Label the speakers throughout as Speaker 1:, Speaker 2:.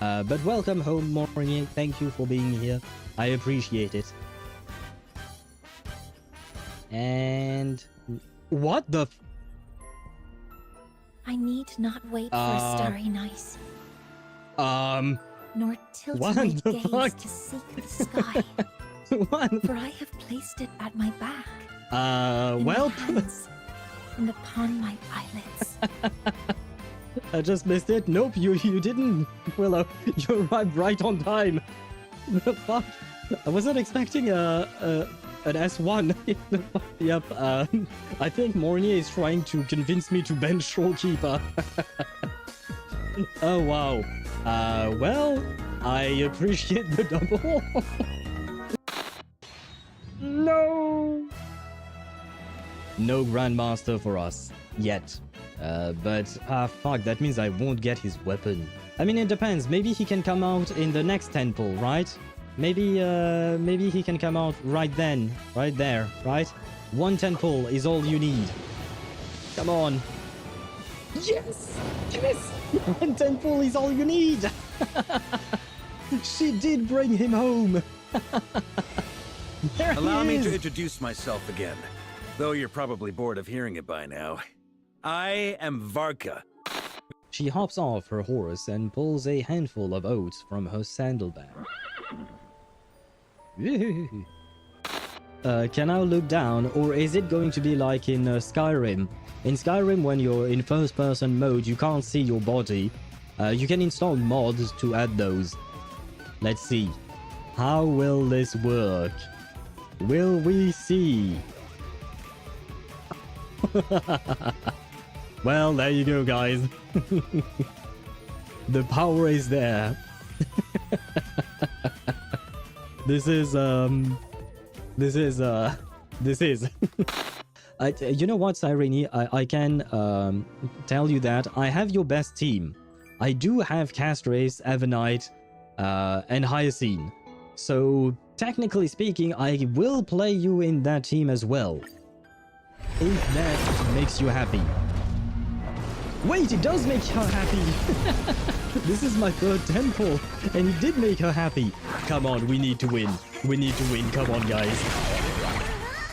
Speaker 1: But welcome home, Morning. Thank you for being here. I appreciate it. And what the?
Speaker 2: I need not wait for a starry night. Nor tilt
Speaker 1: what
Speaker 2: my
Speaker 1: the
Speaker 2: gaze
Speaker 1: fuck?
Speaker 2: to seek the sky.
Speaker 1: What?
Speaker 2: For I have placed it at my back. In
Speaker 1: Well,
Speaker 2: my hands, and upon my eyelids.
Speaker 1: I just missed it. Nope, you didn't, Willow. You arrived right on time. The fuck? I wasn't expecting an S1. Yep. I think Mornier is trying to convince me to bench Shorekeeper. Oh wow. Well, I appreciate the double. No. No Grandmaster for us yet. But fuck, that means I won't get his weapon. I mean, it depends. Maybe he can come out in the next temple, right? Maybe he can come out right then, right there, right? One temple is all you need. Come on. Yes! Yes! One temple is all you need! She did bring him home! There
Speaker 3: Allow
Speaker 1: he
Speaker 3: me
Speaker 1: is.
Speaker 3: to introduce myself again, though you're probably bored of hearing it by now. I am Varka.
Speaker 1: She hops off her horse and pulls a handful of oats from her saddlebag. Can I look down, or is it going to be like in Skyrim? In Skyrim, when you're in first-person mode, you can't see your body. You can install mods to add those. Let's see. How will this work? Will we see? Well, there you go, guys. The power is there. This is. You know what, Cyrene? I can tell you that I have your best team. I do have Castrace, Avenite, and Hyacine. So, technically speaking, I will play you in that team as well. If that makes you happy. Wait, it does make her happy! This is my third temple, and it did make her happy. Come on, we need to win. We need to win. Come on, guys.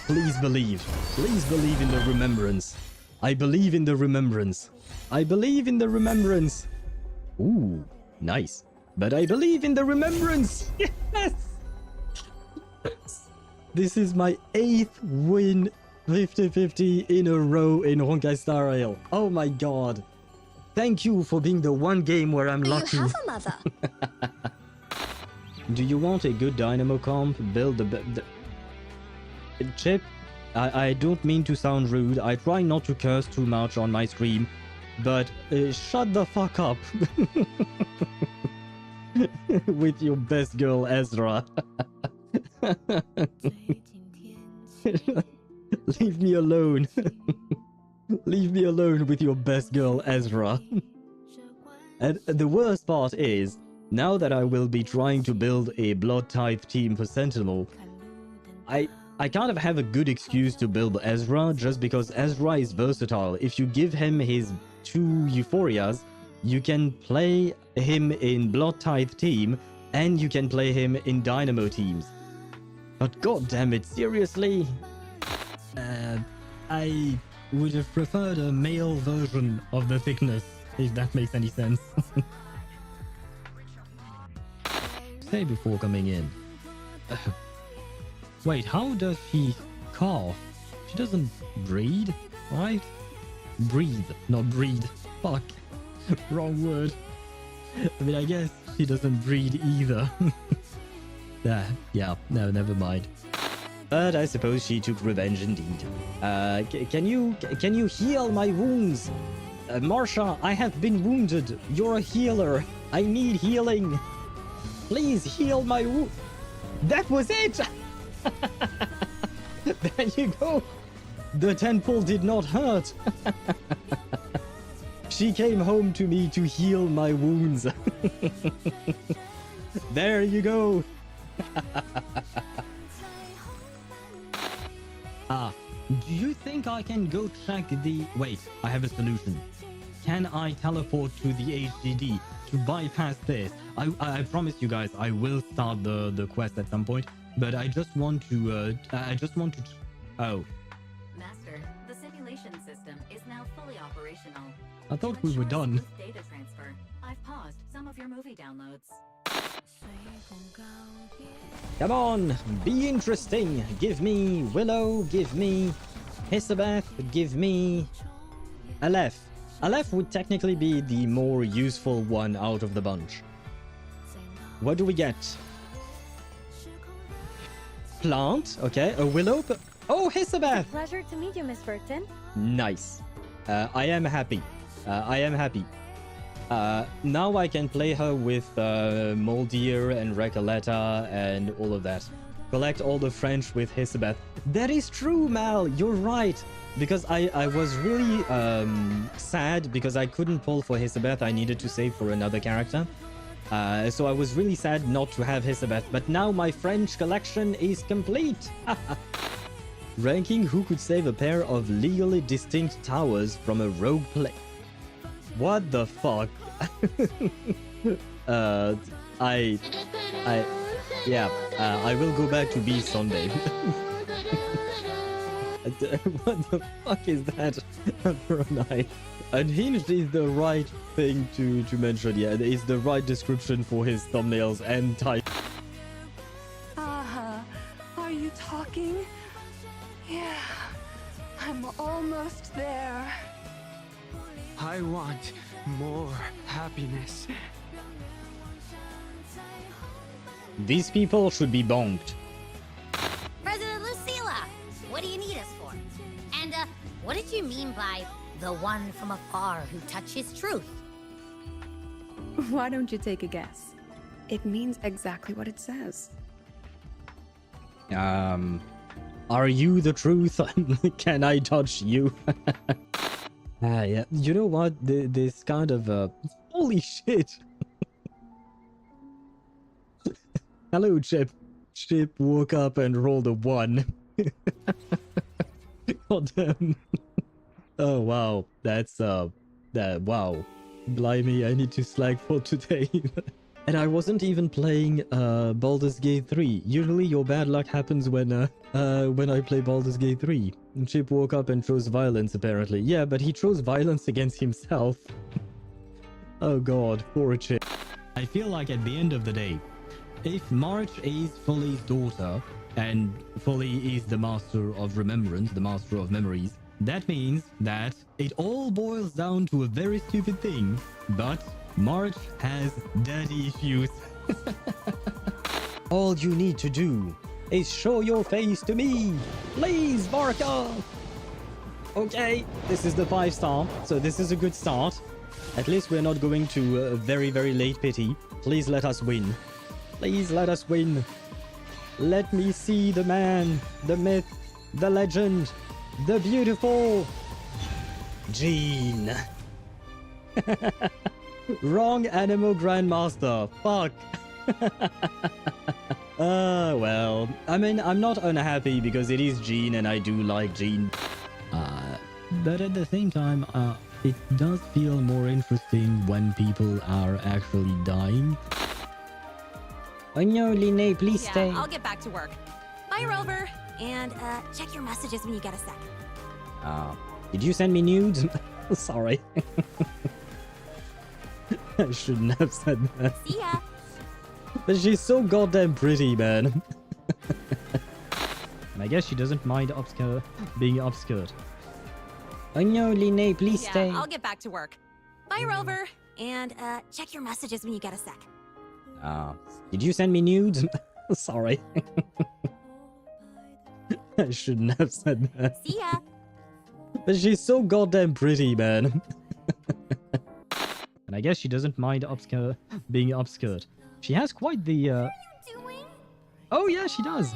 Speaker 1: Please believe. Please believe in the remembrance. I believe in the remembrance. I believe in the remembrance. Ooh, nice. But I believe in the remembrance. Yes! This is my 8th win 50-50 in a row in Honkai Star Rail. Oh my god. Thank you for being the one game where I'm lucky.
Speaker 4: You have a mother.
Speaker 1: Do you want a good dynamo comp? Build the Chip, I don't mean to sound rude. I try not to curse too much on my stream, but shut the fuck up. With your best girl, Ezra. Leave me alone. Leave me alone with your best girl, Ezra. And the worst part is, now that I will be trying to build a blood type team for Sentinel, I kind of have a good excuse to build Ezra, just because Ezra is versatile. If you give him his 2 Euphorias, you can play him in blood type team, and you can play him in Dynamo teams. But god damn it, seriously? I would have preferred a male version of the thickness, if that makes any sense. Say before coming in. Wait, how does she cough? She doesn't breathe, right? Breathe, not breed. Fuck. Wrong word. I mean, I guess she doesn't breed either. Yeah, no, never mind. But I suppose she took revenge indeed. Can you heal my wounds? Marsha, I have been wounded. You're a healer. I need healing. Please heal my wound. That was it! There you go. The temple did not hurt. She came home to me to heal my wounds. There you go. Do you think I can go check the... Wait, I have a solution. can I teleport to the HDD to bypass this? I promise you guys, I will start the quest at some point, but I just want to, oh.
Speaker 4: Master, the simulation system is now fully operational.
Speaker 1: I thought we were done.
Speaker 4: Data transfer. I've paused some of your movie downloads.
Speaker 1: Come on, be interesting. Give me Willow, give me Hisabeth, give me Aleph. Aleph would technically be the more useful one out of the bunch. What do we get? Plant, okay, a Willow. Oh, Hisabeth!
Speaker 5: Pleasure to meet you, Miss Burton.
Speaker 1: Nice. I am happy. I am happy. Now I can play her with Moldier and Recoleta and all of that. Collect all the French with Hisabeth. That is true, Mal. You're right. Because I was really sad because I couldn't pull for Hisabeth. I needed to save for another character. So I was really sad not to have Hisabeth. But now my French collection is complete. Ranking who could save a pair of legally distinct towers from a rogue play. What the fuck? I will go back to B someday. What the fuck is that for a night? Unhinged is the right thing to mention. Yeah, it's the right description for his thumbnails and type.
Speaker 6: Are you talking? Yeah, I'm almost there.
Speaker 7: I want more happiness.
Speaker 1: These people should be bonked.
Speaker 8: President Lucilla, what do you need us for? And, what did you mean by the one from afar who touches truth?
Speaker 6: Why don't you take a guess? It means exactly what it says.
Speaker 1: Are you the truth? Can I touch you? Yeah. You know what? This kind of, holy shit. Hello, Chip. Chip woke up and rolled a 1. God damn. Oh, wow. That's, wow. Blimey, I need to slack for today. And I wasn't even playing, Baldur's Gate 3. Usually your bad luck happens when I play Baldur's Gate 3. Chip woke up and chose violence, apparently. Yeah, but he chose violence against himself. Oh god, poor Chip. I feel like at the end of the day, if March is Foley's daughter, and Foley is the master of remembrance, the master of memories, that means that it all boils down to a very stupid thing, but March has daddy issues. All you need to do is show your face to me. Please, Barca! Okay, this is the 5-star, so this is a good start. At least we're not going to a very, very late pity. Please let us win. Please let us win. Let me see the man, the myth, the legend, the beautiful Jean. Wrong Animo Grandmaster. Fuck. Well, I mean, I'm not unhappy because it is Jean and I do like Jean. But at the same time, it does feel more interesting when people are actually dying. Oh no, Linnae, please stay.
Speaker 4: I'll get back to work. Bye, Rover. And, check your messages when you get a sec.
Speaker 1: Did you send me nudes? Sorry. I shouldn't have said that.
Speaker 8: See ya.
Speaker 1: But she's so goddamn pretty, man. And I guess she doesn't mind being upskirt. Oh no, Linnae, please stay.
Speaker 4: I'll get back to work. Bye, Rover. And, check your messages when you get a sec.
Speaker 1: Did you send me nudes? Sorry. I shouldn't have said that.
Speaker 8: See ya.
Speaker 1: But she's so goddamn pretty, man. And I guess she doesn't mind being upskirt. She has quite the,
Speaker 8: What are you doing?
Speaker 1: Oh yeah, she does.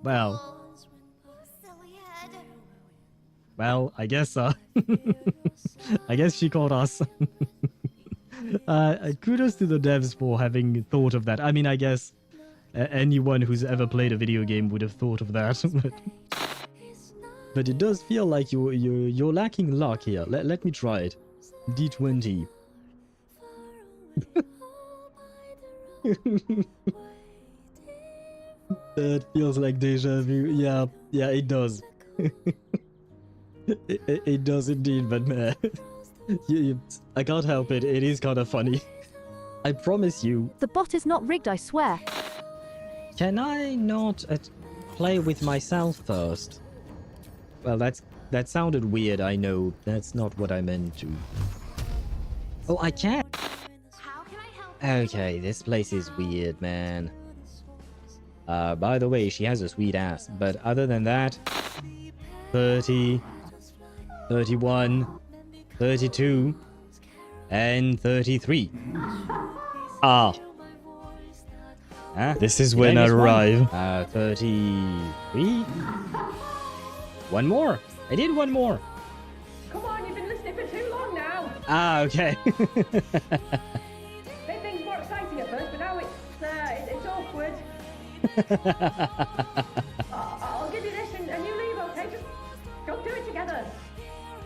Speaker 1: Well.
Speaker 8: Silly head.
Speaker 1: Well, I guess, I guess she caught us. Kudos to the devs for having thought of that. I mean, I guess anyone who's ever played a video game would have thought of that. But but it does feel like you're lacking luck here. Let me try it. D20. That feels like deja vu. Yeah, it does. it does indeed, but man, I can't help it. It is kind of funny. I promise you.
Speaker 5: The bot is not rigged, I swear.
Speaker 1: Can I not play with myself first? Well, that sounded weird, I know. That's not what I meant to. Oh, I can.
Speaker 4: How can I help?
Speaker 1: Okay, this place is weird, man. By the way, she has a sweet ass, but other than that, 30, 31, 32, and 33. Ah. This is when I arrive. 33. One more. I did one more.
Speaker 9: Come on, you've been listening for too long now.
Speaker 1: Ah, okay.
Speaker 9: Made things more exciting at first, but now it's awkward. I'll give you this and you leave, okay? Just go do it together.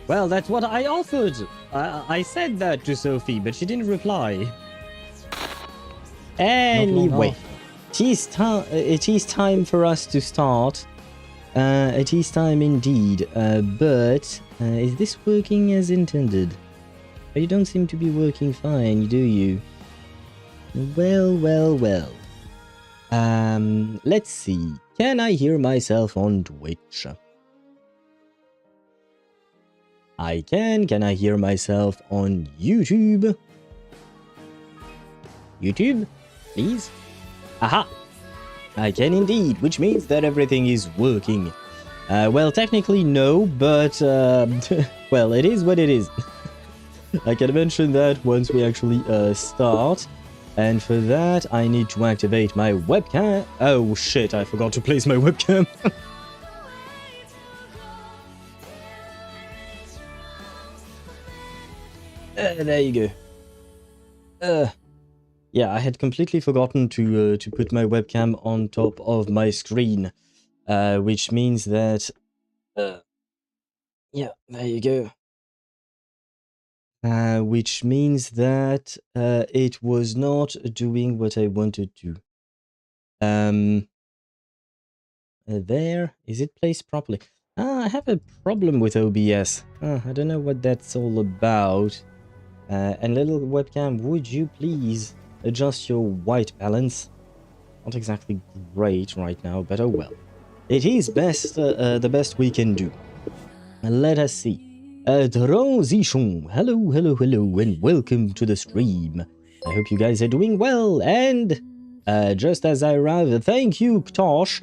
Speaker 1: Well, that's what I offered. I said that to Sophie, but she didn't reply. Anyway, it is time for us to start. It is time indeed. But is this working as intended? You don't seem to be working fine, do you? Well. Let's see. Can I hear myself on Twitch? I can. Can I hear myself on YouTube? YouTube, please. Aha! I can indeed, which means that everything is working. Well, technically no, but well, it is what it is. I can mention that once we actually start. And for that, I need to activate my webcam. Oh shit, I forgot to place my webcam. There you go. Yeah, I had completely forgotten to put my webcam on top of my screen, which means that, yeah, there you go. Which means that it was not doing what I wanted to. There, is it placed properly? I have a problem with OBS. I don't know what that's all about. And little webcam, would you please adjust your white balance? Not exactly great right now, but oh well. It is best, the best we can do. Let us see. Transition. Hello, and welcome to the stream. I hope you guys are doing well, and just as I arrive, thank you, Ktosh,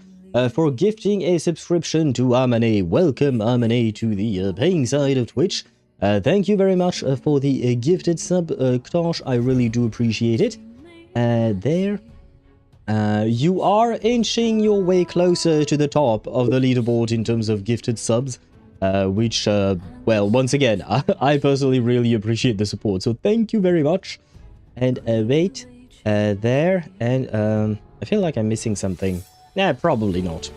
Speaker 1: for gifting a subscription to Amane. Welcome, Amane, to the paying side of Twitch. Thank you very much for the gifted sub, Ktosh. I really do appreciate it. There. You are inching your way closer to the top of the leaderboard in terms of gifted subs, which, well, once again, I personally really appreciate the support, so thank you very much. And wait, there, and I feel like I'm missing something. Nah, probably not.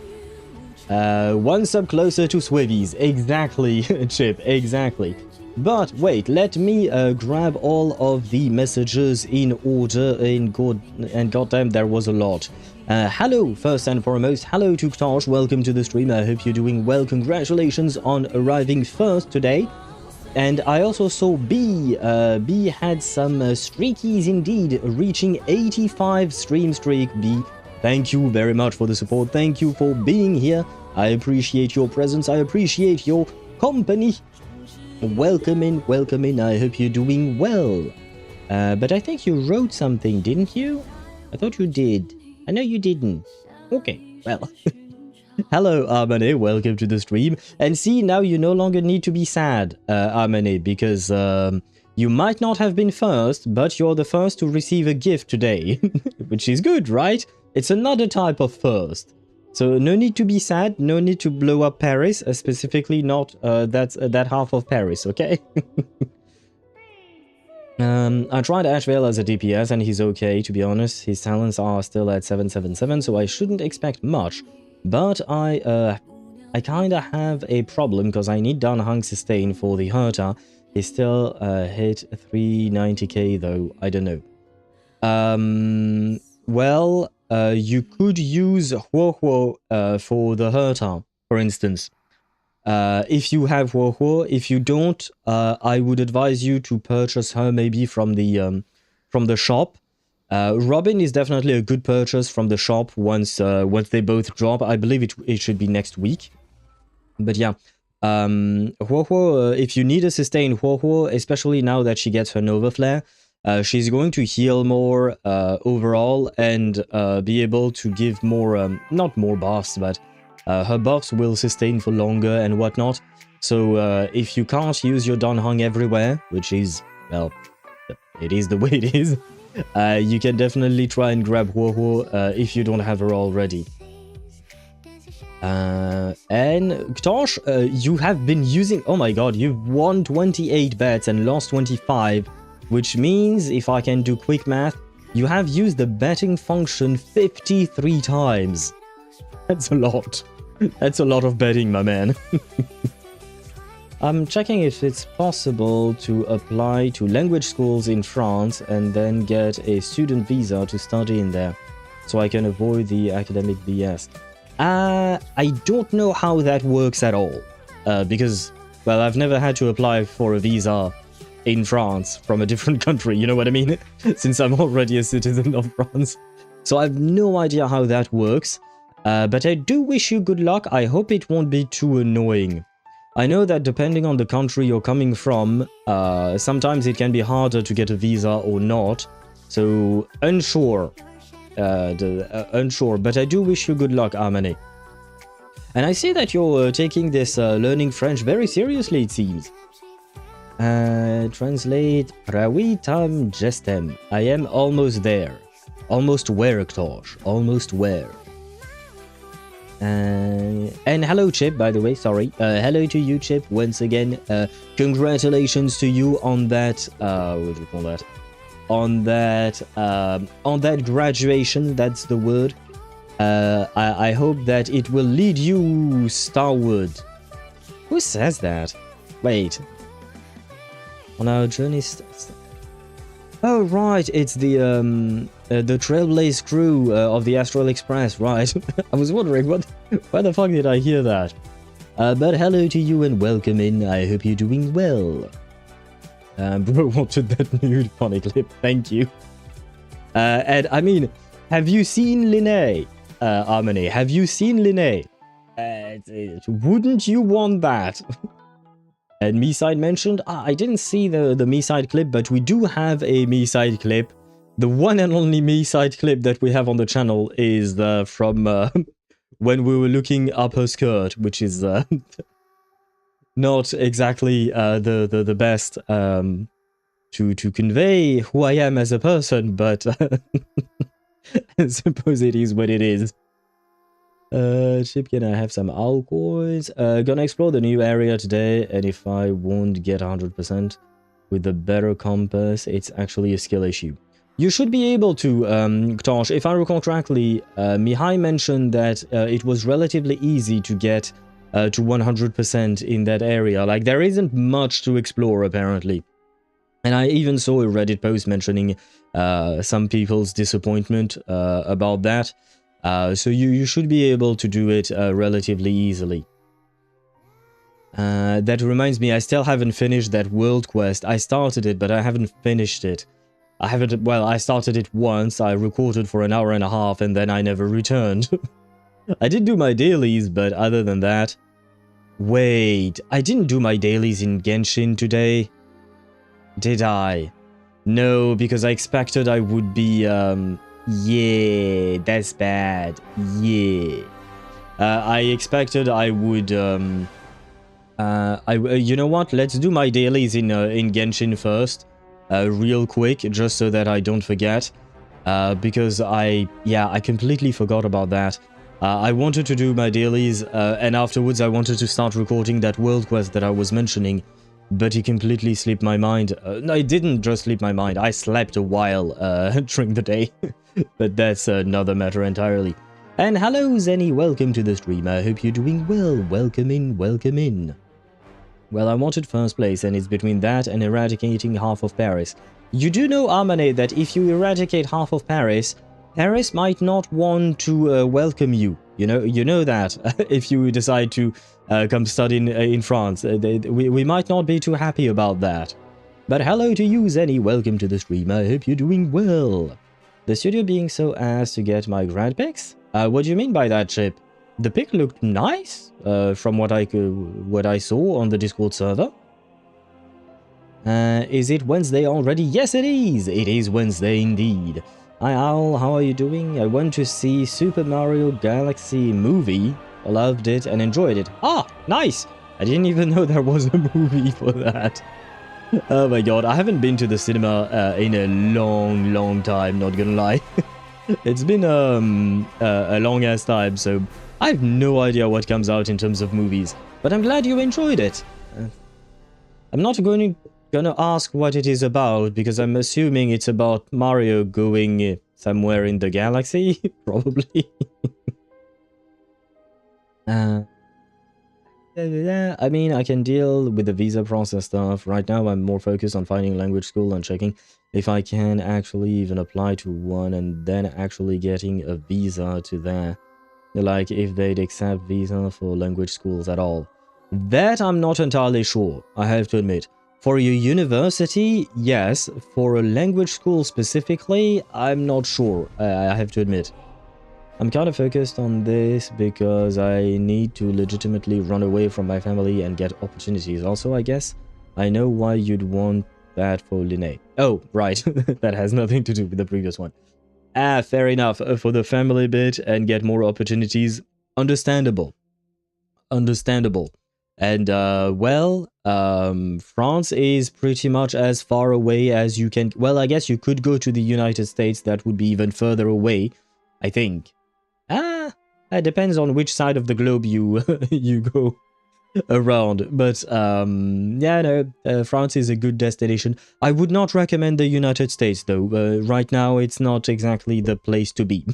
Speaker 1: One sub closer to Swiggies. Exactly, Chip, exactly. But wait, let me grab all of the messages in order, and goddamn, there was a lot. Hello, first and foremost, hello to Ktosh, welcome to the stream, I hope you're doing well, congratulations on arriving first today. And I also saw B, B had some streakies indeed, reaching 85 stream streak. B, thank you very much for the support, thank you for being here, I appreciate your presence, I appreciate your company. Welcome in, I hope you're doing well. But I think you wrote something, didn't you? I thought you did. I know you didn't. Okay, well. Hello, Amane, welcome to the stream. And see, now you no longer need to be sad, Amane, because you might not have been first, but you're the first to receive a gift today. Which is good, right? It's another type of first. So no need to be sad, no need to blow up Paris, specifically not that half of Paris, okay? I tried Ashvale as a DPS and he's okay, to be honest. His talents are still at 777, so I shouldn't expect much. But I I kind of have a problem because I need Danhang sustain for the Herta. He still hit 390k though. I don't know. Well, you could use Huohuo for the Herta, for instance. If you have Huohuo, if you don't, I would advise you to purchase her maybe from the shop. Robin is definitely a good purchase from the shop once they both drop. I believe it should be next week. But yeah, Huohuo, if you need a sustain Huohuo, especially now that she gets her Nova Flare, she's going to heal more overall and be able to give more, not more buffs, but her buffs will sustain for longer and whatnot. So if you can't use your Danhang everywhere, which is, well, it is the way it is, you can definitely try and grab Huohuo if you don't have her already. And Ktosh, you have been using, oh my god, you've won 28 bets and lost 25, which means, if I can do quick math, you have used the betting function 53 times. That's a lot. That's a lot of betting, my man. I'm checking if it's possible to apply to language schools in France and then get a student visa to study in there, so I can avoid the academic BS. I don't know how that works at all, because, well, I've never had to apply for a visa in France from a different country, you know what I mean? Since I'm already a citizen of France. So I have no idea how that works, but I do wish you good luck. I hope it won't be too annoying. I know that depending on the country you're coming from, sometimes it can be harder to get a visa or not, so unsure. Unsure, but I do wish you good luck, Amane. And I see that you're taking this learning French very seriously, it seems. Translate Pravitam Gestem. I am almost there. Almost where, Ktosh? Almost where? And hello, Chip, by the way, sorry. Hello to you, Chip, once again. Congratulations to you on that, what do you call that? On that graduation, that's the word. I hope that it will lead you starward. Who says that? Wait. On our journey... Oh, right, it's the Trailblaze crew of the Astral Express, right. I was wondering, why the fuck did I hear that? But hello to you and welcome in. I hope you're doing well. Bro wanted that nude funny clip, thank you. And I mean, have you seen Linnae, Armani? Have you seen Linnae? Wouldn't you want that? And Me-Side mentioned, I didn't see the Me-Side clip, but we do have a Me-Side clip. The one and only Me-Side clip that we have on the channel is from when we were looking up her skirt, which is not exactly the best to convey who I am as a person, but I suppose it is what it is. Chip, can I have some altcoins? Gonna explore the new area today, and if I won't get 100% with the better compass, it's actually a skill issue. You should be able to, Ktosh, if I recall correctly, Mihai mentioned that it was relatively easy to get to 100% in that area. Like, there isn't much to explore, apparently. And I even saw a Reddit post mentioning some people's disappointment about that. So you should be able to do it relatively easily. That reminds me, I still haven't finished that world quest. I started it, but I haven't finished it. I started it once, I recorded for an hour and a half, and then I never returned. I did do my dailies, but other than that... Wait, I didn't do my dailies in Genshin today. Did I? No, because I expected I would be, yeah, that's bad. Yeah. I expected I would, you know what? Let's do my dailies in Genshin first. Real quick, just so that I don't forget. Because I completely forgot about that. I wanted to do my dailies, and afterwards I wanted to start recording that world quest that I was mentioning. But it completely slipped my mind. No, it didn't just slip my mind. I slept a while during the day. But that's another matter entirely. And hello Zenny, welcome to the stream. I hope you're doing well. Welcome in, welcome in. Well, I wanted first place, and it's between that and eradicating half of Paris. You do know, Amane, that if you eradicate half of Paris, Paris might not want to welcome you. You know that. If you decide to come study in France, we might not be too happy about that. But hello to you, Zenny. Welcome to the stream. I hope you're doing well. The studio being so as to get my grad pics? What do you mean by that, Chip? The pic looked nice, from what I saw on the Discord server. Is it Wednesday already? Yes, it is! It is Wednesday indeed. Hi Al, how are you doing? I went to see Super Mario Galaxy movie. I loved it and enjoyed it. Ah, nice! I didn't even know there was a movie for that. Oh my god, I haven't been to the cinema in a long time, not gonna lie. It's been a long ass time, so I have no idea what comes out in terms of movies. But I'm glad you enjoyed it. I'm not gonna ask what it is about, because I'm assuming it's about Mario going somewhere in the galaxy, probably. I mean, I can deal with the visa process stuff. Right now, I'm more focused on finding language school and checking if I can actually even apply to one and then actually getting a visa to there. Like, if they'd accept visa for language schools at all. That I'm not entirely sure, I have to admit. For your university, yes. For a language school specifically, I'm not sure, I have to admit. I'm kind of focused on this because I need to legitimately run away from my family and get opportunities. Also, I guess, I know why you'd want that for Linné. Oh, right. That has nothing to do with the previous one. Ah, fair enough. For the family bit and get more opportunities. Understandable. Understandable. And, well, France is pretty much as far away as you can... Well, I guess you could go to the United States. That would be even further away, I think. Ah, it depends on which side of the globe you you go around. But, yeah, no, France is a good destination. I would not recommend the United States, though. Right now, it's not exactly the place to be.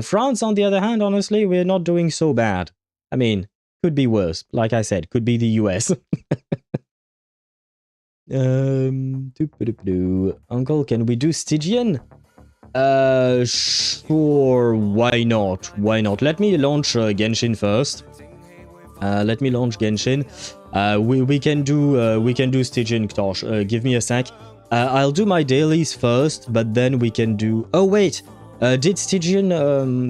Speaker 1: France, on the other hand, honestly, we're not doing so bad. I mean... Could be worse. Like I said, could be the US. Uncle, can we do Stygian? Sure, why not? Why not? Let me launch Genshin first. Let me launch Genshin. We can do Stygian, Ktosh. Give me a sec. I'll do my dailies first, but then we can do... Oh, wait. Did Stygian,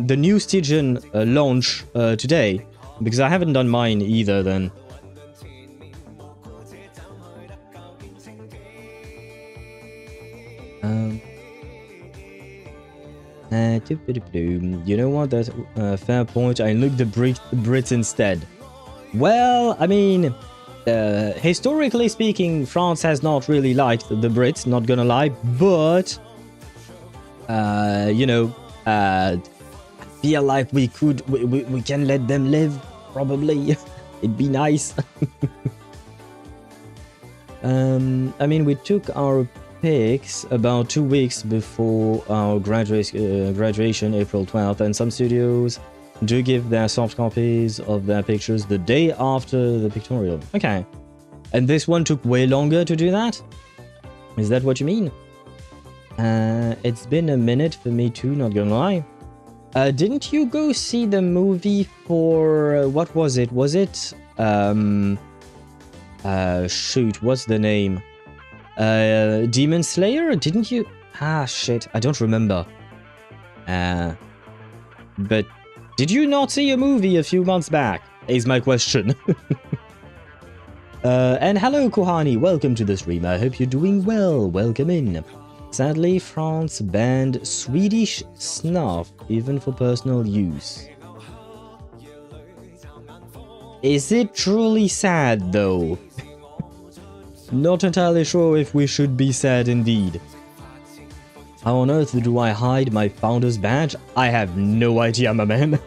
Speaker 1: the new Stygian launch today? Because I haven't done mine either, then. You know what? That's fair point. I look the Brits instead. Well, I mean, historically speaking, France has not really liked the Brits, not gonna lie, but, you know, feel like we can let them live, probably. It'd be nice. I mean, we took our pics about 2 weeks before our graduation, April 12th, and some studios do give their soft copies of their pictures the day after the pictorial. Okay. And this one took way longer to do that? Is that what you mean? It's been a minute for me too, not gonna lie. Didn't you go see the movie for... what was it? Was it... shoot, what's the name? Demon Slayer? Didn't you... Ah, shit, I don't remember. But did you not see a movie a few months back? Is my question. And hello, Kohani. Welcome to the stream. I hope you're doing well. Welcome in. Sadly, France banned Swedish snuff, even for personal use. Is it truly sad, though? Not entirely sure if we should be sad indeed. How on earth do I hide my founder's badge? I have no idea, my man.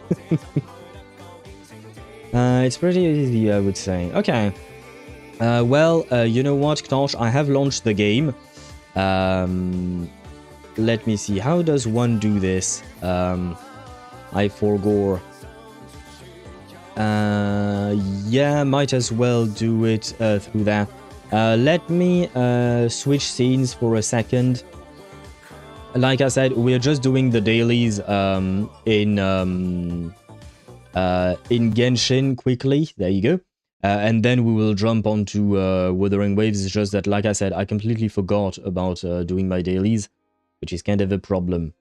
Speaker 1: It's pretty easy, I would say. Okay. Well, you know what, Knosh? I have launched the game. Let me see. How does one do this? I I4 Gore. Yeah, might as well do it through that. Let me switch scenes for a second. Like I said, we're just doing the dailies in Genshin quickly. There you go. And then we will jump onto Wuthering Waves. It's just that, like I said, I completely forgot about doing my dailies, which is kind of a problem.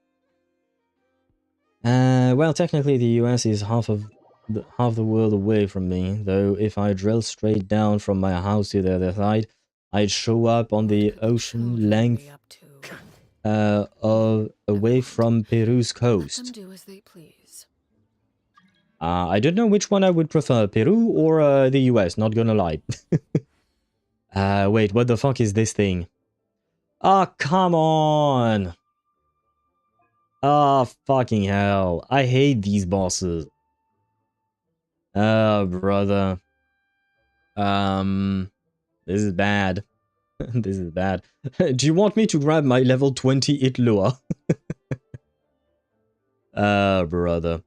Speaker 1: Well, technically the US is half the world away from me, though if I drill straight down from my house to the other side, I'd show up on the ocean length away from Peru's coast. I don't know which one I would prefer, Peru or the US, not gonna lie. Wait, what the fuck is this thing? Ah, come on! Ah, fucking hell. I hate these bosses. Oh, brother. This is bad. This is bad. Do you want me to grab my level 20 Itlua? Brother.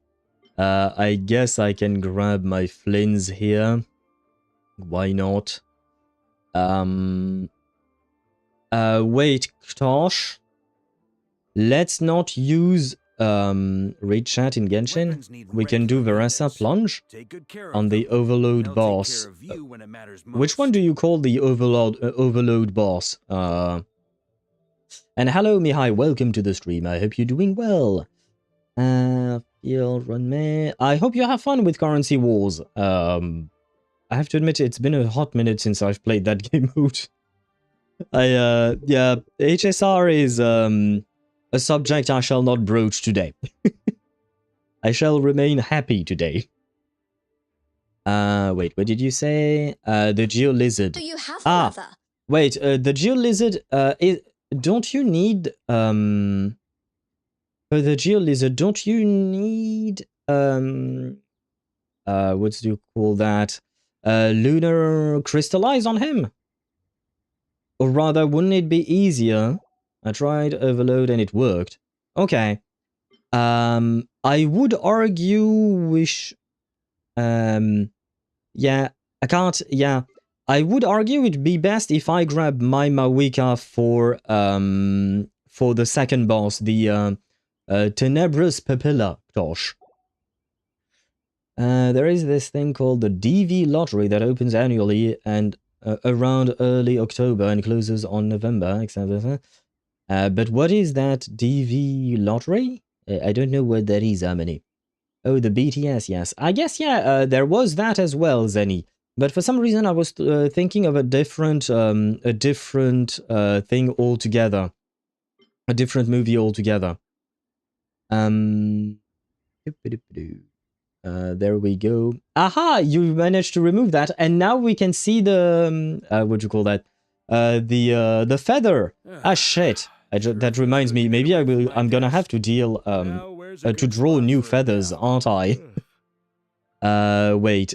Speaker 1: I guess I can grab my Flins here. Why not? Wait, Ktosh. Let's not use raid chat in Genshin. We can do Veresa Plunge on the Overload boss. Which one do you call the Overload boss? And hello, Mihai. Welcome to the stream. I hope you're doing well. I hope you have fun with Currency Wars. I have to admit, it's been a hot minute since I've played that game mode. Yeah, HSR is a subject I shall not broach today. I shall remain happy today. Wait, what did you say? The Geo Lizard.
Speaker 2: Do you have a lover?
Speaker 1: Wait, the Geo Lizard, don't you need, for the Geo Lizard, don't you need, what do you call that? Lunar Crystallize on him? Or rather, wouldn't it be easier? I tried Overload and it worked. Okay. I would argue yeah, I can't, yeah. I would argue it'd be best if I grab my Mawika for the second boss, the Tenebrous Papilla, gosh. There is this thing called the DV Lottery that opens annually and around early October and closes on November, etc. But what is that DV Lottery? I don't know what that is, Harmony. Oh, the BTS, yes. I guess, yeah, there was that as well, Zenny. But for some reason, I was thinking of a different thing altogether. A different movie altogether. There we go. Aha! You managed to remove that, and now we can see the what do you call that? The feather. Ah, shit! That reminds me. Maybe I'm gonna have to deal to draw new feathers, aren't I? Wait.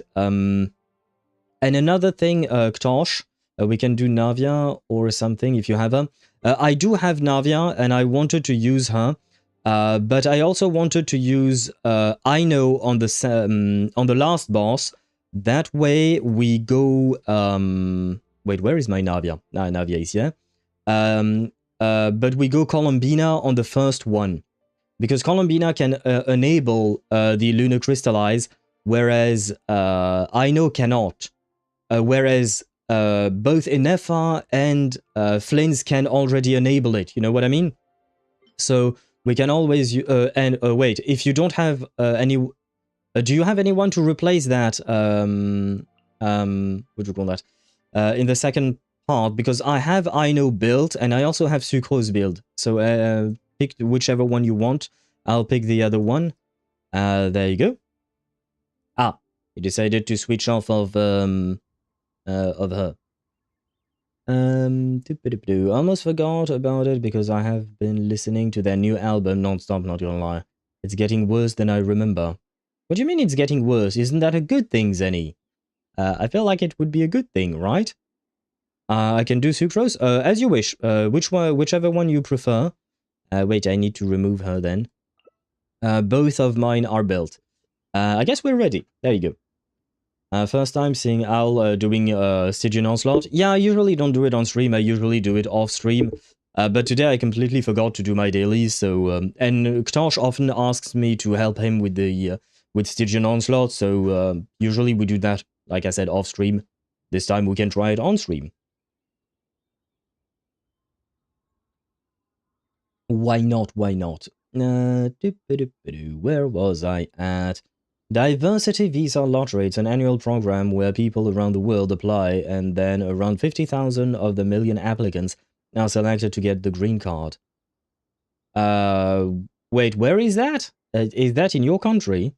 Speaker 1: And another thing, Ktosh, we can do Navia or something if you have her. I do have Navia, and I wanted to use her. But I also wanted to use Aino on the last boss. That way we go. Wait, where is my Navia? Navia is here. But we go Columbina on the first one, because Columbina can enable the Lunar Crystallize, whereas Aino cannot. Whereas both Inefa and Flins can already enable it. You know what I mean? So we can always wait, if you don't have any, do you have anyone to replace that? What do you call that? In the second part, because I have Aino built and I also have Sucrose build. So pick whichever one you want. I'll pick the other one. There you go. Ah, you decided to switch off of her. Almost forgot about it because I have been listening to their new album non-stop, not gonna lie. It's getting worse than I remember. What do you mean it's getting worse? Isn't that a good thing, Zenny? I feel like it would be a good thing, right? I can do Sucrose? As you wish. Whichever one you prefer. Wait, I need to remove her then. Both of mine are built. I guess we're ready. There you go. First time seeing Al doing Stygian Onslaught. Yeah, I usually don't do it on stream. I usually do it off stream. But today I completely forgot to do my dailies. So and Ktosh often asks me to help him with the with Stygian Onslaught. So usually we do that, like I said, off stream. This time we can try it on stream. Why not? Why not? Where was I at? Diversity Visa Lottery. It's an annual program where people around the world apply, and then around 50,000 of the million applicants are selected to get the green card. Wait, where is that? Is that in your country?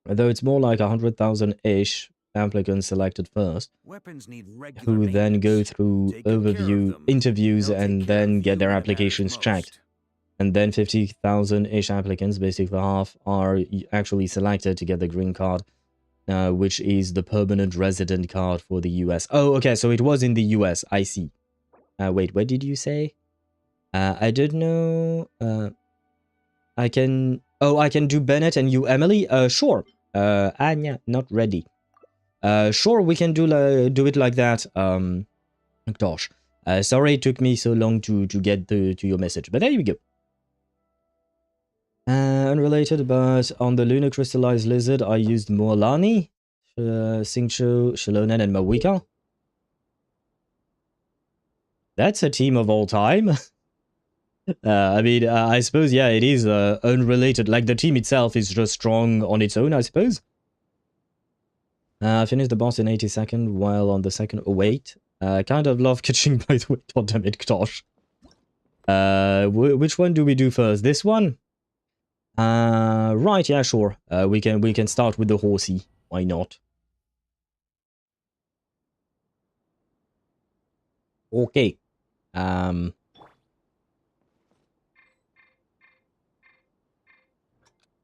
Speaker 1: Though it's more like 100,000-ish applicants selected first,
Speaker 3: Weapons need regular
Speaker 1: who then go
Speaker 3: maintenance.
Speaker 1: through
Speaker 3: Take good care of them.
Speaker 1: interviews,
Speaker 3: They'll take
Speaker 1: and
Speaker 3: care
Speaker 1: then
Speaker 3: of
Speaker 1: get
Speaker 3: you
Speaker 1: their
Speaker 3: when it
Speaker 1: applications
Speaker 3: matters
Speaker 1: checked.
Speaker 3: most.
Speaker 1: And then 50,000-ish applicants, basically half, are actually selected to get the green card, which is the permanent resident card for the US. Oh, okay, so it was in the US. I see. Wait, what did you say? I don't know. I can... Oh, I can do Bennett and you, Emily? Sure. Anya, not ready. Sure, we can do it like that. Gosh. Sorry it took me so long to get to your message, but there you go. Unrelated, but on the Lunar Crystallized Lizard, I used Moalani, Singcho, Shilonen, and Mawika. That's a team of all time. I mean, I suppose, yeah, it is unrelated. Like, the team itself is just strong on its own, I suppose. Finished the boss in 80 seconds, while on the second... Oh, wait. Kind of love catching, by the way. God damn it, Ktosh. Which one do we do first? This one? Right, yeah, sure. We can start with the horsey. Why not? Okay.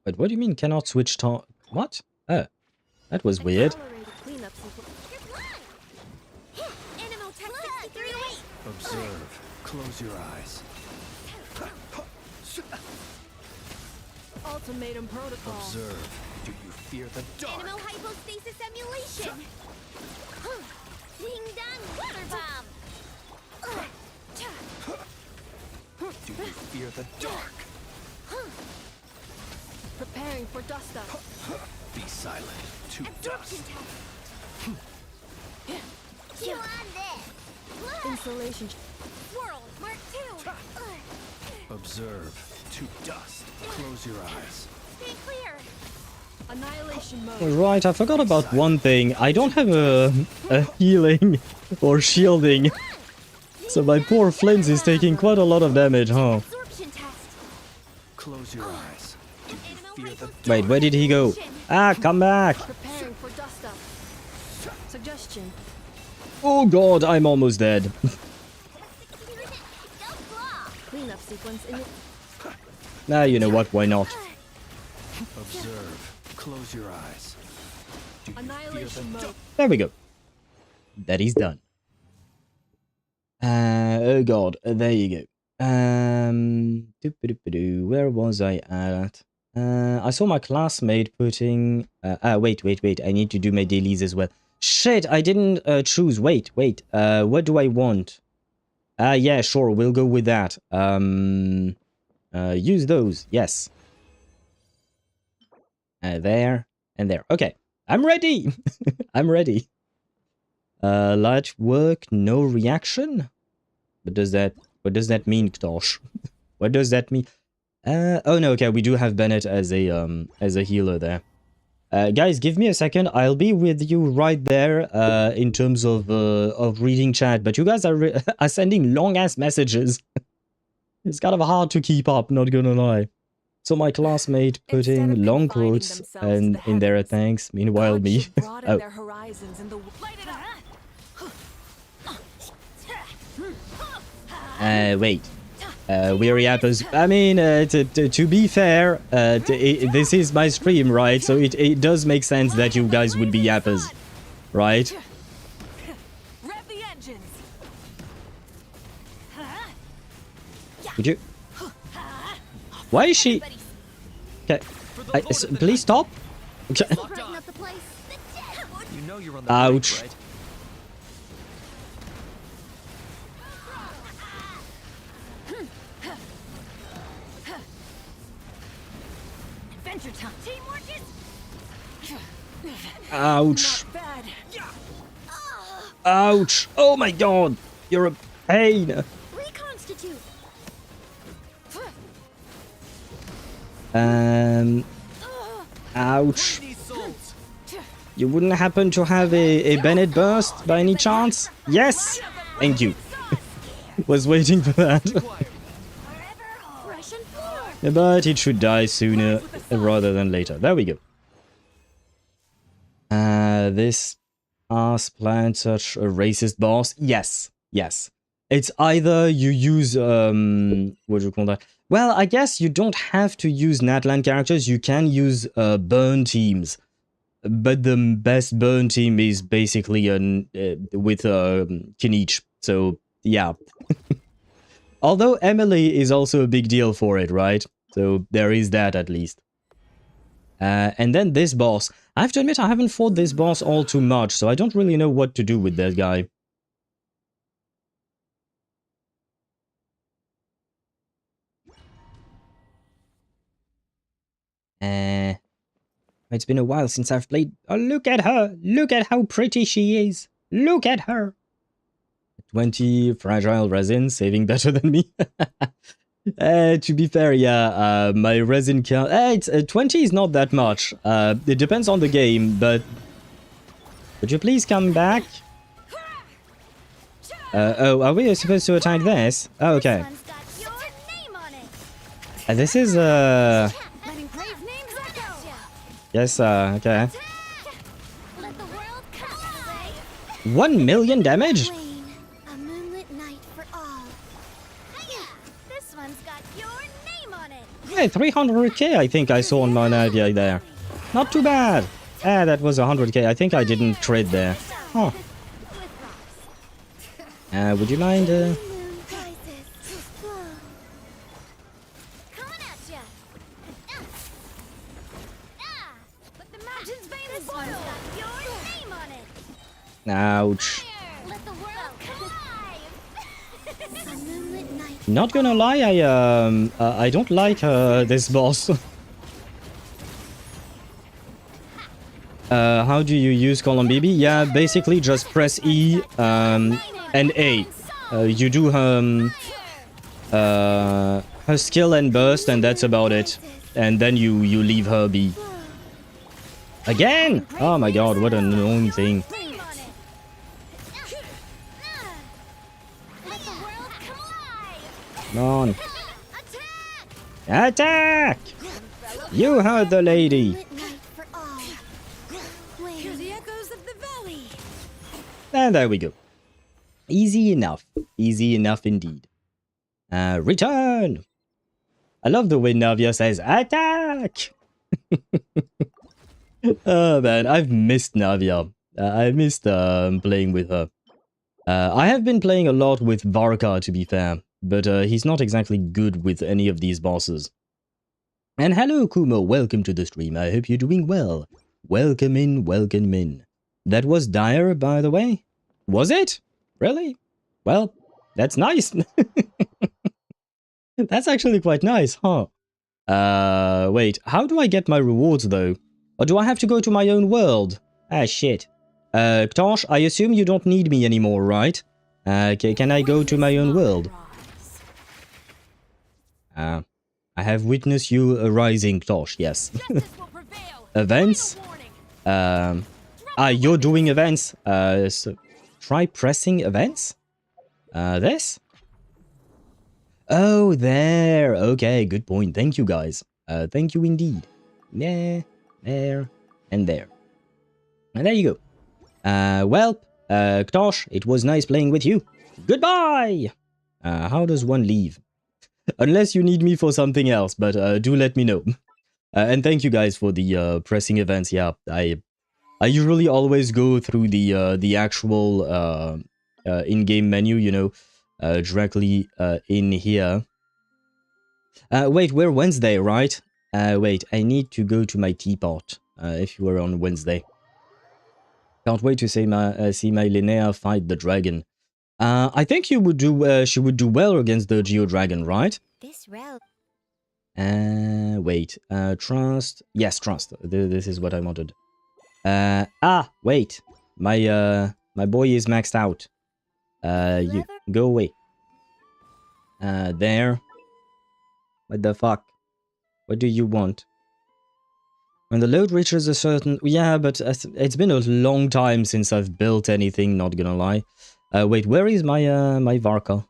Speaker 1: But what do you mean cannot switch to... What? Oh, that was weird.
Speaker 7: Observe. Close your eyes.
Speaker 5: Ultimatum protocol.
Speaker 7: Observe. Do you fear the dark?
Speaker 8: Animal hypostasis emulation. Ding dong water bomb.
Speaker 7: Do you fear the dark?
Speaker 5: Preparing for dust up.
Speaker 7: Be silent. To
Speaker 8: Absorption
Speaker 7: dust.
Speaker 8: test. You on this.
Speaker 5: Insulation.
Speaker 8: Whirl, Mark 2.
Speaker 7: Observe. To dust. Close your eyes.
Speaker 8: Stay clear.
Speaker 5: Annihilation mode.
Speaker 1: Right, I forgot about one thing. I don't have a healing or shielding. So my poor Flint is taking quite a lot of damage, huh?
Speaker 8: Absorption test.
Speaker 7: Close your eyes. Do you fear the dark?
Speaker 1: Wait, where did he go? Ah, come back!
Speaker 5: Preparing for dust up. Suggestion.
Speaker 1: Oh god, I'm almost dead.
Speaker 5: Cleanup sequence in
Speaker 1: Nah, you know what, why not?
Speaker 7: Observe. Close your eyes. Do you fear
Speaker 5: annihilation
Speaker 7: the
Speaker 5: mode.
Speaker 7: dark?
Speaker 1: There we go. That is done. Oh god, there you go. Where was I at? I saw my classmate putting... wait. I need to do my dailies as well. Shit, I didn't choose. Wait. What do I want? Yeah, sure, we'll go with that. Use those, yes. There and there. Okay, I'm ready. I'm ready. Light work, no reaction. What does that mean, Ktosh? What does that mean? Oh no, okay, we do have Bennett as a healer there. Guys, give me a second. I'll be with you right there in terms of reading chat. But you guys are sending long ass messages. It's kind of hard to keep up, not gonna lie. So my classmate putting long quotes and in there thanks. Meanwhile, me. Oh.
Speaker 2: Their horizons in the
Speaker 1: Wait. Weary apples. I mean, to be fair, this is my stream, right? So it does make sense that you guys would be yappers, right?
Speaker 2: rev the engines.
Speaker 1: Would you? Why is she? Okay. Please stop. Okay.
Speaker 8: Brighten up the place.
Speaker 7: You know you're on the
Speaker 1: Ouch.
Speaker 7: brink, right?
Speaker 8: Adventure time. Teamwork is
Speaker 1: Ouch. Ouch. Oh my god. You're a pain.
Speaker 8: reconstitute.
Speaker 1: Ouch. You wouldn't happen to have a Bennett burst by any chance? Yes. Thank you. Was waiting for that.
Speaker 8: Fresh and forward.
Speaker 1: But it should die sooner rather than later. There we go. This ass plant such a racist boss. Yes. Yes. It's either you use what do you call that? Well, I guess you don't have to use Natlan characters. You can use burn teams. But the best burn team is basically with Kinich. So, yeah. Although Emily is also a big deal for it, right? So there is that at least. And then this boss. I have to admit I haven't fought this boss all too much, so I don't really know what to do with that guy. It's been a while since I've played. Oh, look at her! Look at how pretty she is! Look at her! 20 fragile resin, saving better than me. To be fair, yeah, my resin count... it's, 20 is not that much. It depends on the game, but... Would you please come back? Oh, are we supposed to attack this? Oh, okay. This is, Yes, okay. 1 million damage?
Speaker 8: A moonlit night for all. This one's got your name on it.
Speaker 1: Yeah, 300k I think I saw on my Navia there. Not too bad. That was 100k. I think I didn't trade there. Huh. Would you mind, Ouch. Not gonna lie, I don't like this boss. How do you use Column BB? Yeah, basically just press E and A. You do her skill and burst, and that's about it. And then you leave her be. Again! Oh my god, what an annoying thing. Come on. Attack! You heard the lady. And there we go. Easy enough. Easy enough indeed. Return! I love the way Navia says, attack! Oh man, I've missed Navia. I missed playing with her. I have been playing a lot with Varka, to be fair. But he's not exactly good with any of these bosses. And hello, Kumo. Welcome to the stream. I hope you're doing well. Welcome in, welcome in. That was Dire, by the way? Was it? Really? Well, that's nice. That's actually quite nice, huh? Wait. How do I get my rewards, though? Or do I have to go to my own world? Ah, shit. Ktosh, I assume you don't need me anymore, right? Can I go to my own world? I have witnessed you arising, Tosh, yes. Events? You're doing events. So try pressing events? This? Oh, there. Okay, good point. Thank you, guys. Thank you indeed. Yeah, there, and there. And there you go. Well, Ktosh, it was nice playing with you. Goodbye! How does one leave? Unless you need me for something else, but do let me know. And thank you guys for the pressing events. Yeah, I usually always go through the actual in-game menu, you know, directly in here. Wait, we're Wednesday, right? Wait, I need to go to my teapot. If you were on Wednesday. Can't wait to see my Linnea fight the dragon. I think you would do. She would do well against the Geo Dragon, right?
Speaker 8: This route.
Speaker 1: Wait. Trust. Yes, trust. This is what I wanted. Wait. My boy is maxed out. You go away. There. What the fuck? What do you want? When the load reaches a certain... Yeah, but it's been a long time since I've built anything, not gonna lie. Wait, where is my my Varka?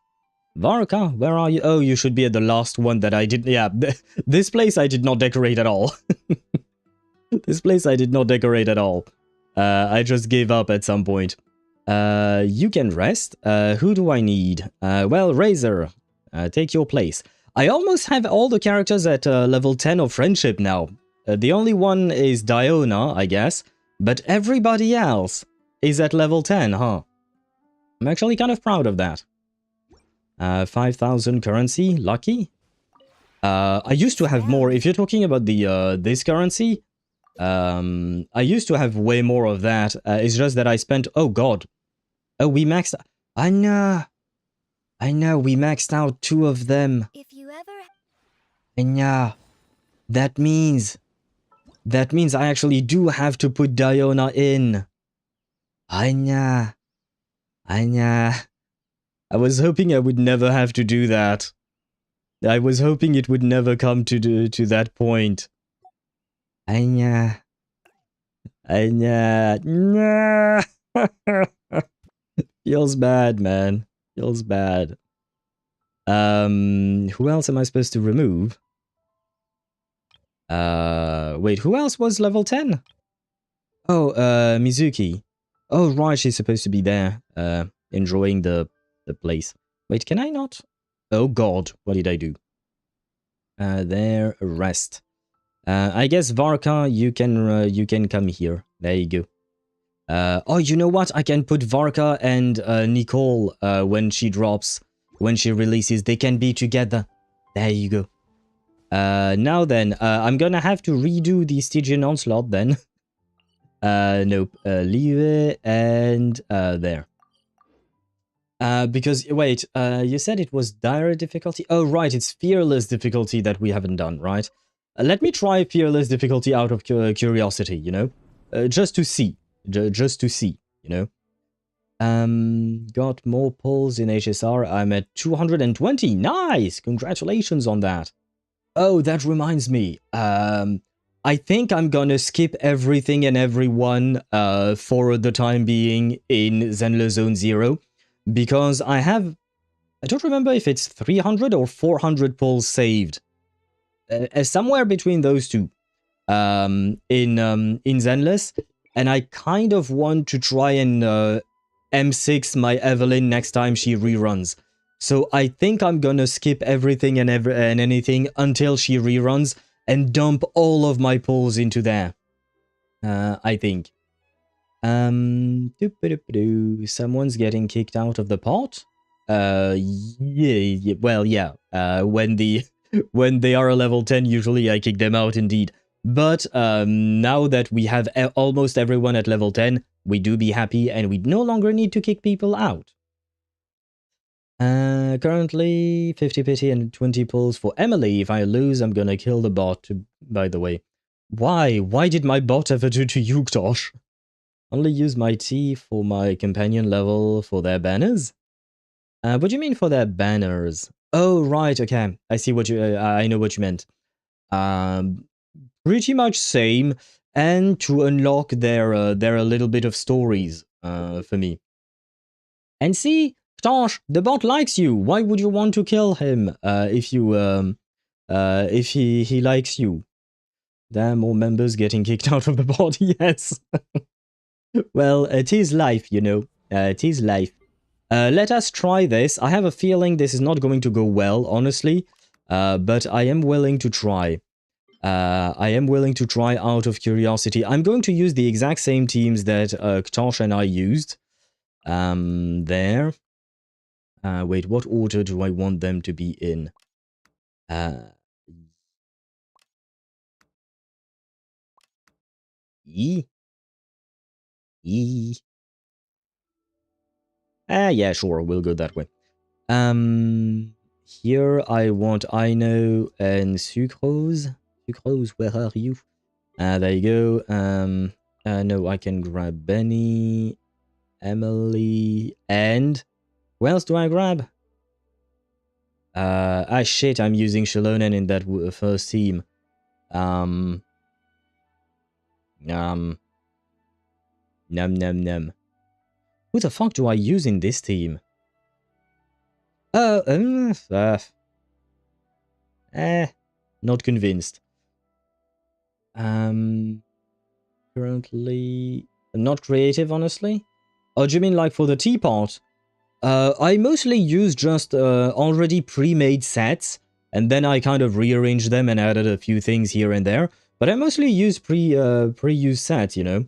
Speaker 1: Varka, where are you? Oh, you should be at the last one that I did... Yeah, this place I did not decorate at all. This place I did not decorate at all. I just gave up at some point. You can rest. Who do I need? Well, Razor, take your place. I almost have all the characters at level 10 of Friendship now. The only one is Diona, I guess, but everybody else is at level 10, huh? I'm actually kind of proud of that. 5,000 currency, lucky. I used to have more. If you're talking about the this currency, I used to have way more of that. It's just that I spent... Oh god. Oh, we maxed... I know, we maxed out 2 of them.
Speaker 8: If you ever...
Speaker 1: I know. That means I actually do have to put Diona in. I know. I was hoping I would never have to do that. I was hoping it would never come to that point. I know. No. Feels bad, man. Feels bad. Who else am I supposed to remove? Wait, who else was level 10? Oh, Mizuki. Oh, right, she's supposed to be there, enjoying the place. Wait, can I not? Oh god, what did I do? There, rest. I guess Varka, you can come here. There you go. Oh, you know what? I can put Varka and Nicole when she drops, when she releases. They can be together. There you go. Now then, I'm gonna have to redo the Stygian Onslaught then. Nope. Leave it and there. Because, wait, you said it was dire difficulty? Oh, right, it's fearless difficulty that we haven't done, right? Let me try fearless difficulty out of curiosity, you know? Just to see. Just to see, you know? Got more pulls in HSR. I'm at 220. Nice! Congratulations on that. Oh, that reminds me. I think I'm gonna skip everything and everyone for the time being in Zenless Zone 0. Because I don't remember if it's 300 or 400 pulls saved. Somewhere between those two. In Zenless. And I kind of want to try and M6 my Evelyn next time she reruns. So I think I'm gonna skip everything and anything until she reruns and dump all of my pulls into there. I think. Someone's getting kicked out of the pot. Yeah, well, yeah. When they are a level 10, usually I kick them out indeed. But now that we have almost everyone at level 10, we do be happy and we no longer need to kick people out. Currently 50 pity and 20 pulls for Emily. If I lose, I'm gonna kill the bot, by the way. Why? Why did my bot ever do to Yuktosh? Only use my T for my companion level for their banners? What do you mean for their banners? Oh, right, okay. I see what you... I know what you meant. Pretty much same, and to unlock their a little bit of stories for me. And see, Tosh, the bot likes you. Why would you want to kill him if he likes you? Damn, more members getting kicked out of the bot. Yes. Well, it is life, you know. It is life. Let us try this. I have a feeling this is not going to go well, honestly. But I am willing to try. I am willing to try out of curiosity. I'm going to use the exact same teams that Ktosh and I used. There. Wait, what order do I want them to be in? E. E. Yeah, sure, we'll go that way. Here I want Aino and Sucrose. Sucrose, where are you? There you go. No, I can grab Benny, Emily, and who else do I grab? Shit, I'm using Shalonen in that first team. Num. Num. Who the fuck do I use in this team? Not convinced. Currently not creative, honestly. Oh, do you mean like for the teapot? I mostly use just already pre-made sets, and then I kind of rearranged them and added a few things here and there. But I mostly use pre-used sets, you know.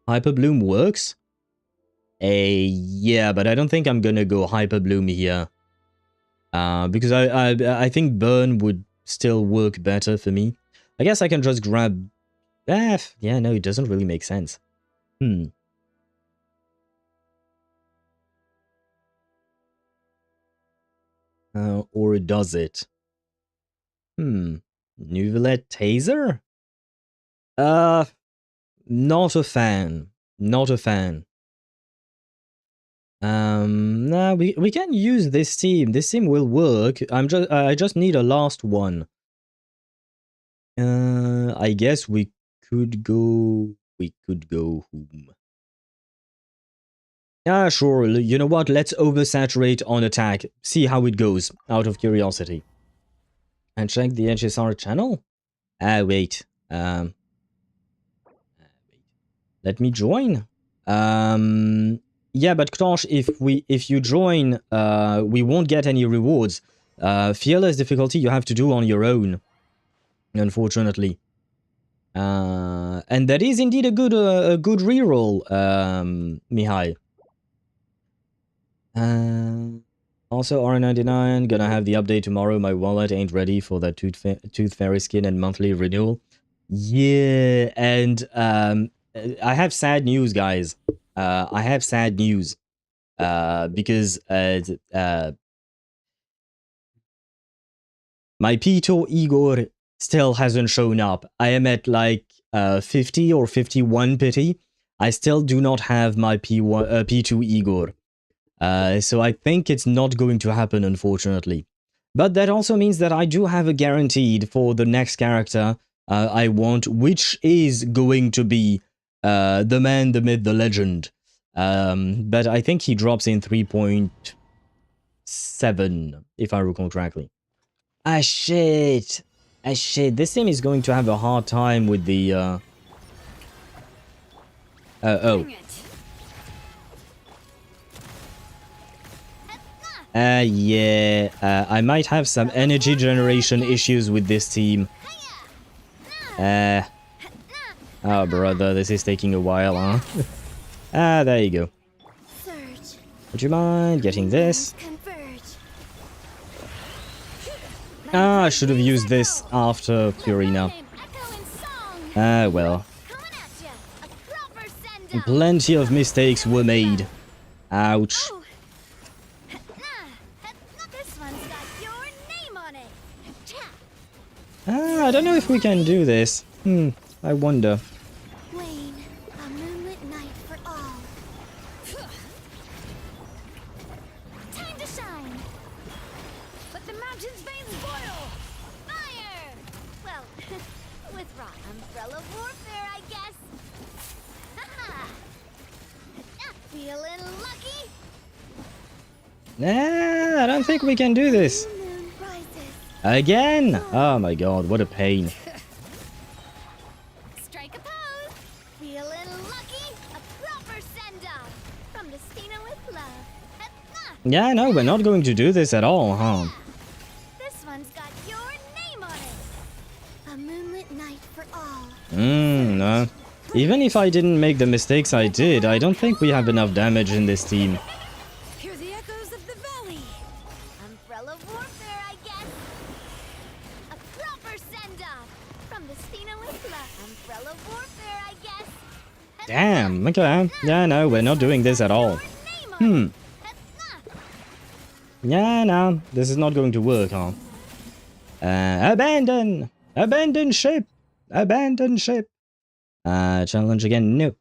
Speaker 1: Hyperbloom works. Yeah, but I don't think I'm gonna go Hyperbloom here. Because I think Burn would still work better for me. I guess I can just grab... yeah, no, it doesn't really make sense. Or does it? Nuvelet Taser? Not a fan. Not a fan. No, we can use this team. This team will work. I just need a last one. I guess we could go whom? Sure. You know what? Let's oversaturate on attack. See how it goes, out of curiosity. And check the HSR channel? Wait. Let me join. Yeah, but Ktosh, if you join, we won't get any rewards. Fearless difficulty you have to do on your own, unfortunately. And that is indeed a good reroll, Mihai. Also, R99, gonna have the update tomorrow. My wallet ain't ready for that Tooth Fairy skin and monthly renewal. Yeah, and I have sad news, guys. I have sad news. Because my P2 Igor still hasn't shown up. I am at like 50 or 51 pity. I still do not have my P2 Igor. So I think it's not going to happen, unfortunately. But that also means that I do have a guaranteed for the next character I want, which is going to be the man, the myth, the legend. But I think he drops in 3.7, if I recall correctly. Shit. Shit. This team is going to have a hard time with the... Yeah, I might have some energy generation issues with this team. Oh, brother, this is taking a while, huh? There you go. Would you mind getting this? I should have used this after Purina. Well. Plenty of mistakes were made. Ouch. I don't know if we can do this. I wonder.
Speaker 8: Wayne, a moonlit night for all. Time to shine. Let the mountain's veins boil. Fire! Well, with raw umbrella warfare, I guess. Feeling lucky?
Speaker 1: Nah, I don't think we can do this. Again? Oh my god, what a pain.
Speaker 8: Strike a pose. Feeling lucky? A proper send-off. From Destina with love.
Speaker 1: Yeah, no, we're not going to do this at all, huh?
Speaker 8: This one's got your name on it. A moonlit night for all.
Speaker 1: No. Even if I didn't make the mistakes I did, I don't think we have enough damage in this team.
Speaker 8: Hear the echoes of the valley. Umbrella warfare, I guess. A proper send-off. From Destina with love. Umbrella warfare, I guess.
Speaker 1: Damn, okay. Yeah, no, we're not doing this at all. Yeah, no, this is not going to work, huh? Abandon! Abandon ship! Abandon ship! Challenge again, no.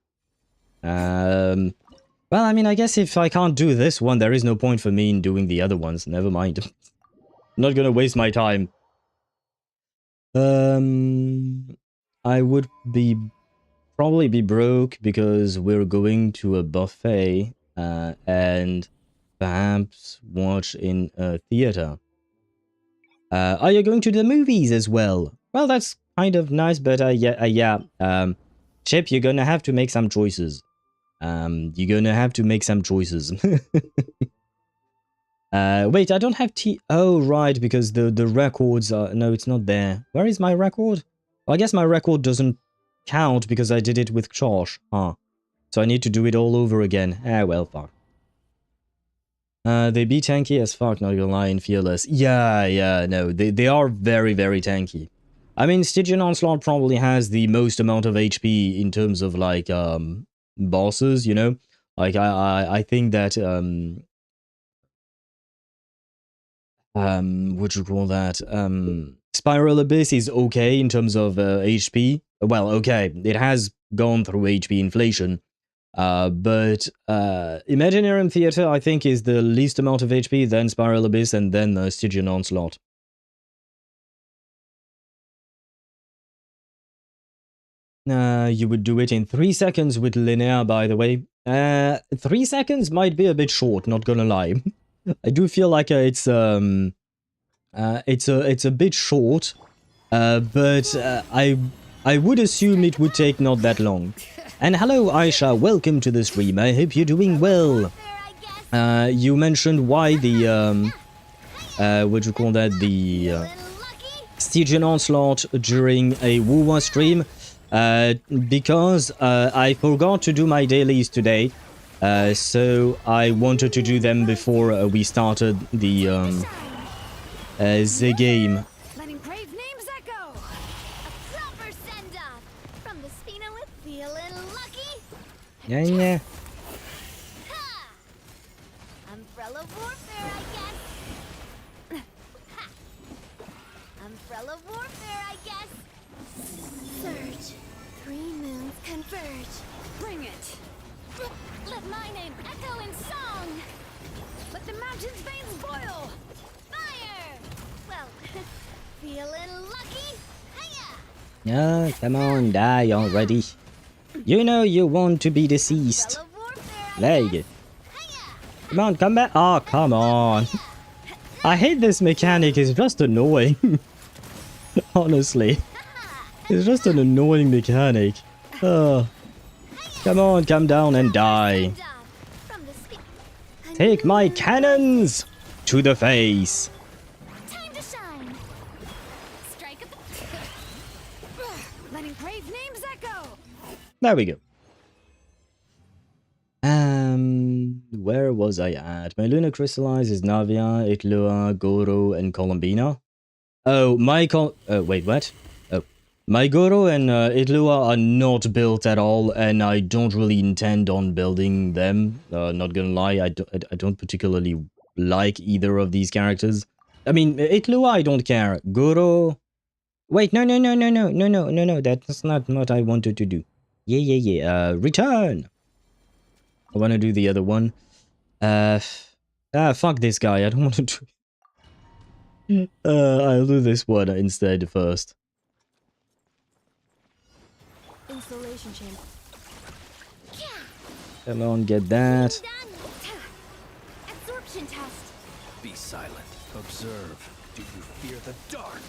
Speaker 1: Well, I mean, I guess if I can't do this one, there is no point for me in doing the other ones. Never mind. I'm not gonna waste my time. I would probably be broke because we're going to a buffet and perhaps watch in a theater. Are you going to the movies as well? Well, that's kind of nice, but yeah. Chip, you're gonna have to make some choices. You're gonna have to make some choices. Wait, I don't have Oh, right, because the records are... No, it's not there. Where is my record? Well, I guess my record doesn't count because I did it with Josh. Huh. So I need to do it all over again. Ah, well, fuck. They be tanky as fuck, not gonna lie, and fearless. Yeah, no, they are very, very tanky. I mean, Stygian Onslaught probably has the most amount of HP in terms of, like, bosses, you know? Like, I think that, what you call that? Spiral Abyss is okay in terms of HP. Well, okay, it has gone through HP inflation. But Imaginarium Theater, I think, is the least amount of HP, then Spiral Abyss, and then Stygian Onslaught. You would do it in 3 seconds with Linear, by the way. 3 seconds might be a bit short, not gonna lie. I do feel like it's a bit short, but I would assume it would take not that long. And hello, Aisha, welcome to the stream. I hope you're doing well. You mentioned why the what you call that, the Stygian Onslaught during a Wuwa stream. Because I forgot to do my dailies today, so I wanted to do them before we started the game.
Speaker 8: Letting brave names echo. A proper send-off from the Spina with feeling lucky.
Speaker 1: Yeah.
Speaker 8: Ha! Umbrella warfare, I guess. Ha! Umbrella warfare, I guess. Surge. 3 moons converge. Bring it. Let my name echo in song. Let the mountain's veins boil. Fire! Well, feeling lucky? Hiya!
Speaker 1: Come on, die already. You know you want to be deceased. There you go. Come on, come back. Oh, come on. I hate this mechanic. It's just annoying. Honestly. It's just an annoying mechanic. Come on, come down and die. Take my cannons to the face.
Speaker 8: Time to shine. Strike up. Letting brave names echo.
Speaker 1: There we go. Where was I at? My Luna Crystallize is Navia, Itlua, Goro, and Columbina. Oh, wait, what? Oh. My Goro and Itlua are not built at all, and I don't really intend on building them. Not gonna lie, I don't particularly like either of these characters. I mean, Itlua, I don't care. Goro... Wait, no, that's not what I wanted to do. Yeah, return! I want to do the other one. Fuck this guy, I don't want to do... I'll do this one instead first.
Speaker 5: Installation chamber.
Speaker 1: Come on, get that.
Speaker 8: Absorption test.
Speaker 7: Be silent. Observe. Do you fear the dark?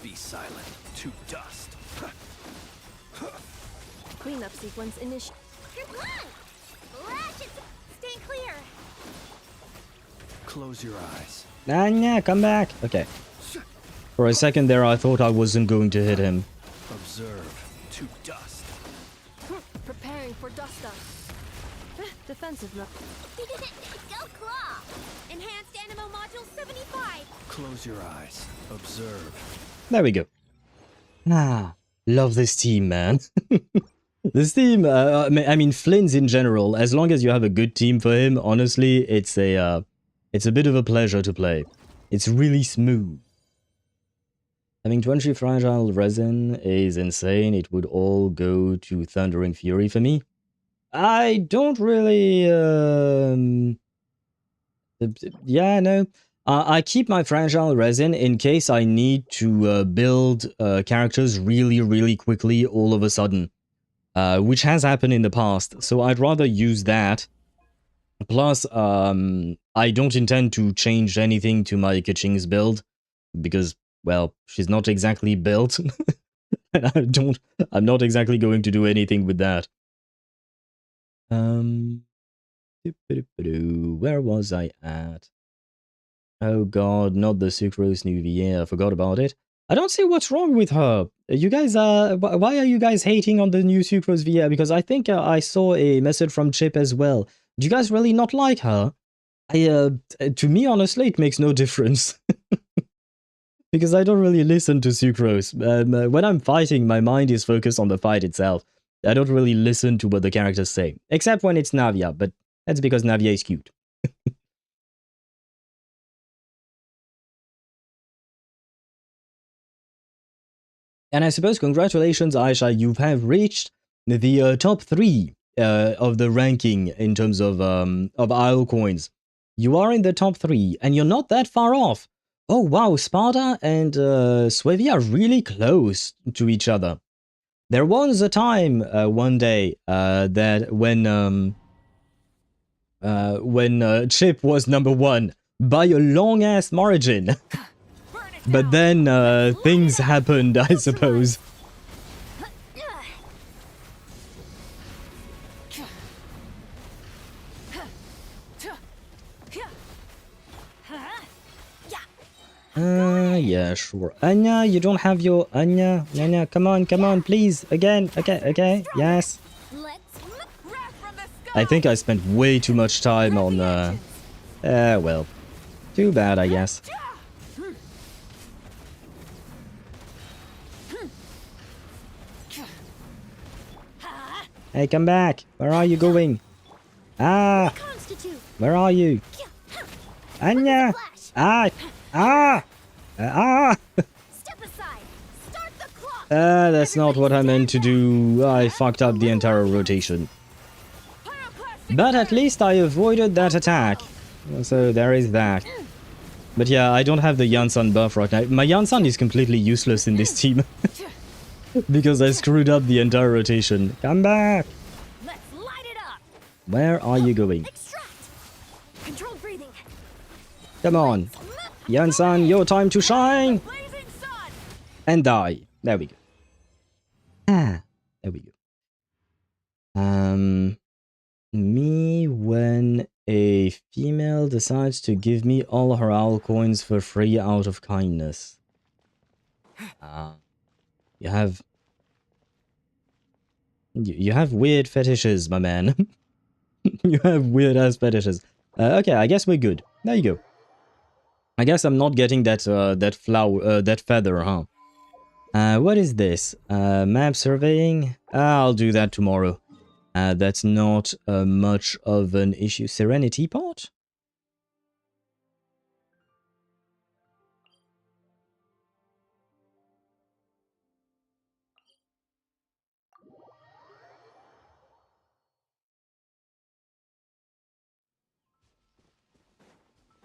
Speaker 7: Be silent. To dust.
Speaker 5: Cleanup sequence initial.
Speaker 8: You're blind. Flash it. Stay clear.
Speaker 7: Close your eyes.
Speaker 1: Nah, come back. Okay. For a second there, I thought I wasn't going to hit him.
Speaker 7: Observe. To dust.
Speaker 5: Preparing for dust up. Defensive mode.
Speaker 8: Go claw. Enhanced Animo Module 75.
Speaker 7: Close your eyes. Observe.
Speaker 1: There we go. Ah, Love this team, man. This team, I mean, Flynn's in general, as long as you have a good team for him, honestly, it's a bit of a pleasure to play. It's really smooth. Having 20 fragile resin is insane. It would all go to Thundering Fury for me. I don't really, yeah, no. I keep my fragile resin in case I need to build characters really, really quickly all of a sudden. Which has happened in the past, so I'd rather use that. Plus, I don't intend to change anything to my Kaching's build, because, well, she's not exactly built. And I'm not exactly going to do anything with that. Where was I at? Oh god, not the Sucrose New VA, I forgot about it. I don't see what's wrong with her. You guys, why are you guys hating on the new Sucrose VA? Because I think I saw a message from Chip as well. Do you guys really not like her? To me, honestly, it makes no difference. Because I don't really listen to Sucrose. When I'm fighting, my mind is focused on the fight itself. I don't really listen to what the characters say. Except when it's Navia, but that's because Navia is cute. And I suppose congratulations, Aisha, you have reached the top 3 of the ranking in terms of Isle coins. You are in the top 3, and you're not that far off. Oh wow, Sparta and Swevy are really close to each other. There was a time one day that when Chip was number 1 by a long ass margin. But then things happened, I suppose. Yeah, sure. Anya, you don't have your Anya. Anya, come on, please. Again, okay, yes. I think I spent way too much time on, well, too bad, I guess. Hey, come back. Where are you going? Ah! Where are you? Anya! Ah! Ah! Ah! That's not what I meant to do. I fucked up the entire rotation. But at least I avoided that attack. So there is that. But yeah, I don't have the Yansan buff right now. My Yansan is completely useless in this team. Because I screwed up the entire rotation. Come back!
Speaker 8: Let's light it up.
Speaker 1: Where are you going?
Speaker 8: Controlled breathing.
Speaker 1: Come on. Yansan, your time to shine! And die. There we go. Ah, there we go. Me when a female decides to give me all her owl coins for free out of kindness. You have weird fetishes, my man. You have weird ass fetishes. Okay, I guess we're good. There you go. I guess I'm not getting that that feather, huh? What is this? Map surveying? I'll do that tomorrow. That's not much of an issue. Serenity pot?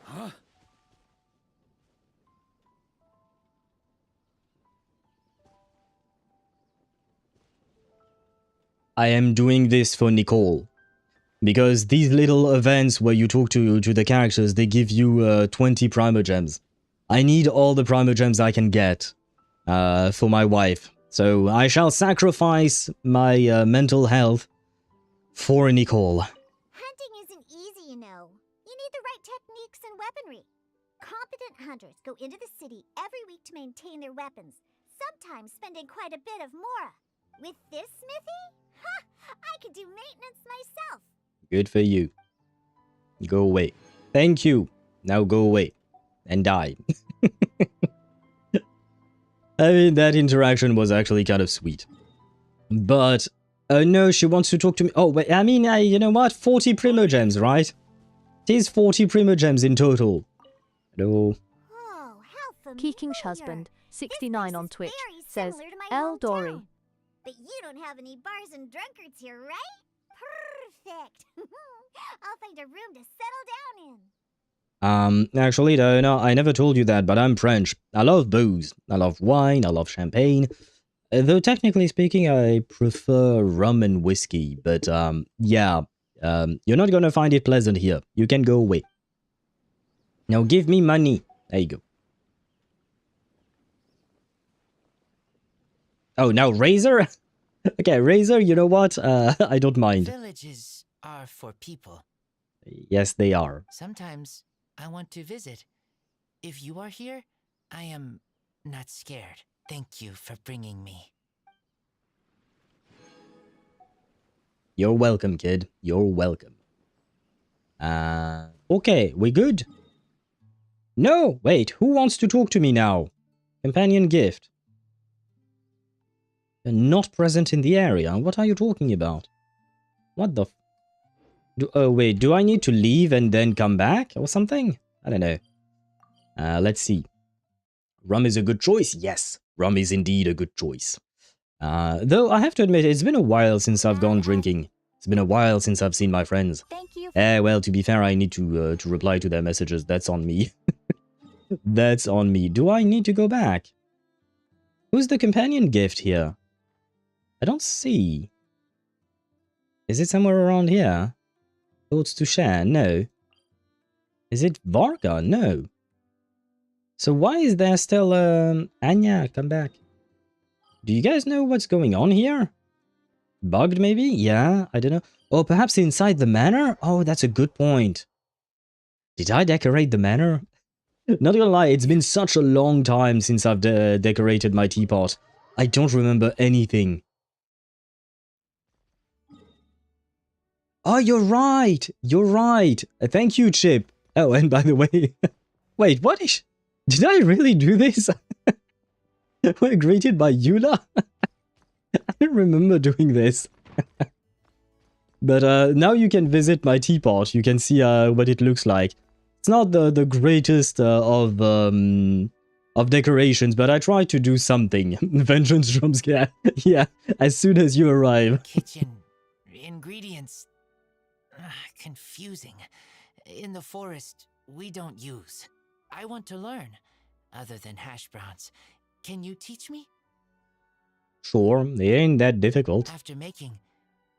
Speaker 3: Huh?
Speaker 1: I am doing this for Nicole. Because these little events where you talk to the characters, they give you 20 Primogems. I need all the Primogems I can get for my wife. So I shall sacrifice my mental health for Nicole.
Speaker 8: Hunting isn't easy, you know. You need the right techniques and weaponry. Competent hunters go into the city every week to maintain their weapons, sometimes spending quite a bit of mora. With this smithy? Ha! I could do maintenance myself.
Speaker 1: Good for you. Go away. Thank you. Now go away. And die. I mean, that interaction was actually kind of sweet. But, no, she wants to talk to me. Oh, wait, I mean, you know what? 40 Primogems, right? It is 40 Primogems in total. Hello.
Speaker 8: Oh, how familiar.
Speaker 5: Keeking's husband, 69 on Twitch,
Speaker 8: very
Speaker 5: says,
Speaker 8: similar to my
Speaker 5: El Dory.
Speaker 8: hometown. But you don't have any bars and drunkards here, right? Perfect. I'll find a room to settle down in.
Speaker 1: Actually, no, I never told you that, but I'm French. I love booze. I love wine. I love champagne. Though technically speaking, I prefer rum and whiskey. But, yeah. You're not gonna find it pleasant here. You can go away. Now give me money. There you go. Oh, now Razor? Okay, Razor, you know what? I don't mind.
Speaker 10: Villages are for people.
Speaker 1: Yes, they are.
Speaker 10: Sometimes I want to visit. If you are here, I am not scared. Thank you for bringing me.
Speaker 1: You're welcome, kid. You're welcome. Okay, we good? No, wait, who wants to talk to me now? Companion gift. Not present in the area. What are you talking about? What the oh, wait, do I need to leave and then come back or something? I don't know. Let's see. Rum is a good choice. Yes, rum is indeed a good choice. Though I have to admit, it's been a while since I've gone drinking. It's been a while since I've seen my friends.
Speaker 4: Thank you.
Speaker 1: Well, to be fair, I need to reply to their messages. That's on me. That's on me. Do I need to go back? Who's the companion gift here? I don't see. Is it somewhere around here? Thoughts to share? No. Is it Varka? No. So why is there still, Anya, come back. Do you guys know what's going on here? Bugged, maybe? Yeah, I don't know. Or perhaps inside the manor? Oh, that's a good point. Did I decorate the manor? Not gonna lie, it's been such a long time since I've decorated my teapot. I don't remember anything. Oh, you're right. You're right. Thank you, Chip. Oh, and by the way... Wait, what is... Did I really do this? We're greeted by Eula? I don't remember doing this. But now you can visit my teapot. You can see what it looks like. It's not the greatest of decorations, but I tried to do something. Vengeance jump scare. Yeah, as soon as you arrive.
Speaker 10: Kitchen ingredients. Confusing. In the forest, we don't use. I want to learn. Other than hash browns. Can you teach me?
Speaker 1: Sure, it ain't that difficult.
Speaker 10: After making,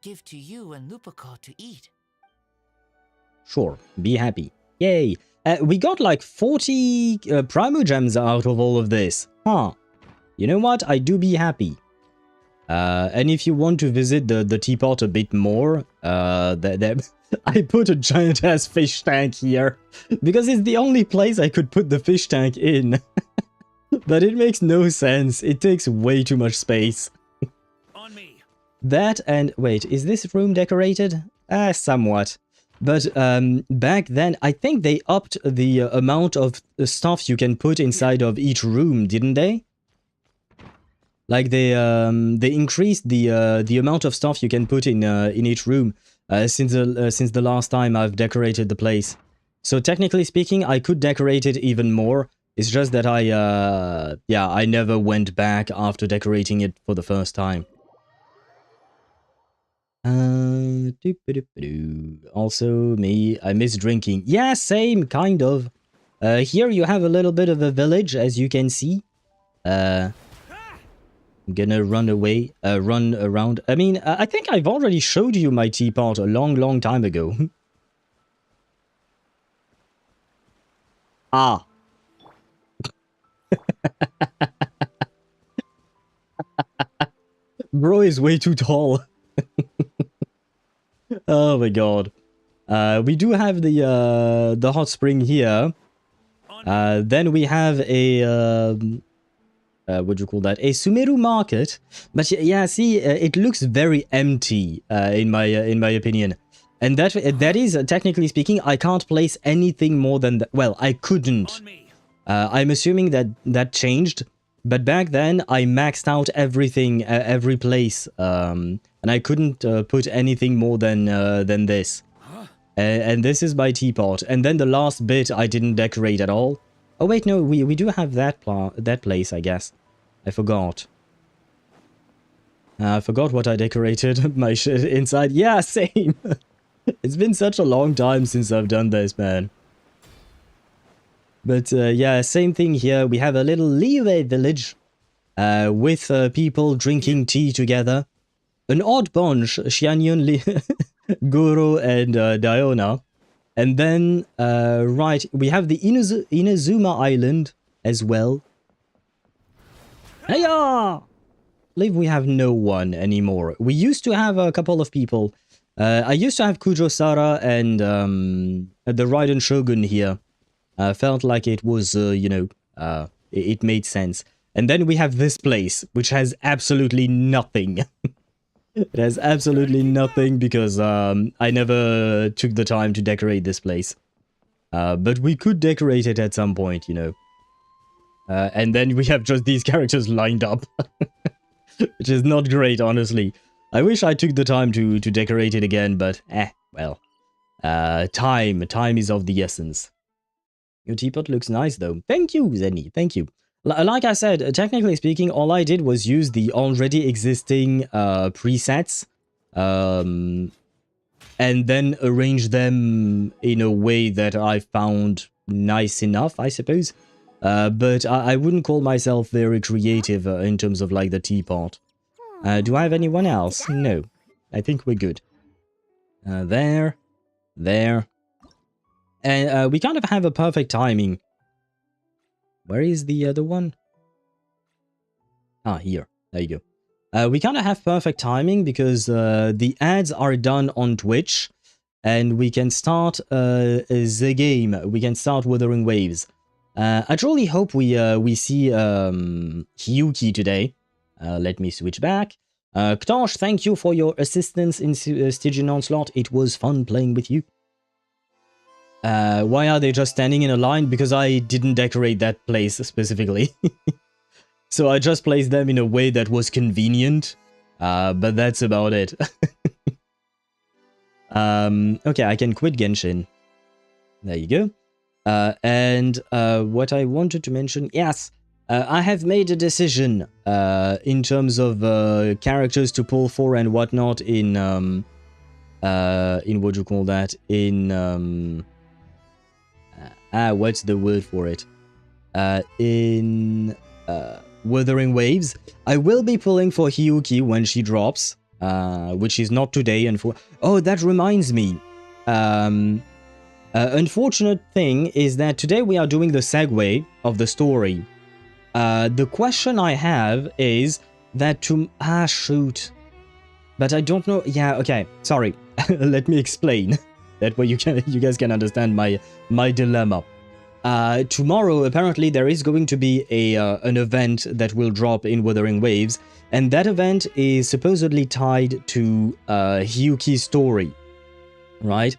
Speaker 10: give to you and Lupico to eat.
Speaker 1: Sure, be happy. Yay! We got like 40 Primogems out of all of this. Huh. You know what? I do be happy. And if you want to visit the teapot a bit more, I put a giant-ass fish tank here. Because it's the only place I could put the fish tank in. But it makes no sense. It takes way too much space.
Speaker 3: On me.
Speaker 1: That and... Wait, is this room decorated? Somewhat. But back then, I think they upped the amount of stuff you can put inside of each room, didn't they? Like they increased the amount of stuff you can put in each room since the last time I've decorated the place. So technically speaking, I could decorate it even more. It's just that I never went back after decorating it for the first time. Also, me, I miss drinking. Yeah, same, kind of. Here you have a little bit of a village, as you can see. I'm gonna run away, run around. I mean, I think I've already showed you my teapot a long time ago. Ah. Bro is way too tall. Oh my god. We do have the hot spring here. Then we have a what do you call that? A Sumeru market. But yeah, see, it looks very empty in my opinion. And that is technically speaking, I can't place anything more than that. Well, I couldn't. I'm assuming that changed But back then, I maxed out everything, every place, and I couldn't put anything more than this. And this is my teapot. And then the last bit I didn't decorate at all. Oh wait, no, we do have that place, I guess. I forgot. I forgot what I decorated my shit inside. Yeah, same. It's been such a long time since I've done this, man. But yeah, same thing here. We have a little Liyue village with people drinking tea together. An odd bunch, Xianyun, Goro, and Diona. And then, right, we have the Inazuma Island as well. Hiya! I believe we have no one anymore. We used to have a couple of people. I used to have Kujo-Sara and the Raiden Shogun here. Felt like it was, you know, it made sense. And then we have this place, which has absolutely nothing. It has absolutely nothing because I never took the time to decorate this place. But we could decorate it at some point, you know. And then we have just these characters lined up. Which is not great, honestly. I wish I took the time to decorate it again, but well. Time is of the essence. Your teapot looks nice, though. Thank you, Zenny. Thank you. Like I said, technically speaking, all I did was use the already existing presets and then arrange them in a way that I found nice enough, I suppose. But I wouldn't call myself very creative in terms of like the teapot. Do I have anyone else? No. I think we're good. There. And we kind of have a perfect timing. Where is the other one? Ah, here. There you go. We kind of have perfect timing because the ads are done on Twitch. And we can start the game. We can start Wuthering Waves. I truly hope we see Hiyuki today. Let me switch back. Ktosh, thank you for your assistance in Stygian Onslaught. It was fun playing with you. Why are they just standing in a line? Because I didn't decorate that place specifically. So I just placed them in a way that was convenient. But that's about it. Okay, I can quit Genshin. There you go. And what I wanted to mention, yes, I have made a decision in terms of characters to pull for and whatnot in what do you call that? In what's the word for it? In Wuthering Waves. I will be pulling for Hiyuki when she drops, which is not today. And oh, that reminds me. Unfortunate thing is that today we are doing the segue of the story. The question I have is that shoot. But I don't know. Yeah, okay. Sorry. Let me explain. That way you guys can understand my dilemma. Tomorrow, apparently, there is going to be an event that will drop in Wuthering Waves, and that event is supposedly tied to Hiyuki's story, right?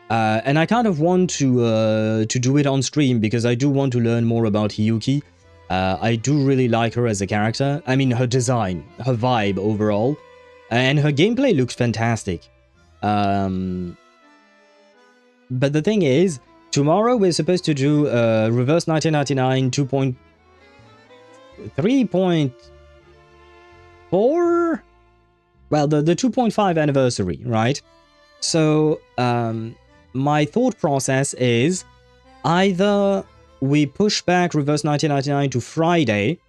Speaker 1: And I kind of want to do it on stream because I do want to learn more about Hiyuki. I do really like her as a character. I mean, her design, her vibe overall, and her gameplay looks fantastic. But the thing is, tomorrow we're supposed to do Reverse 1999 2.3.4? Well, the 2.5 anniversary, right? So, my thought process is either we push back Reverse 1999 to Friday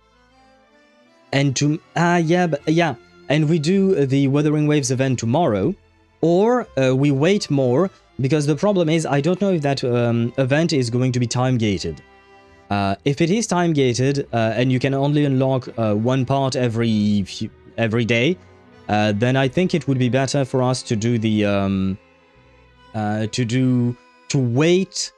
Speaker 1: and and we do the Wuthering Waves event tomorrow, or we wait more. Because the problem is, I don't know if that event is going to be time-gated. If it is time-gated, and you can only unlock one part every day, then I think it would be better for us to do the to wait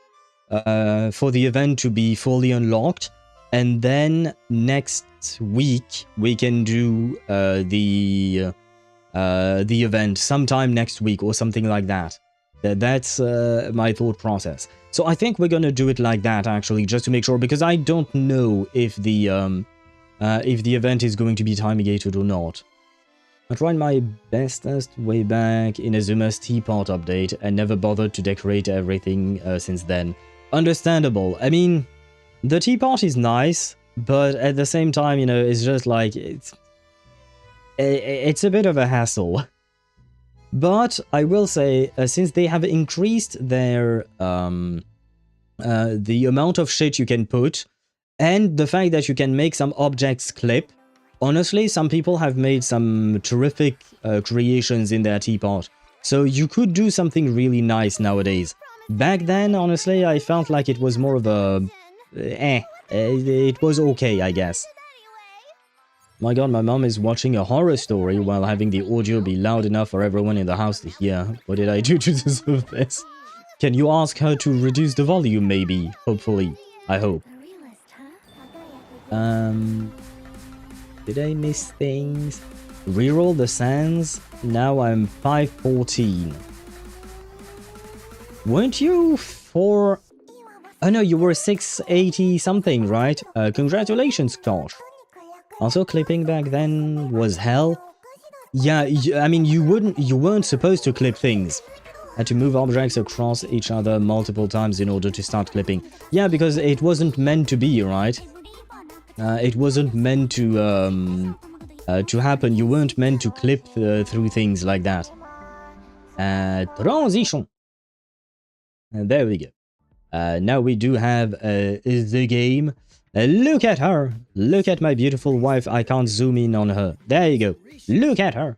Speaker 1: for the event to be fully unlocked, and then next week we can do the event sometime next week or something like that. That's my thought process. So I think we're gonna do it like that, actually, just to make sure, because I don't know if the if the event is going to be time gated or not. I tried my bestest way back in Azuma's teapot update and never bothered to decorate everything since then. Understandable. I mean, the teapot is nice, but at the same time, you know, it's just like, it's a bit of a hassle. But I will say, since they have increased their, the amount of shit you can put, and the fact that you can make some objects clip, honestly, some people have made some terrific creations in their teapot. So you could do something really nice nowadays. Back then, honestly, I felt like it was more of a... it was okay, I guess. My god, my mom is watching a horror story while having the audio be loud enough for everyone in the house to hear. What did I do to deserve this? Can you ask her to reduce the volume, maybe? Hopefully. I hope. Did I miss things? Reroll the sands? Now I'm 514. Weren't you 4... Oh no, you were 680 something, right? Congratulations, Kosh. Also, clipping back then was hell. Yeah, I mean, you weren't supposed to clip things. Had to move objects across each other multiple times in order to start clipping. Yeah, because it wasn't meant to be, right? It wasn't meant to happen. You weren't meant to clip through things like that. Transition. And there we go. Now we do have the game. Look at her. Look at my beautiful wife. I can't zoom in on her. There you go. Look at her.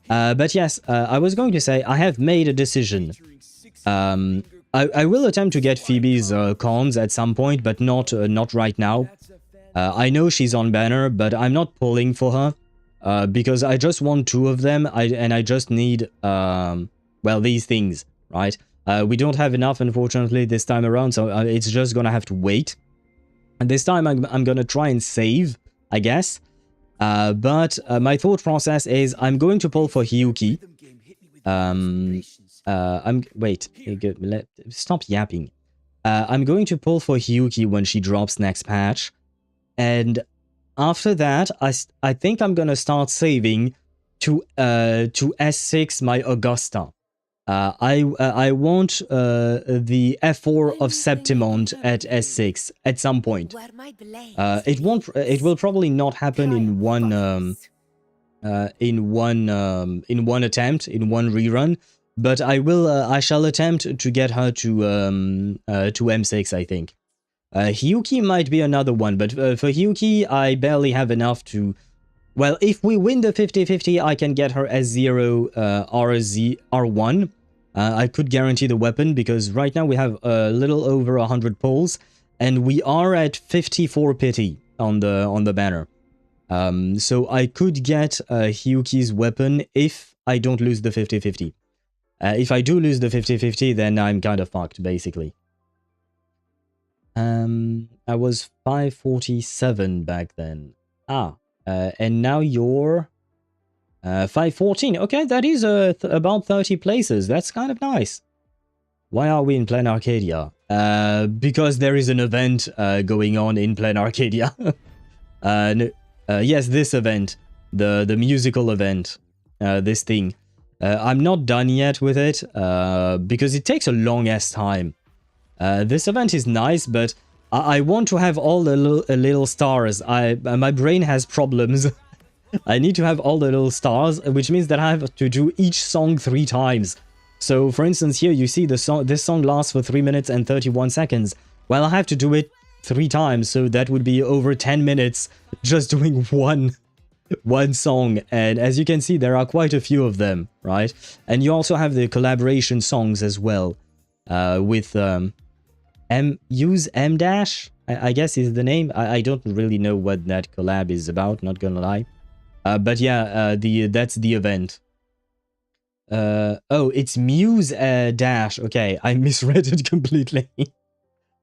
Speaker 1: But yes, I was going to say I have made a decision. I will attempt to get Phoebe's cons at some point, but not right now. I know she's on banner, but I'm not pulling for her because I just want 2 of them, and I just need well, these things, right? We don't have enough, unfortunately, this time around, so it's just gonna have to wait. And this time I'm gonna try and save, I guess. But my thought process is I'm going to pull for Hiyuki. Wait, stop yapping. I'm going to pull for Hiyuki when she drops next patch. And after that, I think I'm gonna start saving to S6 my Augusta. I want the F4 of Septimond at S6 at some point. It will probably not happen in one attempt, in one rerun, but I shall attempt to get her to M6, I think. Hiyuki might be another one, but for Hiyuki I barely have enough to... Well, if we win the 50-50, I can get her S0 R1. I could guarantee the weapon, because right now we have a little over 100 pulls, and we are at 54 pity on the banner. So I could get Hiyuki's weapon if I don't lose the 50-50. If I do lose the 50-50, then I'm kind of fucked, basically. I was 547 back then. And now you're 514. Okay, that is about 30 places. That's kind of nice. Why are we in Plan Arcadia? Because there is an event going on in Plan Arcadia. No, yes, this event. The musical event. This thing. I'm not done yet with it because it takes a long-ass time. This event is nice, but I want to have all the little stars. My brain has problems. I need to have all the little stars, which means that I have to do each song 3 times. So, for instance, here you see this song lasts for 3 minutes and 31 seconds. Well, I have to do it 3 times, so that would be over 10 minutes just doing one song. And as you can see, there are quite a few of them, right? And you also have the collaboration songs as well, with Use M Dash, I guess is the name. I don't really know what that collab is about, not gonna lie. But yeah, that's the event. Oh, it's Muse Dash. Okay, I misread it completely.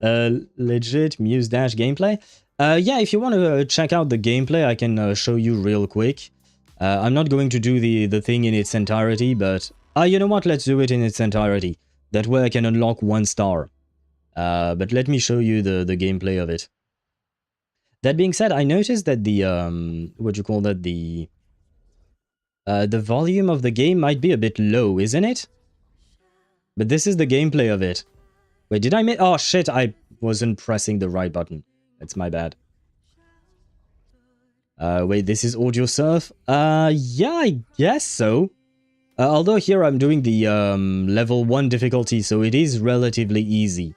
Speaker 1: Legit Muse Dash gameplay. Yeah, if you want to check out the gameplay, I can show you real quick. I'm not going to do the thing in its entirety, but you know what? Let's do it in its entirety. That way I can unlock 1 star. But let me show you the gameplay of it. That being said, I noticed that the what you call that, the volume of the game might be a bit low, isn't it? But this is the gameplay of it. Wait, did I miss? Oh shit, I wasn't pressing the right button. That's my bad. Wait, this is audio surf? Yeah, I guess so. Although here I'm doing the level 1 difficulty, so it is relatively easy.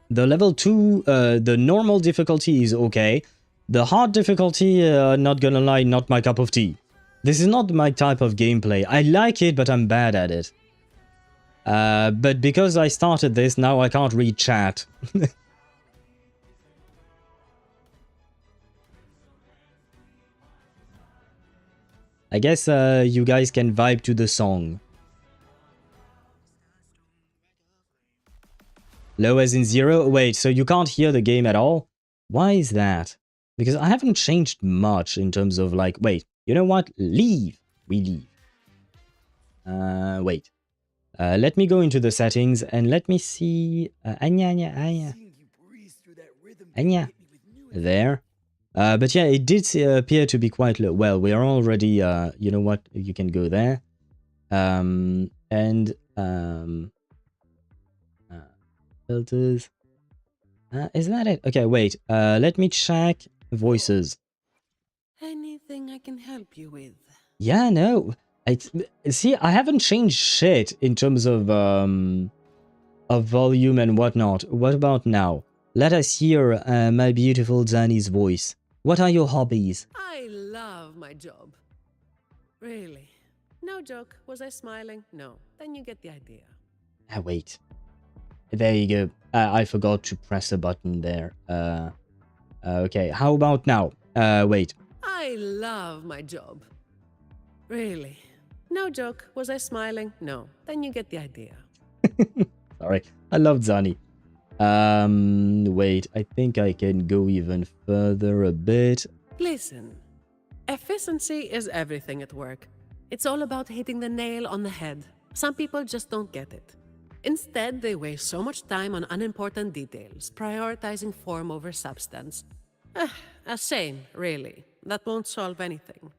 Speaker 1: The level 2, the normal difficulty is okay. The hard difficulty, not gonna lie, not my cup of tea. This is not my type of gameplay. I like it, but I'm bad at it. But because I started this, now I can't read chat. I guess you guys can vibe to the song. Low as in 0? Wait, so you can't hear the game at all? Why is that? Because I haven't changed much in terms of like... Wait, you know what? Leave. We leave. Wait. Let me go into the settings and let me see... Anya. There. But yeah, it did appear to be quite low. Well, we are already... you know what? You can go there. Filters. Is that it? Okay, wait. Let me check voices.
Speaker 11: Anything I can help you with?
Speaker 1: Yeah, no. See, I haven't changed shit in terms of volume and whatnot. What about now? Let us hear my beautiful Zani's voice. What are your hobbies?
Speaker 11: I love my job. Really. No joke. Was I smiling? No. Then you get the idea.
Speaker 1: Wait. There you go. I forgot to press a button there. Okay, how about now? Wait.
Speaker 11: I love my job. Really. No joke. Was I smiling? No. Then you get the idea.
Speaker 1: Sorry. I love Zani. Wait. I think I can go even further a bit.
Speaker 11: Listen. Efficiency is everything at work. It's all about hitting the nail on the head. Some people just don't get it. Instead, they waste so much time on unimportant details, prioritizing form over substance. A shame, really. That won't solve anything.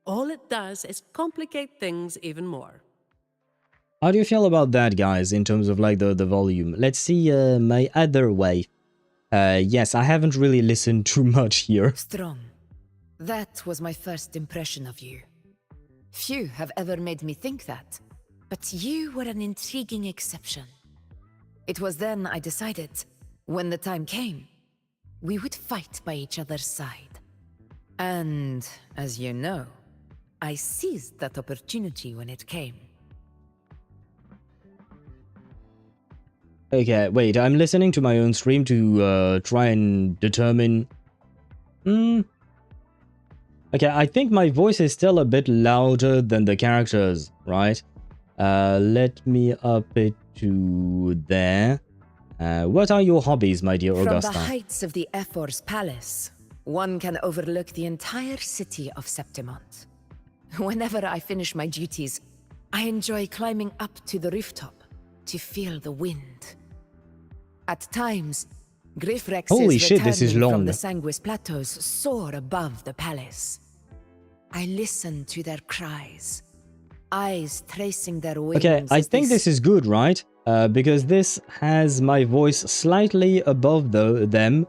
Speaker 11: All it does is complicate things even more.
Speaker 1: How do you feel about that, guys, in terms of like the volume? Let's see my other way. Yes, I haven't really listened too much here.
Speaker 12: Strong. That was my first impression of you. Few have ever made me think that. But you were an intriguing exception. It was then I decided, when the time came, we would fight by each other's side. And, as you know, I seized that opportunity when it came.
Speaker 1: Okay, wait, I'm listening to my own stream to try and determine... Okay, I think my voice is still a bit louder than the characters, right? Let me up it to there. What are your hobbies, my dear Augusta?
Speaker 12: From the heights of the Ephor's palace, one can overlook the entire city of Septimont. Whenever I finish my duties, I enjoy climbing up to the rooftop to feel the wind. At times, Griffrexes returning from the Sanguis Plateaus soar above the palace. I listen to their cries, eyes tracing their wings.
Speaker 1: Okay, I think this is good, right? Because this has my voice slightly above them.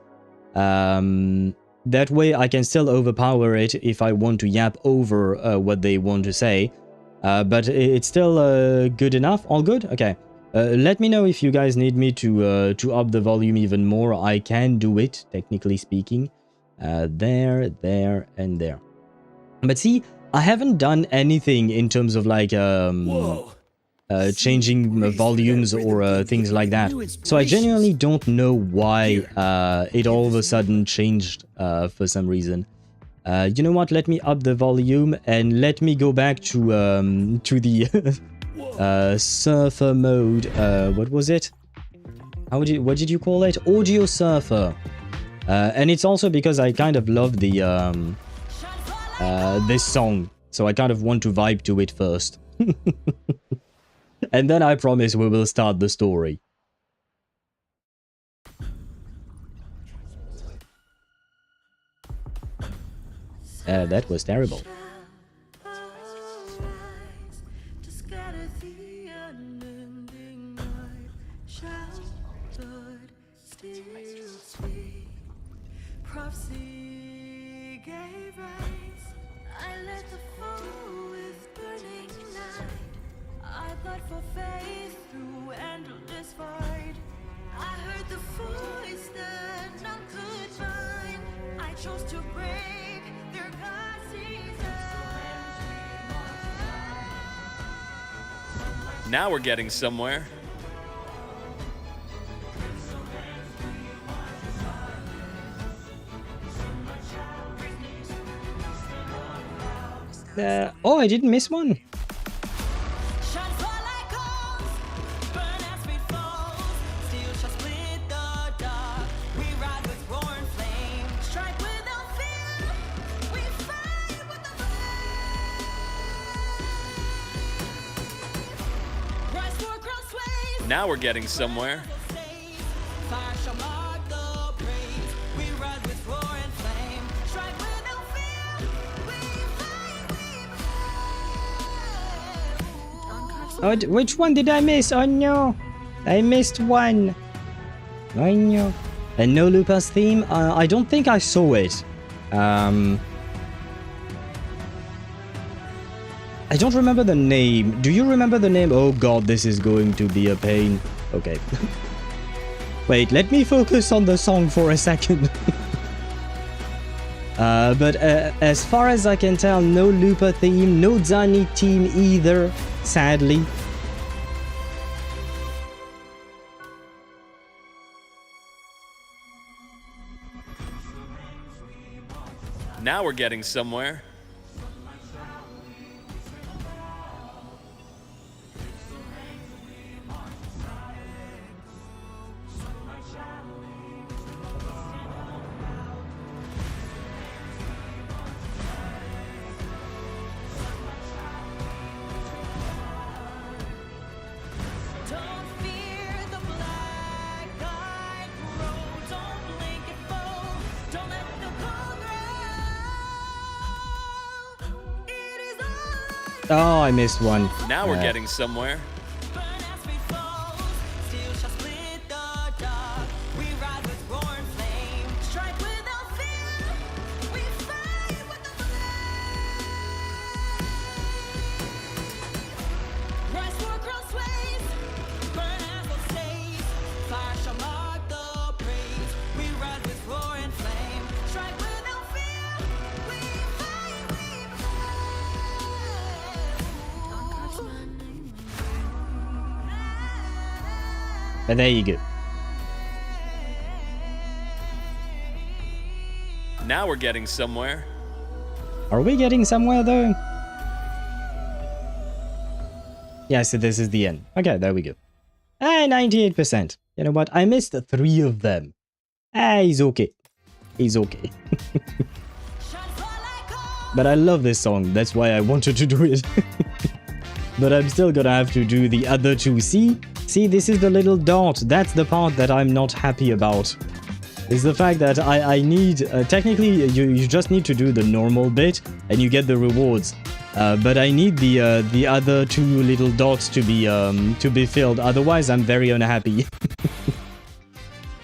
Speaker 1: That way I can still overpower it if I want to yap over what they want to say. But it's still good enough. All good? Okay. Let me know if you guys need me to up the volume even more. I can do it, technically speaking. There, and there. But see, I haven't done anything in terms of like changing volumes or things like that. So I genuinely don't know why it all of a sudden changed for some reason. You know what? Let me up the volume and let me go back to the surfer mode. What was it? What did you call it? Audio surfer. And it's also because I kind of love the this song, so I kind of want to vibe to it first. And then I promise we will start the story. That was terrible.
Speaker 7: Now we're getting somewhere.
Speaker 1: Oh, I didn't miss one.
Speaker 7: Now we're getting somewhere.
Speaker 1: Oh, which one did I miss? Oh no, I missed one. Oh no. And no Lupa's theme? I don't think I saw it. I don't remember the name. Do you remember the name? Oh god, this is going to be a pain. Okay. Wait, let me focus on the song for a second. But as far as I can tell, no Lupa theme, no Zani team either, sadly.
Speaker 7: Now we're getting somewhere.
Speaker 1: Oh, I missed one.
Speaker 7: Now we're getting somewhere.
Speaker 1: But there you go.
Speaker 7: Now we're getting somewhere.
Speaker 1: Are we getting somewhere though? Yeah, so this is the end. Okay, there we go. 98%. You know what? I missed 3 of them. He's okay. He's okay. But I love this song. That's why I wanted to do it. But I'm still gonna have to do the other 2. See, this is the little dot. That's the part that I'm not happy about. Is the fact that I need... technically, you just need to do the normal bit and you get the rewards. But I need the other 2 little dots to be filled. Otherwise, I'm very unhappy.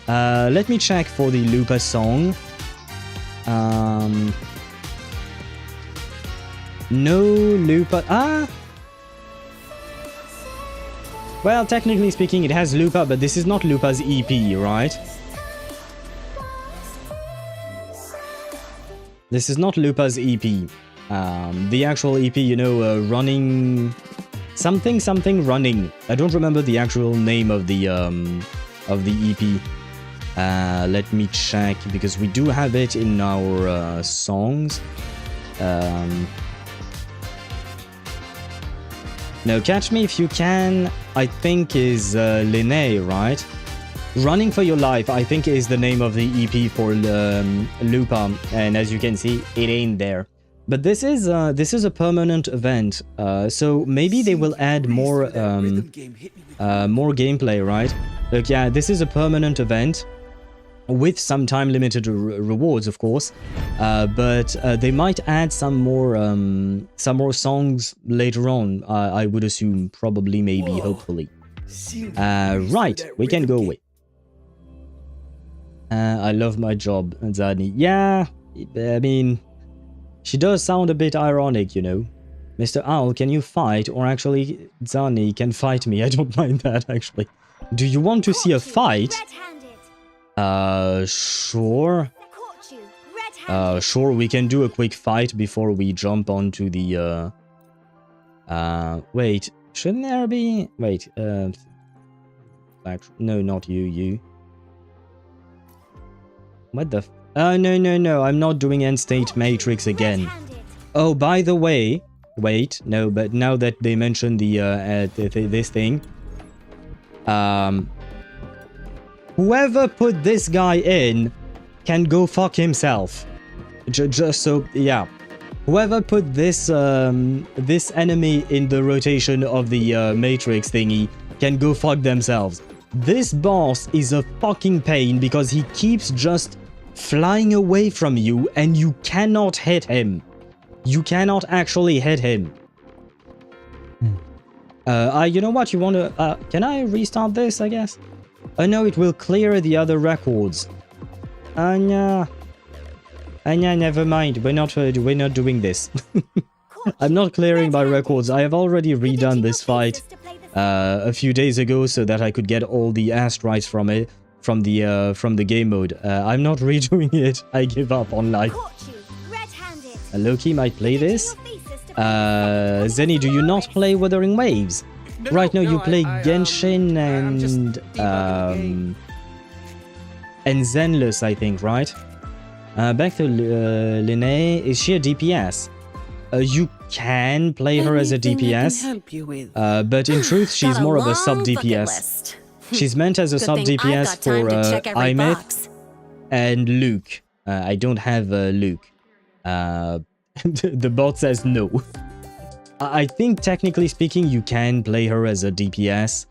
Speaker 1: Let me check for the Lupa song. No Lupa... Well, technically speaking, it has Lupa, but this is not Lupa's EP, right? This is not Lupa's EP. The actual EP, you know, running... Something running. I don't remember the actual name of the EP. Let me check, because we do have it in our songs. No, Catch Me If You Can, I think is Linné, right? Running for Your Life, I think is the name of the EP for Lupa, and as you can see, it ain't there. But this is a permanent event, so maybe they will add more more gameplay, right? Look, yeah, this is a permanent event. with some time-limited rewards, of course. But they might add some more songs later on. I would assume, probably, maybe, hopefully. Right, we can go away. I love my job, Zani. Yeah, I mean, she does sound a bit ironic, you know. Mr. Owl, can you fight? Or actually, Zani can fight me. I don't mind that, actually. Do you want to see a fight? Sure. Sure, we can do a quick fight before we jump onto the, wait, shouldn't there be... Wait, no, not you. What the... no, I'm not doing End State Matrix again. Oh, by the way... Wait, no, but now that they mentioned this thing... whoever put this guy in can go fuck himself. Just so... Yeah. Whoever put this, this enemy in the rotation of the Matrix thingy can go fuck themselves. This boss is a fucking pain because he keeps just flying away from you and you cannot hit him. You cannot actually hit him. You know what? You want to... can I restart this, I guess? Oh no, it will clear the other records. No. Never mind. We're not doing this. I'm not clearing my records. I have already redone this fight a few days ago so that I could get all the astrites from it, from the game mode. I'm not redoing it. I give up on life. Loki might play this. Zenny, do you not play Wuthering Waves? Right now you play Genshin and Zenless, I think, right? Back to Linnea. Is she a DPS? You can play her as a DPS, but in truth, she's more of a sub-DPS. She's meant as a sub-DPS for Imith and Luke. I don't have Luke. The bot says no. I think, technically speaking, you can play her as a DPS.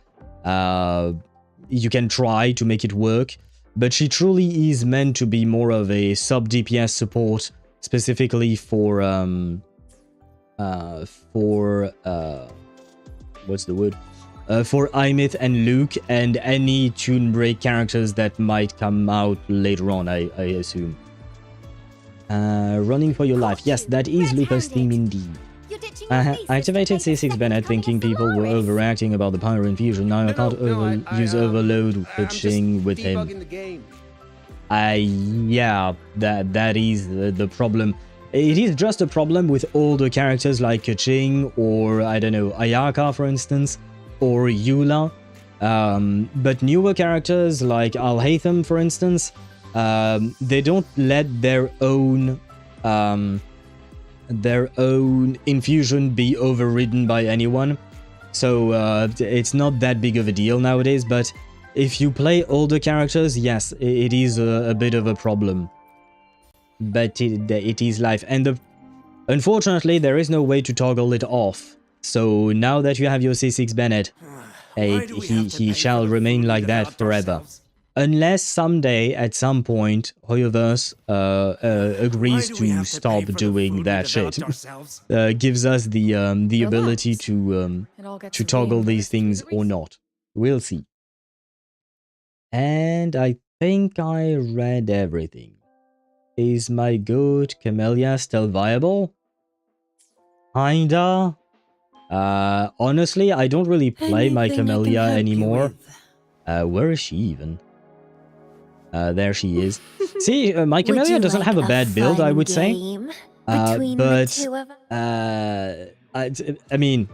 Speaker 1: You can try to make it work. But she truly is meant to be more of a sub-DPS support, specifically for, what's the word? For Imith and Luke, and any Toon Break characters that might come out later on, I assume. Running for your life. Yes, that is Luca's theme indeed. I activated C6 Bennett thinking people were overreacting about the Pyro Infusion. Now I can't use Overload pitching with him. Yeah, that is the problem. It is just a problem with older characters like Keqing or, I don't know, Ayaka, for instance, or Eula. But newer characters like Alhaitham, for instance, they don't let their own infusion be overridden by anyone. So it's not that big of a deal nowadays, but if you play older characters, yes, it is a bit of a problem. But it is life. And unfortunately, there is no way to toggle it off. So now that you have your C6 Bennett, he shall remain like that forever. Unless someday, at some point, Hoyoverse agrees to stop doing that shit. Gives us the ability to toggle these things or not. We'll see. And I think I read everything. Is my good Camellia still viable? Kinda. Honestly, I don't really play my Camellia anymore. Where is she even? There she is. See, my Camellia doesn't have a bad build, I would say. But I mean,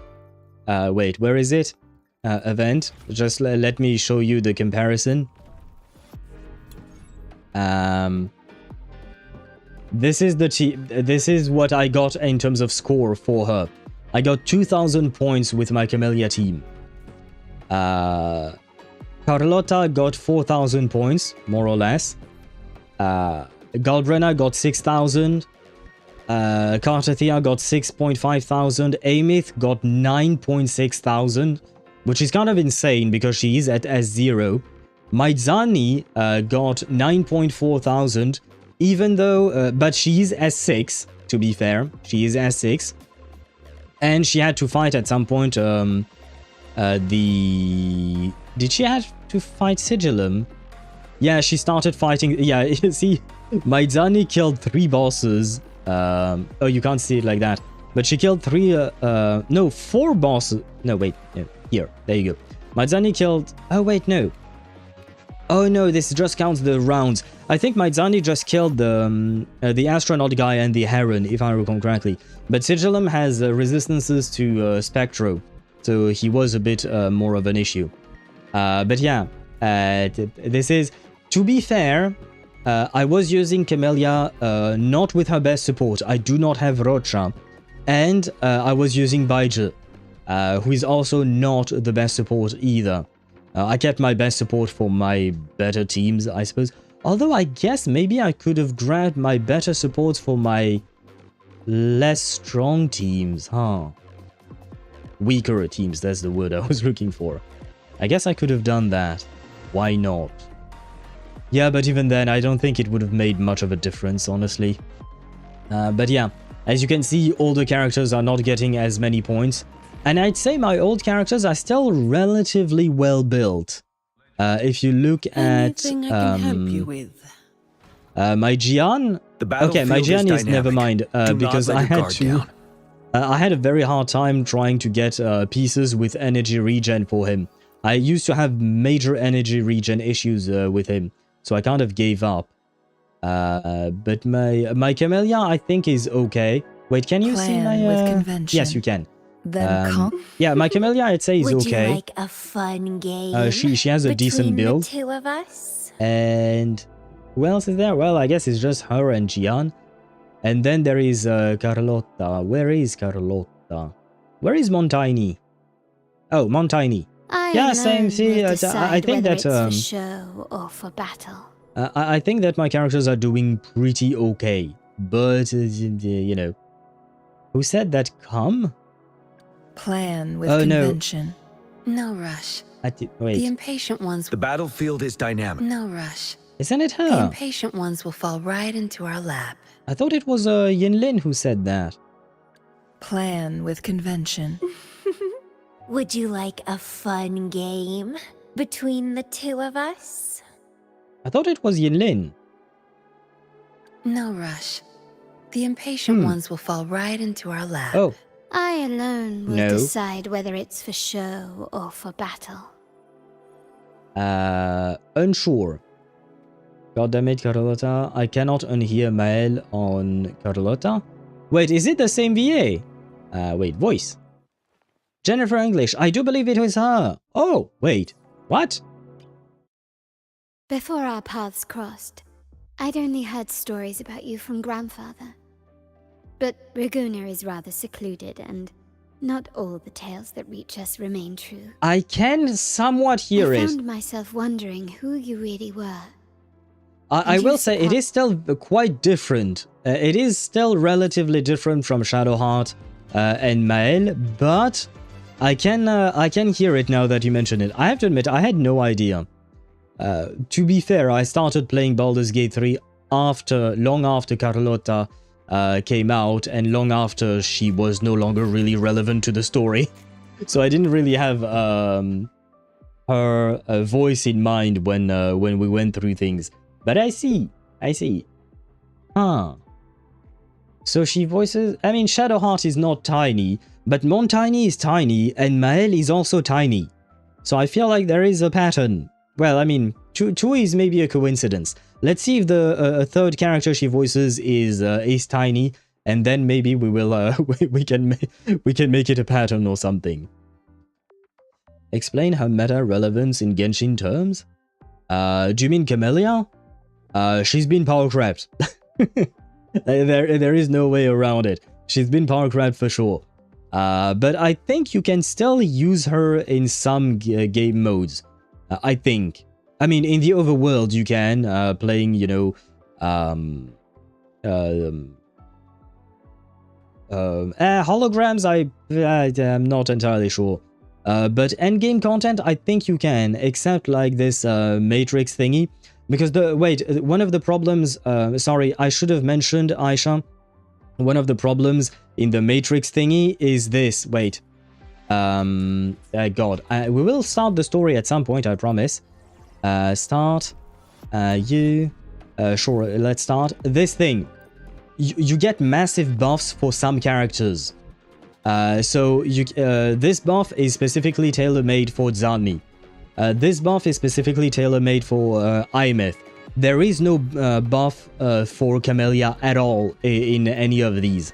Speaker 1: wait, where is it? Event. Just let me show you the comparison. This is what I got in terms of score for her. I got 2,000 points with my Camellia team. Carlotta got 4,000 points, more or less. Galbrena got 6,000. Cartathea got 6.5 thousand. Amith got 9.6 thousand, which is kind of insane because she is at S0. Maidzani got 9.4 thousand, even though, but she's S6, to be fair. She is S6. And she had to fight at some point, did she have to fight Sigillum? Yeah, she started fighting, yeah, you see, Maidzani killed 3 bosses. Oh, you can't see it like that. But she killed 4 bosses. No, wait, no, here, there you go. Maidzani killed, oh wait, no. Oh no, this just counts the rounds. I think Maidzani just killed the astronaut guy and the Heron, if I recall correctly. But Sigillum has resistances to Spectro, so he was a bit more of an issue. But yeah, this is... To be fair, I was using Camellia not with her best support. I do not have Rocha. And I was using Baiji, who is also not the best support either. I kept my best support for my better teams, I suppose. Although I guess maybe I could have grabbed my better supports for my less strong teams, huh? Weaker teams, that's the word I was looking for. I guess I could have done that. Why not? Yeah, but even then, I don't think it would have made much of a difference, honestly. But yeah, as you can see, older characters are not getting as many points. And I'd say my old characters are still relatively well built. If you look at
Speaker 11: Anything I can help you with?
Speaker 1: my Jian, okay, my Jian is never mind because I had to. I had a very hard time trying to get pieces with energy regen for him. I used to have major energy regen issues with him, so I kind of gave up. But my Camellia, I think, is okay. Wait, can you see my?
Speaker 2: With convention.
Speaker 1: Yes, you can.
Speaker 2: Then
Speaker 1: yeah, my Camellia, I'd say, is
Speaker 4: Would
Speaker 1: okay.
Speaker 4: you like a fun game?
Speaker 1: She has a decent build.
Speaker 4: Between the 2 of us?
Speaker 1: And who else is there? Well, I guess it's just her and Jian. And then there is Carlotta. Where is Carlotta? Where is Montaigne? Oh, Montaigne. Yeah, same. See, I think that
Speaker 4: it's for show or for battle.
Speaker 1: I think that my characters are doing pretty okay, but you know, who said that? Come.
Speaker 2: Plan with convention. No rush.
Speaker 1: Wait.
Speaker 2: The impatient ones.
Speaker 3: The battlefield is dynamic.
Speaker 2: No rush.
Speaker 1: Isn't it her?
Speaker 2: The impatient ones will fall right into our lap.
Speaker 1: I thought it was Yinlin who said that.
Speaker 2: Plan with convention.
Speaker 4: Would you like a fun game between the 2 of us?
Speaker 1: I thought it was Yinlin.
Speaker 2: No rush. The impatient ones will fall right into our lap.
Speaker 1: Oh.
Speaker 4: I alone will decide whether it's for show or for battle.
Speaker 1: Unsure. God damn it, Carlotta. I cannot unhear Mael on Carlotta. Wait, is it the same VA? Wait, voice. Jennifer English. I do believe it was her. Oh, wait. What?
Speaker 13: Before our paths crossed, I'd only heard stories about you from grandfather. But Raguna is rather secluded, and not all the tales that reach us remain true.
Speaker 1: I can somewhat hear it.
Speaker 13: I found myself wondering who you really were.
Speaker 1: I will say it is still quite different. It is still relatively different from Shadowheart and Mael, but I can hear it now that you mention it. I have to admit, I had no idea. To be fair, I started playing Baldur's Gate 3 long after Carlotta came out, and long after she was no longer really relevant to the story. So I didn't really have her voice in mind when we went through things. But I see. Huh. So she voices... I mean, Shadowheart is not tiny, but Montaigne is tiny, and Mael is also tiny. So I feel like there is a pattern. Well, I mean, two is maybe a coincidence. Let's see if the third character she voices is tiny, and then maybe we will we can make it a pattern or something. Explain her meta relevance in Genshin terms. Do you mean Camellia? She's been power crabbed. there is no way around it. She's been power crabbed for sure. But I think you can still use her in some game modes. I think. I mean, in the overworld you can, playing, you know, holograms, I'm not entirely sure. But endgame content, I think you can, except like this matrix thingy. Because one of the problems, sorry, I should have mentioned, Aisha, one of the problems in the matrix thingy is this, God, we will start the story at some point, I promise. Start, sure, let's start. This thing, you get massive buffs for some characters. So this buff is specifically tailor-made for Zanni. This buff is specifically tailor-made for Imeth. There is no buff for Camellia at all in any of these.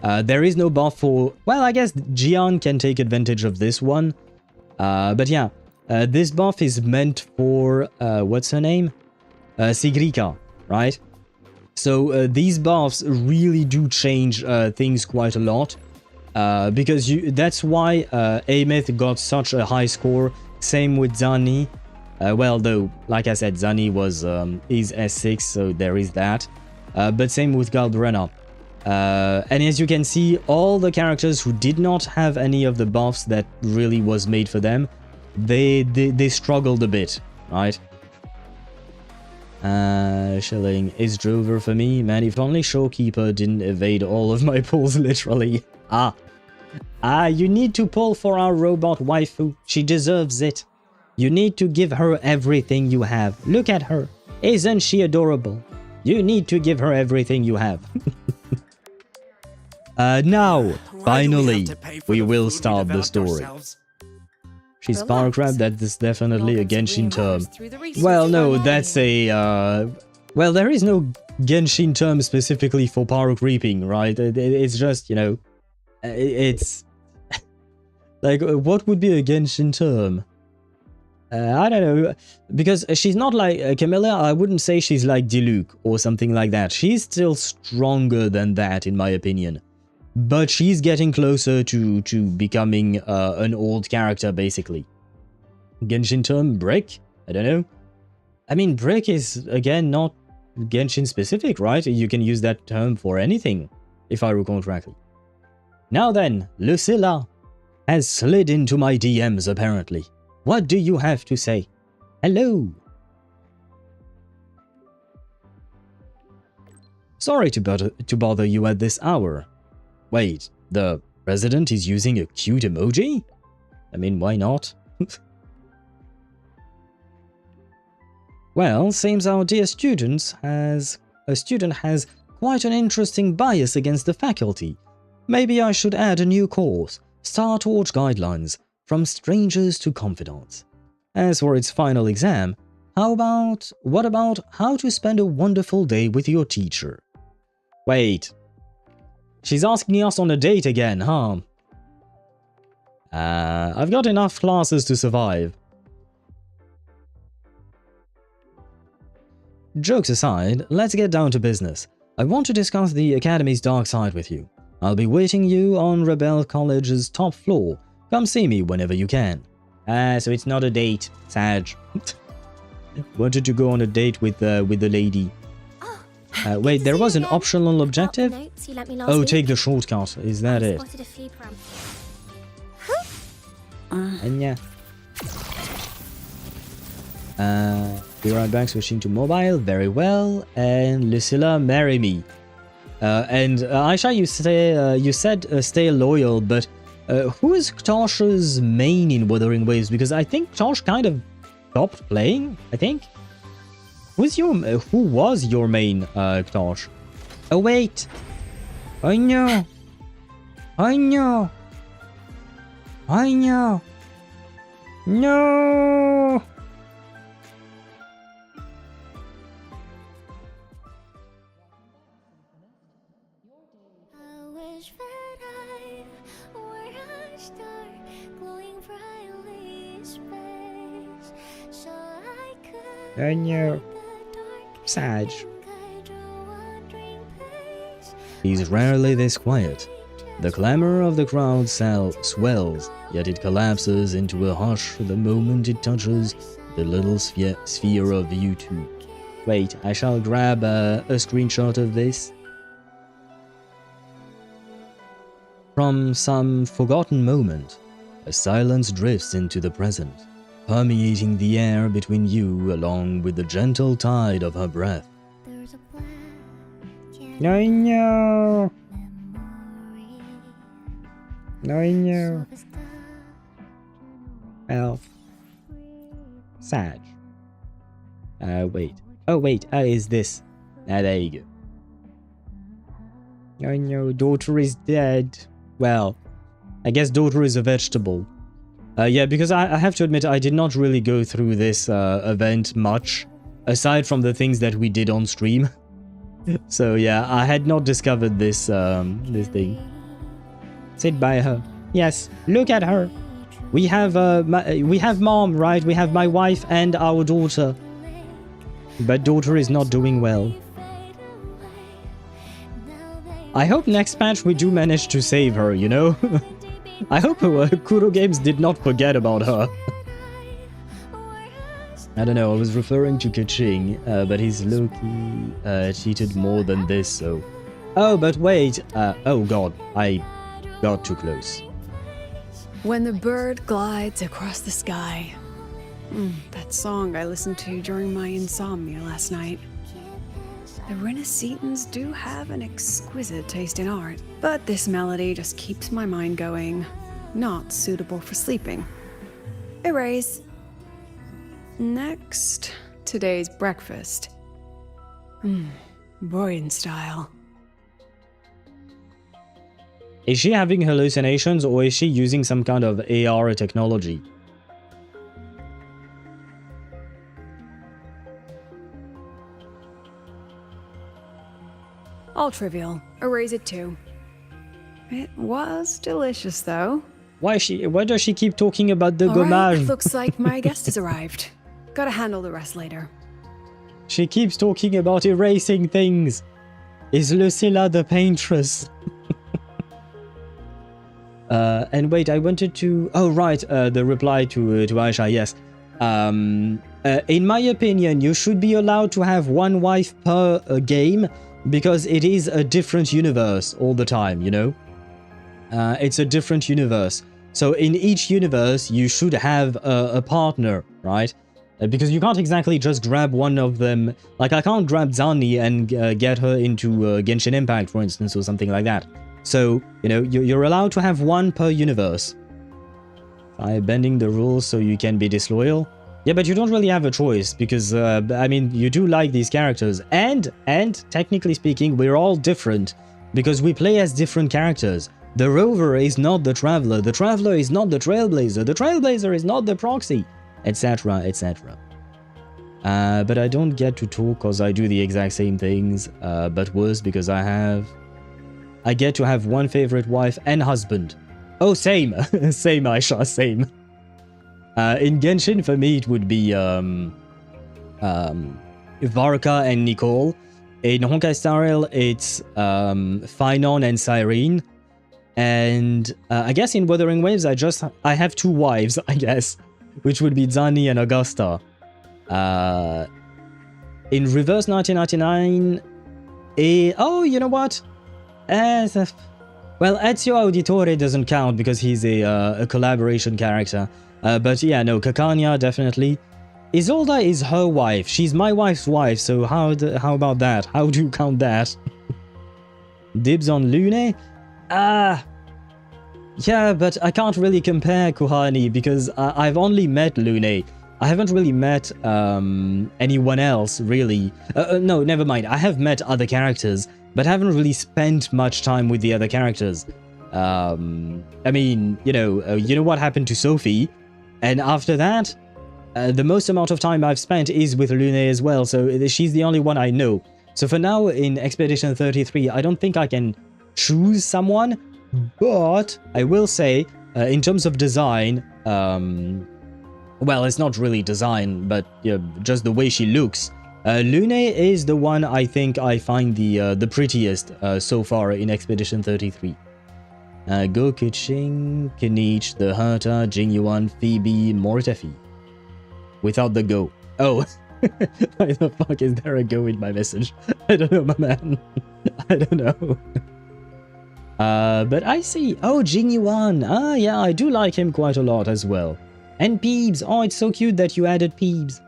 Speaker 1: There is no buff for... Well, I guess Jian can take advantage of this one. But yeah, this buff is meant for... what's her name? Sigrika, right? So these buffs really do change things quite a lot. Because that's why Ameth got such a high score. Same with Zanni. Well, though, like I said, Zanni is S6, so there is that. But same with Galbrena. And as you can see, all the characters who did not have any of the buffs that really was made for them, they struggled a bit, right? Shilling is Drover for me. Man, if only Showkeeper didn't evade all of my pulls, literally. You need to pull for our robot waifu. She deserves it. You need to give her everything you have. Look at her. Isn't she adorable? You need to give her everything you have. Now, finally, we will start the story. She's power crab, that is definitely a Genshin term. Well, no, that's a... Well, there is no Genshin term specifically for power creeping, right? It's just, you know... It's... like, what would be a Genshin term? I don't know, because she's not like Camilla. I wouldn't say she's like Diluc or something like that. She's still stronger than that, in my opinion. But she's getting closer to becoming an old character, basically. Genshin term, Brick? I don't know. I mean, Brick is, again, not Genshin specific, right? You can use that term for anything, if I recall correctly. Now then, Lucilla has slid into my DMs, apparently. What do you have to say? Hello. Sorry to bother you at this hour. Wait, the president is using a cute emoji? I mean, why not? Well, seems our dear student has quite an interesting bias against the faculty. Maybe I should add a new course, Star Torch Guidelines, from strangers to confidants. As for its final exam, what about how to spend a wonderful day with your teacher? Wait. She's asking us on a date again, huh? I've got enough classes to survive. Jokes aside, let's get down to business. I want to discuss the Academy's dark side with you. I'll be waiting you on Rebel College's top floor. Come see me whenever you can. So it's not a date, Sag. Wanted to go on a date with the lady. Wait, there was an optional objective? Oh, take the shortcut. Is that it? And yeah. Be right back, switching to mobile. Very well. And Lucilla, marry me. And Aisha, you said stay loyal, but who is Ktosh's main in Wuthering Waves? Because I think Ktosh kind of stopped playing, I think. Who was your main, Ktosh? Oh, wait. I know. No! I know. Sag. He's rarely this quiet. The clamor of the crowd swells, yet it collapses into a hush the moment it touches the little sphere of YouTube. Wait, I shall grab a screenshot of this. From some forgotten moment, A silence drifts into the present, permeating the air between you along with the gentle tide of her breath. No. No. Well, sad. Wait. Oh, wait. Is this? There you go. Oh no, daughter is dead. Well, I guess daughter is a vegetable. Yeah, because I have to admit, I did not really go through this event much, aside from the things that we did on stream. So yeah, I had not discovered this this thing. Sit by her. Yes, look at her. We have mom, right? We have my wife and our daughter. But daughter is not doing well. I hope next patch we do manage to save her, you know? I hope Kuro Games did not forget about her. I don't know, I was referring to Kaching, but he's low-key cheated more than this, so... Oh, but wait, oh god, I got too close.
Speaker 6: When the bird glides across the sky. That song I listened to during my insomnia last night. The Renaissance do have an exquisite taste in art, but this melody just keeps my mind going. Not suitable for sleeping. Erase. Next, today's breakfast. Boyan style.
Speaker 1: Is she having hallucinations or is she using some kind of AR technology?
Speaker 6: All trivial. Erase it too. It was delicious though.
Speaker 1: Why does she keep talking about the
Speaker 6: All right,
Speaker 1: gommage?
Speaker 6: looks like my guest has arrived. Gotta handle the rest later.
Speaker 1: She keeps talking about erasing things. Is Lucilla the paintress? And wait, I wanted to... Oh, right, the reply to Aisha, yes. In my opinion, you should be allowed to have one wife per game because it is a different universe all the time, you know? It's a different universe. So in each universe, you should have a partner, right? Because you can't exactly just grab one of them. Like, I can't grab Zani and get her into Genshin Impact, for instance, or something like that. So, you know, you're allowed to have one per universe. By bending the rules so you can be disloyal. Yeah, but you don't really have a choice, because, I mean, you do like these characters. And, technically speaking, we're all different, because we play as different characters. The Rover is not the Traveler is not the Trailblazer is not the Proxy, etc, etc. But I don't get to talk because I do the exact same things, but worse because I get to have one favorite wife and husband. Oh, same. Same, Aisha, same. In Genshin, for me, it would be Varka and Nicole. In Honkai Star Rail, it's Phynon and Cyrene. And I guess in Wuthering Waves, I have two wives, I guess, which would be Zani and Augusta. In Reverse 1999, oh, you know what? Well, Ezio Auditore doesn't count because he's a collaboration character. But yeah, no, Kakanya, definitely. Isolda is her wife. She's my wife's wife, so how about that? How do you count that? Dibs on Lune? Yeah, but I can't really compare Kuhani because I've only met Lune. I haven't really met anyone else, really. No, never mind. I have met other characters, but haven't really spent much time with the other characters. I mean, you know what happened to Sophie, and after that, the most amount of time I've spent is with Lune as well, so she's the only one I know. So for now, in Expedition 33, I don't think I can choose someone, but I will say, in terms of design, well, it's not really design, but just the way she looks. Lune is the one I think I find the prettiest so far in Expedition 33. Go Kuching, Kinich, the Herta, Jingyuan, Phoebe, Mortefi. Without the go. Oh, why the fuck is there a go in my message? I don't know, my man. I don't know. But I see. Oh, Jingyuan. Ah, yeah, I do like him quite a lot as well. And Peebs. Oh, it's so cute that you added Peebs.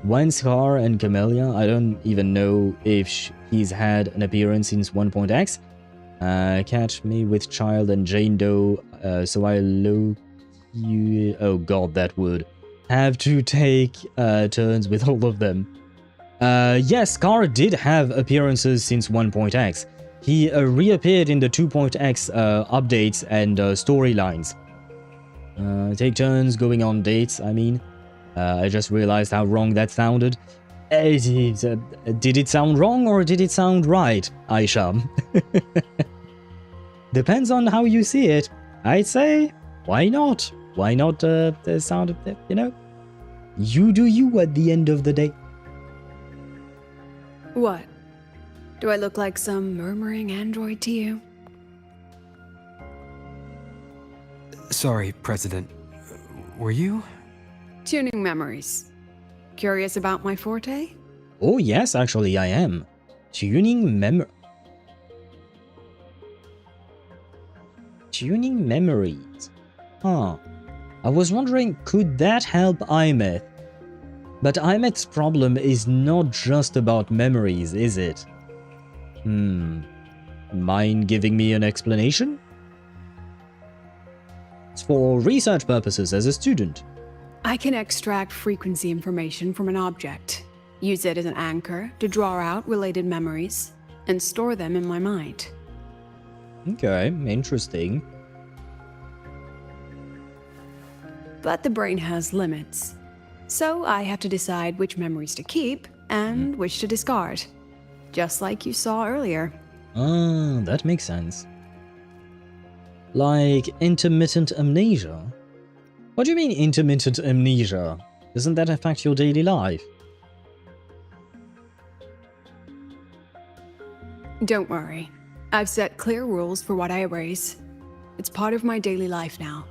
Speaker 1: One Scar and Camellia. I don't even know if he's had an appearance since 1.x. Catch Me with Child and Jane Doe. So I look you. Oh god, that would have to take turns with all of them. Yes, Scar did have appearances since 1.x. He reappeared in the 2.x updates and storylines. Take turns going on dates, I mean. I just realized how wrong that sounded. Did it sound wrong or did it sound right, Aisha? Depends on how you see it. I'd say, why not? Why not the sound of the, you know? You do you at the end of the day.
Speaker 6: What? Do I look like some murmuring android to you?
Speaker 7: Sorry, President. Were you?
Speaker 6: Tuning memories. Curious about my forte?
Speaker 1: Oh yes, actually I am. Tuning memories. Huh. I was wondering, could that help Imeth? But Imeth's problem is not just about memories, is it? Mind giving me an explanation? It's for research purposes as a student.
Speaker 6: I can extract frequency information from an object, use it as an anchor to draw out related memories, and store them in my mind.
Speaker 1: Okay, interesting.
Speaker 6: But the brain has limits, so I have to decide which memories to keep and which to discard, just like you saw earlier.
Speaker 1: Ah, that makes sense. Like intermittent amnesia? What do you mean intermittent amnesia? Doesn't that affect your daily life?
Speaker 6: Don't worry. I've set clear rules for what I erase. It's part of my daily life now.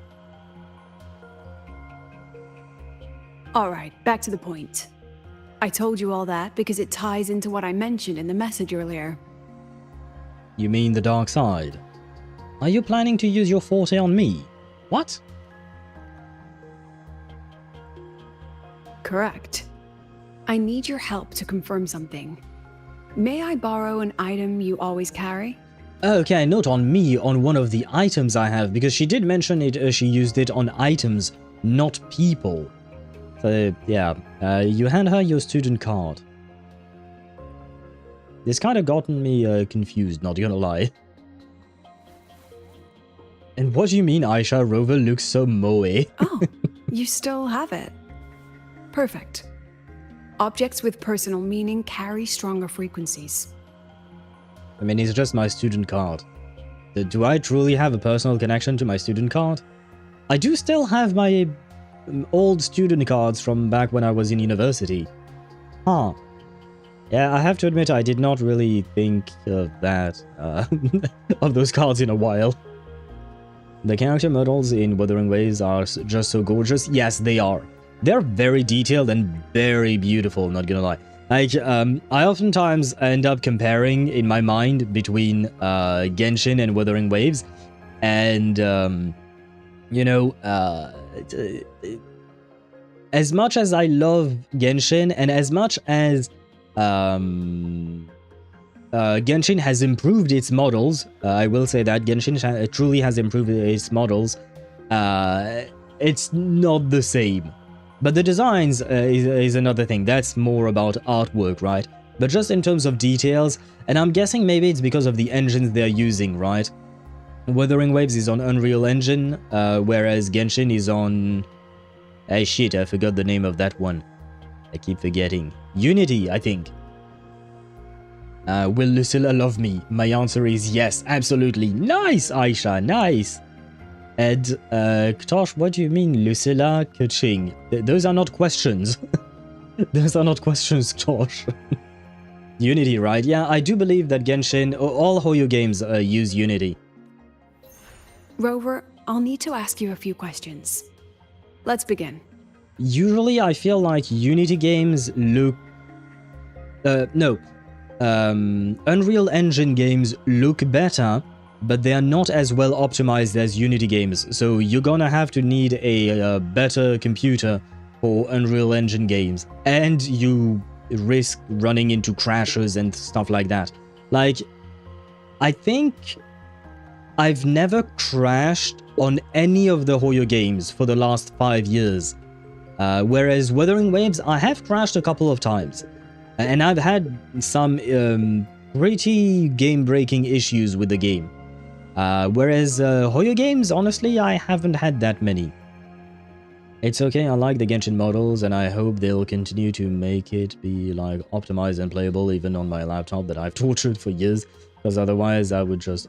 Speaker 6: Alright, back to the point. I told you all that because it ties into what I mentioned in the message earlier.
Speaker 1: You mean the dark side? Are you planning to use your forte on me? What?
Speaker 6: Correct. I need your help to confirm something. May I borrow an item you always carry?
Speaker 1: Okay, not on me, on one of the items I have, because she did mention it, she used it on items, not people. So, yeah, you hand her your student card. This kind of gotten me confused, not gonna lie. And what do you mean Aisha Rover looks so moe?
Speaker 6: Oh, you still have it. Perfect. Objects with personal meaning carry stronger frequencies.
Speaker 1: I mean, it's just my student card. Do I truly have a personal connection to my student card? I do still have my old student cards from back when I was in university. Huh. Yeah, I have to admit I did not really think of that, of those cards in a while. The character models in Wuthering Waves are just so gorgeous. Yes, they are. They're very detailed and very beautiful, not gonna lie. Like, I oftentimes end up comparing in my mind between Genshin and Wuthering Waves. And, you know, as much as I love Genshin and as much as Genshin has improved its models, I will say that Genshin truly has improved its models, it's not the same. But the designs is another thing. That's more about artwork, right? But just in terms of details, and I'm guessing maybe it's because of the engines they're using, right? Wuthering Waves is on Unreal Engine, whereas Genshin is on... Hey, shit, I forgot the name of that one. I keep forgetting. Unity, I think. Will Lucilla love me? My answer is yes, absolutely. Nice, Aisha, nice. Ed, Ktosh, what do you mean, Lucilla Kuching? Those are not questions. Those are not questions, Ktosh. Unity, right? Yeah, I do believe that Genshin, all Hoyo games use Unity.
Speaker 6: Rover, I'll need to ask you a few questions. Let's begin.
Speaker 1: Usually, I feel like Unity games look... Unreal Engine games look better but they are not as well optimized as Unity games, so you're gonna have to need a better computer for Unreal Engine games, and you risk running into crashes and stuff like that. Like, I think I've never crashed on any of the Hoyo games for the last 5 years, whereas Wuthering Waves, I have crashed a couple of times, and I've had some pretty game-breaking issues with the game. Whereas Hoyo games, honestly, I haven't had that many. It's okay, I like the Genshin models, and I hope they'll continue to make it be like optimized and playable even on my laptop that I've tortured for years, because otherwise I would just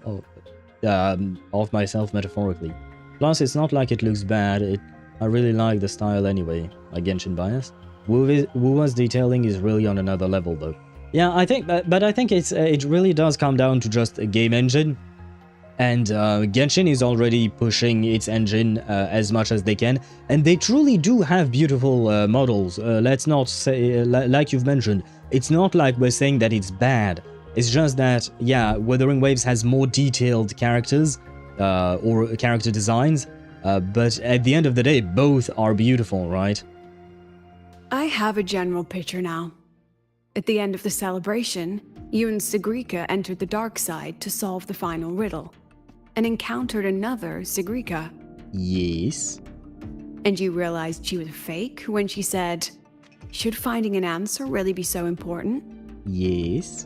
Speaker 1: off myself metaphorically. Plus, it's not like it looks bad. I really like the style anyway, my Genshin bias. Wuwa's detailing is really on another level though. Yeah, I think, but I think it really does come down to just a game engine. And Genshin is already pushing its engine as much as they can, and they truly do have beautiful models. Let's not say, like you've mentioned, it's not like we're saying that it's bad. It's just that, yeah, Wuthering Waves has more detailed characters or character designs, but at the end of the day, both are beautiful, right?
Speaker 6: I have a general picture now. At the end of the celebration, you and Sigrika entered the dark side to solve the final riddle, and encountered another Sigrika.
Speaker 1: Yes.
Speaker 6: And you realized she was fake when she said, "Should finding an answer really be so important?"
Speaker 1: Yes.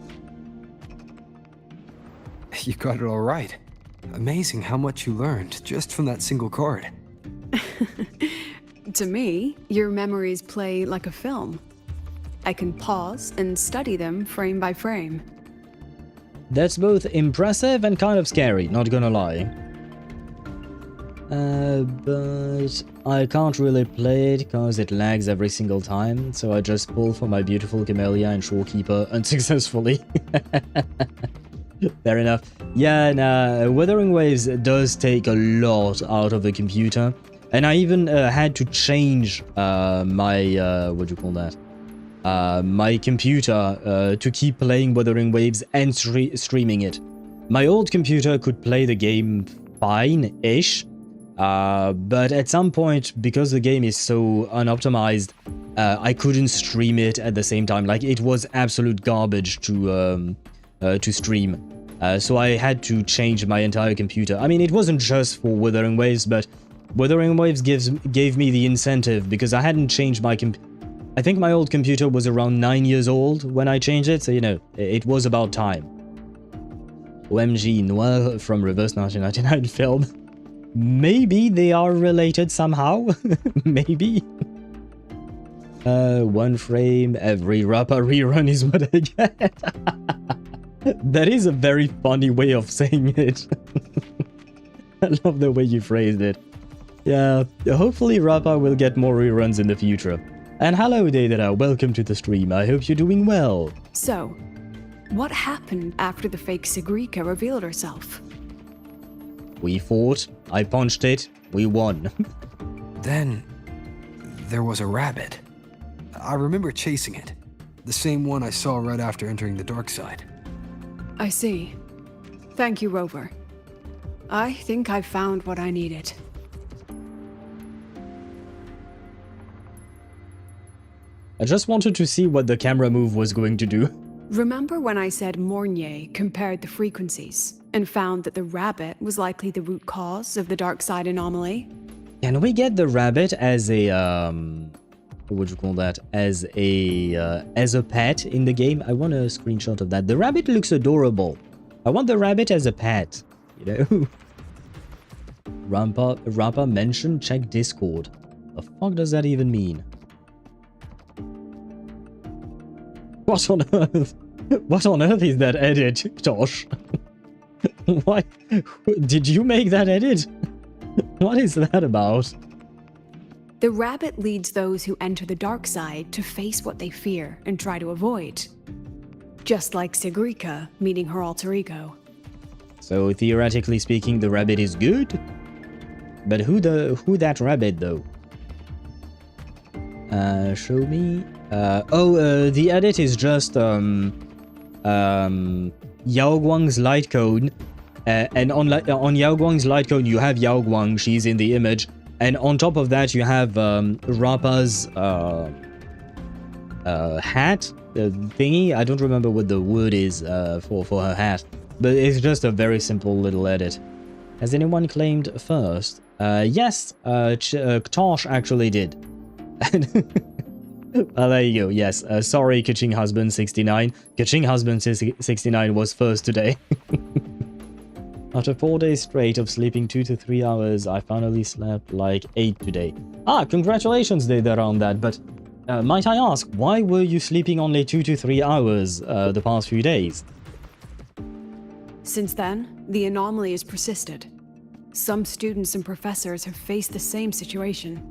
Speaker 7: You got it all right. Amazing how much you learned just from that single card.
Speaker 6: To me, your memories play like a film. I can pause and study them frame by frame.
Speaker 1: That's both impressive and kind of scary, not gonna lie. But I can't really play it because it lags every single time, so I just pull for my beautiful Camellia and Shorekeeper unsuccessfully. Fair enough. Yeah, nah, Wuthering Waves does take a lot out of the computer, and I even had to change my, what do you call that? My computer to keep playing Wuthering Waves and streaming it. My old computer could play the game fine-ish, but at some point, because the game is so unoptimized, I couldn't stream it at the same time. Like, it was absolute garbage to stream. So I had to change my entire computer. I mean, it wasn't just for Wuthering Waves, but Wuthering Waves gave me the incentive because I hadn't changed my computer. I think my old computer was around 9 years old when I changed it, so you know, it was about time. OMG, Noir from Reverse 1999 film. Maybe they are related somehow. Maybe. One frame, every rapper rerun is what I get. That is a very funny way of saying it. I love the way you phrased it. Yeah, hopefully Rappa will get more reruns in the future. And hello Deidara, welcome to the stream. I hope you're doing well.
Speaker 6: So, what happened after the fake Sigrika revealed herself?
Speaker 1: We fought, I punched it, we won.
Speaker 7: Then, there was a rabbit. I remember chasing it. The same one I saw right after entering the dark side.
Speaker 6: I see. Thank you, Rover. I think I found what I needed.
Speaker 1: I just wanted to see what the camera move was going to do.
Speaker 6: Remember when I said Mornier compared the frequencies and found that the rabbit was likely the root cause of the dark side anomaly?
Speaker 1: Can we get the rabbit as a what would you call that? As a pet in the game? I want a screenshot of that. The rabbit looks adorable. I want the rabbit as a pet, you know. Rampa mentioned check Discord. The fuck does that even mean? What on earth? What on earth is that edit, Tosh? Why? Did you make that edit? What is that about?
Speaker 6: The rabbit leads those who enter the dark side to face what they fear and try to avoid. Just like Sigrika meeting her alter ego.
Speaker 1: So theoretically speaking, the rabbit is good? But who that rabbit though? Show me. The edit is just Yao Guang's light cone And on Yao Guang's light cone, you have Yao Guang. She's in the image. And on top of that, you have Rappa's hat thingy. I don't remember what the word is for her hat. But it's just a very simple little edit. Has anyone claimed first? Yes, Tosh actually did. There you go. Yes. Sorry, Kaching Husband 69. Kaching Husband 69 was first today. After 4 days straight of sleeping 2 to 3 hours, I finally slept like 8 today. Ah, congratulations there on that. But might I ask, why were you sleeping only 2 to 3 hours the past few days?
Speaker 6: Since then, the anomaly has persisted. Some students and professors have faced the same situation.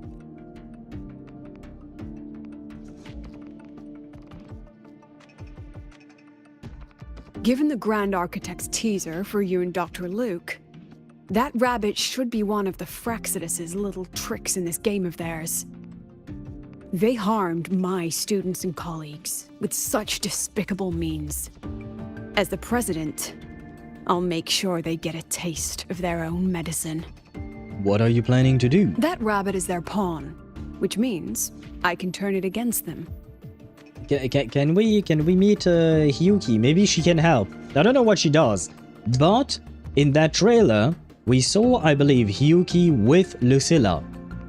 Speaker 6: Given the Grand Architect's teaser for you and Dr. Luke, that rabbit should be one of the Fraxidus' little tricks in this game of theirs. They harmed my students and colleagues with such despicable means. As the president, I'll make sure they get a taste of their own medicine.
Speaker 1: What are you planning to do?
Speaker 6: That rabbit is their pawn, which means I can turn it against them.
Speaker 1: Can we meet Hiyuki? Maybe she can help. I don't know what she does, but in that trailer we saw, I believe, Hiyuki with Lucilla.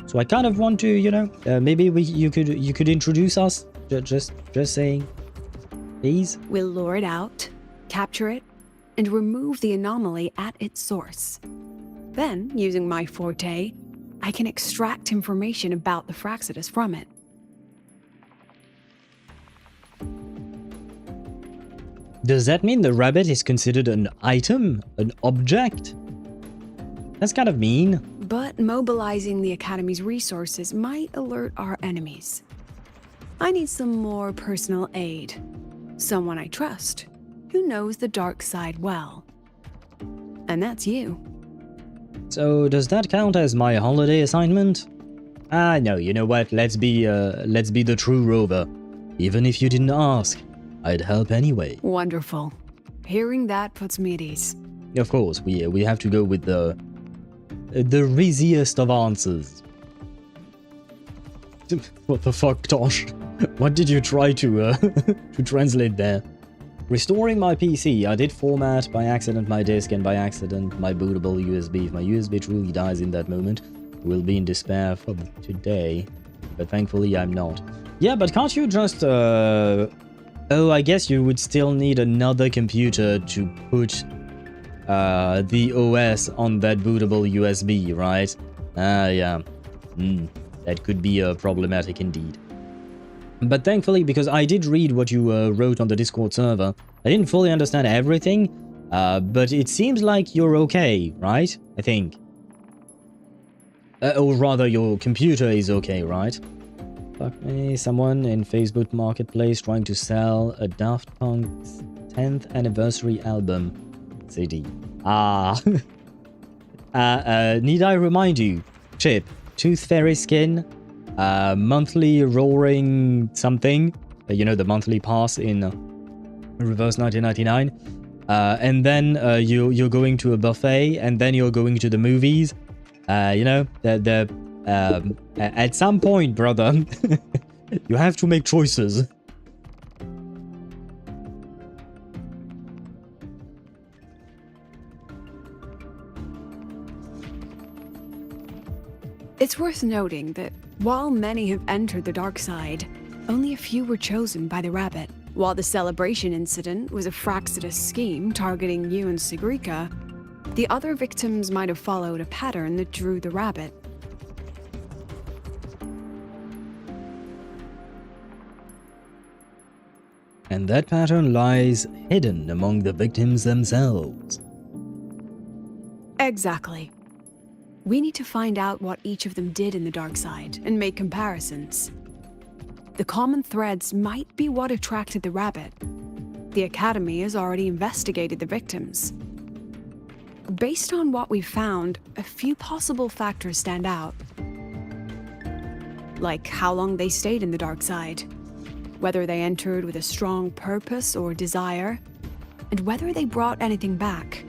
Speaker 1: So I kind of want to, you know, maybe you could introduce us. Just saying, please.
Speaker 6: We'll lure it out, capture it, and remove the anomaly at its source. Then, using my forte, I can extract information about the Fraxidus from it.
Speaker 1: Does that mean the rabbit is considered an item? An object? That's kind of mean.
Speaker 6: But mobilizing the Academy's resources might alert our enemies. I need some more personal aid. Someone I trust, who knows the dark side well. And that's you.
Speaker 1: So does that count as my holiday assignment? Ah, no, you know what? Let's be the true rover. Even if you didn't ask, I'd help anyway.
Speaker 6: Wonderful. Hearing that puts me at ease.
Speaker 1: Of course, we have to go with the easiest of answers. What the fuck, Tosh? What did you try to to translate there? Restoring my PC. I did format by accident my disk and by accident my bootable USB. If my USB truly dies in that moment, I will be in despair for today. But thankfully I'm not. Yeah, but can't you just oh, I guess you would still need another computer to put the OS on that bootable USB, right? Yeah. That could be problematic indeed. But thankfully, because I did read what you wrote on the Discord server, I didn't fully understand everything, but it seems like you're okay, right? I think. Or rather, your computer is okay, right? Fuck me, someone in Facebook Marketplace trying to sell a Daft Punk's 10th anniversary album CD. Ah. Need I remind you, Chip, Tooth Fairy skin, monthly roaring something, you know, the monthly pass in Reverse 1999, and then you're going to a buffet, and then you're going to the movies, you know, at some point, brother, you have to make choices.
Speaker 6: It's worth noting that while many have entered the dark side, only a few were chosen by the rabbit. While the celebration incident was a Fraxidus scheme targeting you and Sigrika, the other victims might have followed a pattern that drew the rabbit.
Speaker 1: And that pattern lies hidden among the victims themselves.
Speaker 6: Exactly. We need to find out what each of them did in the dark side and make comparisons. The common threads might be what attracted the rabbit. The Academy has already investigated the victims. Based on what we've found, a few possible factors stand out. Like how long they stayed in the dark side, whether they entered with a strong purpose or desire, and whether they brought anything back.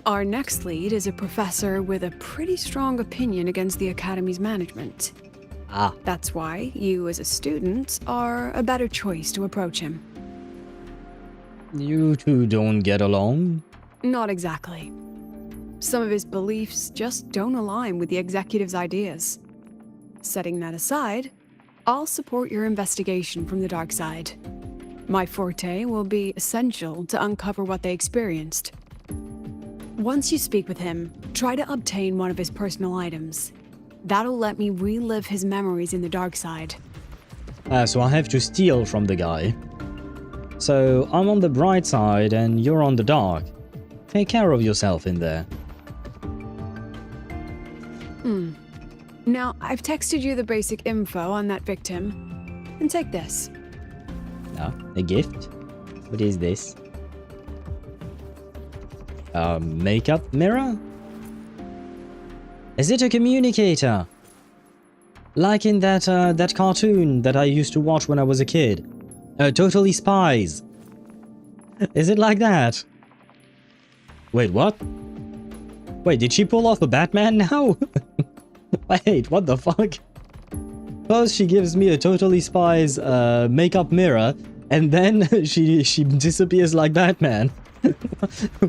Speaker 6: Our next lead is a professor with a pretty strong opinion against the Academy's management.
Speaker 1: Ah.
Speaker 6: That's why you, as a student, are a better choice to approach him.
Speaker 1: You two don't get along?
Speaker 6: Not exactly. Some of his beliefs just don't align with the executive's ideas. Setting that aside, I'll support your investigation from the dark side. My forte will be essential to uncover what they experienced. Once you speak with him, try to obtain one of his personal items. That'll let me relive his memories in the dark side.
Speaker 1: So I have to steal from the guy. So I'm on the bright side and you're on the dark. Take care of yourself in there.
Speaker 6: Now, I've texted you the basic info on that victim. And take this.
Speaker 1: Ah, a gift? What is this? Makeup mirror? Is it a communicator? Like in that cartoon that I used to watch when I was a kid. Totally Spies. Is it like that? Wait, what? Wait, did she pull off a Batman now? Wait, what the fuck? First she gives me a Totally Spies makeup mirror, and then she disappears like Batman.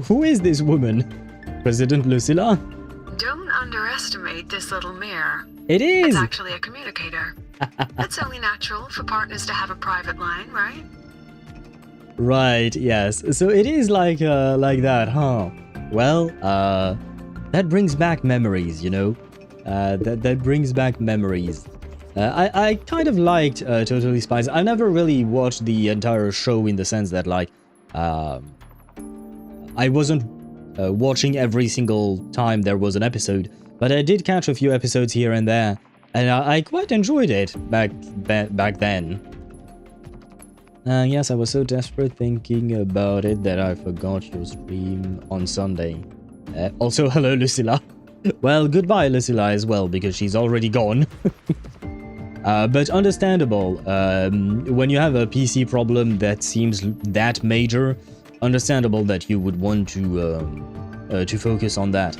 Speaker 1: Who is this woman? President Lucilla?
Speaker 6: Don't underestimate this little mirror.
Speaker 1: It is!
Speaker 6: It's actually a communicator. It's only natural for partners to have a private line, right?
Speaker 1: Right, yes. So it is like that, huh? Well, that brings back memories, you know? That brings back memories. I kind of liked Totally Spies. I never really watched the entire show in the sense that, like, I wasn't watching every single time there was an episode, but I did catch a few episodes here and there, and I quite enjoyed it back then. Yes, I was so desperate thinking about it that I forgot your stream on Sunday. Also, hello, Lucilla. Well, goodbye, Lucilla, as well, because she's already gone. But understandable. When you have a PC problem that seems that major, understandable that you would want to focus on that.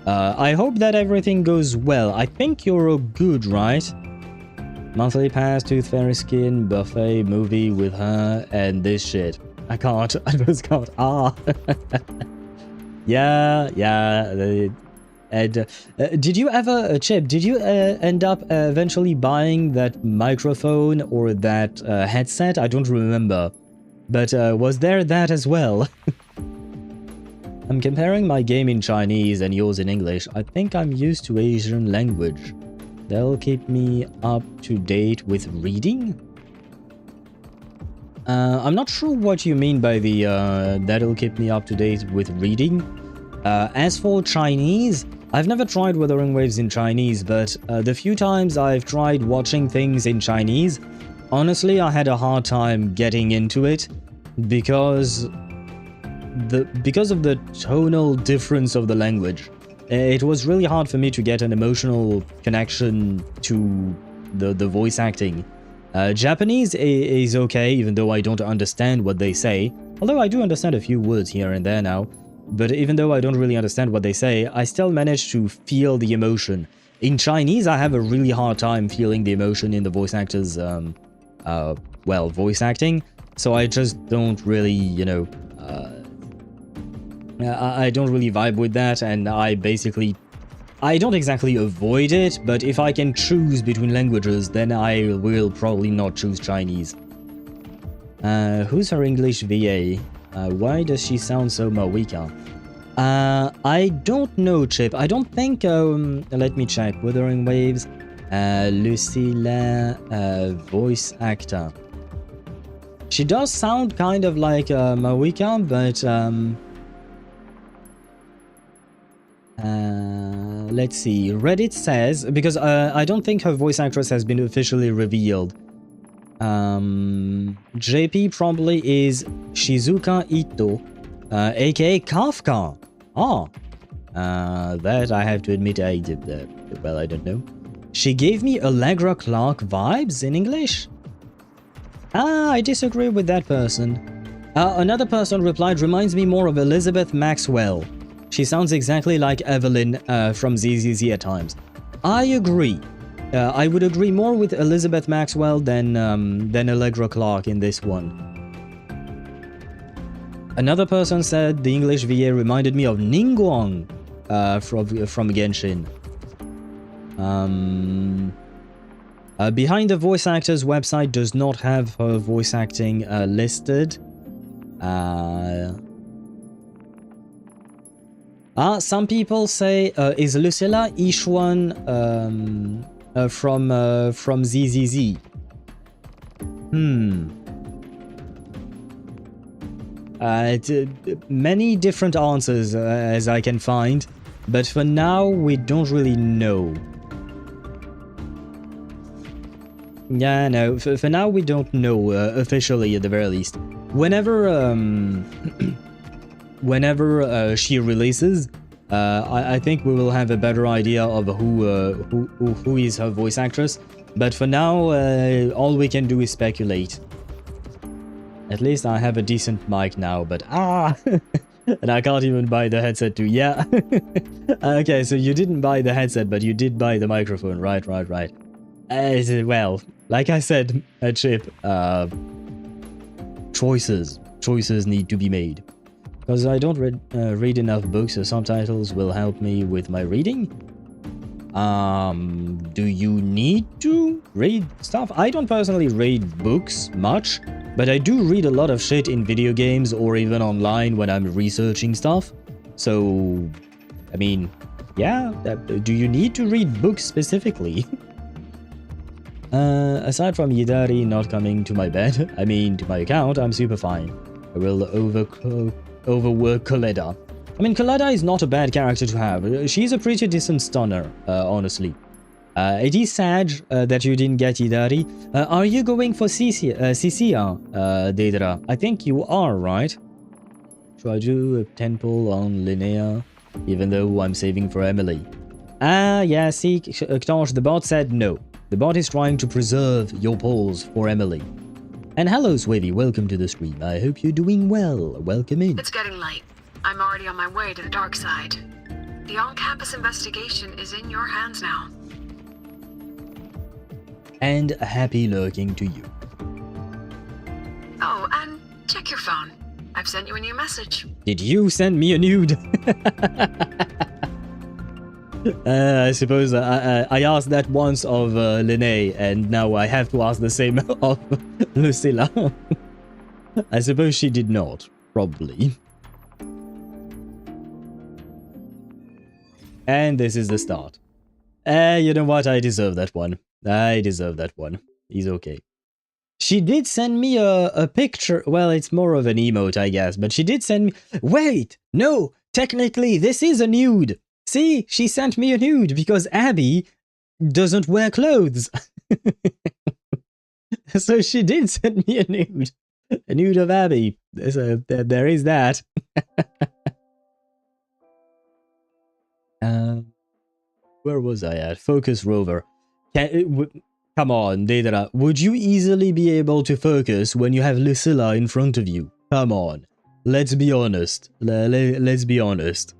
Speaker 1: I hope that everything goes well. I think you're good, right? Monthly pass, Tooth Fairy skin, buffet, movie with her, and this shit. I can't. I just can't. Ah. Yeah. And did you ever, Chip, did you end up eventually buying that microphone or that headset? I don't remember. But was there that as well? I'm comparing my game in Chinese and yours in English. I think I'm used to Asian language. That'll keep me up to date with reading? I'm not sure what you mean by the that'll keep me up to date with reading. As for Chinese, I've never tried Wuthering Waves in Chinese, but the few times I've tried watching things in Chinese, honestly, I had a hard time getting into it because of the tonal difference of the language. It was really hard for me to get an emotional connection to the voice acting. Japanese is okay, even though I don't understand what they say. Although I do understand a few words here and there now. But even though I don't really understand what they say, I still manage to feel the emotion. In Chinese, I have a really hard time feeling the emotion in the voice actors, voice acting. So I just don't really, you know, I don't really vibe with that, and I don't exactly avoid it, but if I can choose between languages, then I will probably not choose Chinese. Who's her English VA? Why does she sound so Mawika? I don't know, Chip. I don't think, let me check. Wuthering Waves, Lucilla, voice actor. She does sound kind of like Mawika, but, let's see. Reddit says, because I don't think her voice actress has been officially revealed. JP probably is Shizuka Ito, aka Kafka. Oh, that I have to admit I did. Well, I don't know. She gave me Allegra Clark vibes in English. I disagree with that person. Another person replied, reminds me more of Elizabeth Maxwell. She sounds exactly like Evelyn from ZZZ at times. I agree. I would agree more with Elizabeth Maxwell than Allegra Clark in this one. Another person said the English VA reminded me of Ningguang from Genshin. Behind the voice actor's website does not have her voice acting listed. Some people say, is Lucilla Ishwan from ZZZ? Many different answers as I can find, but for now we don't really know. Yeah, no, for now we don't know officially at the very least. Whenever she releases, I think we will have a better idea of who is her voice actress. But for now, all we can do is speculate. At least I have a decent mic now, but and I can't even buy the headset too. Yeah. Okay, so you didn't buy the headset, but you did buy the microphone. Right. Well, like I said, Chip, choices need to be made. Because I don't read enough books, so subtitles will help me with my reading. Do you need to read stuff? I don't personally read books much, but I do read a lot of shit in video games or even online when I'm researching stuff. So, I mean, yeah, do you need to read books specifically? Aside from Yidari not coming to my bed, I mean to my account, I'm super fine. I will overwork Coletta. I mean, Coletta is not a bad character to have. She's a pretty decent stunner, honestly. It is sad that you didn't get Yidari. Are you going for Cecilia, Deidara? I think you are, right? Should I do a 10 pull on Linnea, even though I'm saving for Emily? Yeah, see, Ktosh, the bot said no. The bot is trying to preserve your polls for Emily. And hello, Swavy, welcome to the stream. I hope you're doing well. Welcome in.
Speaker 6: It's getting late. I'm already on my way to the dark side. The on-campus investigation is in your hands now.
Speaker 1: And happy lurking to you.
Speaker 6: Oh, and check your phone. I've sent you a new message.
Speaker 1: Did you send me a nude? I suppose I asked that once of Linnae, and now I have to ask the same of Lucilla. I suppose she did not, probably. And this is the start. You know what? I deserve that one. I deserve that one. He's okay. She did send me a picture. Well, it's more of an emote, I guess. But she did send me... Wait! No! Technically, this is a nude! See? She sent me a nude because Abby doesn't wear clothes. So she did send me a nude. A nude of Abby. So there is that. Where was I at? Focus rover. Come on, Deidara. Would you easily be able to focus when you have Lucilla in front of you? Come on. Let's be honest. Let's be honest.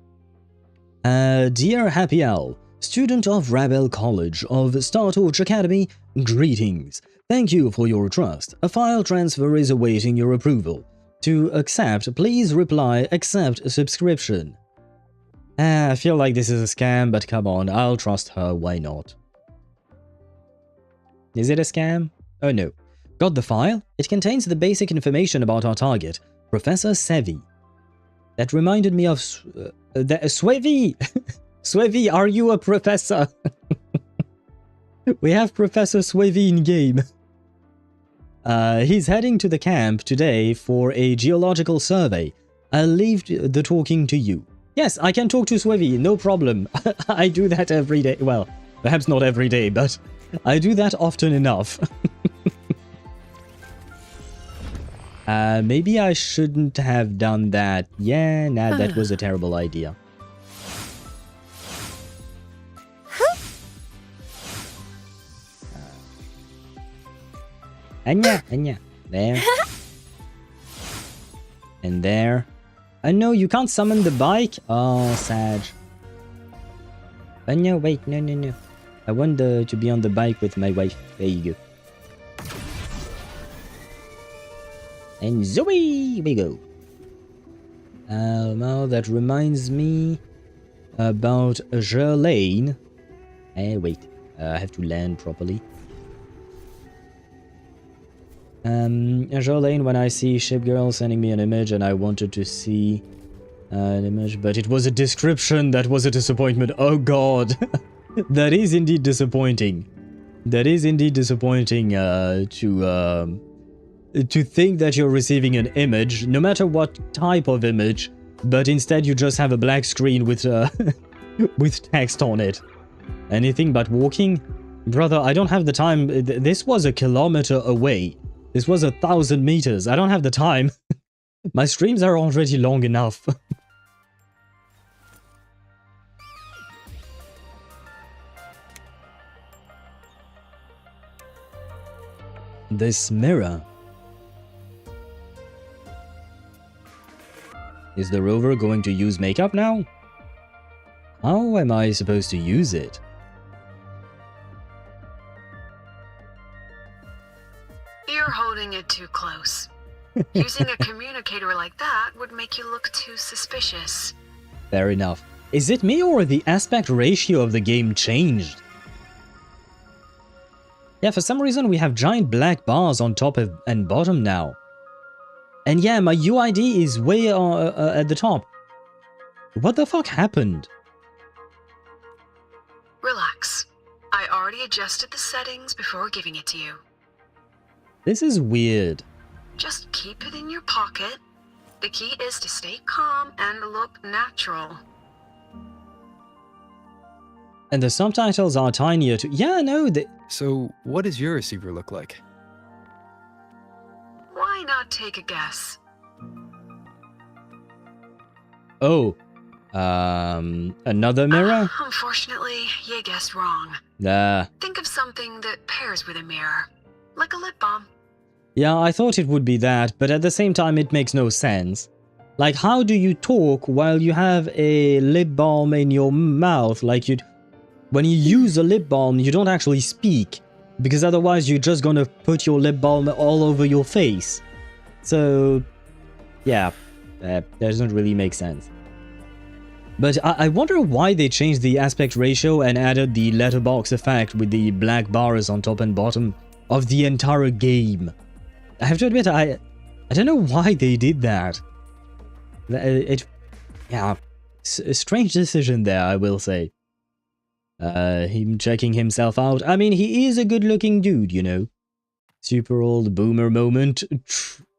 Speaker 1: Dear Happy Owl, student of Rabel College of Startorch Academy, greetings. Thank you for your trust. A file transfer is awaiting your approval. To accept, please reply accept subscription. I feel like this is a scam, but come on, I'll trust her, why not? Is it a scam? Oh no. Got the file? It contains the basic information about our target, Professor Sevi. That reminded me of... Swavy! Swavy, are you a professor? We have Professor Swavy in game. He's heading to the camp today for a geological survey. I'll leave the talking to you. Yes, I can talk to Swavy, no problem. I do that every day. Well, perhaps not every day, but I do that often enough. Maybe I shouldn't have done that. Yeah, nah, that was a terrible idea. Anya, there. And there. No, you can't summon the bike? Oh, sad. No, wait, no. I want to be on the bike with my wife. There you go. And Zoe, we go. Now that reminds me about Gerlaine. Wait, I have to land properly. Gerlaine, when I see Shipgirl sending me an image and I wanted to see an image, but it was a description that was a disappointment. Oh god. That is indeed disappointing. That is indeed disappointing to think that you're receiving an image, no matter what type of image, but instead you just have a black screen with with text on it. Anything but walking? Brother, I don't have the time. This was a kilometer away. This was 1,000 meters. I don't have the time. My streams are already long enough. This mirror. Is the rover going to use makeup now? How am I supposed to use it?
Speaker 6: You're holding it too close. Using a communicator like that would make you look too suspicious.
Speaker 1: Fair enough. Is it me or the aspect ratio of the game changed? Yeah, for some reason we have giant black bars on top and bottom now. And yeah, my UID is way at the top. What the fuck happened?
Speaker 6: Relax. I already adjusted the settings before giving it to you.
Speaker 1: This is weird.
Speaker 6: Just keep it in your pocket. The key is to stay calm and look natural.
Speaker 1: And the subtitles are tinier too. Yeah, no,
Speaker 7: So, what does your receiver look like?
Speaker 6: Why not take a guess?
Speaker 1: Oh. Another mirror?
Speaker 6: Unfortunately, you guessed wrong.
Speaker 1: Think
Speaker 6: of something that pairs with a mirror. Like a lip balm.
Speaker 1: Yeah, I thought it would be that, but at the same time it makes no sense. Like, how do you talk while you have a lip balm in your mouth? Like, when you use a lip balm, you don't actually speak, because otherwise you're just gonna put your lip balm all over your face. So, yeah, that doesn't really make sense. But I wonder why they changed the aspect ratio and added the letterbox effect with the black bars on top and bottom of the entire game. I have to admit, I don't know why they did that. Yeah, a strange decision there, I will say. Him checking himself out. I mean, he is a good-looking dude, you know. Super old boomer moment.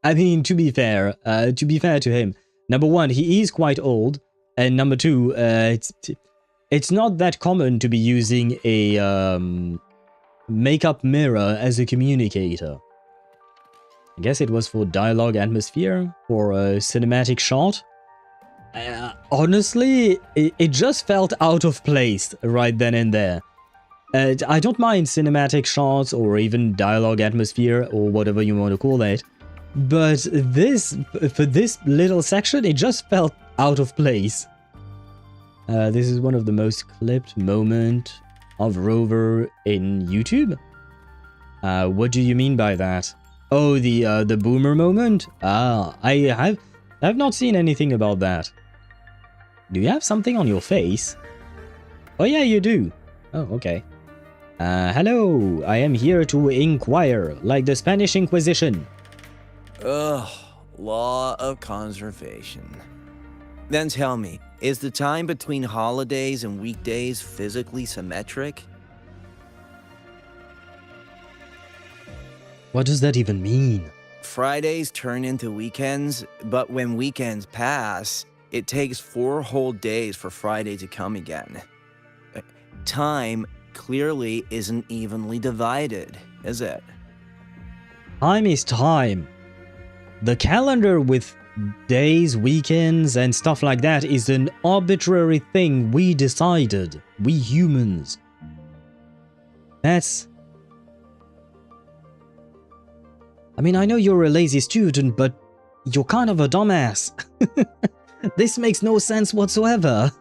Speaker 1: I mean, to be fair to him, number one, he is quite old, and number two, it's not that common to be using a makeup mirror as a communicator. I guess it was for dialogue atmosphere, for a cinematic shot. Honestly, it just felt out of place right then and there. I don't mind cinematic shots or even dialogue atmosphere or whatever you want to call it, but for this little section, it just felt out of place. This is one of the most clipped moments of Rover in YouTube. What do you mean by that? Oh, the boomer moment? I have not seen anything about that. Do you have something on your face? Oh yeah, you do. Oh, okay. Hello, I am here to inquire, like the Spanish Inquisition.
Speaker 14: Ugh, law of conservation. Then tell me, is the time between holidays and weekdays physically symmetric?
Speaker 1: What does that even mean?
Speaker 14: Fridays turn into weekends, but when weekends pass, it takes 4 whole days for Friday to come again. Time clearly isn't evenly divided, is it?
Speaker 1: Time is time. The calendar with days, weekends, and stuff like that is an arbitrary thing we decided, we humans. I mean, I know you're a lazy student, but you're kind of a dumbass. This makes no sense whatsoever.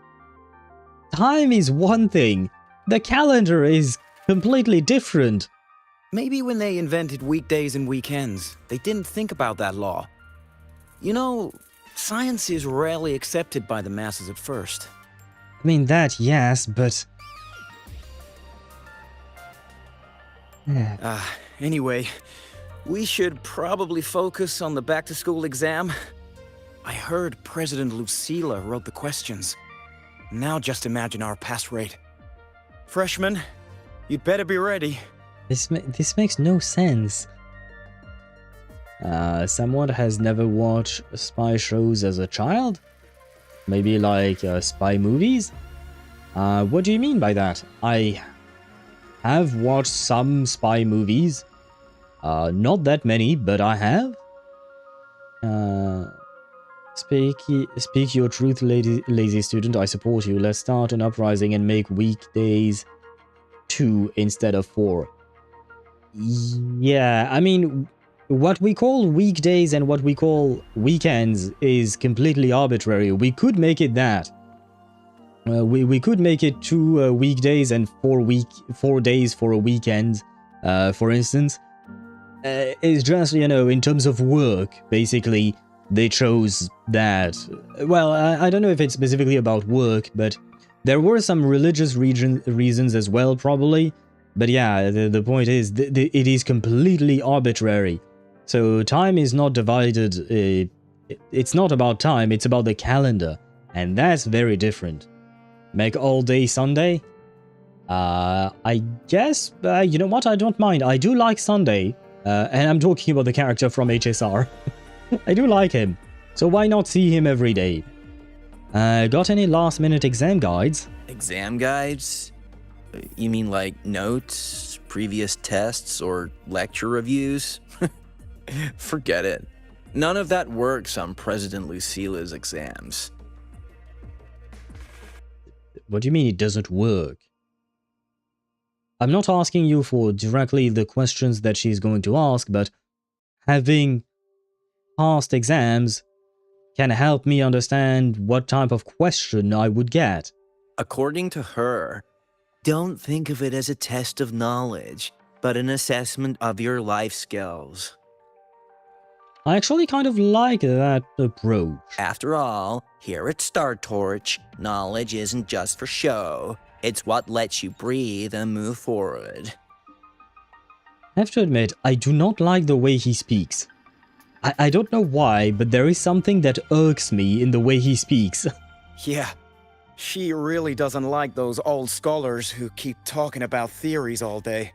Speaker 1: Time is one thing. The calendar is completely different.
Speaker 14: Maybe when they invented weekdays and weekends, they didn't think about that law. You know, science is rarely accepted by the masses at first.
Speaker 1: I mean, that, yes, but...
Speaker 14: Anyway, we should probably focus on the back-to-school exam. I heard President Lucilla wrote the questions. Now just imagine our pass rate. Freshmen, you'd better be ready.
Speaker 1: This makes no sense. Someone has never watched spy shows as a child? Maybe like spy movies? What do you mean by that? I have watched some spy movies. Not that many, but I have. Speak your truth, lazy student. I support you. Let's start an uprising and make weekdays 2 instead of 4. Yeah, I mean, what we call weekdays and what we call weekends is completely arbitrary. We could make it that. We could make it 2 weekdays and 4 days for a weekend, for instance. It's just, you know, in terms of work, basically, they chose that. Well, I don't know if it's specifically about work, but there were some religious reasons as well, probably. But yeah, the point is, it is completely arbitrary. So time is not divided, it's not about time, it's about the calendar. And that's very different. Make all day Sunday? I guess, you know what, I don't mind. I do like Sunday. And I'm talking about the character from HSR. I do like him. So why not see him every day? Got any last minute exam guides?
Speaker 14: Exam guides? You mean like notes, previous tests, or lecture reviews? Forget it. None of that works on President Lucilla's exams.
Speaker 1: What do you mean it doesn't work? I'm not asking you for directly the questions that she's going to ask, but having past exams can help me understand what type of question I would get.
Speaker 14: According to her, don't think of it as a test of knowledge, but an assessment of your life skills.
Speaker 1: I actually kind of like that approach.
Speaker 14: After all, here at Star Torch, knowledge isn't just for show. It's what lets you breathe and move forward.
Speaker 1: I have to admit, I do not like the way he speaks. I don't know why, but there is something that irks me in the way he speaks.
Speaker 15: Yeah, she really doesn't like those old scholars who keep talking about theories all day.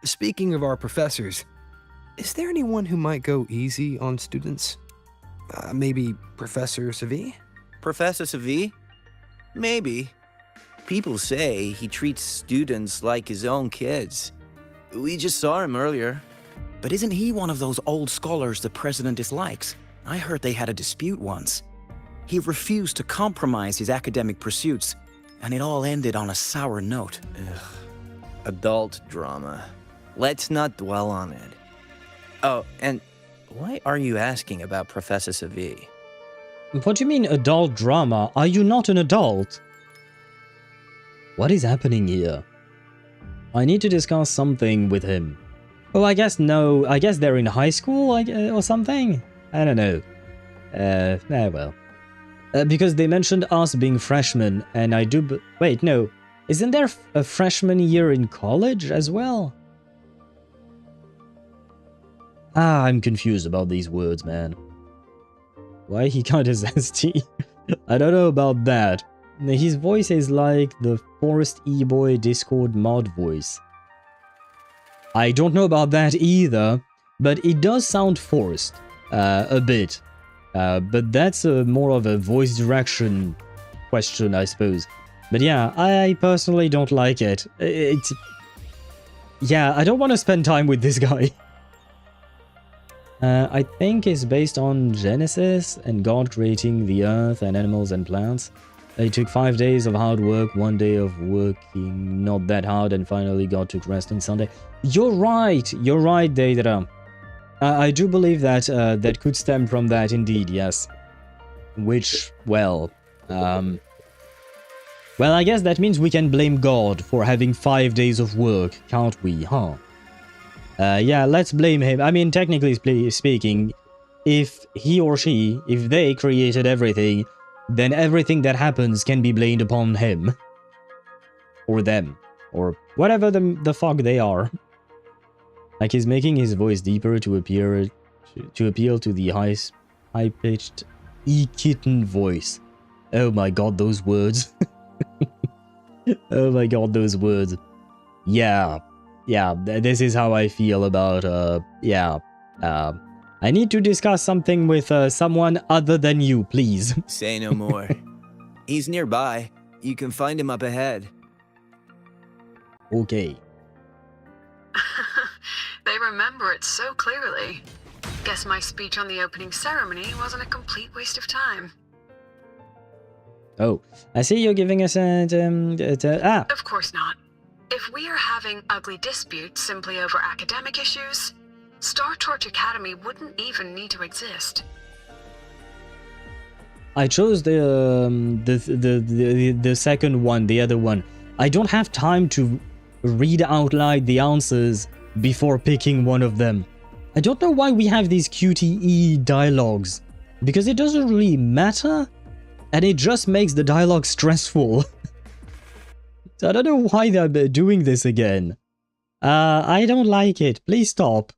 Speaker 7: Speaking of our professors, is there anyone who might go easy on students? Maybe Professor Segue?
Speaker 14: Professor Segue? Maybe. People say he treats students like his own kids. We just saw him earlier.
Speaker 15: But isn't he one of those old scholars the president dislikes? I heard they had a dispute once. He refused to compromise his academic pursuits, and it all ended on a sour note.
Speaker 14: Ugh. Adult drama. Let's not dwell on it. Oh, and why are you asking about Professor Segue?
Speaker 1: What do you mean adult drama? Are you not an adult? What is happening here? I need to discuss something with him. Oh, I guess no. I guess they're in high school or something? I don't know. Well. Because they mentioned us being freshmen, and I do... Wait, no. Isn't there a freshman year in college as well? I'm confused about these words, man. Why he kinda says T? I don't know about that. His voice is like the Forest E-Boy Discord mod voice. I don't know about that either, but it does sound forced. A bit. But that's more of a voice direction question, I suppose. But yeah, I personally don't like it. Yeah, I don't want to spend time with this guy. I think it's based on Genesis and God creating the earth and animals and plants. It took 5 days of hard work, 1 day of working not that hard, and finally God took rest on Sunday. You're right, Deidara. I do believe that that could stem from that indeed, yes. which, well, well, I guess that means we can blame God for having 5 days of work, can't we, huh? Yeah, let's blame him. I mean, technically speaking, if he or she, if they created everything, then everything that happens can be blamed upon him. Or them. Or whatever the fuck they are. Like he's making his voice deeper to appeal to the high-pitched e-kitten voice. Oh my god, those words. Oh my god, those words. Yeah, this is how I feel about, I need to discuss something with someone other than you, please.
Speaker 14: Say no more. He's nearby. You can find him up ahead.
Speaker 1: Okay.
Speaker 6: They remember it so clearly. Guess my speech on the opening ceremony wasn't a complete waste of time.
Speaker 1: Oh, I see you're giving us
Speaker 6: Of course not. If we are having ugly disputes simply over academic issues, Star Torch Academy wouldn't even need to exist.
Speaker 1: I chose the second one, the other one. I don't have time to read out loud the answers before picking one of them. I don't know why we have these QTE dialogues, because it doesn't really matter, and it just makes the dialogue stressful. So I don't know why they're doing this again. I don't like it. Please stop.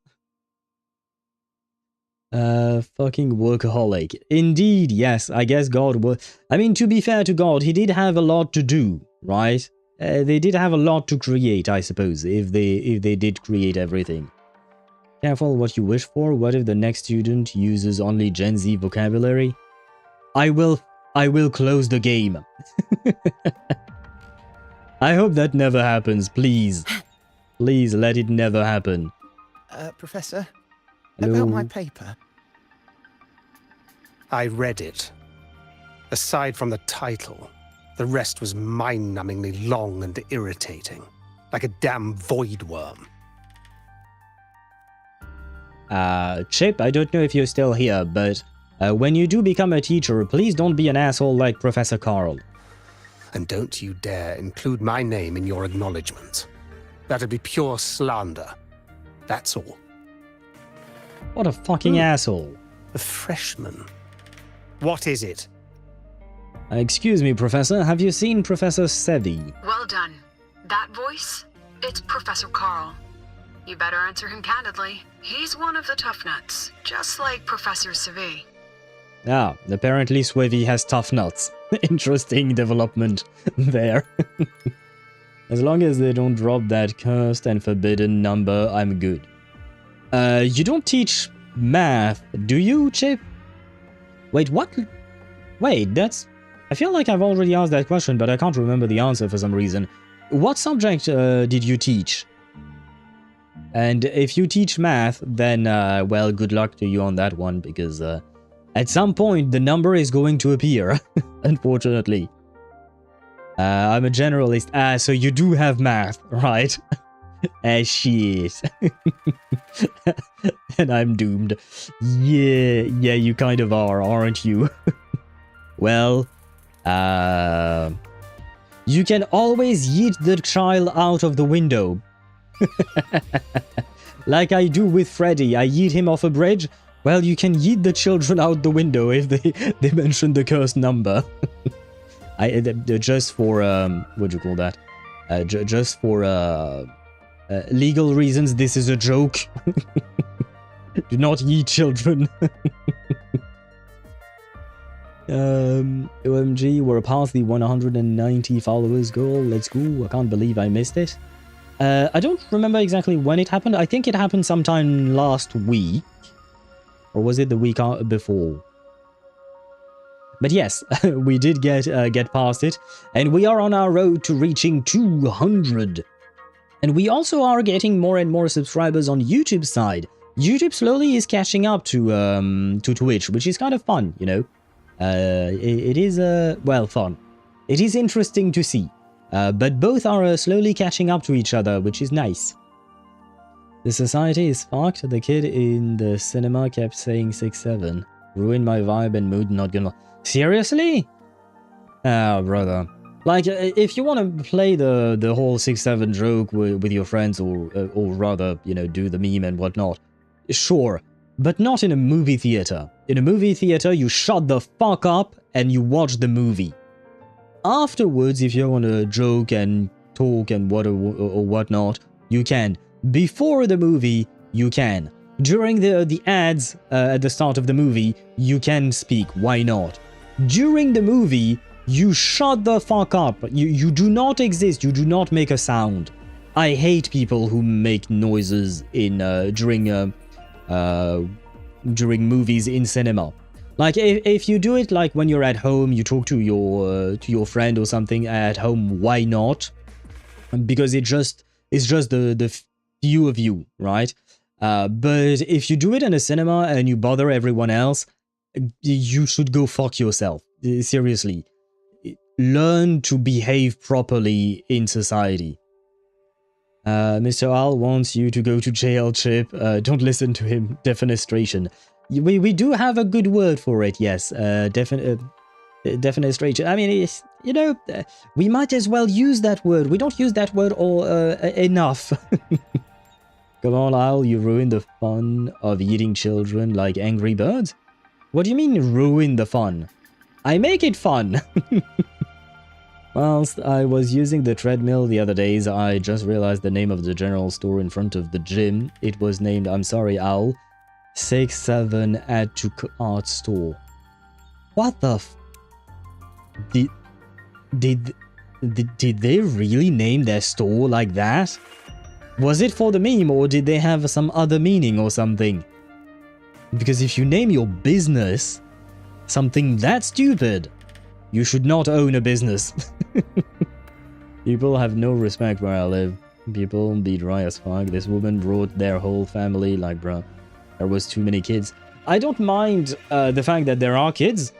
Speaker 1: Fucking workaholic. Indeed, yes, I guess God was... I mean, to be fair to God, he did have a lot to do, right? They did have a lot to create, I suppose, if they did create everything. Careful what you wish for. What if the next student uses only Gen Z vocabulary? I will close the game. I hope that never happens, please. Please let it never happen.
Speaker 16: Professor?
Speaker 1: Hello?
Speaker 16: About my paper. I read it. Aside from the title, the rest was mind-numbingly long and irritating. Like a damn void worm.
Speaker 1: Chip, I don't know if you're still here, but when you do become a teacher, please don't be an asshole like Professor Carl.
Speaker 16: And don't you dare include my name in your acknowledgements. That'd be pure slander. That's all.
Speaker 1: What a fucking asshole.
Speaker 16: A freshman. What is it?
Speaker 1: Excuse me, Professor. Have you seen Professor Sevi?
Speaker 6: Well done. That voice? It's Professor Carl. You better answer him candidly. He's one of the tough nuts, just like Professor Sevi.
Speaker 1: Ah, apparently Sevi has tough nuts. Interesting development there. As long as they don't drop that cursed and forbidden number, I'm good. You don't teach math, do you, Chip? Wait, what? Wait, that's... I feel like I've already asked that question, but I can't remember the answer for some reason. What subject did you teach? And if you teach math, then, well, good luck to you on that one, because at some point the number is going to appear, unfortunately. I'm a generalist. So you do have math, right? Shit. And I'm doomed. Yeah, you kind of are, aren't you? Well, you can always yeet the child out of the window. Like I do with Freddy, I yeet him off a bridge. Well, you can yeet the children out the window if they mention the cursed number. Just for what do you call that? Just for legal reasons, this is a joke. Do not yeet children. OMG, we're past the 190 followers goal. Let's go. I can't believe I missed it. I don't remember exactly when it happened. I think it happened sometime last week. Or was it the week before? But yes, we did get past it. And we are on our road to reaching 200. And we also are getting more and more subscribers on YouTube side. YouTube slowly is catching up to Twitch, which is kind of fun, you know. It is, well, fun. It is interesting to see. But both are slowly catching up to each other, which is nice. The society is fucked. The kid in the cinema kept saying 6-7. Ruin my vibe and mood, not gonna... Seriously? Oh, brother. Like, if you want to play the whole 6-7 joke with your friends, or rather, you know, do the meme and whatnot, sure. But not in a movie theater. In a movie theater, you shut the fuck up and you watch the movie. Afterwards, if you want to joke and talk and whatnot, you can. Before the movie, you can. During the ads at the start of the movie, you can speak. Why not? During the movie, you shut the fuck up. You do not exist. You do not make a sound. I hate people who make noises in during movies in cinema. Like if you do it like when you're at home, you talk to your friend or something at home. Why not? Because it's just the few of you, right? But if you do it in a cinema and you bother everyone else, you should go fuck yourself. Seriously. Learn to behave properly in society. Mr. Al wants you to go to jail, Chip. Don't listen to him. Defenestration. We do have a good word for it, yes. Defenestration. I mean, you know, we might as well use that word. We don't use that word enough. Come on, Al, you ruined the fun of eating children like Angry Birds? What do you mean, ruin the fun? I make it fun! Whilst I was using the treadmill the other days, I just realized the name of the general store in front of the gym. It was named, I'm sorry, Owl, 6-7 Add to Art Store. What the f... Did they really name their store like that? Was it for the meme, or did they have some other meaning or something? Because if you name your business something that stupid, you should not own a business. People have no respect where I live. People be dry as fuck. This woman brought their whole family, like, bruh, there was too many kids. I don't mind the fact that there are kids.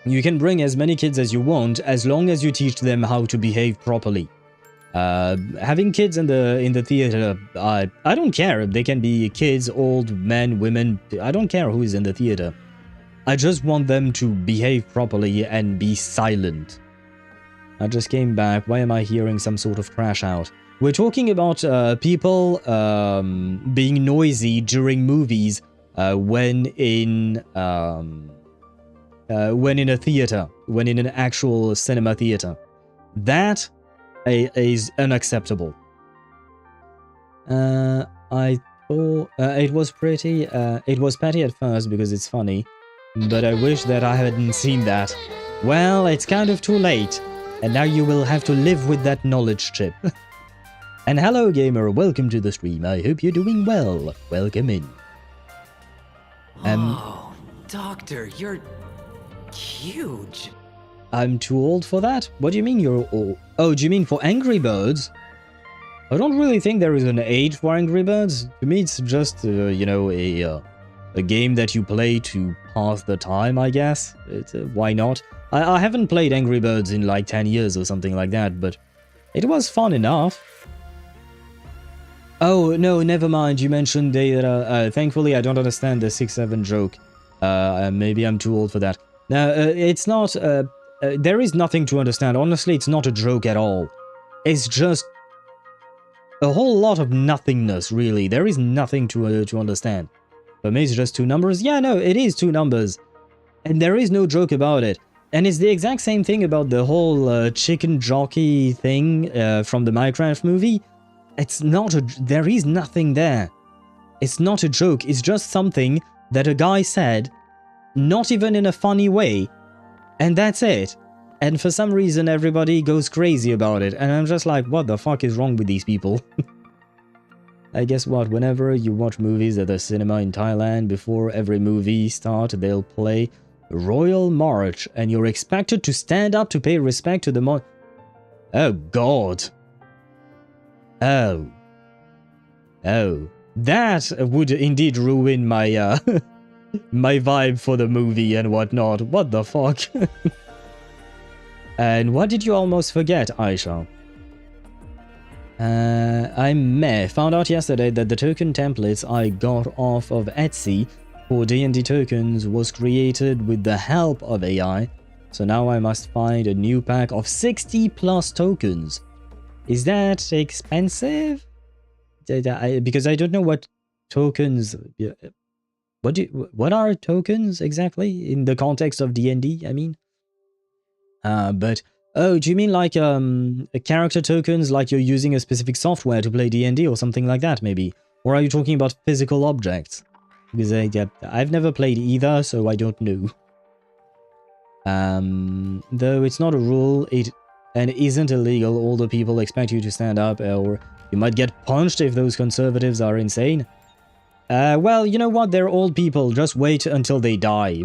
Speaker 1: You can bring as many kids as you want, as long as you teach them how to behave properly. Having kids in the theater, I don't care. They can be kids, old men, women. I don't care who is in the theater. I just want them to behave properly and be silent. I just came back. Why am I hearing some sort of crash out? We're talking about people being noisy during movies when in a theater, when in an actual cinema theater. That is unacceptable. I thought it was pretty. It was petty at first because it's funny. But I wish that I hadn't seen that. Well, it's kind of too late, and now you will have to live with that knowledge, Chip. And hello, gamer, welcome to the stream. I hope you're doing well. Welcome in.
Speaker 17: Oh, Doctor, you're huge.
Speaker 1: I'm too old for that? What do you mean you're old? Oh, do you mean for Angry Birds? I don't really think there is an age for Angry Birds. To me, it's just, you know, a game that you play to pass the time, I guess. Why not? I haven't played Angry Birds in like 10 years or something like that, but it was fun enough. Oh, no, never mind. You mentioned data. Thankfully, I don't understand the 6-7 joke. Maybe I'm too old for that. No, it's not... there is nothing to understand. Honestly, it's not a joke at all. It's just a whole lot of nothingness, really. There is nothing to understand. For me, it's just two numbers. Yeah, no, it is two numbers. And there is no joke about it. And it's the exact same thing about the whole chicken jockey thing from the Minecraft movie. It's not a... There is nothing there. It's not a joke. It's just something that a guy said, not even in a funny way. And that's it. And for some reason, everybody goes crazy about it. And I'm just like, what the fuck is wrong with these people? I guess what, whenever you watch movies at the cinema in Thailand, before every movie starts, they'll play Royal March, and you're expected to stand up to pay respect to the Oh, God. Oh. Oh. That would indeed ruin my, my vibe for the movie and whatnot. What the fuck? And what did you almost forget, Aisha? I found out yesterday that the token templates I got off of Etsy for D&D tokens was created with the help of AI, so now I must find a new pack of 60 plus tokens. Is that expensive? Because I don't know what tokens... What are tokens exactly in the context of D&D, I mean? But... Oh, do you mean like character tokens, like you're using a specific software to play D&D or something like that, maybe? Or are you talking about physical objects? Because I've never played either, so I don't know. Though it's not a rule, and isn't illegal, older people expect you to stand up, or you might get punched if those conservatives are insane. Well, you know what? They're old people. Just wait until they die.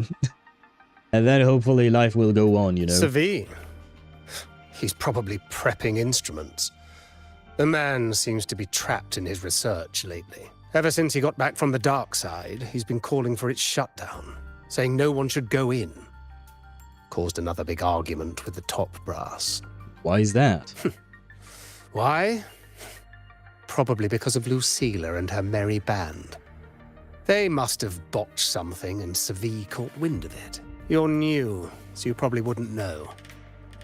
Speaker 1: And then hopefully life will go on, you know?
Speaker 16: Segue. He's probably prepping instruments. The man seems to be trapped in his research lately. Ever since he got back from the dark side, he's been calling for its shutdown, saying no one should go in. Caused another big argument with the top brass.
Speaker 1: Why is that?
Speaker 16: Why? Probably because of Lucilla and her merry band. They must have botched something and Segue caught wind of it. You're new, so you probably wouldn't know.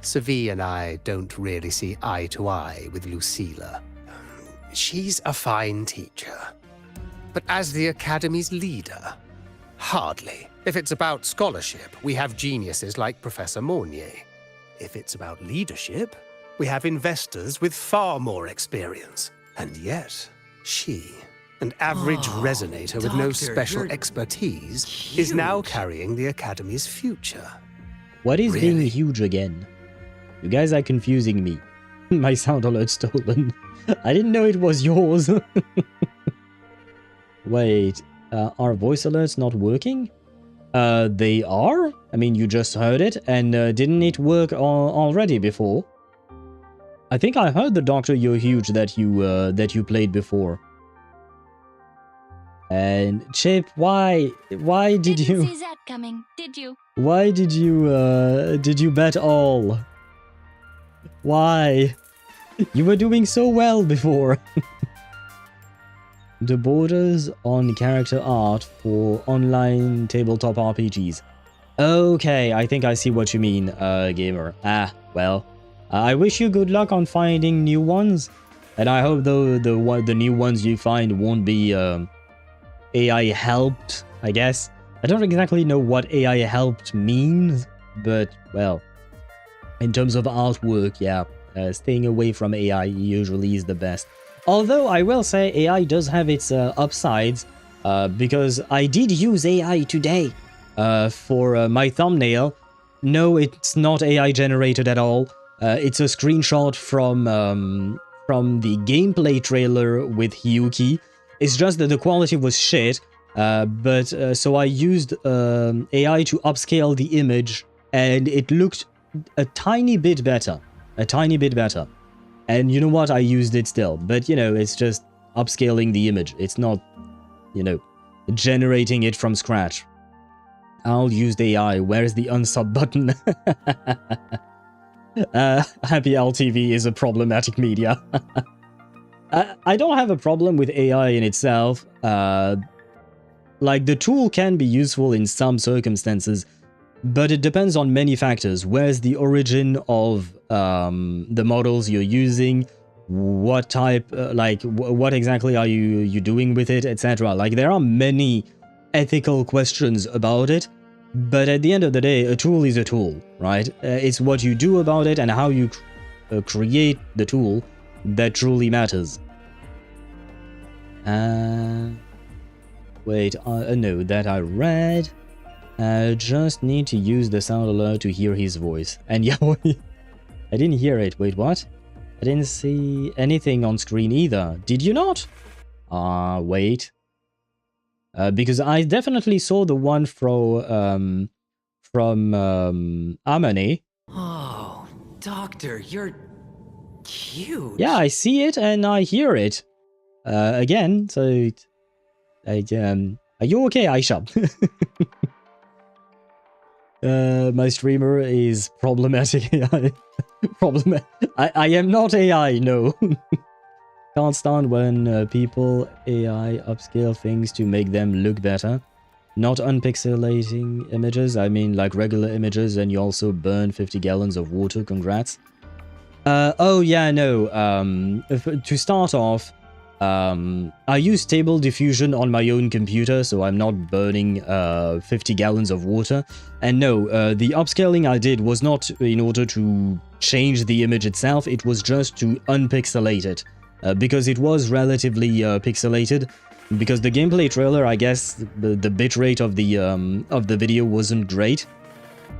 Speaker 16: Segue and I don't really see eye to eye with Lucilla. She's a fine teacher. But as the Academy's leader, hardly. If it's about scholarship, we have geniuses like Professor Mornier. If it's about leadership, we have investors with far more experience. And yet, she, an average resonator with no
Speaker 17: Doctor,
Speaker 16: special
Speaker 17: you're
Speaker 16: expertise, is now carrying the Academy's future.
Speaker 1: What is being huge again? You guys are confusing me. My sound alert stolen. I didn't know it was yours. Wait, are voice alerts not working? They are? I mean, you just heard it, and didn't it work already before? I think I heard the Doctor You're Huge that you played before. And Chip, why did you...
Speaker 18: Didn't see that coming, did you?
Speaker 1: Why did you bet all? Why? You were doing so well before. The borders on character art for online tabletop RPGs. Okay, I think I see what you mean, gamer. Well, I wish you good luck on finding new ones, and I hope though the new ones you find won't be AI helped, I guess. I don't exactly know what AI helped means, but well, in terms of artwork, yeah, staying away from AI usually is the best. Although I will say AI does have its upsides, because I did use AI today for my thumbnail. No, it's not AI generated at all. It's a screenshot from the gameplay trailer with Hiyuki. It's just that the quality was shit, so I used AI to upscale the image, and it looked a tiny bit better. And you know what? I used it still. But, you know, it's just upscaling the image. It's not, you know, generating it from scratch. I'll use the AI. Where's the unsub button? Happy LTV is a problematic media. I don't have a problem with AI in itself. Like, the tool can be useful in some circumstances, but it depends on many factors. Where's the origin of the models you're using? What type, what exactly are you doing with it, etc. Like, there are many ethical questions about it, but at the end of the day, a tool is a tool, right? It's what you do about it and how you create the tool that truly matters. Wait, no, that I read. Just need to use the sound alert to hear his voice. And yeah, I didn't hear it. Wait, what? I didn't see anything on screen either. Did you not? Wait. Because I definitely saw the one from Amane.
Speaker 17: Oh, Doctor, you're huge.
Speaker 1: Yeah, I see it and I hear it. Again, so... are you okay, Aisha? My streamer is problematic AI. I am not AI, no. Can't stand when people AI upscale things to make them look better. not unpixelating images. I mean like regular images, and you also burn 50 gallons of water. Congrats. Oh yeah, no. To start off, I use Stable Diffusion on my own computer, so I'm not burning 50 gallons of water. And no, the upscaling I did was not in order to change the image itself, it was just to unpixelate it. Because it was relatively pixelated. Because the gameplay trailer, I guess, the bitrate of the video wasn't great.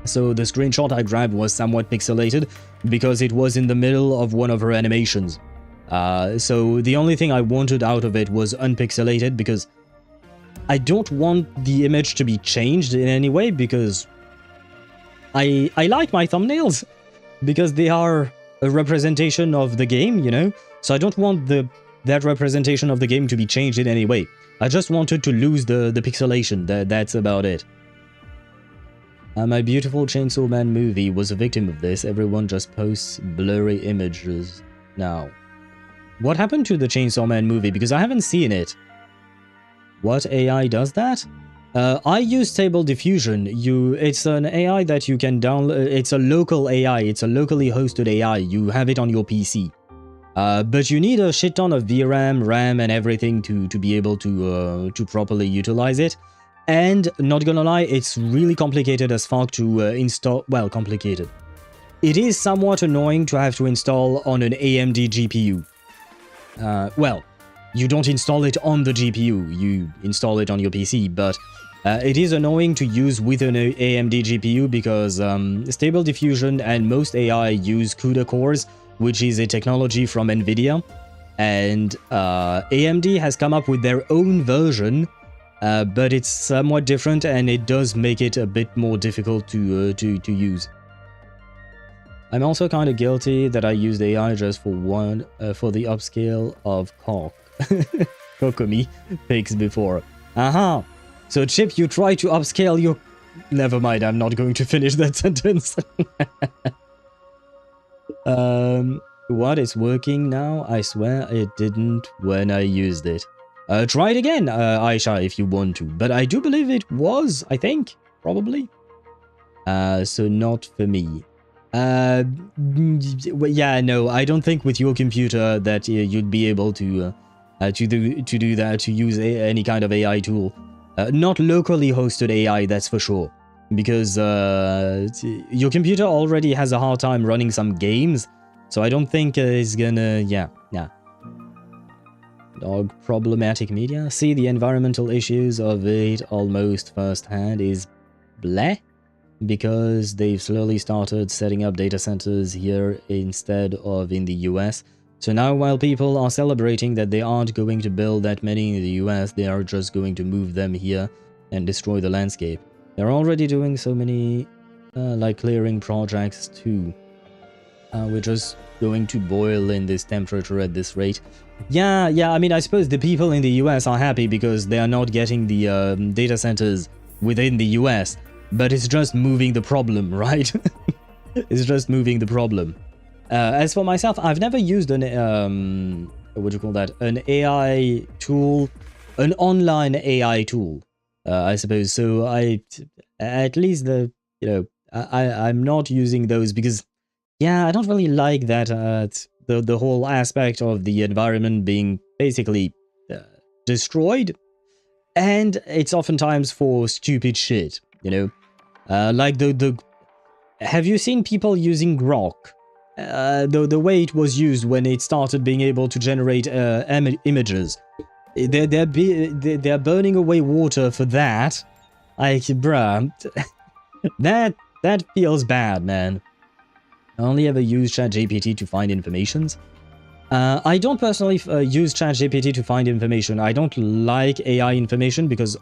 Speaker 1: So the screenshot I grabbed was somewhat pixelated, because it was in the middle of one of her animations. So the only thing I wanted out of it was unpixelated, because I don't want the image to be changed in any way, because I like my thumbnails, because they are a representation of the game, you know? So I don't want that representation of the game to be changed in any way. I just wanted to lose the pixelation, that's about it. My Beautiful Chainsaw Man movie was a victim of this. Everyone just posts blurry images now. What happened to the Chainsaw Man movie? Because I haven't seen it. What AI does that? I use Stable Diffusion. It's an AI that you can download. It's a local AI. It's a locally hosted AI. You have it on your PC. But you need a shit ton of VRAM, RAM, and everything to be able to properly utilize it. And not gonna lie, it's really complicated as fuck to install. Well, complicated. It is somewhat annoying to have to install on an AMD GPU. Well, you don't install it on the GPU, you install it on your PC, but it is annoying to use with an AMD GPU because Stable Diffusion and most AI use CUDA cores, which is a technology from NVIDIA, and AMD has come up with their own version, but it's somewhat different and it does make it a bit more difficult to use. I'm also kind of guilty that I used AI just for for the upscale of Kokomi pics before. Aha! So Chip, you try to upscale your... Never mind, I'm not going to finish that sentence. What is working now? I swear it didn't when I used it. Try it again, Aisha, if you want to. But I do believe it was, I think, probably. So not for me. Yeah, no, I don't think with your computer that you'd be able to do that, to use any kind of AI tool. Not locally hosted AI, that's for sure. Because your computer already has a hard time running some games, so I don't think it's gonna... Yeah. Dog problematic media. See, the environmental issues of it almost firsthand is bleh, because they've slowly started setting up data centers here instead of in the US. So now while people are celebrating that they aren't going to build that many in the US, they are just going to move them here and destroy the landscape. They're already doing so many like clearing projects too. We're just going to boil in this temperature at this rate. Yeah, I mean, I suppose the people in the US are happy because they are not getting the data centers within the US, but it's just moving the problem, right? It's just moving the problem. As for myself, I've never used an, what do you call that? An AI tool, an online AI tool, I suppose. So at least I'm not using those because, yeah, I don't really like that, the whole aspect of the environment being basically destroyed. And it's oftentimes for stupid shit, you know? Like have you seen people using Grok? The way it was used when it started being able to generate images. They're burning away water for that. Like, bruh. that feels bad, man. I only ever use ChatGPT to find informations. I don't personally use ChatGPT to find information. I don't like AI information because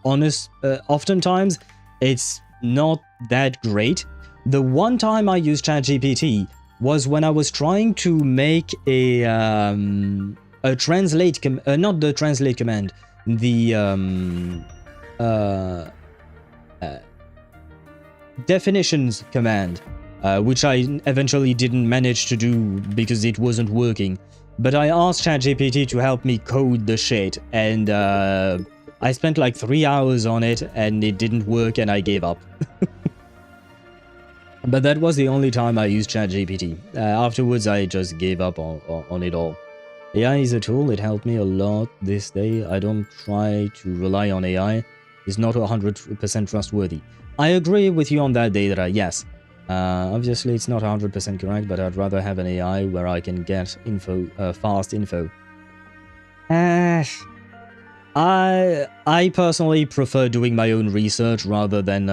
Speaker 1: oftentimes it's not that great. The one time I used ChatGPT was when I was trying to make a translate not the translate command, the definitions command, which I eventually didn't manage to do because it wasn't working. But I asked ChatGPT to help me code the shit, and I spent like 3 hours on it and it didn't work and I gave up. But that was the only time I used ChatGPT. Afterwards, I just gave up on it all. AI is a tool, it helped me a lot this day. I don't try to rely on AI. It's not 100% trustworthy. I agree with you on that, Deidra, yes. Obviously, it's not 100% correct, but I'd rather have an AI where I can get info, fast info. I personally prefer doing my own research rather than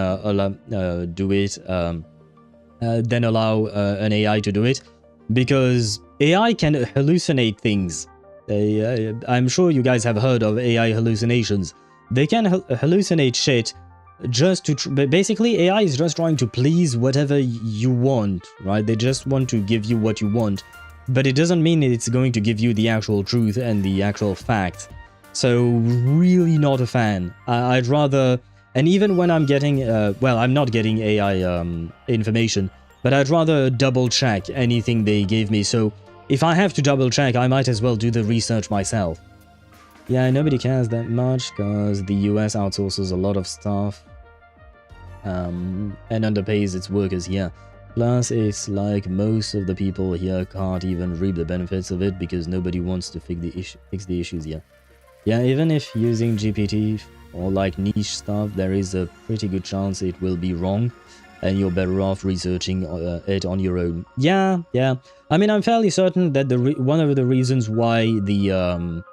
Speaker 1: then allow an AI to do it, because AI can hallucinate things. I'm sure you guys have heard of AI hallucinations. They can hallucinate shit just to... basically, AI is just trying to please whatever you want, right? They just want to give you what you want, but it doesn't mean it's going to give you the actual truth and the actual fact. So, really not a fan. I'd rather... And even when I'm getting... well, I'm not getting AI information, but I'd rather double-check anything they give me. So, if I have to double-check, I might as well do the research myself. Yeah, nobody cares that much, because the US outsources a lot of stuff and underpays its workers here. Plus, it's like most of the people here can't even reap the benefits of it because nobody wants to fix the issues here. Yeah, even if using GPT or like niche stuff, there is a pretty good chance it will be wrong and you're better off researching it on your own. Yeah. I mean, I'm fairly certain that one of the reasons why the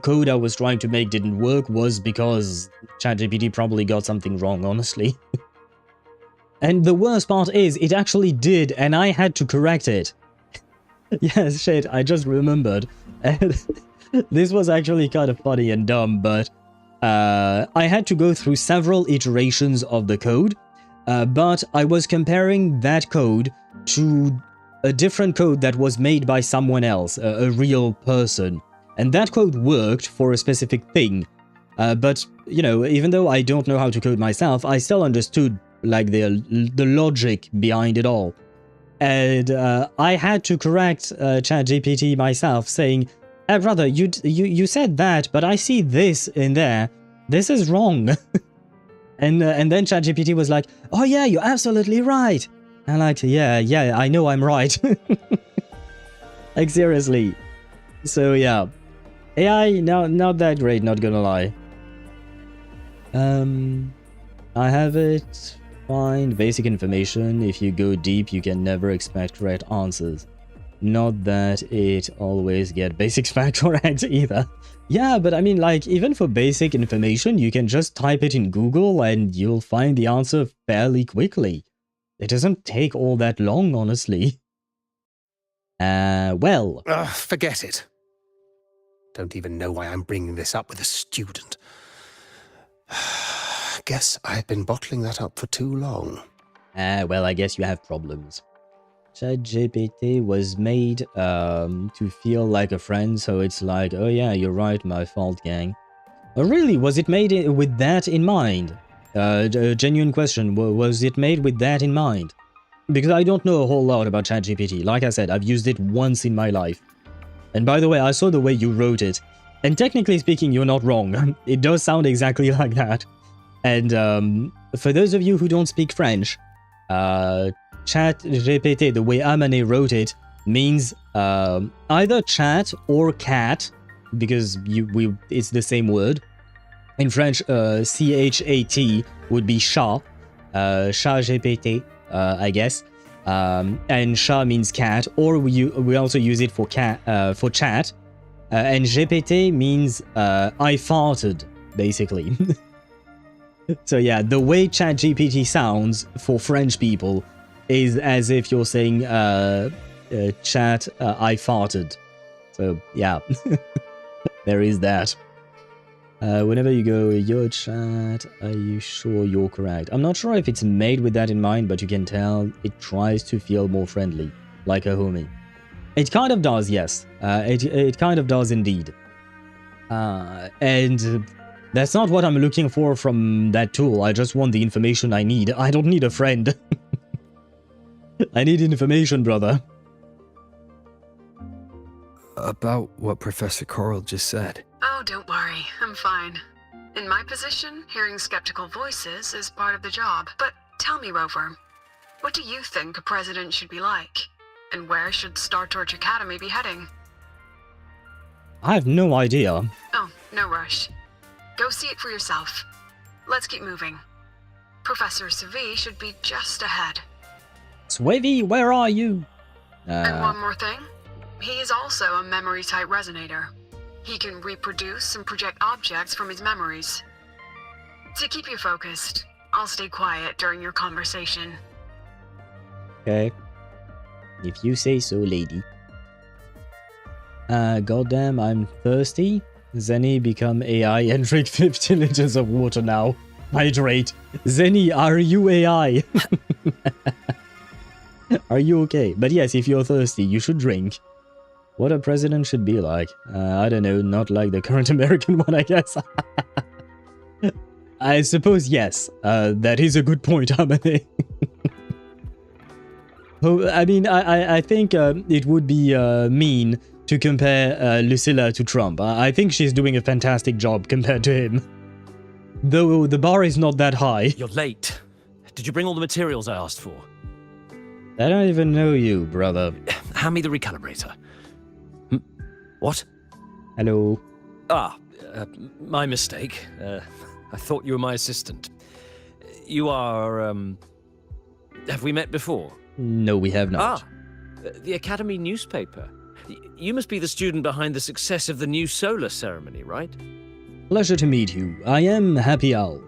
Speaker 1: code I was trying to make didn't work was because ChatGPT probably got something wrong, honestly. And the worst part is, it actually did, and I had to correct it. Yes, shit, I just remembered. This was actually kind of funny and dumb, but I had to go through several iterations of the code, but I was comparing that code to a different code that was made by someone else, a real person. And that code worked for a specific thing. But, you know, even though I don't know how to code myself, I still understood, like, the logic behind it all. And I had to correct ChatGPT myself, saying, hey, brother, you said that, but I see this in there. This is wrong. and then ChatGPT was like, oh yeah, you're absolutely right. And I'm like, yeah, I know I'm right. Like, seriously. So, yeah. AI, not that great, not gonna lie. I have it. Find basic information. If you go deep, you can never expect correct answers. Not that it always get basic facts correct either. Yeah, but I mean, like, even for basic information, you can just type it in Google and you'll find the answer fairly quickly. It doesn't take all that long, honestly. Well...
Speaker 16: forget it. Don't even know why I'm bringing this up with a student. Guess I've been bottling that up for too long.
Speaker 1: Well, I guess you have problems. ChatGPT was made to feel like a friend, so it's like, oh yeah, you're right, my fault, gang. Oh, really? Was it made with that in mind? A genuine question, was it made with that in mind? Because I don't know a whole lot about ChatGPT. Like I said, I've used it once in my life. And by the way, I saw the way you wrote it. And technically speaking, you're not wrong. It does sound exactly like that. And for those of you who don't speak French, ChatGPT, the way Amane wrote it, means either chat or cat, because it's the same word. In French, C-H-A-T would be chat, chat GPT, I guess. And chat means cat, or we also use it for chat, and GPT means I farted, basically. So yeah, the way ChatGPT sounds for French people is as if you're saying chat, I farted. So yeah, there is that. Whenever you go, your chat, are you sure you're correct? I'm not sure if it's made with that in mind, but you can tell it tries to feel more friendly, like a homie. It kind of does, yes. It kind of does indeed. And that's not what I'm looking for from that tool. I just want the information I need. I don't need a friend. I need information, brother.
Speaker 7: About what Professor Coral just said.
Speaker 6: Oh, don't worry. I'm fine. In my position, hearing skeptical voices is part of the job. But tell me, Rover, what do you think a president should be like? And where should Star Torch Academy be heading?
Speaker 1: I have no idea.
Speaker 6: Oh, no rush. Go see it for yourself. Let's keep moving. Professor Segue should be just ahead.
Speaker 1: Swavy, where are you?
Speaker 6: And one more thing. He is also a memory-type resonator. He can reproduce and project objects from his memories. To keep you focused, I'll stay quiet during your conversation.
Speaker 1: Okay. If you say so, lady. Goddamn, I'm thirsty. Zenny, become AI and drink 50 liters of water now. Hydrate. Zenny, are you AI? Are you okay? But yes, if you're thirsty, you should drink. What a president should be like. I don't know, not like the current American one, I guess. I suppose yes. That is a good point, Hamane. I mean, I think it would be mean to compare Lucilla to Trump. I think she's doing a fantastic job compared to him. Though the bar is not that high.
Speaker 19: You're late. Did you bring all the materials I asked for?
Speaker 1: I don't even know you, brother.
Speaker 19: Hand me the recalibrator. What?
Speaker 1: Hello.
Speaker 19: My mistake. I thought you were my assistant. You are, have we met before?
Speaker 1: No, we have not.
Speaker 19: The Academy newspaper. You must be the student behind the success of the new solar ceremony, right?
Speaker 1: Pleasure to meet you. I am Happy Owl.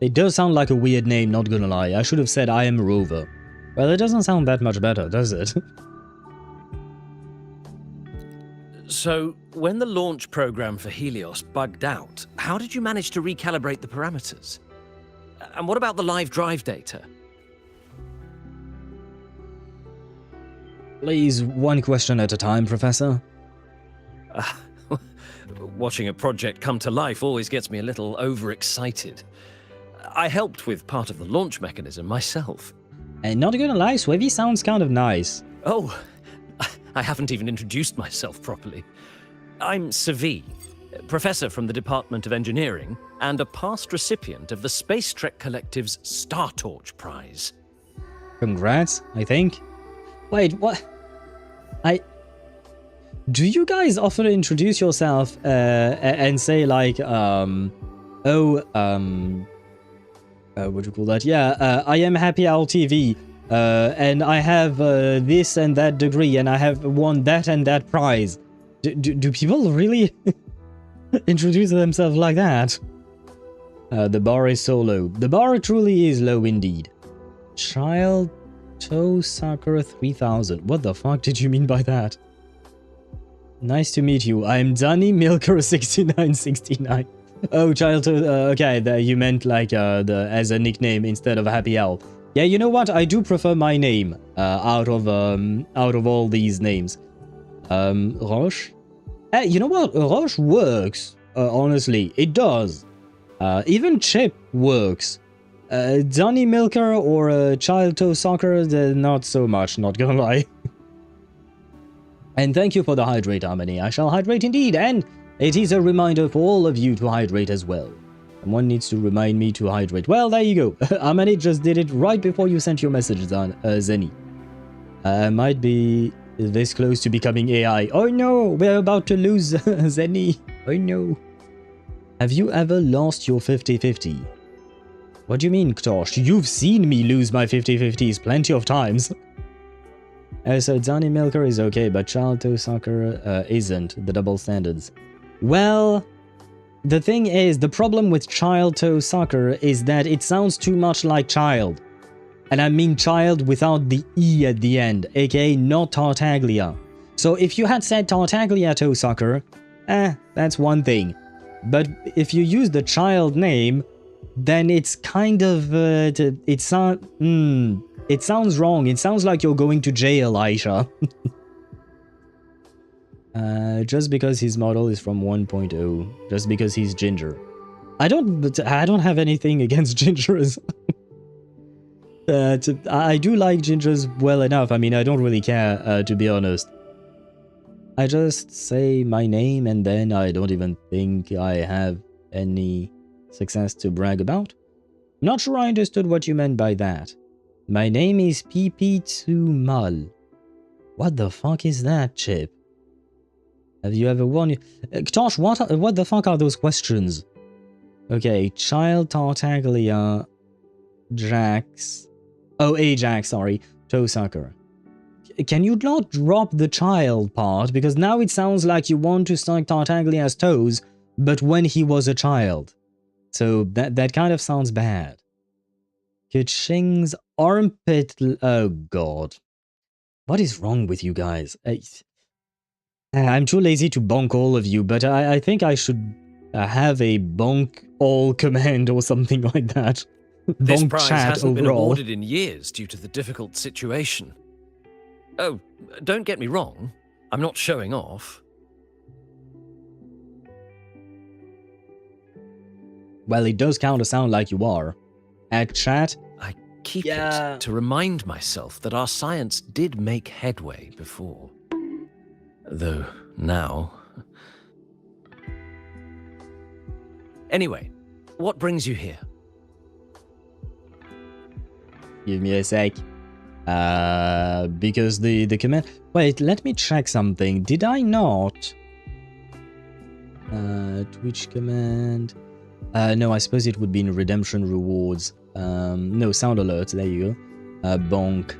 Speaker 1: It does sound like a weird name, not gonna lie. I should have said I am Rover. Well, it doesn't sound that much better, does it?
Speaker 19: So, when the launch program for Helios bugged out, how did you manage to recalibrate the parameters? And what about the live drive data?
Speaker 1: Please, one question at a time, Professor.
Speaker 19: Watching a project come to life always gets me a little overexcited. I helped with part of the launch mechanism myself.
Speaker 1: And not gonna lie, Swavy sounds kind of nice.
Speaker 19: Oh, I haven't even introduced myself properly. I'm Segue, professor from the Department of Engineering and a past recipient of the Space Trek Collective's Star Torch Prize.
Speaker 1: Congrats, I think. Wait, what? Do you guys often introduce yourself and say like, what do you call that? Yeah, I am Happy Owl TV, and I have this and that degree, and I have won that and that prize. Do people really introduce themselves like that? The bar is so low. The bar truly is low indeed. Child Toe Sucker 3000. What the fuck did you mean by that? Nice to meet you. I'm Danny Milker 6969. Oh, Child Toe. Okay, you meant like as a nickname instead of Happy Owl. Yeah, you know what? I do prefer my name out of all these names. Roche. You know what? Roche works. Honestly, it does. Even Chip works. Danny Milker or Child Toe Soccer, not so much, not gonna lie. And thank you for the hydrate, Harmony. I shall hydrate indeed, and it is a reminder for all of you to hydrate as well. Someone needs to remind me to hydrate. Well, there you go. Harmony just did it right before you sent your message, Zenny. I might be this close to becoming AI. Oh no, we're about to lose Zenny. Oh no. Have you ever lost your 50-50? What do you mean, Ktosh? You've seen me lose my 50-50s plenty of times. So Danny Milker is okay, but Child Toe Soccer isn't. The double standards. Well, the thing is, the problem with Child Toe Soccer is that it sounds too much like child. And I mean child without the E at the end, aka not Tartaglia. So if you had said Tartaglia Toe Soccer, that's one thing. But if you use the child name, then it's kind of, it sounds wrong. It sounds like you're going to jail, Aisha. Just because his model is from 1.0, just because he's ginger. I don't have anything against gingers. I do like gingers well enough. I mean, I don't really care, to be honest. I just say my name and then I don't even think I have any success to brag about. I'm not sure I understood what you meant by that. My name is PP2Mal. What the fuck is that, Chip? Have you ever won? Tosh, what the fuck are those questions? Okay, Child, Tartaglia, Jax. Oh, Ajax, sorry. Toe Sucker. Can you not drop the child part? Because now it sounds like you want to suck Tartaglia's toes, but when he was a child. So that kind of sounds bad. Kaching's armpit... Oh, God. What is wrong with you guys? I'm too lazy to bonk all of you, but I think I should have a bonk all command or something like that.
Speaker 19: This
Speaker 1: Bonk
Speaker 19: prize
Speaker 1: chat
Speaker 19: hasn't been
Speaker 1: overall.
Speaker 19: awarded in years due to the difficult situation. Oh, don't get me wrong. I'm not showing off.
Speaker 1: Well, it does kind of sound like you are. At chat?
Speaker 19: I keep it to remind myself that our science did make headway before. Though now... Anyway, what brings you here?
Speaker 1: Give me a sec. Because the command... Wait, let me check something. Did I not? Twitch command... no, I suppose it would be in redemption rewards. No, sound alert, there you go. Bonk.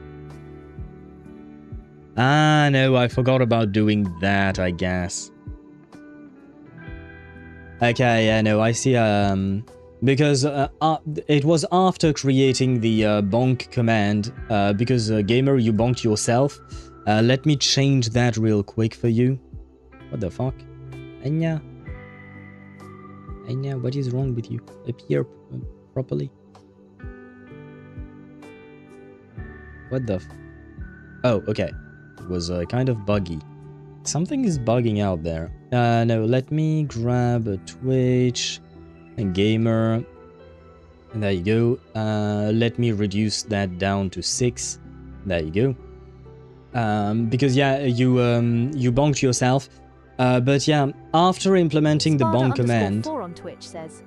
Speaker 1: Ah, no, I forgot about doing that, I guess. Okay, yeah, no, I see, because it was after creating the bonk command, because gamer, you bonked yourself. Let me change that real quick for you. What the fuck? Anya? Anya, what is wrong with you? Appear properly. What the f... Oh, okay. It was kind of buggy. Something is bugging out there. No, let me grab a Twitch and gamer. And there you go. Let me reduce that down to 6. There you go. Because yeah, you bonked yourself. But yeah, after implementing the bonk command...
Speaker 5: Sparta_4 on Twitch says,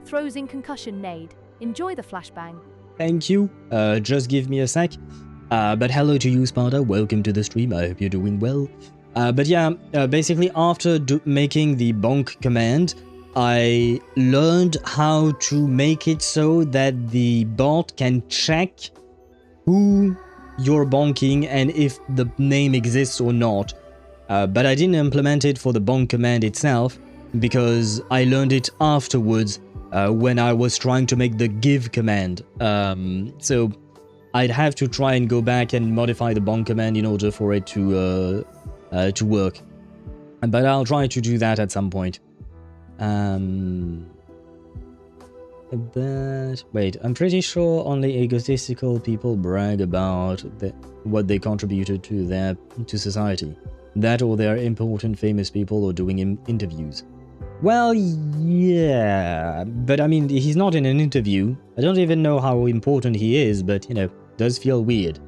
Speaker 5: throws in concussion nade. Enjoy the flashbang.
Speaker 1: Thank you. Just give me a sec. But hello to you, Sparta. Welcome to the stream. I hope you're doing well. But yeah, basically after making the bonk command, I learned how to make it so that the bot can check who you're bonking and if the name exists or not. But I didn't implement it for the bonk command itself because I learned it afterwards when I was trying to make the give command. So I'd have to try and go back and modify the bonk command in order for it to work. But I'll try to do that at some point. But wait, I'm pretty sure only egotistical people brag about what they contributed to society. That or they're important famous people or doing interviews. Well, yeah, but I mean, he's not in an interview. I don't even know how important he is, but, you know, does feel weird.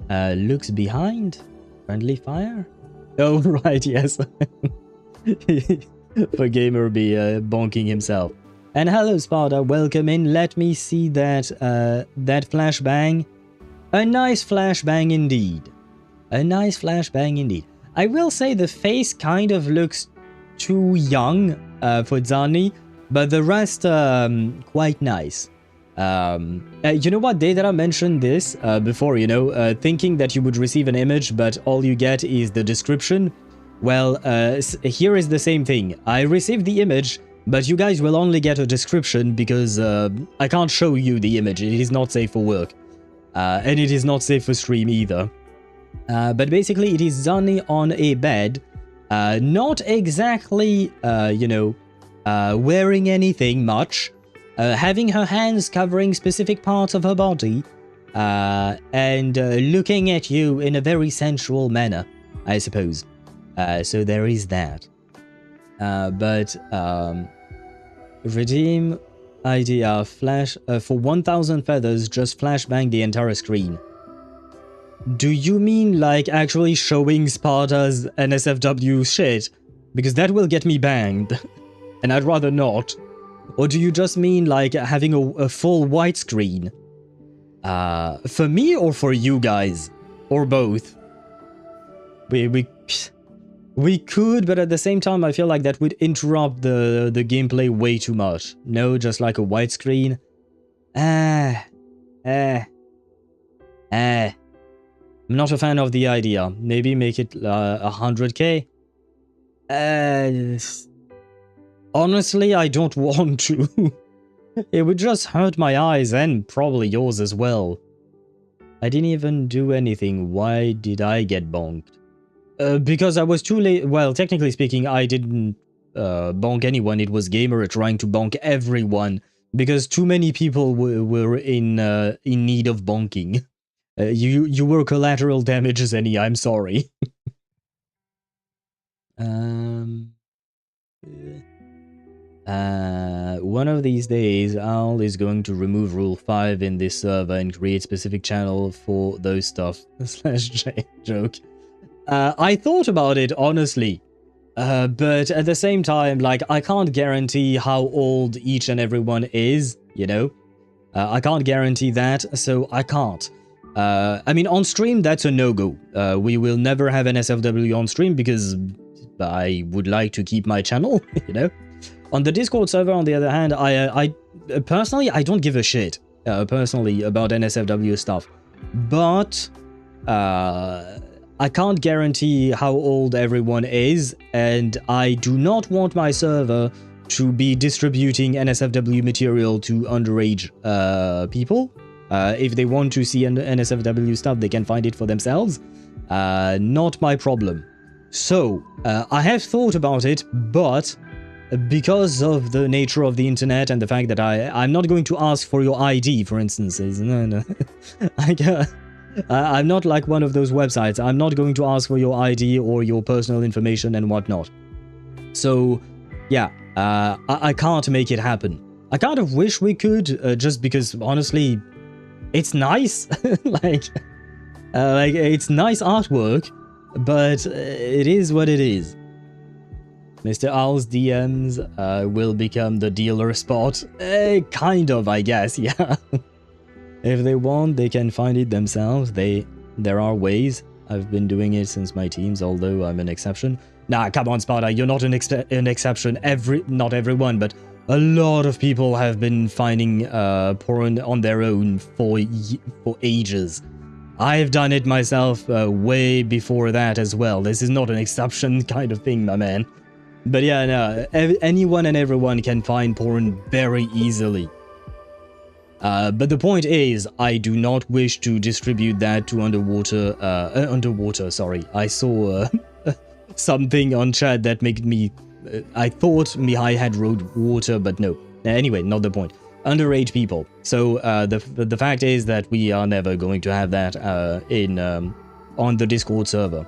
Speaker 1: Looks behind? Friendly fire? Oh, right, yes. For gamer be bonking himself. And hello, Sparta, welcome in. Let me see that, that flashbang. A nice flashbang indeed. A nice flashbang indeed. I will say the face kind of looks too young for Zani, but the rest quite nice. You know what, Deidara mentioned this before, you know, thinking that you would receive an image, but all you get is the description. Well, here is the same thing. I received the image, but you guys will only get a description because I can't show you the image. It is not safe for work. And it is not safe for stream either. But basically, it is Zani on a bed, not exactly, you know, wearing anything much, having her hands covering specific parts of her body, and looking at you in a very sensual manner, I suppose. So there is that. But redeem idea flash for 1000 feathers, just flashbang the entire screen. Do you mean like actually showing Sparta's NSFW shit? Because that will get me banged, and I'd rather not. Or do you just mean like having a full widescreen? For me or for you guys? Or both? We could, but at the same time I feel like that would interrupt the gameplay way too much. No, just like a widescreen? I'm not a fan of the idea. Maybe make it 100k? Honestly, I don't want to. It would just hurt my eyes and probably yours as well. I didn't even do anything. Why did I get bonked? Because I was too late. Well, technically speaking, I didn't bonk anyone. It was Gamer trying to bonk everyone because too many people were in need of bonking. You were collateral damage, Zenny. I'm sorry. One of these days, Owl is going to remove Rule 5 in this server and create specific channel for those stuff. / joke. I thought about it, honestly. But at the same time, like, I can't guarantee how old each and everyone is, you know? I can't guarantee that, so I can't. I mean, on stream, that's a no-go. We will never have an SFW on stream because I would like to keep my channel, you know? On the Discord server, on the other hand, I personally, I don't give a shit, personally, about NSFW stuff. But, I can't guarantee how old everyone is, and I do not want my server to be distributing NSFW material to underage people. If they want to see NSFW stuff, they can find it for themselves. Not my problem. So, I have thought about it, but because of the nature of the internet and the fact that I'm not going to ask for your ID, for instance. No. I'm not like one of those websites. I'm not going to ask for your ID or your personal information and whatnot. So, yeah, I can't make it happen. I kind of wish we could, just because, honestly, it's nice. like, it's nice artwork, but it is what it is. Mr. Owl's DMs will become the dealer spot. Kind of, I guess, yeah. If they want, they can find it themselves. There are ways. I've been doing it since my teens, although I'm an exception. Nah, come on, Sparta, you're not an exception. Not everyone, but a lot of people have been finding porn on their own for ages. I've done it myself way before that as well. This is not an exception kind of thing, my man. But yeah, no, anyone and everyone can find porn very easily. But the point is, I do not wish to distribute that to underwater, sorry. I saw something on chat that made me... I thought Mihai had wrote water, but no. Anyway, not the point. Underage people. So the fact is that we are never going to have that on the Discord server.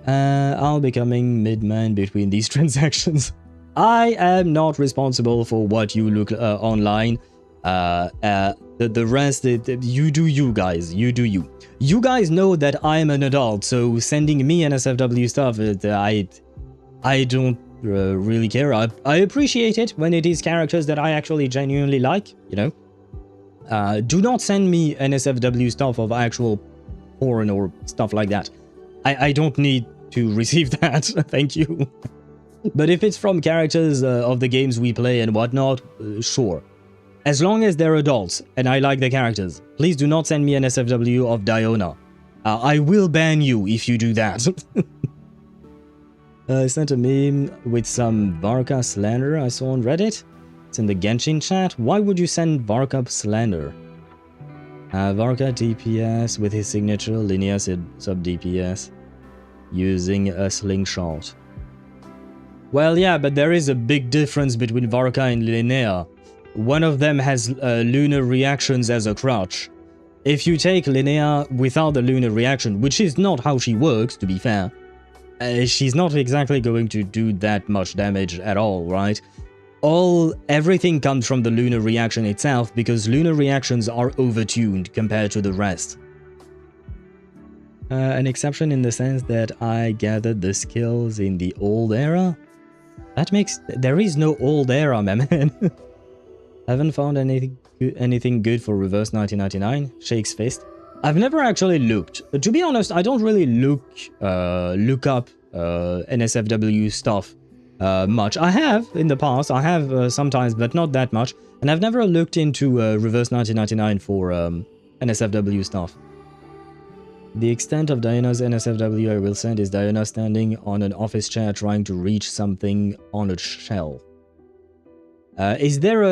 Speaker 1: I'll be coming mid-man between these transactions. I am not responsible for what you look online. The rest, you do you guys, you do you. You guys know that I'm an adult, so sending me NSFW stuff, I don't really care. I appreciate it when it is characters that I actually genuinely like, you know. Do not send me NSFW stuff of actual porn or stuff like that. I don't need to receive that, thank you. But if it's from characters of the games we play and whatnot, sure. As long as they're adults and I like the characters, please do not send me an SFW of Diona. I will ban you if you do that. I sent a meme with some Varka slander I saw on Reddit. It's in the Genshin chat. Why would you send Varka slander? Varka DPS with his signature linear sub DPS using a slingshot. Well, yeah, but there is a big difference between Varka and Linnea. One of them has lunar reactions as a crutch. If you take Linnea without the lunar reaction, which is not how she works, to be fair, she's not exactly going to do that much damage at all, right? Everything comes from the lunar reaction itself, because lunar reactions are overtuned compared to the rest. An exception in the sense that I gathered the skills in the old era. That makes... There is no old era, my man. Haven't found anything good for Reverse 1999. Shakes fist. I've never actually looked. To be honest, I don't really look up NSFW stuff much. I have in the past. I have sometimes, but not that much. And I've never looked into Reverse 1999 for NSFW stuff. The extent of Diana's NSFW I will send is Diana standing on an office chair trying to reach something on a shelf. Is there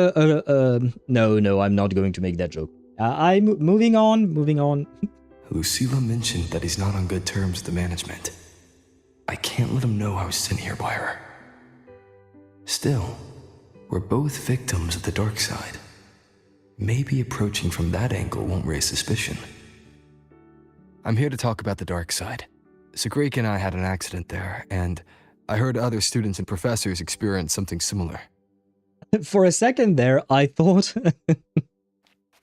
Speaker 1: No, I'm not going to make that joke. I'm moving on.
Speaker 7: Lucilla mentioned that he's not on good terms with the management. I can't let him know I was sent here by her. Still, we're both victims of the dark side. Maybe approaching from that angle won't raise suspicion. I'm here to talk about the dark side. Segue and I had an accident there, and I heard other students and professors experience something similar.
Speaker 1: For a second there, I thought...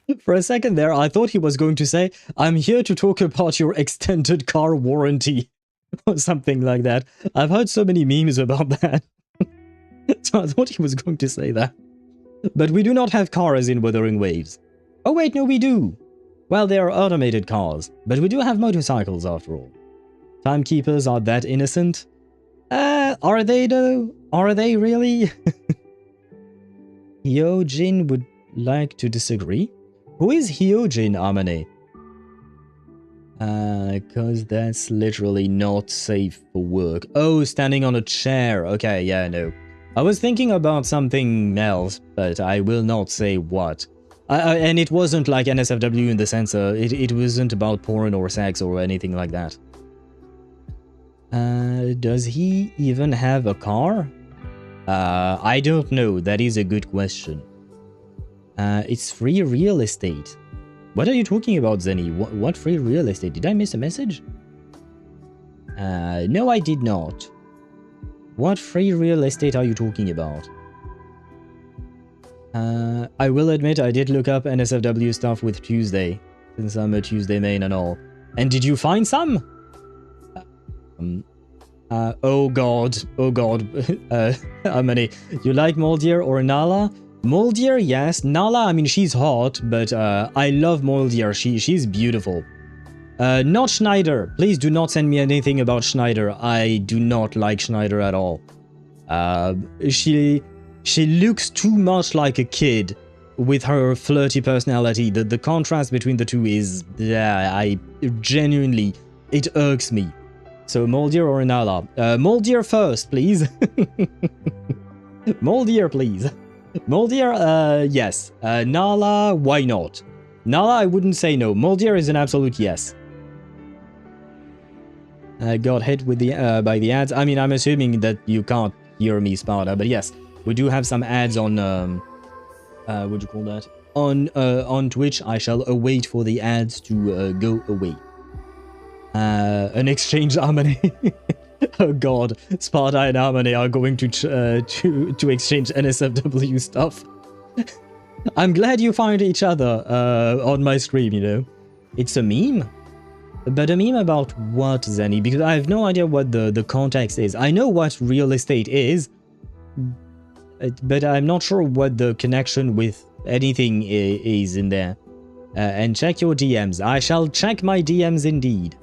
Speaker 1: I thought he was going to say, I'm here to talk about your extended car warranty. Or something like that. I've heard so many memes about that. So I thought he was going to say that. But we do not have cars in Wuthering Waves. Oh wait, no we do. Well, they are automated cars, but we do have motorcycles after all. Timekeepers are that innocent? Are they though? Are they really? Hyojin would like to disagree. Who is Hyojin, Amane? Cause that's literally not safe for work. Oh, standing on a chair. Okay, yeah, no. I was thinking about something else, but I will not say what. And it wasn't like NSFW in the sense it wasn't about porn or sex or anything like that. Does he even have a car? I don't know. That is a good question. It's free real estate. What are you talking about, Zenny? What free real estate? Did I miss a message? No, I did not. What free real estate are you talking about? I will admit I did look up NSFW stuff with Tuesday, since I'm a Tuesday main and all. And did you find some? Oh god. How many? You like Moldier or Nala? Moldier, yes. Nala, I mean, she's hot, but I love Moldier. She's beautiful. Not Schneider. Please do not send me anything about Schneider. I do not like Schneider at all. She looks too much like a kid with her flirty personality. The contrast between the two is... I genuinely... It irks me. So Moldier or Nala? Moldier first, please. Moldier, please. Moldier, yes. Nala, why not? Nala, I wouldn't say no. Moldier is an absolute yes. Got hit with the by the ads. I mean, I'm assuming that you can't hear me, Sparta, but yes. We do have some ads on, what do you call that? On Twitch. I shall await for the ads to go away. An exchange Amane. Oh god, Sparta and Amane are going to exchange NSFW stuff. I'm glad you find each other on my stream, you know. It's a meme. But a meme about what, Zenny? Because I have no idea what the context is. I know what real estate is, but I'm not sure what the connection with anything is in there. And check your DMs. I shall check my DMs indeed.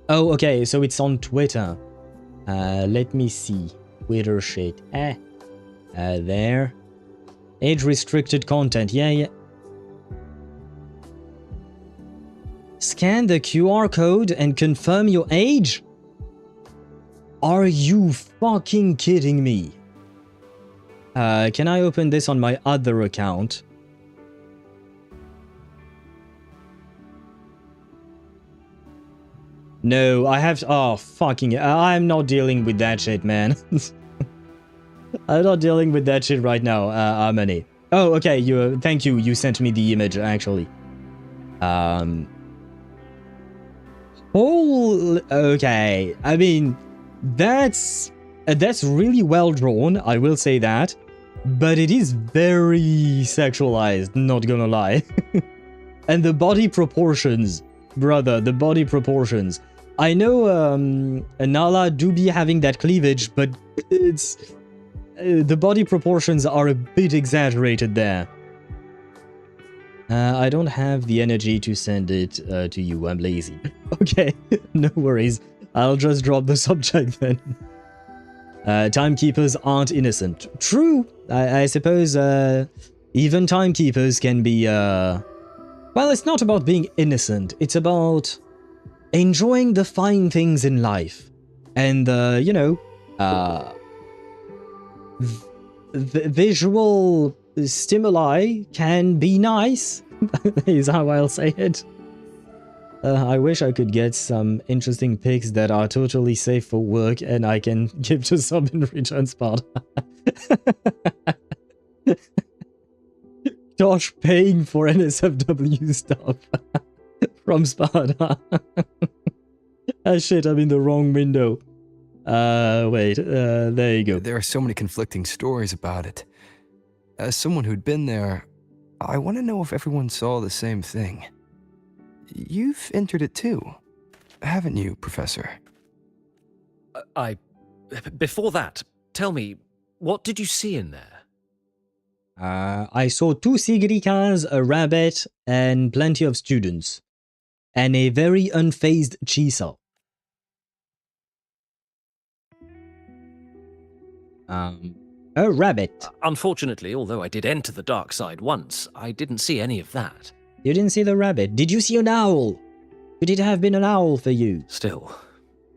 Speaker 1: Oh, okay, so it's on Twitter. Let me see. Twitter shit. There. Age-restricted content. Yeah. Scan the QR code and confirm your age? Are you fucking kidding me? Can I open this on my other account? No, I have to... Oh, fucking... I'm not dealing with that shit, man. I'm not dealing with that shit right now, Amani. Oh, okay, thank you. You sent me the image, actually. Okay. I mean, that's really well drawn, I will say that. But it is very sexualized, not gonna lie. And the body proportions, brother, the body proportions. I know Nala do be having that cleavage, but it's... the body proportions are a bit exaggerated there. I don't have the energy to send it to you. I'm lazy. Okay, no worries. I'll just drop the subject then. Timekeepers aren't innocent. True. I suppose even timekeepers can be... Well, it's not about being innocent. It's about enjoying the fine things in life. And, you know, visual stimuli can be nice, is how I'll say it. I wish I could get some interesting pics that are totally safe for work and I can give to some in return, Sparta. Josh paying for NSFW stuff from Sparta. Ah shit, I'm in the wrong window. Wait, there you go.
Speaker 7: There are so many conflicting stories about it. As someone who'd been there, I want to know if everyone saw the same thing. You've entered it too, haven't you, Professor?
Speaker 19: Before that, tell me, what did you see in there?
Speaker 1: I saw 2 Sigrikas, a rabbit, and plenty of students. And a very unfazed Chisa. A rabbit.
Speaker 19: Unfortunately, although I did enter the dark side once, I didn't see any of that.
Speaker 1: You didn't see the rabbit. Did you see an owl? Could it have been an owl for you?
Speaker 19: Still,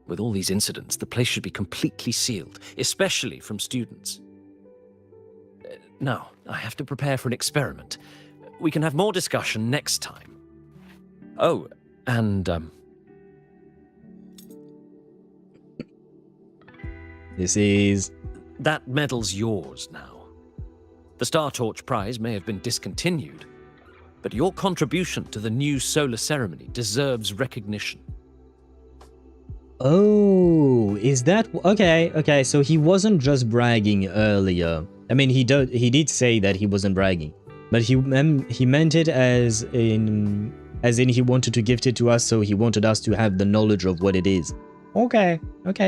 Speaker 19: with all these incidents, the place should be completely sealed, especially from students. Now, I have to prepare for an experiment. We can have more discussion next time. Oh, and,
Speaker 1: This is...
Speaker 19: That medal's yours now. The Star Torch Prize may have been discontinued, but your contribution to the new solar ceremony deserves recognition.
Speaker 1: Oh, is that... Okay, so he wasn't just bragging earlier. I mean, he did say that he wasn't bragging, but he meant it as in he wanted to gift it to us, so he wanted us to have the knowledge of what it is. Okay,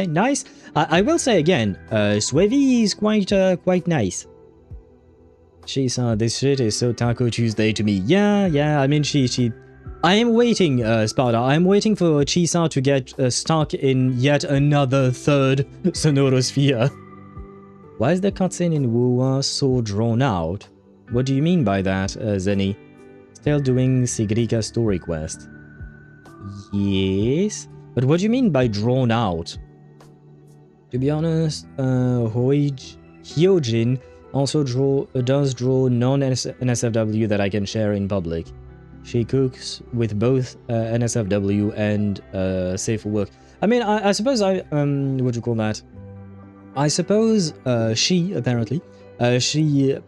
Speaker 1: nice. I will say again, Swevy is quite nice. This shit is so Taco Tuesday to me. Yeah, I mean, I am waiting, Sparta. I'm waiting for Chisa to get stuck in yet another third Sonorosphere. Why is the cutscene in Wuwa so drawn out? What do you mean by that, Zenny? Still doing Sigrika story quest. Yes, but what do you mean by drawn out? To be honest, Hyojin also does draw non-NSFW that I can share in public. She cooks with both NSFW and safe for work. I mean, I suppose what do you call that? I suppose she, apparently, if she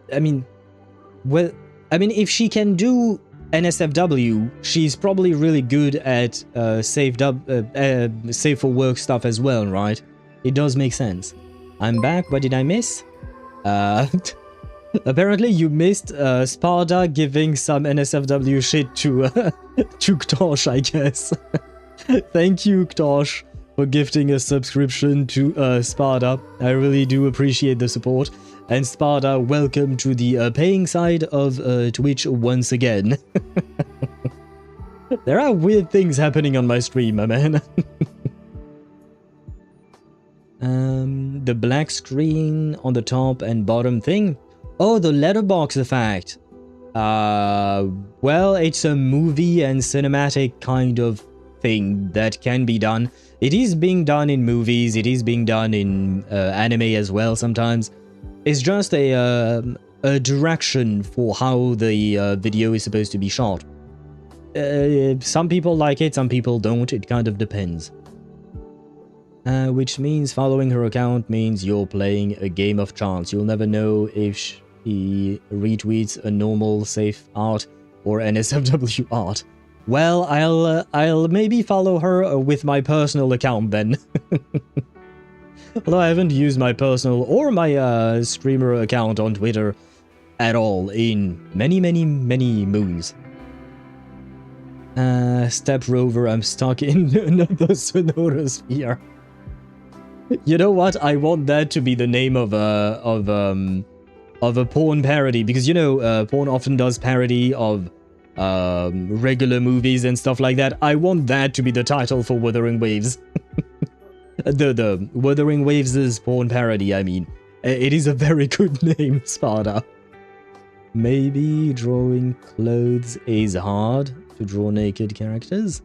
Speaker 1: can do NSFW, she's probably really good at safe for work stuff as well, right? It does make sense. I'm back. What did I miss? Apparently you missed Sparta giving some NSFW shit to Ktosh, I guess. Thank you, Ktosh, for gifting a subscription to Sparta. I really do appreciate the support. And Sparta, welcome to the paying side of Twitch once again. There are weird things happening on my stream, my man. The black screen on the top and bottom thing. Oh, the letterbox effect. Well, it's a movie and cinematic kind of thing that can be done. It is being done in movies. It is being done in anime as well sometimes. It's just a direction for how the video is supposed to be shot. Some people like it, some people don't. It kind of depends. Which means following her account means you're playing a game of chance. You'll never know if she retweets a normal safe art or NSFW art. Well, I'll maybe follow her with my personal account then. Although I haven't used my personal or my streamer account on Twitter at all in many moons. Step Rover, I'm stuck in another Sonora sphere. You know what? I want that to be the name of a porn parody, because you know porn often does parody of regular movies and stuff like that. I want that to be the title for Wuthering Waves. the Wuthering Waves' porn parody, I mean. It is a very good name, Sparta. Maybe drawing clothes is hard to draw naked characters.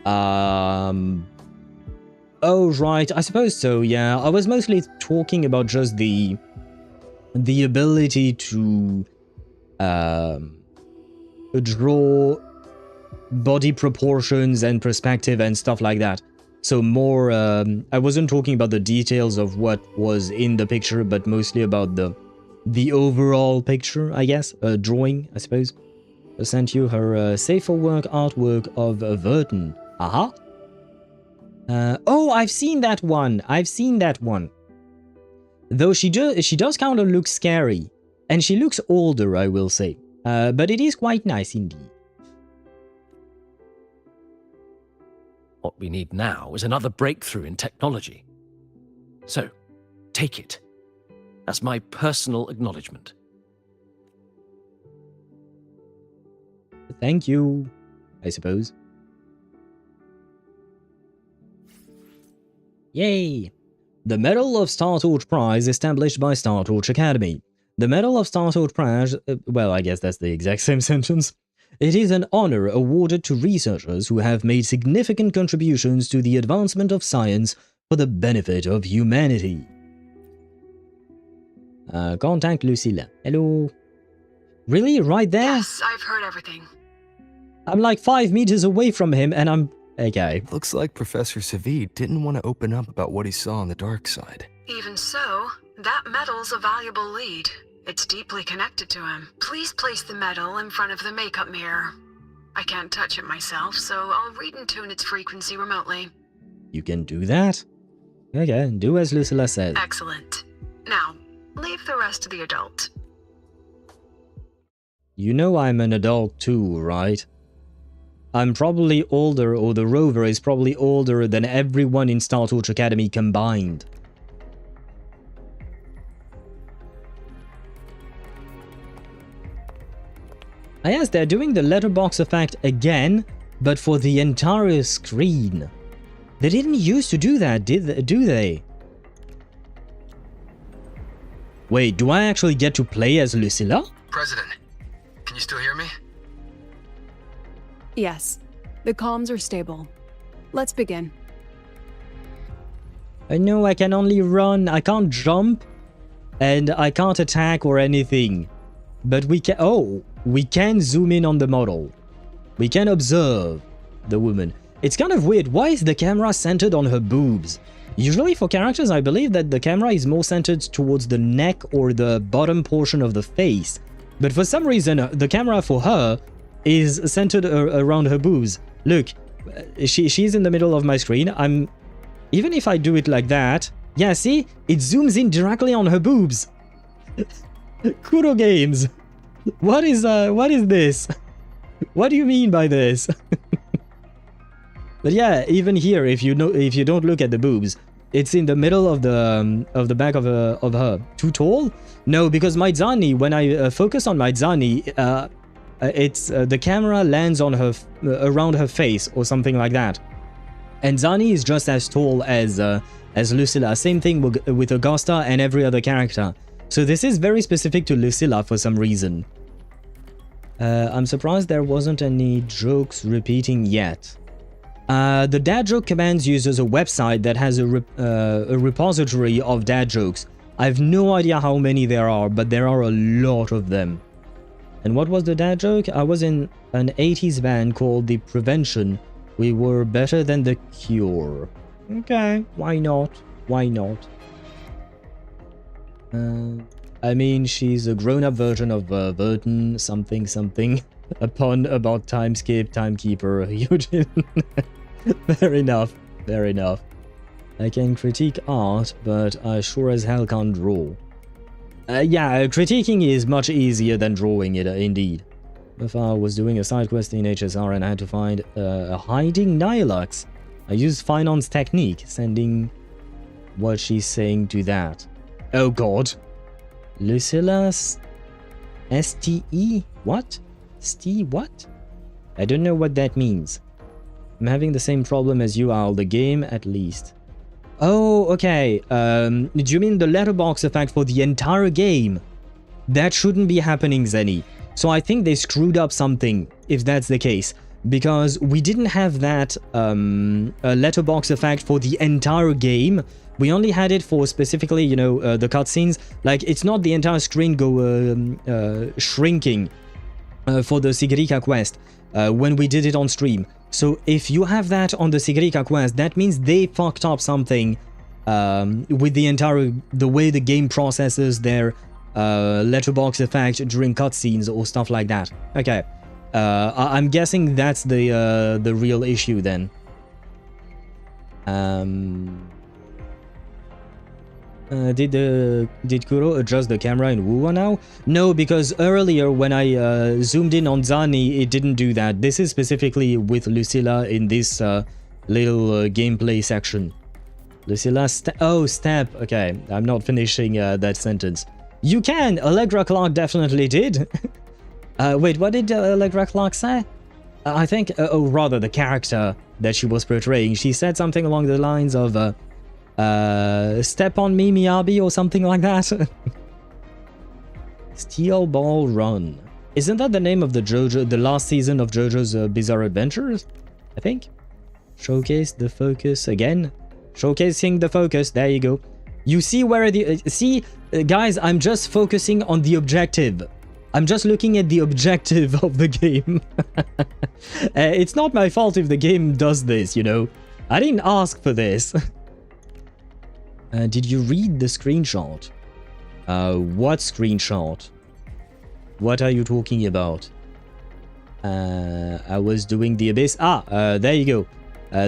Speaker 1: Oh, right. I suppose so, yeah. I was mostly talking about just the ability to draw body proportions and perspective and stuff like that. So more, I wasn't talking about the details of what was in the picture, but mostly about the overall picture, I guess. Drawing, I suppose. I sent you her safe for work artwork of Verton. Aha. Oh, I've seen that one. I've seen that one. Though she does kind of look scary. And she looks older, I will say. But it is quite nice indeed.
Speaker 19: What we need now is another breakthrough in technology. So, take it as my personal acknowledgement.
Speaker 1: Thank you, I suppose. Yay! The Medal of Star Torch Prize established by Star Torch Academy. The Medal of Star Torch Prize, well, I guess that's the exact same sentence. It is an honor awarded to researchers who have made significant contributions to the advancement of science for the benefit of humanity. Contact Lucilla. Hello. Really? Right there?
Speaker 6: Yes, I've heard everything.
Speaker 1: I'm like 5 meters away from him and I'm... Okay.
Speaker 7: Looks like Professor Segue didn't want to open up about what he saw on the dark side.
Speaker 6: Even so, that medal's a valuable lead. It's deeply connected to him. Please place the medal in front of the makeup mirror. I can't touch it myself, so I'll read and tune its frequency remotely.
Speaker 1: You can do that? Okay, do as Lucilla said.
Speaker 6: Excellent. Now, leave the rest to the adult.
Speaker 1: You know I'm an adult too, right? I'm probably older, or the rover is probably older than everyone in Star Torch Academy combined. Yes, they're doing the letterbox effect again, but for the entire screen. They didn't used to do that, do they? Wait, do I actually get to play as Lucilla?
Speaker 20: President, can you still hear me?
Speaker 6: Yes, the comms are stable. Let's begin.
Speaker 1: I know I can only run, I can't jump, and I can't attack or anything. But we can... Oh, we can zoom in on the model. We can observe the woman. It's kind of weird. Why is the camera centered on her boobs? Usually for characters, I believe that the camera is more centered towards the neck or the bottom portion of the face. But for some reason, the camera for her is centered around her boobs. Look, she's in the middle of my screen. Even if I do it like that... Yeah, see? It zooms in directly on her boobs. Kuro Games. What is this? What do you mean by this? But yeah, even here, if you don't look at the boobs, it's in the middle of the back of her. Too tall? No, because Maidzani, when I focus on Maidzani, it's the camera lands on her around her face or something like that. And Zani is just as tall as Lucilla. Same thing with Augusta and every other character. So this is very specific to Lucilla for some reason. I'm surprised there wasn't any jokes repeating yet. The dad joke commands uses a website that has a repository of dad jokes. I have no idea how many there are, but there are a lot of them. And what was the dad joke? I was in an 80s band called The Prevention. We were better than The Cure. Okay, why not? Why not? I mean, she's a grown-up version of Verton something something. A pun about time skip, timekeeper, Eugene. Fair enough, fair enough. I can critique art, but I sure as hell can't draw. Yeah, critiquing is much easier than drawing it, indeed. If I was doing a side quest in HSR and I had to find a hiding Nihilux, I used Finon's technique, sending what she's saying to that. Oh god. Lucilla's STE? What? STE what? I don't know what that means. I'm having the same problem as you, Al. The game, at least. Oh, okay. Do you mean the letterbox effect for the entire game? That shouldn't be happening, Zenny. So I think they screwed up something, if that's the case. Because we didn't have that letterbox effect for the entire game. We only had it for specifically, you know, the cutscenes. Like, it's not the entire screen go shrinking for the Sigirica quest when we did it on stream. So if you have that on the Sigirica quest, that means they fucked up something with the way the game processes their letterbox effect during cutscenes or stuff like that. Okay, I'm guessing that's the real issue then. Did Kuro adjust the camera in Wuwa now? No, because earlier when I zoomed in on Zani, it didn't do that. This is specifically with Lucilla in this little gameplay section. Lucilla step. Okay, I'm not finishing that sentence. You can! Allegra Clark definitely did. Wait, what did Allegra Clark say? I think, oh, rather the character that she was portraying. She said something along the lines of, step on me, Miyabi, or something like that. Steel Ball Run. Isn't that the name of the last season of JoJo's Bizarre Adventures? I think. Showcase the focus again. Showcasing the focus. There you go. You see where the... see, guys, I'm just focusing on the objective. I'm just looking at the objective of the game. It's not my fault if the game does this, you know. I didn't ask for this. Did you read the screenshot? What screenshot? What are you talking about? I was doing the abyss. There you go.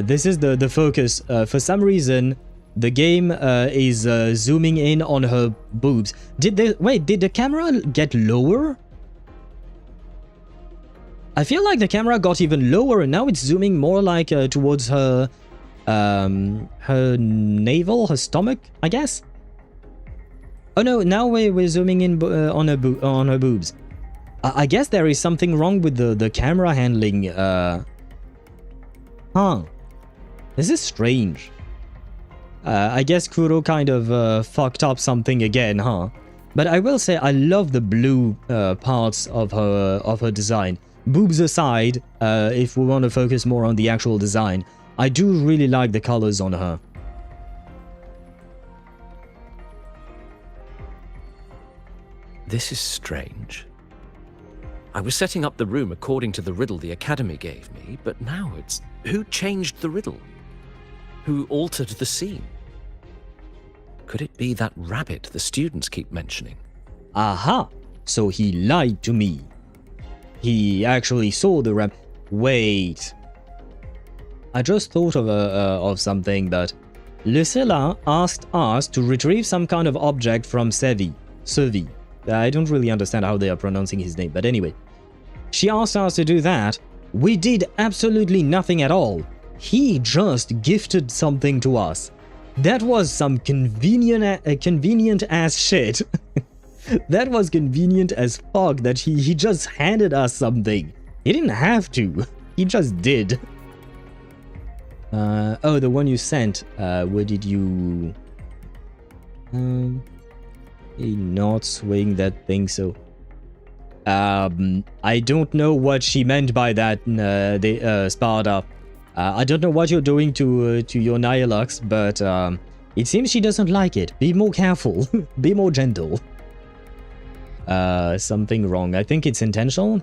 Speaker 1: This is the focus. For some reason, the game is zooming in on her boobs. Did the camera get lower? I feel like the camera got even lower and now it's zooming more like towards her navel, her stomach, I guess. Oh no, now we're zooming in on her boobs. I guess there is something wrong with the camera handling. This is strange. I guess Kuro kind of fucked up something again, huh? But I will say I love the blue parts of her design. Boobs aside, if we want to focus more on the actual design, I do really like the colors on her.
Speaker 19: This is strange. I was setting up the room according to the riddle the Academy gave me, but now it's... who changed the riddle? Who altered the scene? Could it be that rabbit the students keep mentioning?
Speaker 1: Aha! So he lied to me. He actually saw the rabbit. Wait. I just thought of something, but Lucilla asked us to retrieve some kind of object from Sevi. I don't really understand how they are pronouncing his name, but anyway. She asked us to do that. We did absolutely nothing at all. He just gifted something to us. That was some convenient ass shit. That was convenient as fuck that he just handed us something. He didn't have to. He just did. Oh, the one you sent. Where did you... not swing that thing, so... I don't know what she meant by that, Sparta. I don't know what you're doing to your Nihilux, but it seems she doesn't like it. Be more careful. Be more gentle. Something wrong. I think it's intentional.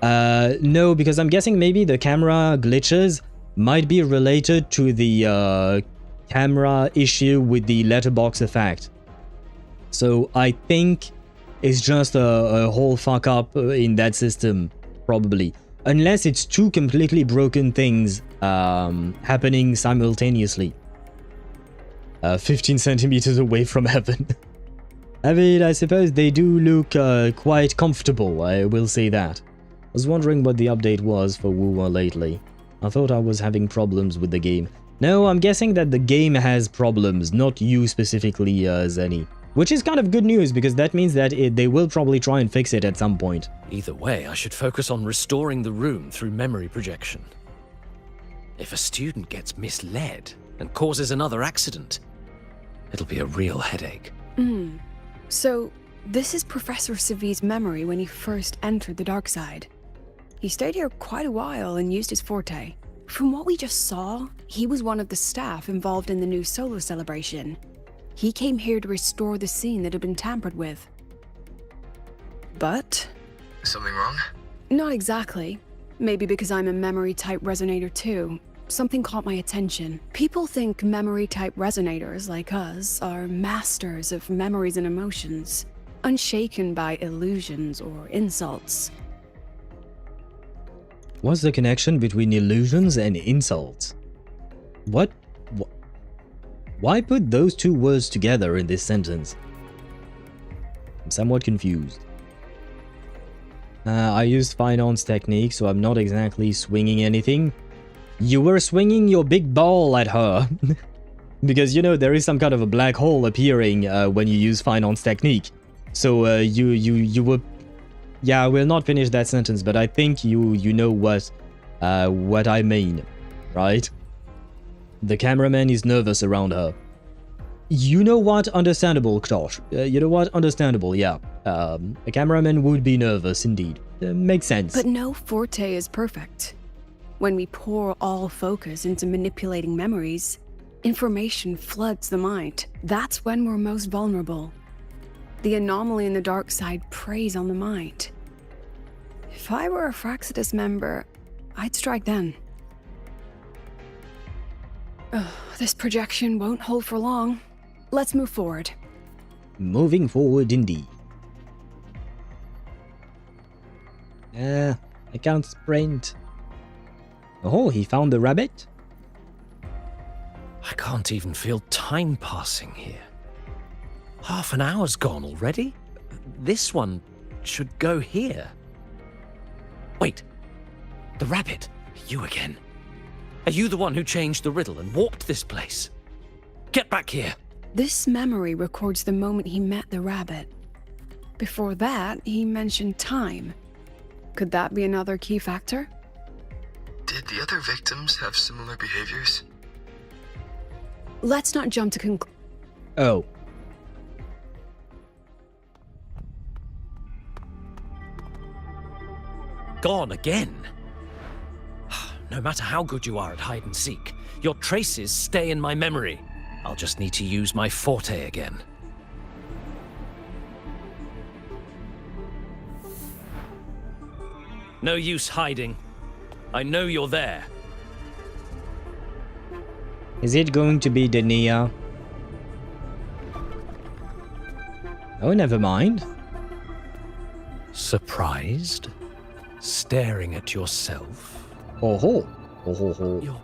Speaker 1: No, because I'm guessing maybe the camera glitches might be related to the camera issue with the letterbox effect. So I think it's just a whole fuck up in that system, probably. Unless it's two completely broken things happening simultaneously. 15 centimeters away from heaven. I mean, I suppose they do look quite comfortable, I will say that. was wondering what the update was for Wuwa lately. I thought I was having problems with the game. No, I'm guessing that the game has problems, not you specifically, Zenny. Which is kind of good news, because that means that they will probably try and fix it at some point.
Speaker 19: Either way, I should focus on restoring the room through memory projection. If a student gets misled and causes another accident, it'll be a real headache.
Speaker 6: So, this is Professor Seve's memory when he first entered the dark side. He stayed here quite a while and used his forte. From what we just saw, he was one of the staff involved in the new solo celebration. He came here to restore the scene that had been tampered with. But...
Speaker 20: Something wrong?
Speaker 6: Not exactly. Maybe because I'm a memory-type resonator too. Something caught my attention. People think memory-type resonators like us are masters of memories and emotions, unshaken by illusions or insults.
Speaker 1: What's the connection between illusions and insults? What? Why put those two words together in this sentence? I'm somewhat confused. I used finance technique, so I'm not exactly swinging anything. You were swinging your big ball at her. Because, you know, there is some kind of a black hole appearing when you use finance technique. So, you were... Yeah, I will not finish that sentence, but I think you know what I mean, right? The cameraman is nervous around her. You know what? Understandable, Ktosh. You know what? Understandable, yeah. A cameraman would be nervous, indeed. Makes sense.
Speaker 6: But no forte is perfect. When we pour all focus into manipulating memories, information floods the mind. That's when we're most vulnerable. The anomaly in the dark side preys on the mind. If I were a Fraxidus member, I'd strike then. This projection won't hold for long. Let's move forward.
Speaker 1: Moving forward, indeed. I can't sprint. Oh, he found the rabbit?
Speaker 19: I can't even feel time passing here. Half an hour's gone already? This one should go here. Wait, the rabbit, you again. Are you the one who changed the riddle and warped this place? Get back here.
Speaker 6: This memory records the moment he met the rabbit. Before that, he mentioned time. Could that be another key factor?
Speaker 20: Did the other victims have similar behaviors?
Speaker 6: Let's not jump to
Speaker 1: Oh.
Speaker 19: Gone again? No matter how good you are at hide and seek, your traces stay in my memory. I'll just need to use my forte again. No use hiding. I know you're there.
Speaker 1: Is it going to be Dania? Oh, never mind.
Speaker 19: Surprised? Staring at yourself?
Speaker 1: Oh ho. Oh ho ho.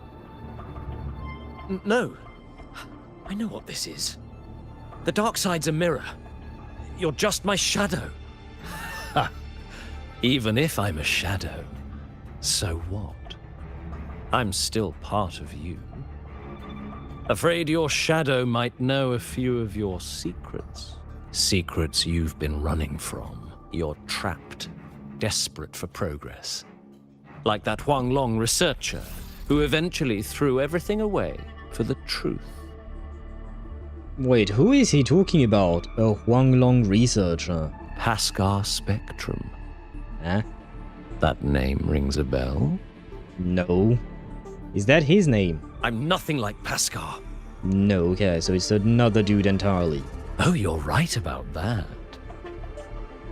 Speaker 19: No. I know what this is. The dark side's a mirror. You're just my shadow. Ha! Even if I'm a shadow, so what? I'm still part of you. Afraid your shadow might know a few of your secrets. Secrets you've been running from. You're trapped, desperate for progress. Like that Huanglong researcher who eventually threw everything away for the truth.
Speaker 1: Wait, who is he talking about? A Huanglong researcher?
Speaker 19: Paskar Spectrum.
Speaker 1: Huh?
Speaker 19: That name rings a bell?
Speaker 1: No. Is that his name?
Speaker 19: I'm nothing like Paskar.
Speaker 1: No, okay, so it's another dude entirely.
Speaker 19: Oh, you're right about that.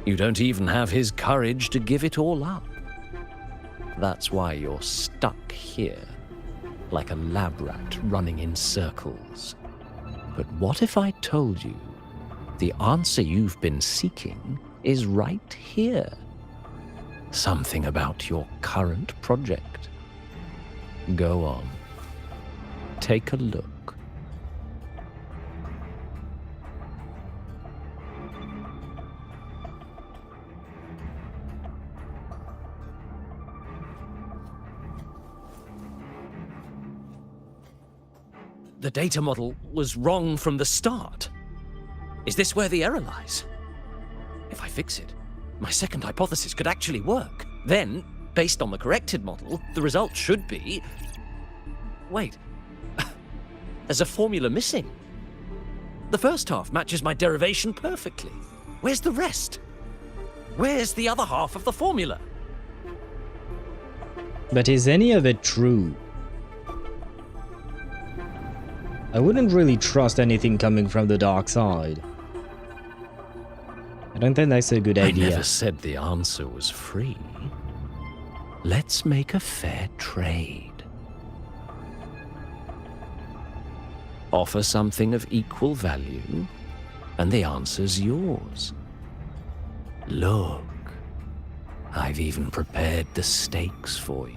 Speaker 19: You don't even have his courage to give it all up. That's why you're stuck here, like a lab rat running in circles. But what if I told you the answer you've been seeking is right here? Something about your current project. Go on. Take a look. the data model was wrong from the start. Is this where the error lies? If I fix it, my second hypothesis could actually work. Then, based on the corrected model, the result should be... Wait. There's a formula missing. The first half matches my derivation perfectly. Where's the rest? Where's the other half of the formula?
Speaker 1: But is any of it true? I wouldn't really trust anything coming from the dark side. I don't think that's a good idea.
Speaker 19: I never said the answer was free. Let's make a fair trade. Offer something of equal value, and the answer's yours. Look, I've even prepared the stakes for you.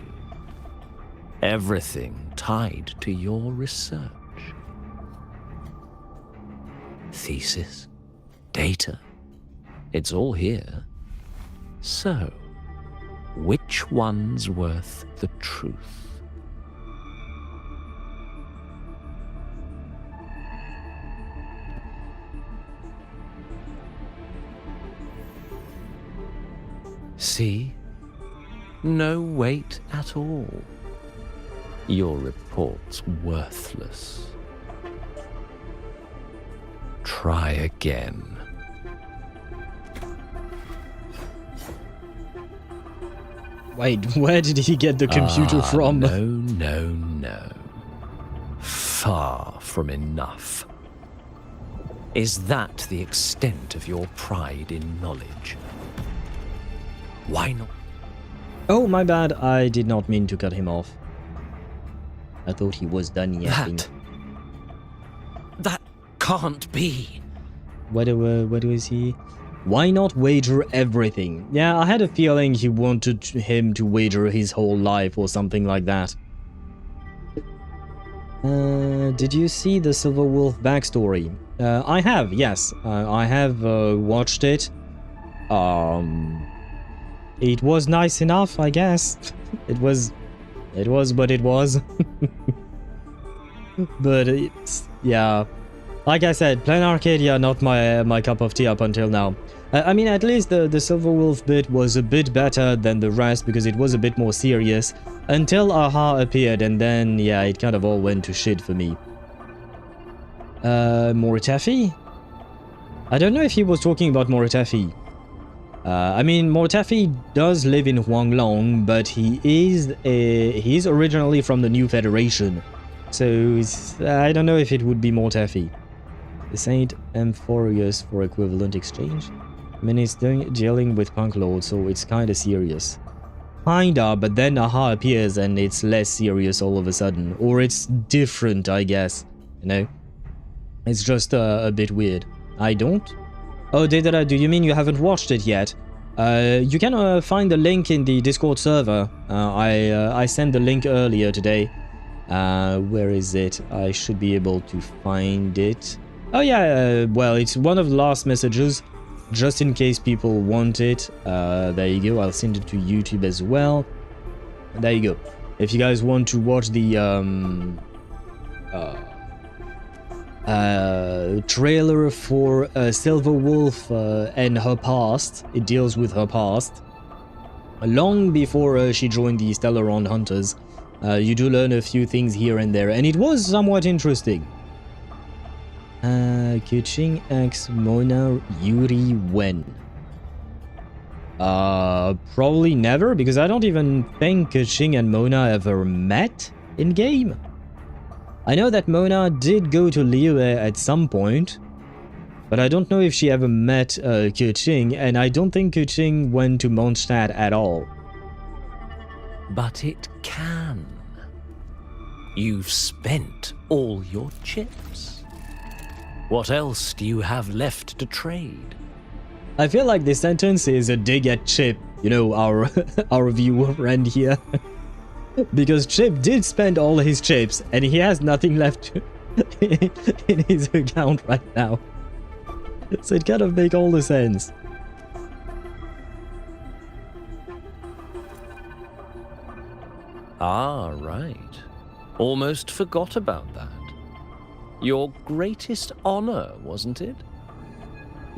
Speaker 19: Everything tied to your research. Thesis, data, it's all here. So, which one's worth the truth? See? No weight at all. Your report's worthless. Try again.
Speaker 1: Wait, where did he get the computer from?
Speaker 19: No. Far from enough. Is that the extent of your pride in knowledge? Why not?
Speaker 1: Oh, my bad. I did not mean to cut him off. I thought he was done yapping.
Speaker 19: That can't be.
Speaker 1: What is he? Why not wager everything? Yeah, I had a feeling he wanted him to wager his whole life or something like that. Did you see the Silver Wolf backstory? I have, yes. I have watched it. It was nice enough, I guess. It was what it was. But it's, yeah. Like I said, Plain Arcadia, not my cup of tea up until now. I mean, at least the Silver Wolf bit was a bit better than the rest because it was a bit more serious until Aha appeared, and then, yeah, it kind of all went to shit for me. Mortefi? I don't know if he was talking about Mortefi. I mean, Mortefi does live in Huanglong, but he's originally from the New Federation. So, I don't know if it would be Mortefi. This ain't Amphorius for equivalent exchange. I mean, it's dealing with Punk Lord, so it's kinda serious. Kinda, but then Aha appears and it's less serious all of a sudden. Or it's different, I guess. You know? It's just a bit weird. I don't? Oh, Dedera, do you mean you haven't watched it yet? You can find the link in the Discord server. I sent the link earlier today. Where is it? I should be able to find it. Oh yeah, well, it's one of the last messages, just in case people want it. There you go, I'll send it to YouTube as well. There you go. If you guys want to watch the trailer for Silver Wolf and her past, it deals with her past. Long before she joined the Stellaron Hunters, you do learn a few things here and there, and it was somewhat interesting. Keqing X Mona Yuri when? Probably never, because I don't even think Keqing and Mona ever met in game. I know that Mona did go to Liyue at some point, but I don't know if she ever met Keqing, and I don't think Keqing went to Mondstadt at all.
Speaker 19: But it can. You've spent all your chips. What else do you have left to trade?
Speaker 1: I feel like this sentence is a dig at Chip, you know, our viewer friend here. Because Chip did spend all his chips, and he has nothing left in his account right now. So it kind of makes all the sense.
Speaker 19: Ah, right. Almost forgot about that. Your greatest honor, wasn't it?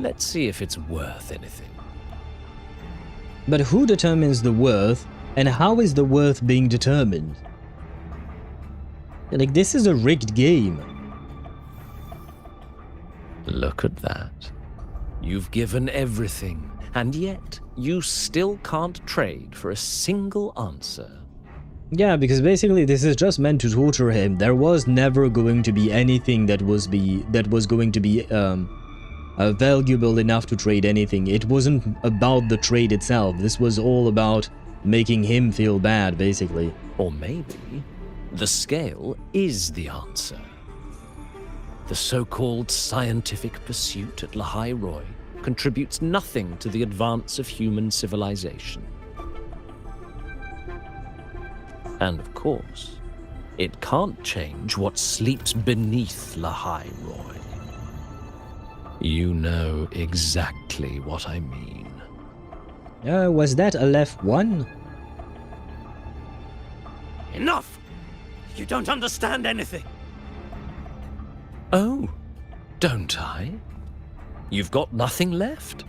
Speaker 19: Let's see if it's worth anything.
Speaker 1: But who determines the worth, and how is the worth being determined? Like, this is a rigged game.
Speaker 19: Look at that. You've given everything, and yet you still can't trade for a single answer.
Speaker 1: Yeah, because basically this is just meant to torture him. There was never going to be anything that was going to be valuable enough to trade anything. It wasn't about the trade itself. This was all about making him feel bad, basically.
Speaker 19: Or maybe the scale is the answer. The so-called scientific pursuit at Lahai-Roi contributes nothing to the advance of human civilization. And of course, it can't change what sleeps beneath Lahai-Roi. You know exactly what I mean.
Speaker 1: Was that a left one?
Speaker 19: Enough! You don't understand anything! Oh, don't I? You've got nothing left?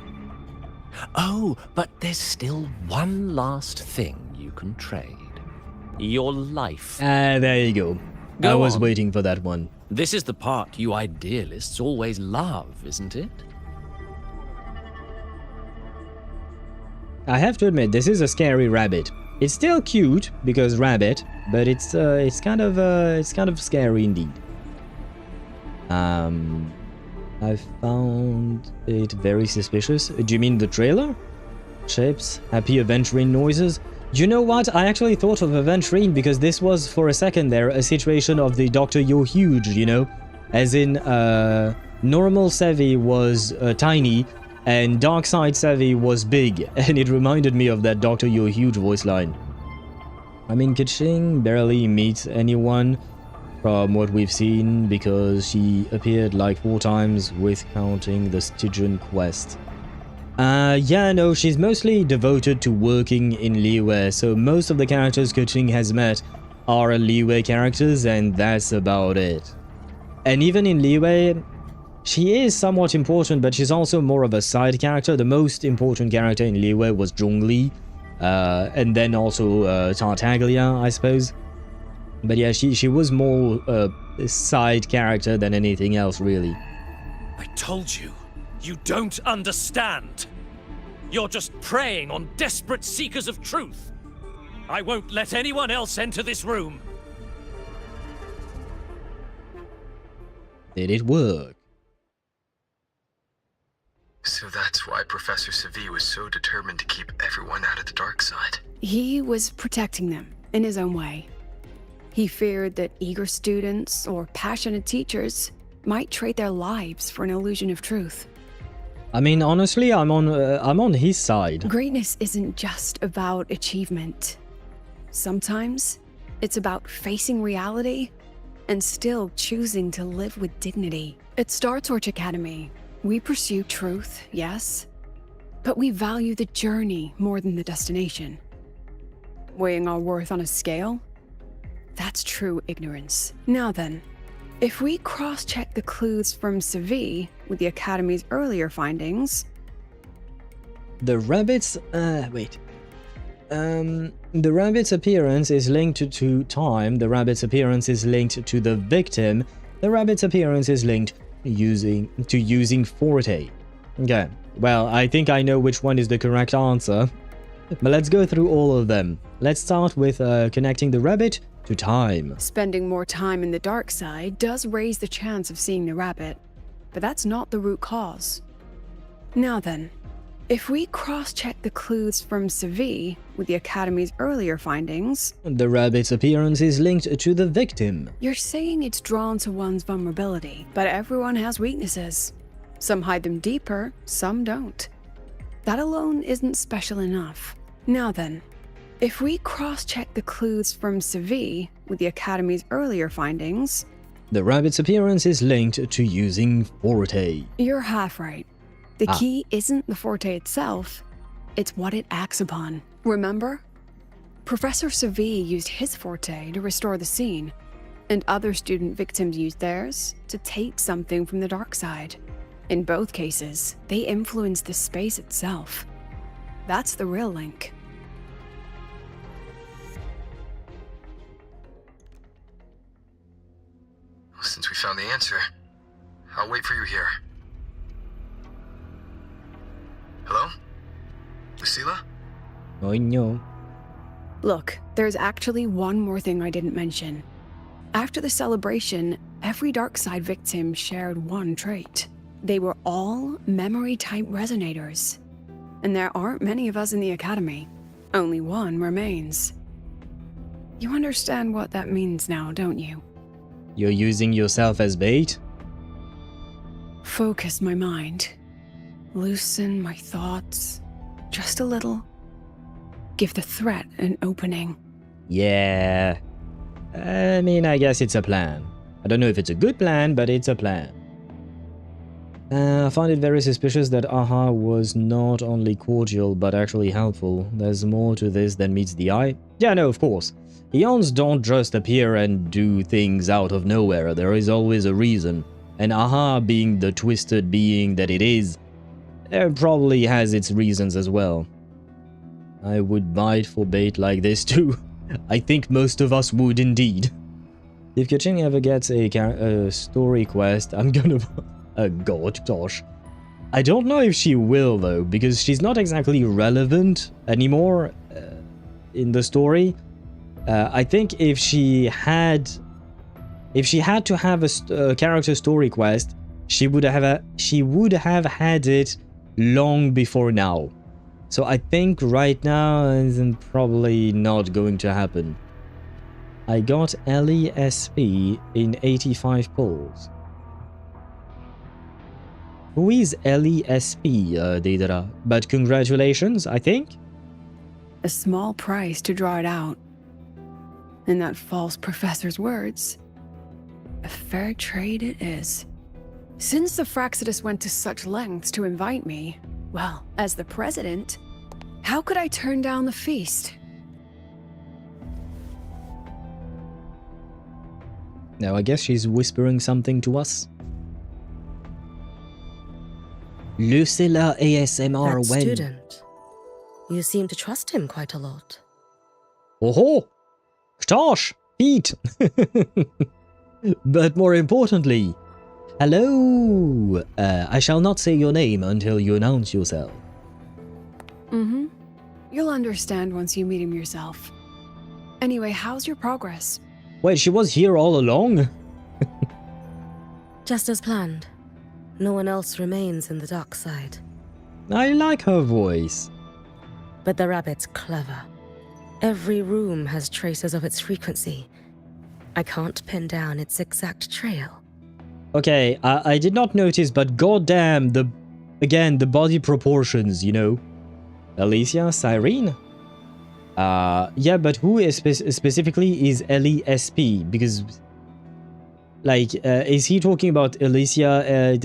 Speaker 19: Oh, but there's still one last thing you can trade. Your life.
Speaker 1: There you go. I was waiting for that one.
Speaker 19: This is the part you idealists always love, isn't it?
Speaker 1: I have to admit, this is a scary rabbit. It's still cute because rabbit, but it's kind of scary indeed. I found it very suspicious. Do you mean the trailer? Shapes, happy adventuring noises. You know what? I actually thought of adventuring because this was, for a second there, a situation of the Dr. You're Huge, you know? As in, normal Sevi was tiny, and Dark Side Sevi was big, and it reminded me of that Dr. You're Huge voice line. I mean, Keqing barely meets anyone from what we've seen because she appeared like 4 times with counting the Stygian quest. Yeah, no, she's mostly devoted to working in Liyue, so most of the characters Keqing has met are Liyue characters, and that's about it. And even in Liyue, she is somewhat important, but she's also more of a side character. The most important character in Liyue was Zhongli, and then also Tartaglia, I suppose. But yeah, she was more a side character than anything else, really.
Speaker 19: I told you, you don't understand. You're just preying on desperate seekers of truth. I won't let anyone else enter this room.
Speaker 1: Did it work?
Speaker 20: So that's why Professor Sevi was so determined to keep everyone out of the dark side.
Speaker 6: He was protecting them in his own way. He feared that eager students or passionate teachers might trade their lives for an illusion of truth.
Speaker 1: I mean, honestly, I'm on his side.
Speaker 6: Greatness isn't just about achievement. Sometimes it's about facing reality and still choosing to live with dignity. At Star Torch Academy, we pursue truth, yes, but we value the journey more than the destination. Weighing our worth on a scale? That's true ignorance. Now then, if we cross-check the clues from Sevi with the Academy's earlier findings...
Speaker 1: The rabbit's... wait. The rabbit's appearance is linked to time, the rabbit's appearance is linked to the victim, the rabbit's appearance is linked to using Forte. Okay, well, I think I know which one is the correct answer, but let's go through all of them. Let's start with connecting the rabbit to time.
Speaker 6: Spending more time in the dark side does raise the chance of seeing the rabbit, but that's not the root cause. Now then, if we cross-check the clues from Sevi with the Academy's earlier findings...
Speaker 1: The rabbit's appearance is linked to the victim.
Speaker 6: You're saying it's drawn to one's vulnerability, but everyone has weaknesses. Some hide them deeper, some don't. That alone isn't special enough. Now then, if we cross-check the clues from Sevi with the Academy's earlier findings...
Speaker 1: The rabbit's appearance is linked to using Forte.
Speaker 6: You're half right. The key isn't the Forte itself, it's what it acts upon. Remember? Professor Sevi used his Forte to restore the scene, and other student victims used theirs to take something from the dark side. In both cases, they influenced the space itself. That's the real link.
Speaker 20: Since we found the answer, I'll wait for you here. Hello? Lucilla?
Speaker 1: Oh no.
Speaker 6: Look, there's actually one more thing I didn't mention. After the celebration, every dark side victim shared one trait. They were all memory-type resonators. And there aren't many of us in the Academy. Only one remains. You understand what that means now, don't you?
Speaker 1: You're using yourself as bait?
Speaker 6: Focus my mind. Loosen my thoughts. Just a little. Give the threat an opening.
Speaker 1: Yeah. I mean, I guess it's a plan. I don't know if it's a good plan, but it's a plan. I find it very suspicious that Aha was not only cordial, but actually helpful. There's more to this than meets the eye. Yeah, no, of course. Eons don't just appear and do things out of nowhere. There is always a reason. And Aha, being the twisted being that it is, probably has its reasons as well. I would bite for bait like this too. I think most of us would indeed. If Kaching ever gets a story quest, I'm gonna... gosh. I don't know if she will though, because she's not exactly relevant anymore in the story. I think if she had to have a character story quest, she would have had it long before now. So I think right now isn't probably not going to happen. I got LESP in 85 pulls. Who is LESP, Deidara? But congratulations, I think?
Speaker 6: A small price to draw it out. In that false professor's words, a fair trade it is. Since the Fraxidus went to such lengths to invite me, well, as the president, how could I turn down the feast?
Speaker 1: Now I guess she's whispering something to us. Lucilla ASMR
Speaker 21: That
Speaker 1: when?
Speaker 21: student. You seem to trust him quite a lot.
Speaker 1: Oh, Ktosh, Pete. But more importantly, hello. I shall not say your name until you announce yourself.
Speaker 6: Mm-hmm. You'll understand once you meet him yourself. Anyway, how's your progress?
Speaker 1: Wait, she was here all along?
Speaker 21: Just as planned. No one else remains in the dark side.
Speaker 1: I like her voice.
Speaker 21: But the rabbit's clever. Every room has traces of its frequency. I can't pin down its exact trail.
Speaker 1: Okay, I did not notice, but goddamn, the body proportions, you know. Alicia, Cyrene? Yeah, but who is specifically is LESP? Because, like, is he talking about Alicia,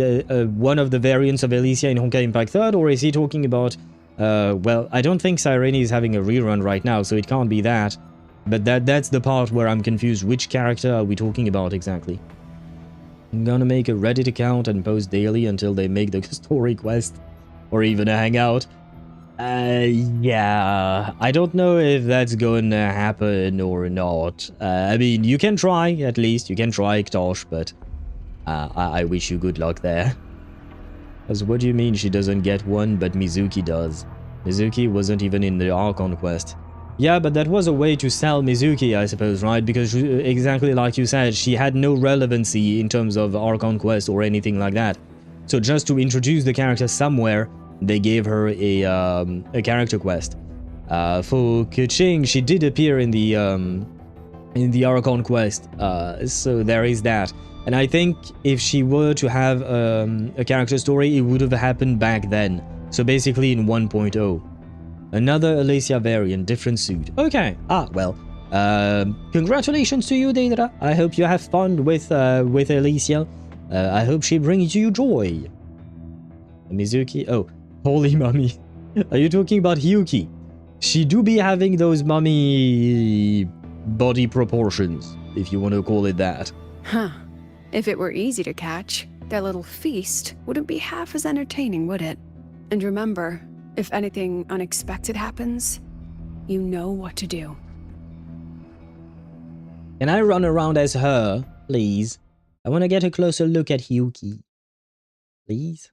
Speaker 1: one of the variants of Alicia in Honkai Impact 3rd, or is he talking about, well, I don't think Cyrene is having a rerun right now, so it can't be that. But that's the part where I'm confused. Which character are we talking about exactly? I'm gonna make a Reddit account and post daily until they make the story quest, or even a hangout. Yeah, I don't know if that's going to happen or not. I mean, you can try, at least. You can try, Ktosh, but I wish you good luck there. Because what do you mean she doesn't get one, but Mizuki does? Mizuki wasn't even in the Archon quest. Yeah, but that was a way to sell Mizuki, I suppose, right? Because exactly like you said, she had no relevancy in terms of Archon quest or anything like that. So just to introduce the character somewhere, they gave her a character quest. For Keqing, she did appear in the Archon quest, so there is that. And I think if she were to have a character story, it would have happened back then. So basically in 1.0. Another Alicia variant, different suit. Okay. Well. Congratulations to you, Deidara. I hope you have fun with Alicia. I hope she brings you joy. Mizuki. Oh, holy mummy. Are you talking about Hiyuki? She do be having those mummy body proportions. if you want to call it that.
Speaker 6: Huh. If it were easy to catch, that little feast wouldn't be half as entertaining, would it? And remember, if anything unexpected happens, you know what to do.
Speaker 1: Can I run around as her, please? I want to get a closer look at Hiyuki. Please?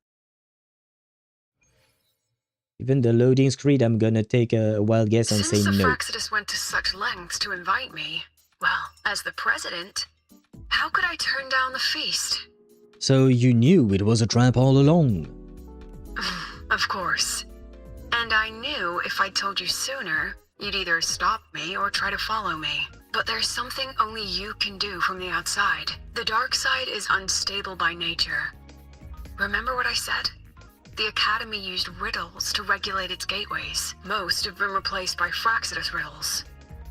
Speaker 1: Even the loading screen, I'm gonna take a wild guess and say
Speaker 6: Since the
Speaker 1: no.
Speaker 6: Fraxidus went to such lengths to invite me, well, as the president, how could I turn down the feast?
Speaker 1: So you knew it was a trap all along?
Speaker 6: Of course. And I knew if I told you sooner, you'd either stop me or try to follow me. But there's something only you can do from the outside. The dark side is unstable by nature. Remember what I said? The Academy used riddles to regulate its gateways. Most have been replaced by Fraxidus riddles.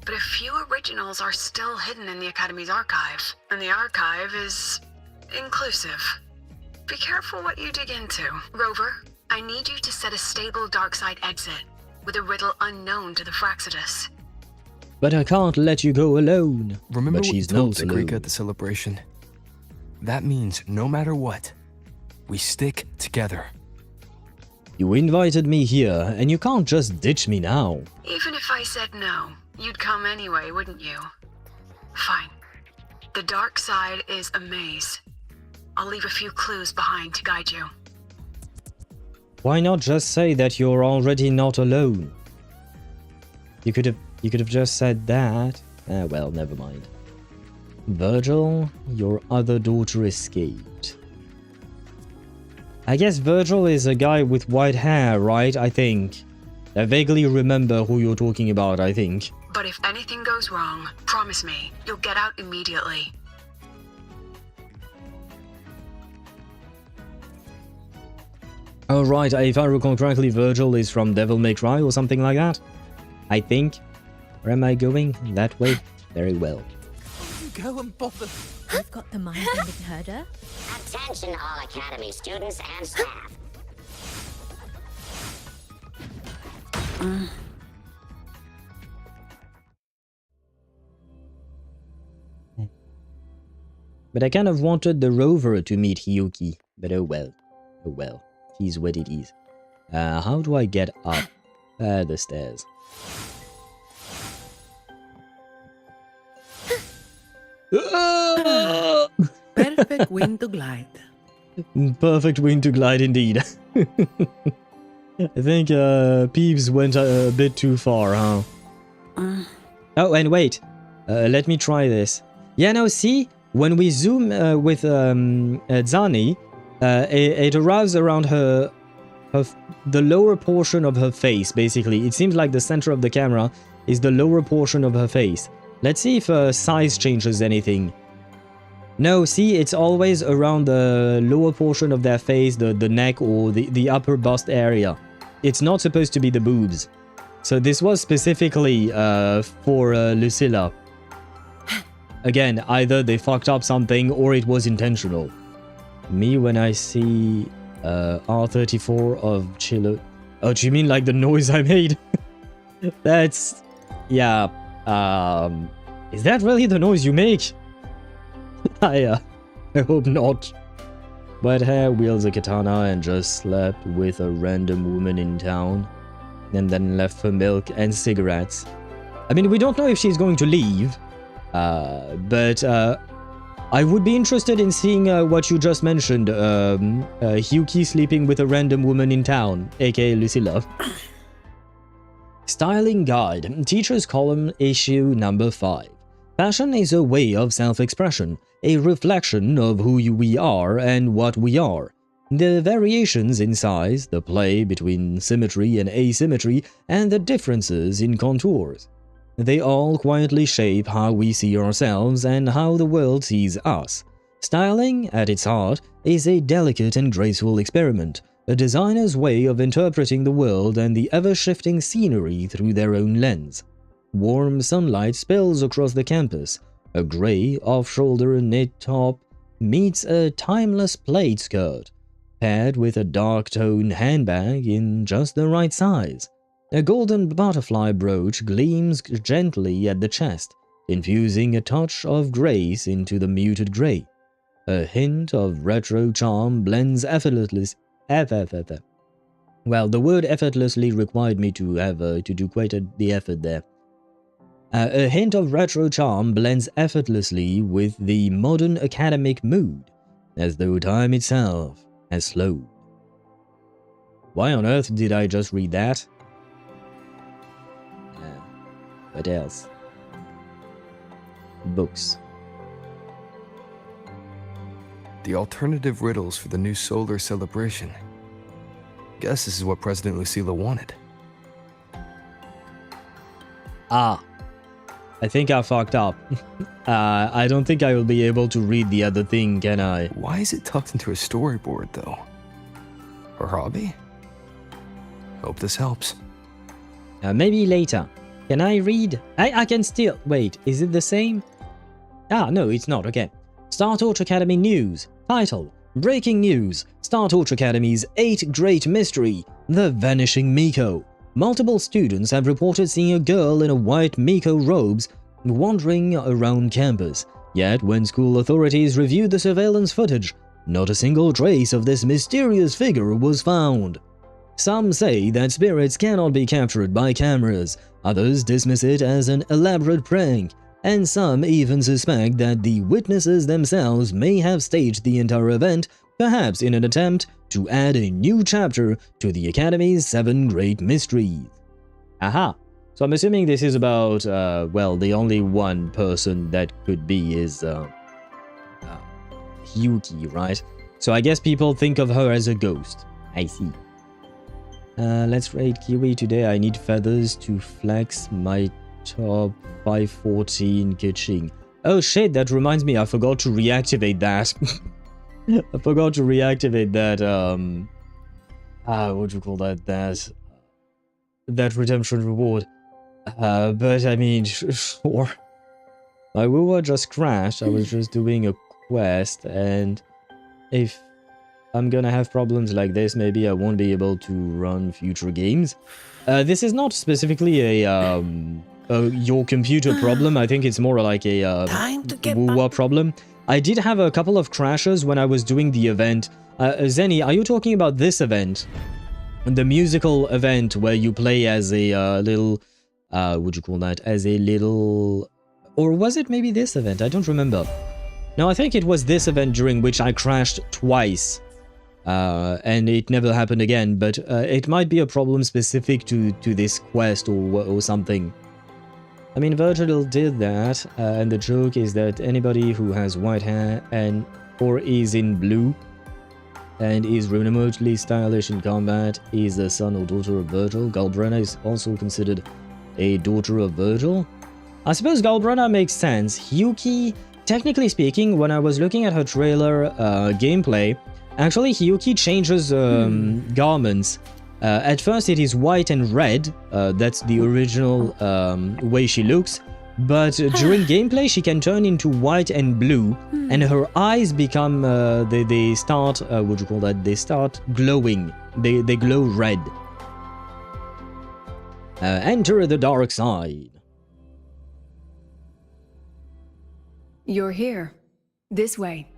Speaker 6: But a few originals are still hidden in the Academy's archive. And the archive is inclusive. Be careful what you dig into. Rover, I need you to set a stable dark side exit with a riddle unknown to the Fraxidus.
Speaker 1: But I can't let you go alone.
Speaker 7: Remember
Speaker 1: but
Speaker 7: what
Speaker 1: she's
Speaker 7: you told
Speaker 1: not alone.
Speaker 7: Sagrika at the celebration? That means no matter what, we stick together.
Speaker 1: You invited me here, and you can't just ditch me now.
Speaker 6: Even if I said no, you'd come anyway, wouldn't you? Fine. The dark side is a maze. I'll leave a few clues behind to guide you.
Speaker 1: Why not just say that you're already not alone? You could have just said that. Ah, well, never mind. Virgil, your other daughter escaped. I guess Virgil is a guy with white hair, right? I think. I vaguely remember who you're talking about, I think.
Speaker 6: But if anything goes wrong, promise me, you'll get out immediately.
Speaker 1: Oh right, if I recall correctly, Virgil is from Devil May Cry or something like that. I think. Where am I going? That way? Very well.
Speaker 17: Go and bother.
Speaker 9: I've got the mind-bending herder.
Speaker 22: Attention all Academy students and staff.
Speaker 1: But I kind of wanted the rover to meet Hiyuki. But oh well. Oh well. He's what it is. How do I get up? The stairs.
Speaker 11: Perfect wind to glide.
Speaker 1: Perfect wind to glide indeed. I think Peeves went a bit too far, huh? Oh, and wait. Let me try this. Yeah, now see? When we zoom with Zani, it arrives around the lower portion of her face, basically. It seems like the center of the camera is the lower portion of her face. Let's see if size changes anything. No, see, it's always around the lower portion of their face, the neck or the upper bust area. It's not supposed to be the boobs. So this was specifically for Lucilla. Again, either they fucked up something or it was intentional. Me, when I see R34 of Chilo... Oh, do you mean like the noise I made? That's... Yeah. Is that really the noise you make? I hope not. White hair, wields a katana, and just slept with a random woman in town. And then left for milk and cigarettes. I mean, we don't know if she's going to leave. But I would be interested in seeing what you just mentioned. Hiyuki sleeping with a random woman in town, aka Lucilla. Styling Guide, Teacher's Column, issue number 5. Fashion is a way of self-expression, a reflection of who we are and what we are. The variations in size, the play between symmetry and asymmetry, and the differences in contours. They all quietly shape how we see ourselves and how the world sees us. Styling, at its heart, is a delicate and graceful experiment, a designer's way of interpreting the world and the ever-shifting scenery through their own lens. Warm sunlight spills across the campus. A grey, off-shoulder knit top meets a timeless plaid skirt, paired with a dark-toned handbag in just the right size. A golden butterfly brooch gleams gently at the chest, infusing a touch of grace into the muted grey. A hint of retro charm blends effortlessly. Well, the word effortlessly required me to have to do quite the effort there. A hint of retro charm blends effortlessly with the modern academic mood, as though time itself has slowed. Why on earth did I just read that? What else? Books.
Speaker 7: The alternative riddles for the new solar celebration. Guess this is what President Lucilla wanted.
Speaker 1: Ah. I think I fucked up. I don't think I will be able to read the other thing, can I?
Speaker 7: Why is it tucked into a storyboard, though? Her hobby? Hope this helps.
Speaker 1: Maybe later. Can I read? I can still... Wait, is it the same? Ah, no, it's not. Okay. Star Torch Academy News. Title: Breaking News. Star Torch Academy's 8th Great Mystery, The Vanishing Miko. Multiple students have reported seeing a girl in a white Miko robes wandering around campus. Yet, when school authorities reviewed the surveillance footage, not a single trace of this mysterious figure was found. Some say that spirits cannot be captured by cameras, others dismiss it as an elaborate prank, and some even suspect that the witnesses themselves may have staged the entire event, perhaps in an attempt to add a new chapter to the Academy's 7 Great Mysteries. Aha! So I'm assuming this is about, well, the only one person that could be is, Hiyuki, right? So I guess people think of her as a ghost. I see. Let's raid Kiwi today. I need feathers to flex my top 514 kitching. Oh shit, that reminds me, I forgot to reactivate that. I forgot to reactivate that, what do you call that? That redemption reward. But I mean, sure. My WoW just crashed. I was just doing a quest, and if I'm gonna have problems like this, maybe I won't be able to run future games. This is not specifically a your computer problem. I think it's more like a WoW problem. I did have a couple of crashes when I was doing the event. Zenny, are you talking about this event? The musical event where you play as a little... would you call that? As a little... Or was it maybe this event? I don't remember. No, I think it was this event during which I crashed twice. And it never happened again, but it might be a problem specific to this quest or something. I mean, Virgil did that, and the joke is that anybody who has white hair or is in blue and is remotely stylish in combat is the son or daughter of Virgil. Galbrenna is also considered a daughter of Virgil. I suppose Galbrenna makes sense. Hiyuki, technically speaking, when I was looking at her trailer gameplay, actually Hiyuki changes garments. At first it is white and red, that's the original way she looks, but during gameplay she can turn into white and blue, and her eyes become, they start, what do you call that, they start glowing, they glow red. Enter the dark side.
Speaker 6: You're here. This way.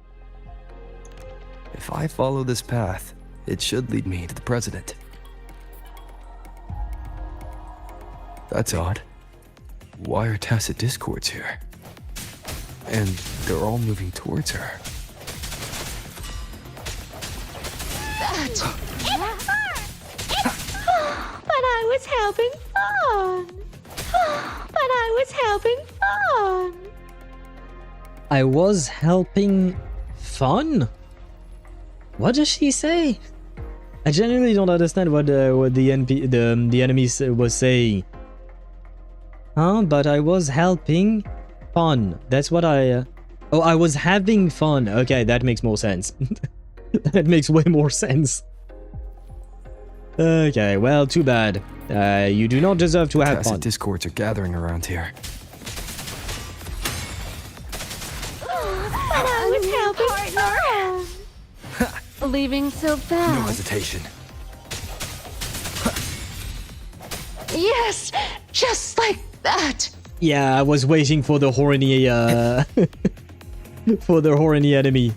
Speaker 7: If I follow this path, it should lead me to the president. That's odd. Why are tacit discords here? And they're all moving towards her.
Speaker 4: That! It hurt! But I was having fun! But I was having fun!
Speaker 1: I was helping fun? What does she say? I genuinely don't understand what the enemy was saying. Huh? But I was helping fun. That's what I... Oh, I was having fun. Okay, that makes more sense. That makes way more sense. Okay, well, too bad. You do not deserve to have fun.
Speaker 7: Discords are gathering around here.
Speaker 4: But I was helping fun! Leaving so fast.
Speaker 7: No hesitation.
Speaker 4: Yes, just like that.
Speaker 1: Yeah, I was waiting for the horny, for the horny enemy.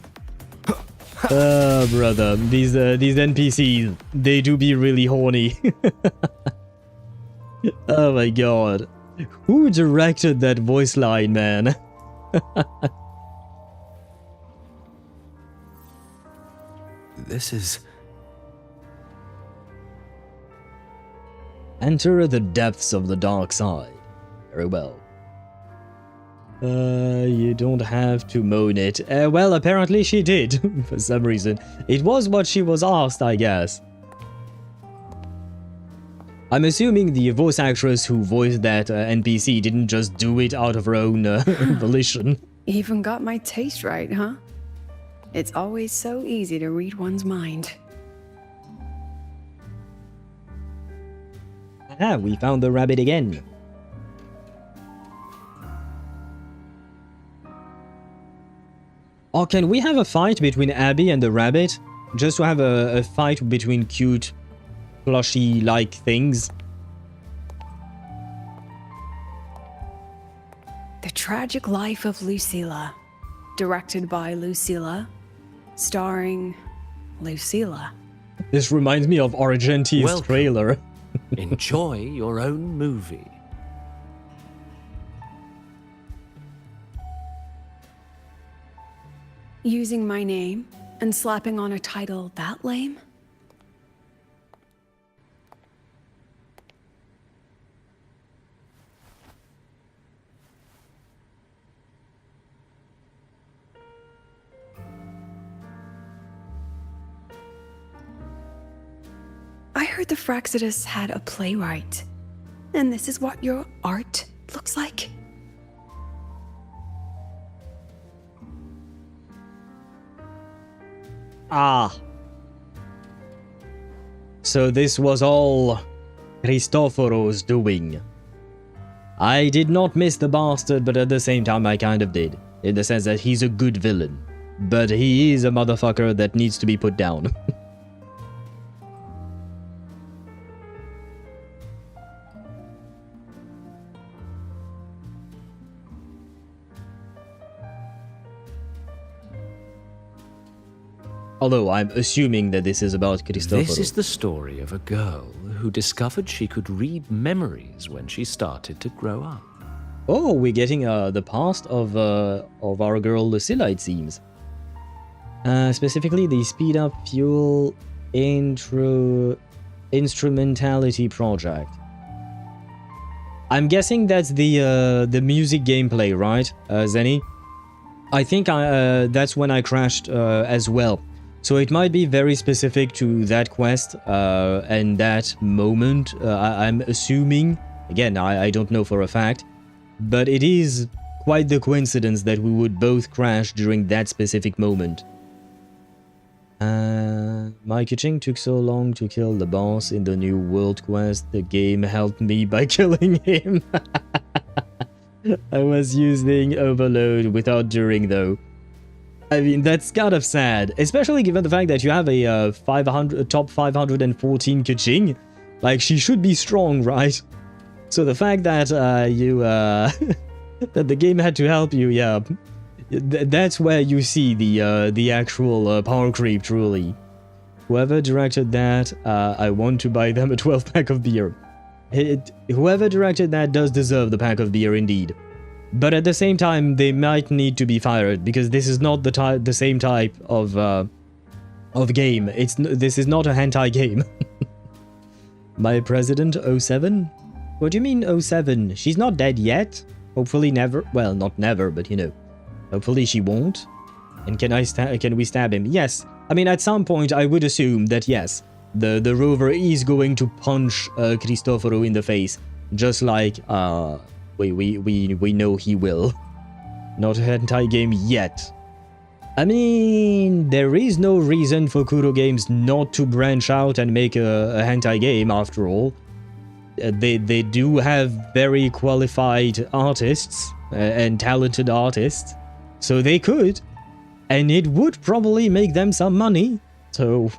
Speaker 1: Brother, these NPCs, they do be really horny. Oh my god. Who directed that voice line, man?
Speaker 7: This is...
Speaker 1: Enter the depths of the dark side. Very well. You don't have to moan it. Well, apparently she did, for some reason. It was what she was asked, I guess. I'm assuming the voice actress who voiced that NPC didn't just do it out of her own volition.
Speaker 6: Even got my taste right, huh? It's always so easy to read one's mind.
Speaker 1: Ah, we found the rabbit again. Or can we have a fight between Abby and the rabbit? Just to have a fight between cute, plushy-like things?
Speaker 6: The Tragic Life of Lucilla. Directed by Lucilla. Starring Lucilla.
Speaker 1: This reminds me of Argenti's
Speaker 19: Welcome.
Speaker 1: trailer.
Speaker 19: Enjoy your own movie.
Speaker 6: Using my name and slapping on a title that lame? I heard the Fraxidus had a playwright. And this is what your art looks like?
Speaker 1: Ah. So this was all Cristoforo's doing. I did not miss the bastard, but at the same time I kind of did. In the sense that he's a good villain. But he is a motherfucker that needs to be put down. Although I'm assuming that this is about Cristoforo.
Speaker 19: This is the story of a girl who discovered she could read memories when she started to grow up.
Speaker 1: Oh, we're getting the past of our girl Lucilla, it seems. Specifically, the Speed Up Fuel Instrumentality Project. I'm guessing that's the music gameplay, right, Zenny? I think that's when I crashed as well. So it might be very specific to that quest and that moment, I'm assuming. Again, I don't know for a fact. But it is quite the coincidence that we would both crash during that specific moment. My Kuching took so long to kill the boss in the new world quest, the game helped me by killing him. I was using overload without during though. I mean, that's kind of sad, especially given the fact that you have a top 514 Kuching. Like, she should be strong, right? So the fact that that the game had to help you, yeah, that's where you see the actual power creep, truly. Whoever directed that, I want to buy them a 12-pack of beer. Whoever directed that does deserve the pack of beer, indeed. But at the same time, they might need to be fired because this is not the same type of game. This is not a hentai game. My president 07? What do you mean 07? She's not dead yet. Hopefully never. Well, not never, but you know. Hopefully she won't. And can we stab him? Yes. I mean, at some point, I would assume that yes, the rover is going to punch Cristoforo in the face, just like we know he will. Not a hentai game yet. I mean, there is no reason for Kuro Games not to branch out and make a hentai game after all. They do have very qualified artists and talented artists, so they could, and it would probably make them some money. So,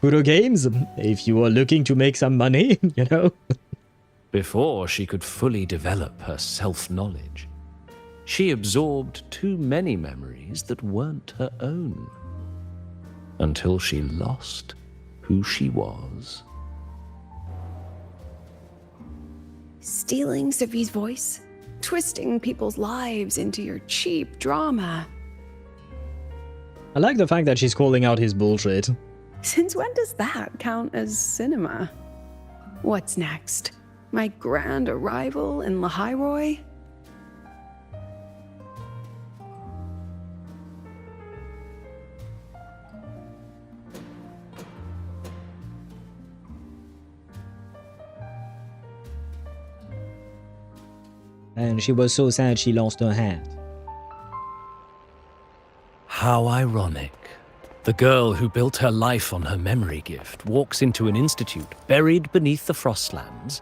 Speaker 1: Kuro Games, if you are looking to make some money, you know.
Speaker 19: before she could fully develop her self-knowledge. She absorbed too many memories that weren't her own, until she lost who she was.
Speaker 6: Stealing Savi's voice? Twisting people's lives into your cheap drama.
Speaker 1: I like the fact that she's calling out his bullshit.
Speaker 6: Since when does that count as cinema? What's next? My grand arrival in Lahai-Roi?
Speaker 1: And she was so sad she lost her hat.
Speaker 19: How ironic. The girl who built her life on her memory gift walks into an institute buried beneath the Frostlands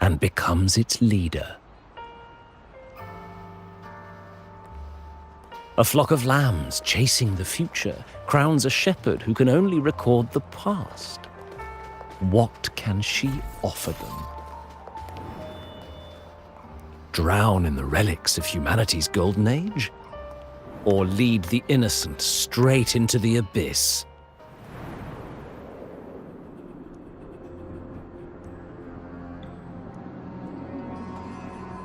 Speaker 19: and becomes its leader. A flock of lambs chasing the future crowns a shepherd who can only record the past. What can she offer them? Drown in the relics of humanity's golden age? Or lead the innocent straight into the abyss?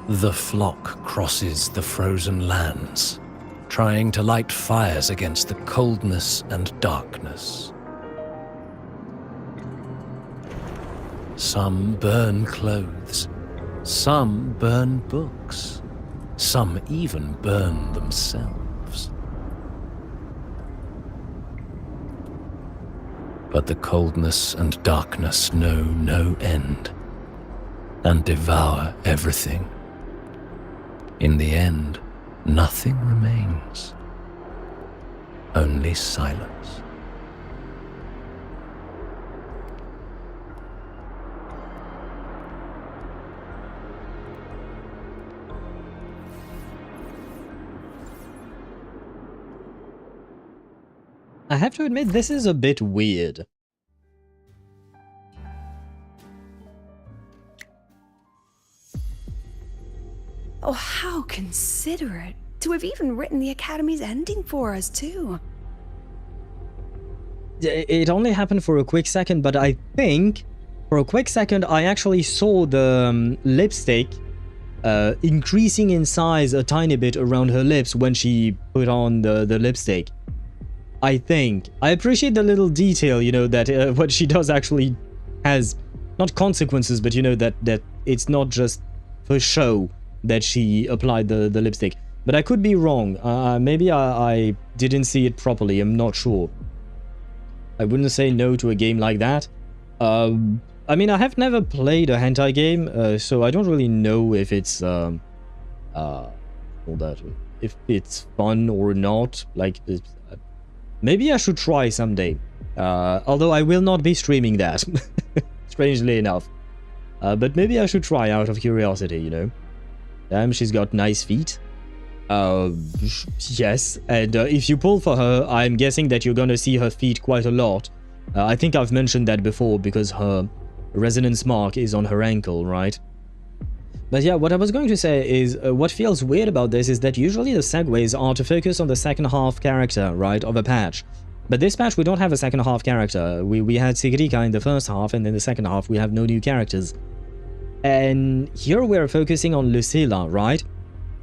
Speaker 19: The flock crosses the frozen lands, trying to light fires against the coldness and darkness. Some burn clothes, some burn books, some even burn themselves. But the coldness and darkness know no end and devour everything. In the end, nothing remains, only silence.
Speaker 1: I have to admit, this is a bit weird.
Speaker 6: Oh, how considerate. To have even written the Academy's ending for us, too.
Speaker 1: It only happened for a quick second, but I think for a quick second I actually saw the lipstick increasing in size a tiny bit around her lips when she put on the lipstick. I think. I appreciate the little detail, you know, that what she does actually has, not consequences, but you know, that it's not just for show that she applied the lipstick. But I could be wrong. Maybe I didn't see it properly. I'm not sure. I wouldn't say no to a game like that. I mean, I have never played a hentai game, so I don't really know if it's all that, if it's fun or not. Like, maybe I should try someday. Although I will not be streaming that, strangely enough. But maybe I should try out of curiosity, you know. Damn, she's got nice feet. Yes, and if you pull for her, I'm guessing that you're gonna see her feet quite a lot. I think I've mentioned that before because her resonance mark is on her ankle, right? But yeah, what I was going to say is, what feels weird about this is that usually the segues are to focus on the second half character, right, of a patch. But this patch we don't have a second half character. We had Sigrika in the first half, and in the second half we have no new characters. And here we're focusing on Lucilla, right?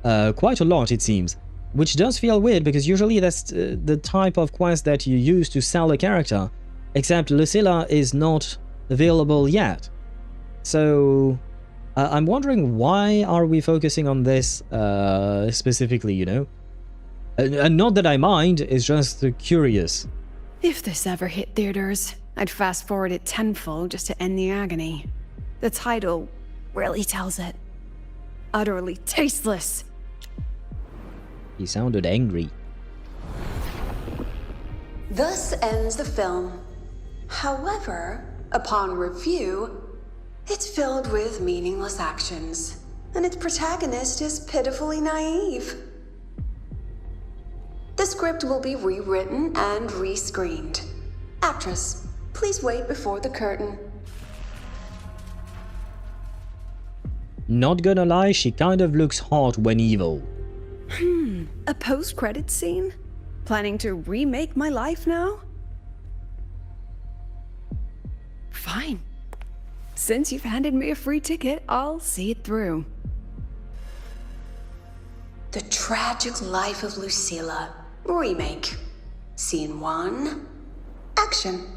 Speaker 1: Quite a lot, it seems. Which does feel weird, because usually that's the type of quest that you use to sell a character. Except Lucilla is not available yet. So I'm wondering, why are we focusing on this specifically, you know? And not that I mind, it's just curious.
Speaker 6: If this ever hit theaters, I'd fast forward it tenfold just to end the agony. The title really tells it. Utterly tasteless.
Speaker 1: He sounded angry.
Speaker 8: Thus ends the film. However, upon review, it's filled with meaningless actions, and its protagonist is pitifully naive. The script will be rewritten and rescreened. Actress, please wait before the curtain.
Speaker 1: Not gonna lie, she kind of looks hot when evil.
Speaker 6: A post-credits scene? Planning to remake my life now? Fine. Since you've handed me a free ticket, I'll see it through.
Speaker 8: The Tragic Life of Lucilla. Remake. Scene 1. Action.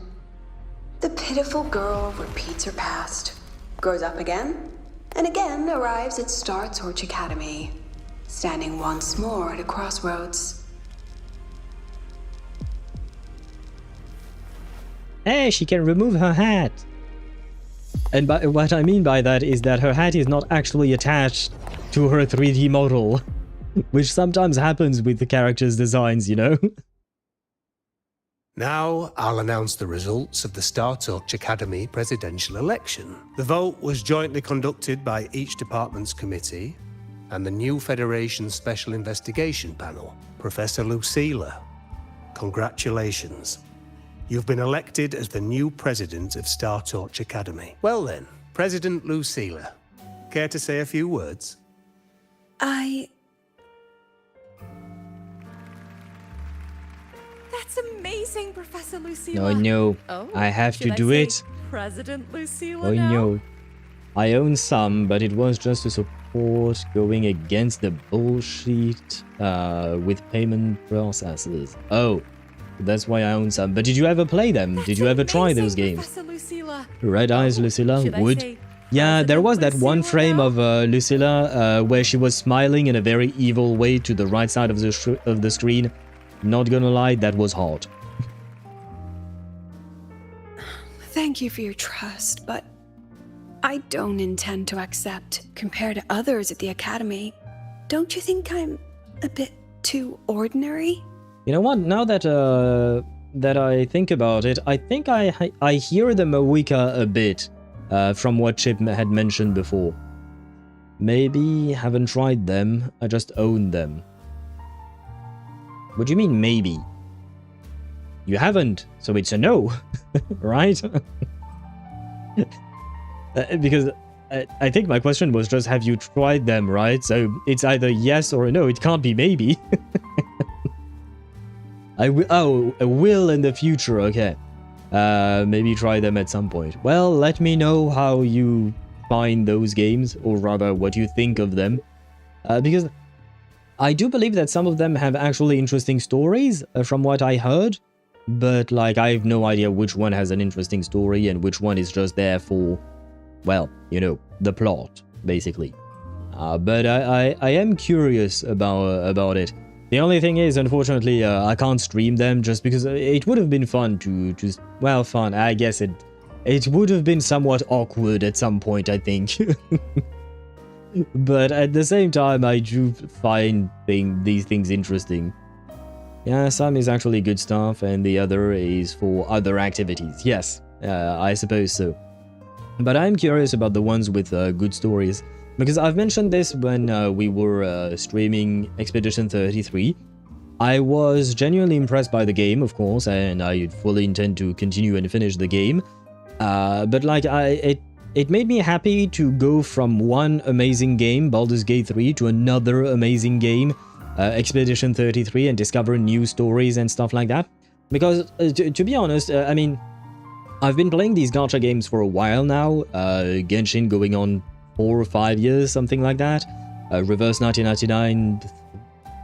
Speaker 8: The pitiful girl repeats her past, grows up again, and again arrives at Star Torch Academy, standing once more at a crossroads.
Speaker 1: Hey, she can remove her hat. And what I mean by that is that her hat is not actually attached to her 3D model, which sometimes happens with the characters' designs, you know?
Speaker 16: Now, I'll announce the results of the Star Torch Academy presidential election. The vote was jointly conducted by each department's committee and the new Federation Special Investigation Panel. Professor Lucilla, congratulations. You've been elected as the new president of Star Torch Academy. Well then, President Lucilla, care to say a few words?
Speaker 9: That's amazing, Professor Lucilla.
Speaker 1: Oh no,
Speaker 9: Oh,
Speaker 1: I have to
Speaker 9: should
Speaker 1: do
Speaker 9: say
Speaker 1: it.
Speaker 9: President Lucilla
Speaker 1: Oh
Speaker 9: now?
Speaker 1: no. I own some, but it was just to support going against the bullshit with payment processes. Oh, that's why I own some. But did you ever play them? Did you ever try those games?
Speaker 9: Professor Lucilla.
Speaker 1: Red Eyes Lucilla
Speaker 9: should I
Speaker 1: would.
Speaker 9: say
Speaker 1: Yeah, there was that one
Speaker 9: Lucilla
Speaker 1: frame
Speaker 9: now?
Speaker 1: of Lucilla where she was smiling in a very evil way to the right side of the screen. Not gonna lie, that was hot.
Speaker 6: Thank you for your trust, but I don't intend to accept. Compared to others at the Academy, don't you think I'm a bit too ordinary?
Speaker 1: You know what? Now that that I think about it, I think I hear the Moika a bit from what Chip had mentioned before. Maybe haven't tried them. I just own them. What do you mean maybe? You haven't, so it's a no, right? Because I think my question was just, have you tried them, right? So it's either yes or a no. It can't be maybe. I will in the future, okay. Maybe try them at some point. Well, let me know how you find those games, or rather what you think of them. Because I do believe that some of them have actually interesting stories, from what I heard. But, like, I have no idea which one has an interesting story and which one is just there for, well, you know, the plot, basically. But I am curious about it. The only thing is, unfortunately, I can't stream them just because it would have been fun to just, well, fun, I guess it would have been somewhat awkward at some point, I think. But at the same time, I do find these things interesting. Yeah, some is actually good stuff, and the other is for other activities. Yes, I suppose so. But I'm curious about the ones with good stories, because I've mentioned this when we were streaming Expedition 33. I was genuinely impressed by the game, of course, and I fully intend to continue and finish the game. But like, it made me happy to go from one amazing game, Baldur's Gate 3, to another amazing game, Expedition 33, and discover new stories and stuff like that. Because, to be honest, I mean, I've been playing these gacha games for a while now, Genshin going on 4 or 5 years, something like that. Reverse 1999,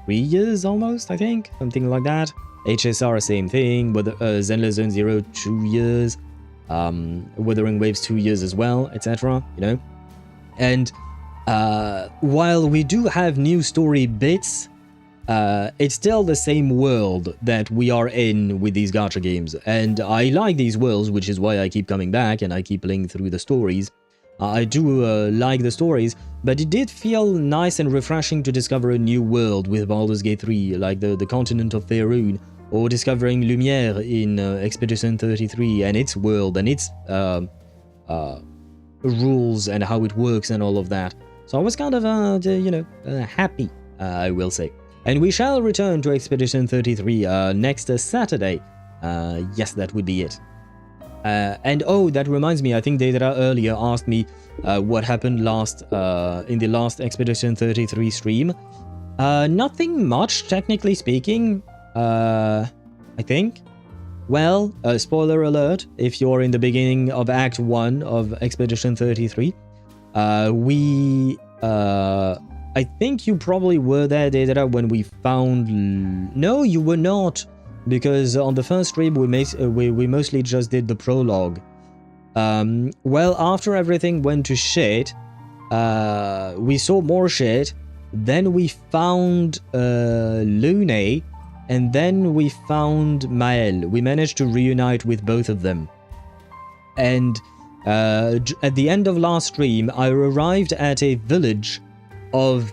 Speaker 1: 3 years almost, I think, something like that. HSR, same thing, Zenless Zone Zero, 2 years. Wuthering Waves 2 years as well, etc., you know. And while we do have new story bits, it's still the same world that we are in with these gacha games, and I like these worlds, which is why I keep coming back and I keep playing through the stories. I do like the stories, but it did feel nice and refreshing to discover a new world with Baldur's Gate 3, like the continent of Faerun, or discovering Lumière in Expedition 33 and its world and its rules and how it works and all of that. So I was kind of, you know, happy, I will say. And we shall return to Expedition 33 next Saturday. Yes, that would be it. And oh, that reminds me, I think Deidara earlier asked me what happened in the last Expedition 33 stream. Nothing much, technically speaking, I think. Well, spoiler alert, if you're in the beginning of Act 1 of Expedition 33, I think you probably were there, Deidara, when we found... No, you were not, because on the first stream we mostly just did the prologue. Well, after everything went to shit, we saw more shit, then we found Lune, and then we found Mael. We managed to reunite with both of them. And at the end of last stream, I arrived at a village of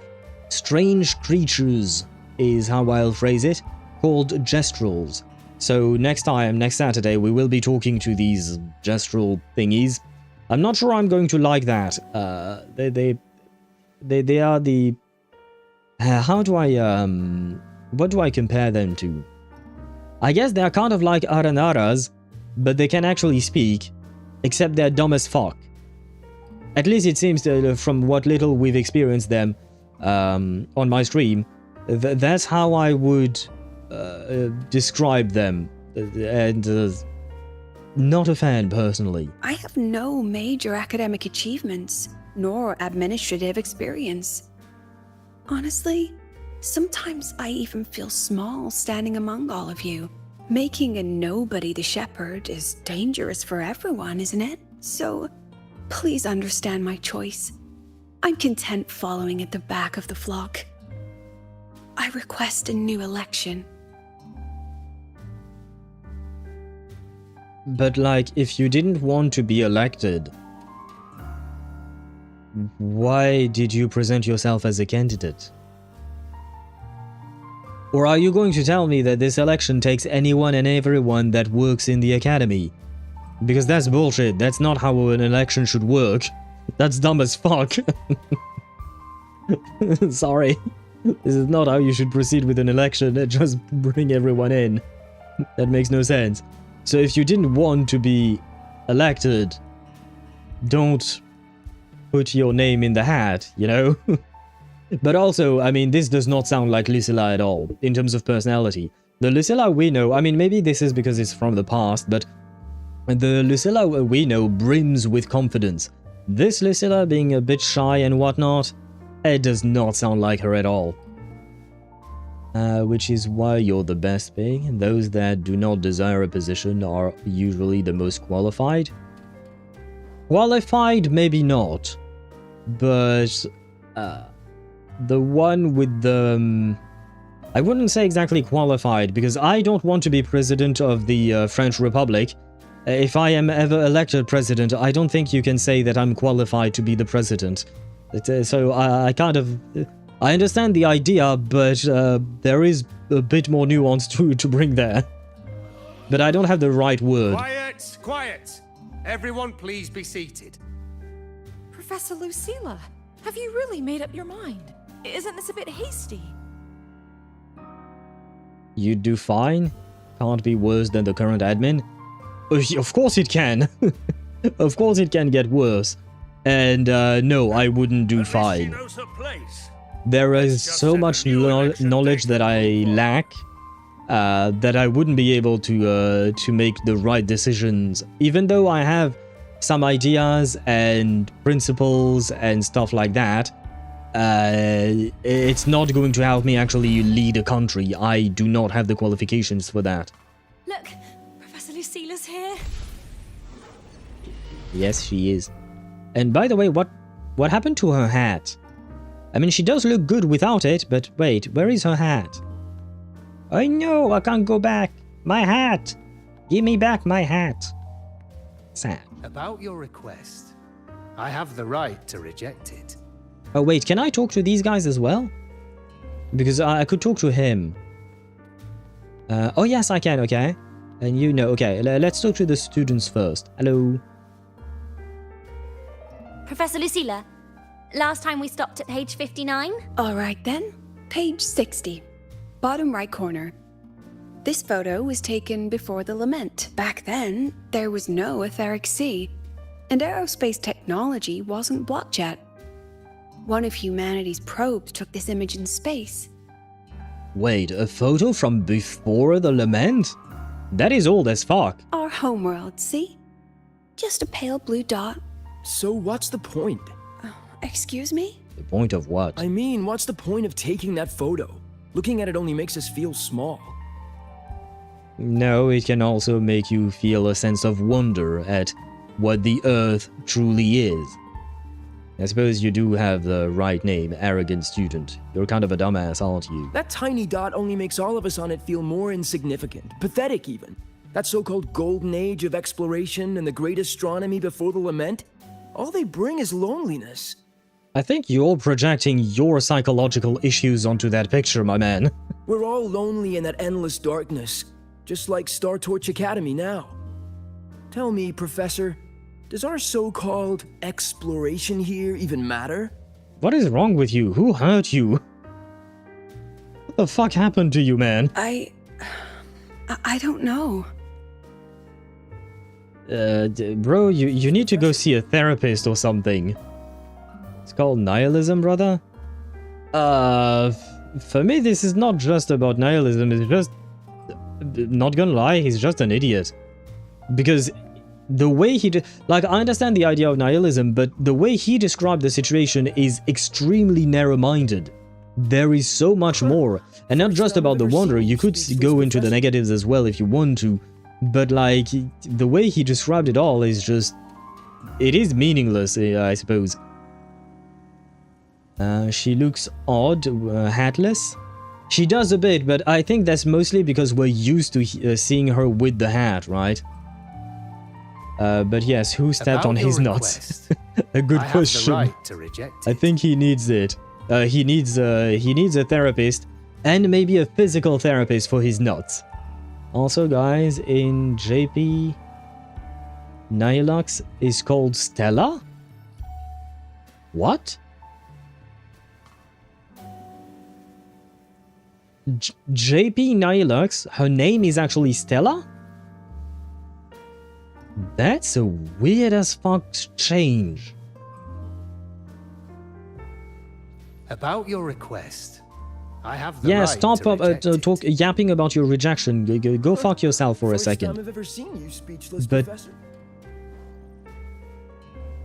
Speaker 1: strange creatures, is how I'll phrase it, called Gestrals. So next Saturday, we will be talking to these Gestral thingies. I'm not sure I'm going to like that. They are the... how do I, what do I compare them to? I guess they're kind of like Aranaras, but they can actually speak, except they're dumb as fuck. At least it seems from what little we've experienced them on my stream, that's how I would describe them. And not a fan, personally.
Speaker 6: I have no major academic achievements, nor administrative experience. Honestly, sometimes I even feel small standing among all of you. Making a nobody the shepherd is dangerous for everyone, isn't it? So, please understand my choice. I'm content following at the back of the flock. I request a new election.
Speaker 1: But like, if you didn't want to be elected, why did you present yourself as a candidate? Or are you going to tell me that this election takes anyone and everyone that works in the academy? Because that's bullshit. That's not how an election should work. That's dumb as fuck. Sorry. This is not how you should proceed with an election. Just bring everyone in. That makes no sense. So if you didn't want to be elected, don't put your name in the hat, you know? But also, I mean, this does not sound like Lucilla at all, in terms of personality. The Lucilla we know, I mean, maybe this is because it's from the past, but the Lucilla we know brims with confidence. This Lucilla being a bit shy and whatnot, it does not sound like her at all. Which is why you're the best pig. Those that do not desire a position are usually the most qualified. Qualified, maybe not. But the one with the... I wouldn't say exactly qualified, because I don't want to be president of the French Republic. If I am ever elected president, I don't think you can say that I'm qualified to be the president. So I kind of... I understand the idea, but there is a bit more nuance to bring there. But I don't have the right word.
Speaker 16: Quiet! Quiet! Everyone please be seated.
Speaker 9: Professor Lucilla, have you really made up your mind? Isn't this a bit hasty?
Speaker 1: You'd do fine. Can't be worse than the current admin. Of course it can. Of course it can get worse. And no, I wouldn't do fine. There is so much knowledge that I lack that I wouldn't be able to make the right decisions. Even though I have some ideas and principles and stuff like that, it's not going to help me actually lead a country. I do not have the qualifications for that.
Speaker 9: Look, Professor Lucilla's here.
Speaker 1: Yes, she is. And by the way, what happened to her hat? I mean, she does look good without it, but wait, where is her hat? Oh no, I can't go back. My hat! Give me back my hat. Sad.
Speaker 16: About your request, I have the right to reject it.
Speaker 1: Oh wait, can I talk to these guys as well? Because I could talk to him. Oh yes, I can, okay. And you know, okay, let's talk to the students first. Hello.
Speaker 4: Professor Lucilla, last time we stopped at page 59?
Speaker 6: All right then, page 60, bottom right corner. This photo was taken before the lament. Back then, there was no etheric sea, and aerospace technology wasn't blocked yet. One of humanity's probes took this image in space.
Speaker 1: Wait, a photo from before the lament? That is old as fuck.
Speaker 6: Our homeworld, see? Just a pale blue dot.
Speaker 10: So what's the point?
Speaker 6: Excuse me?
Speaker 1: The point of what?
Speaker 10: I mean, what's the point of taking that photo? Looking at it only makes us feel small.
Speaker 1: No, it can also make you feel a sense of wonder at what the Earth truly is. I suppose you do have the right name, arrogant student. You're kind of a dumbass, aren't you?
Speaker 10: That tiny dot only makes all of us on it feel more insignificant, pathetic even. That so-called golden age of exploration and the great astronomy before the lament, all they bring is loneliness.
Speaker 1: I think you're projecting your psychological issues onto that picture, my man.
Speaker 10: We're all lonely in that endless darkness, just like Star Torch Academy now. Tell me, Professor, does our so-called exploration here even matter?
Speaker 1: What is wrong with you? Who hurt you? What the fuck happened to you, man?
Speaker 6: I don't know.
Speaker 1: Bro, you need to go see a therapist or something. It's called nihilism, brother. For me, this is not just about nihilism. It's just, not gonna lie, he's just an idiot. Because the way he like, I understand the idea of nihilism, but the way he described the situation is extremely narrow-minded. There is so much more, and not just about the wonder. You could go into the negatives as well if you want to, but like, the way he described it all is just, it is meaningless, I suppose. She looks odd, hatless. She does a bit, but I think that's mostly because we're used to seeing her with the hat, right? But yes, who stepped on his nuts? A good question.
Speaker 16: I have the right to reject it.
Speaker 1: I think he needs it. He needs a therapist, and maybe a physical therapist for his nuts. Also, guys, in JP, Nihilux is called Stella? What? JP Nihilux, her name is actually Stella? That's a weird as fuck change.
Speaker 16: About your request, I have the
Speaker 1: Yeah,
Speaker 16: right
Speaker 1: stop
Speaker 16: to reject it.
Speaker 1: yapping about your rejection. Go fuck yourself for a second.
Speaker 10: First time I've ever seen you speechless,
Speaker 1: But
Speaker 10: Professor.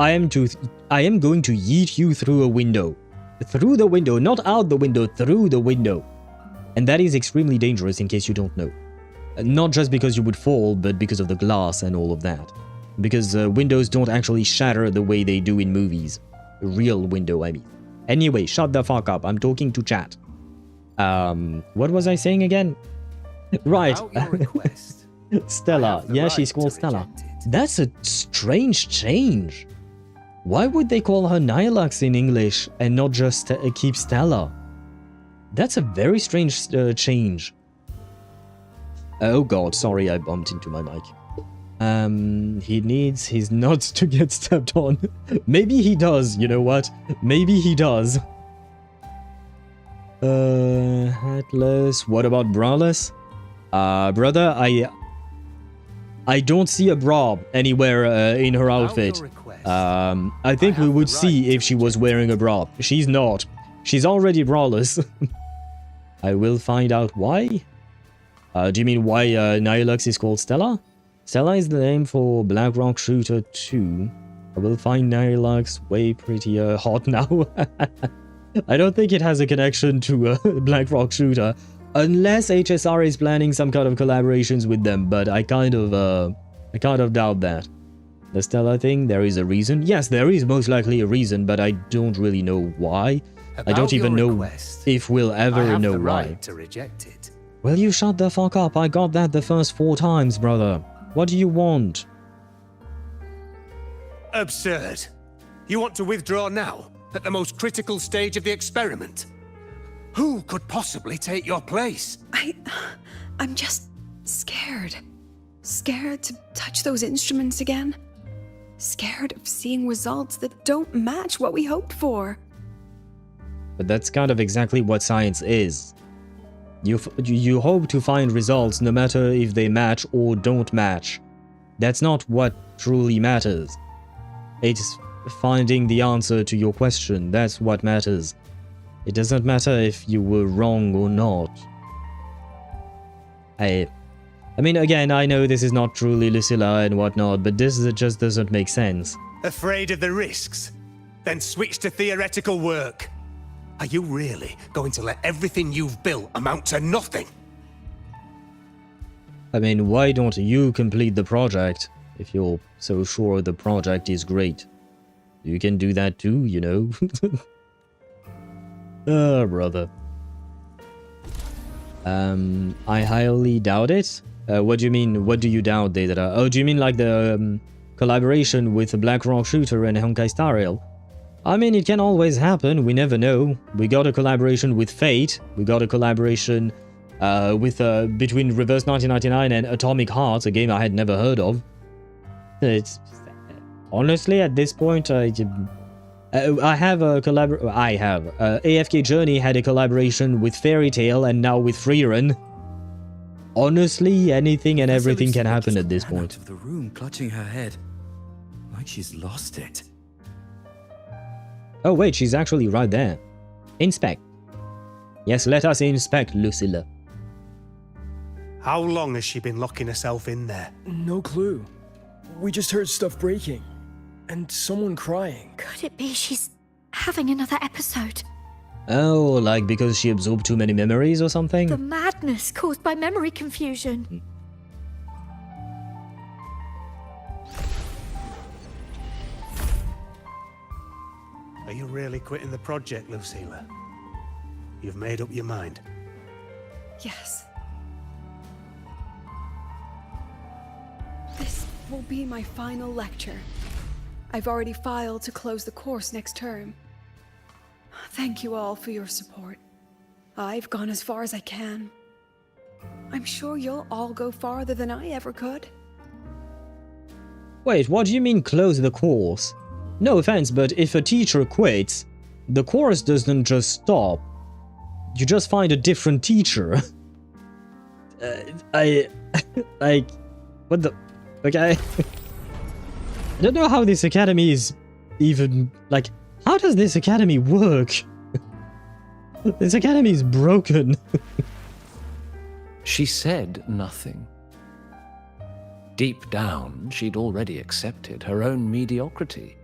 Speaker 1: I am going to yeet you through a window. Through the window, not out the window, through the window. And that is extremely dangerous in case you don't know. Not just because you would fall, but because of the glass and all of that. Because windows don't actually shatter the way they do in movies. A real window, I mean. Anyway, shut the fuck up. I'm talking to chat. What was I saying again? Right. Stella. Yeah, she's called Stella. That's a strange change. Why would they call her Nihilux in English and not just keep Stella? That's a very strange change. Oh god, sorry, I bumped into my mic. He needs his nuts to get stepped on. Maybe he does, you know what? Maybe he does. Hatless. What about braless? Brother, I don't see a bra anywhere in her outfit. I think we would see if she was wearing a bra. She's not. She's already braless. I will find out why. Do you mean why Nihilux is called Stella? Stella is the name for Blackrock Shooter 2. I will find Nihilux way prettier hot now. I don't think it has a connection to Blackrock Shooter, unless HSR is planning some kind of collaborations with them, but I kind of doubt that. The Stella thing, there is a reason. Yes, there is most likely a reason, but I don't really know why. I don't even know if we'll ever know why.
Speaker 16: To reject it.
Speaker 1: Will you shut the fuck up? I got that the first 4 times, brother. What do you want?
Speaker 16: Absurd. You want to withdraw now, at the most critical stage of the experiment? Who could possibly take your place?
Speaker 6: I'm just scared. Scared to touch those instruments again. Scared of seeing results that don't match what we hoped for.
Speaker 1: But that's kind of exactly what science is. You hope to find results no matter if they match or don't match. That's not what truly matters. It's finding the answer to your question. That's what matters. It doesn't matter if you were wrong or not. I mean, again, I know this is not truly Lucilla and whatnot, but this just doesn't make sense.
Speaker 16: Afraid of the risks? Then switch to theoretical work. Are you really going to let everything you've built amount to nothing?
Speaker 1: I mean, why don't you complete the project if you're so sure the project is great? You can do that too, you know. Oh, brother. I highly doubt it. What do you mean? What do you doubt, Deidara? Oh, do you mean like the collaboration with the Black Rock Shooter and Honkai Star Rail? I mean, it can always happen. We never know. We got a collaboration with Fate. We got a collaboration between Reverse 1999 and Atomic Heart, a game I had never heard of. It's honestly at this point, I have a AFK Journey had a collaboration with Fairy Tail and now with Freerun. Honestly, anything and everything can happen at this point.
Speaker 3: Out of the room, clutching her head, like she's lost it.
Speaker 1: Oh wait, she's actually right there. Inspect. Yes, let us inspect Lucilla.
Speaker 16: How long has she been locking herself in there?
Speaker 10: No clue. We just heard stuff breaking. And someone crying.
Speaker 4: Could it be she's having another episode?
Speaker 1: Oh, like because she absorbed too many memories or something?
Speaker 4: The madness caused by memory confusion.
Speaker 16: Are you really quitting the project, Lucilla? You've made up your mind?
Speaker 6: Yes. This will be my final lecture. I've already filed to close the course next term. Thank you all for your support. I've gone as far as I can. I'm sure you'll all go farther than I ever could.
Speaker 1: Wait, what do you mean close the course? No offense, but if a teacher quits, the course doesn't just stop. You just find a different teacher. Like, what the... Okay. I don't know how this academy is even... Like, how does this academy work? This academy is broken.
Speaker 19: She said nothing. Deep down, she'd already accepted her own mediocrity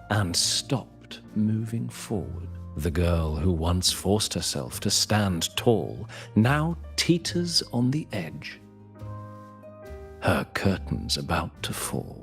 Speaker 19: and stopped moving forward. The girl who once forced herself to stand tall now teeters on the edge. Her curtains about to fall.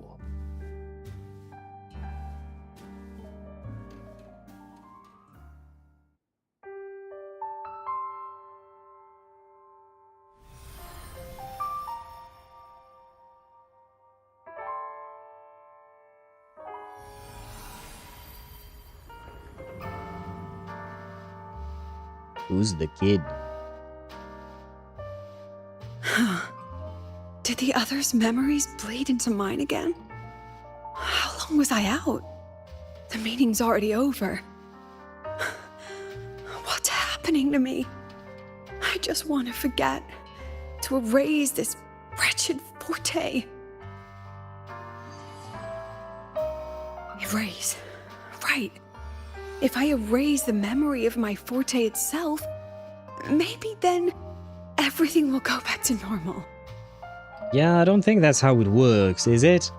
Speaker 1: Who's the kid?
Speaker 6: Did the others' memories bleed into mine again? How long was I out? The meeting's already over. What's happening to me? I just want to forget, to erase this wretched forte. Erase. Right. If I erase the memory of my forte itself, maybe then everything will go back to normal.
Speaker 1: Yeah, I don't think that's how it works, is it?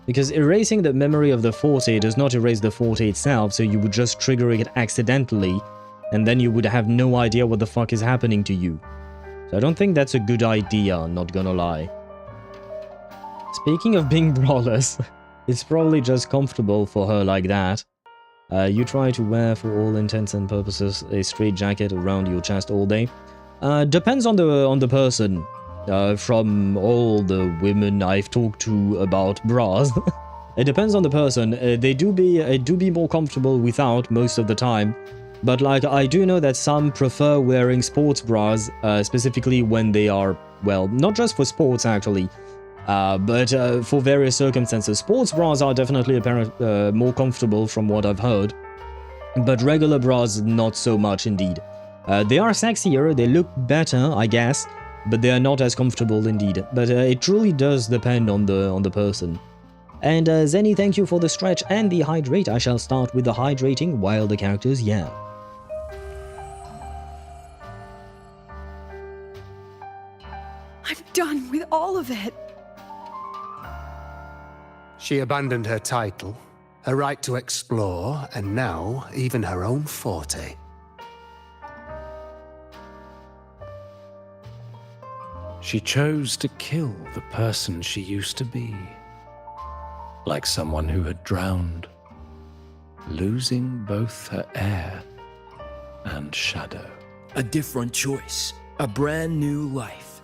Speaker 1: Because erasing the memory of the forte does not erase the forte itself, so you would just trigger it accidentally, and then you would have no idea what the fuck is happening to you. So I don't think that's a good idea, not gonna lie. Speaking of being brawlers, it's probably just comfortable for her like that. You try to wear, for all intents and purposes, a straight jacket around your chest all day. Depends on the person. From all the women I've talked to about bras, it depends on the person. They do be more comfortable without most of the time. But like, I do know that some prefer wearing sports bras, specifically when they are, well, not just for sports actually, but for various circumstances. Sports bras are definitely more comfortable from what I've heard, but regular bras not so much indeed. They are sexier, they look better, I guess, but they are not as comfortable indeed. But it truly does depend on the person. And Zenny, thank you for the stretch and the hydrate. I shall start with the hydrating while the characters yell.
Speaker 6: I'm done with all of it.
Speaker 16: She abandoned her title, her right to explore, and now even her own forte.
Speaker 3: She chose to kill the person she used to be. Like someone who had drowned, losing both her air and shadow.
Speaker 10: A different choice, a brand new life.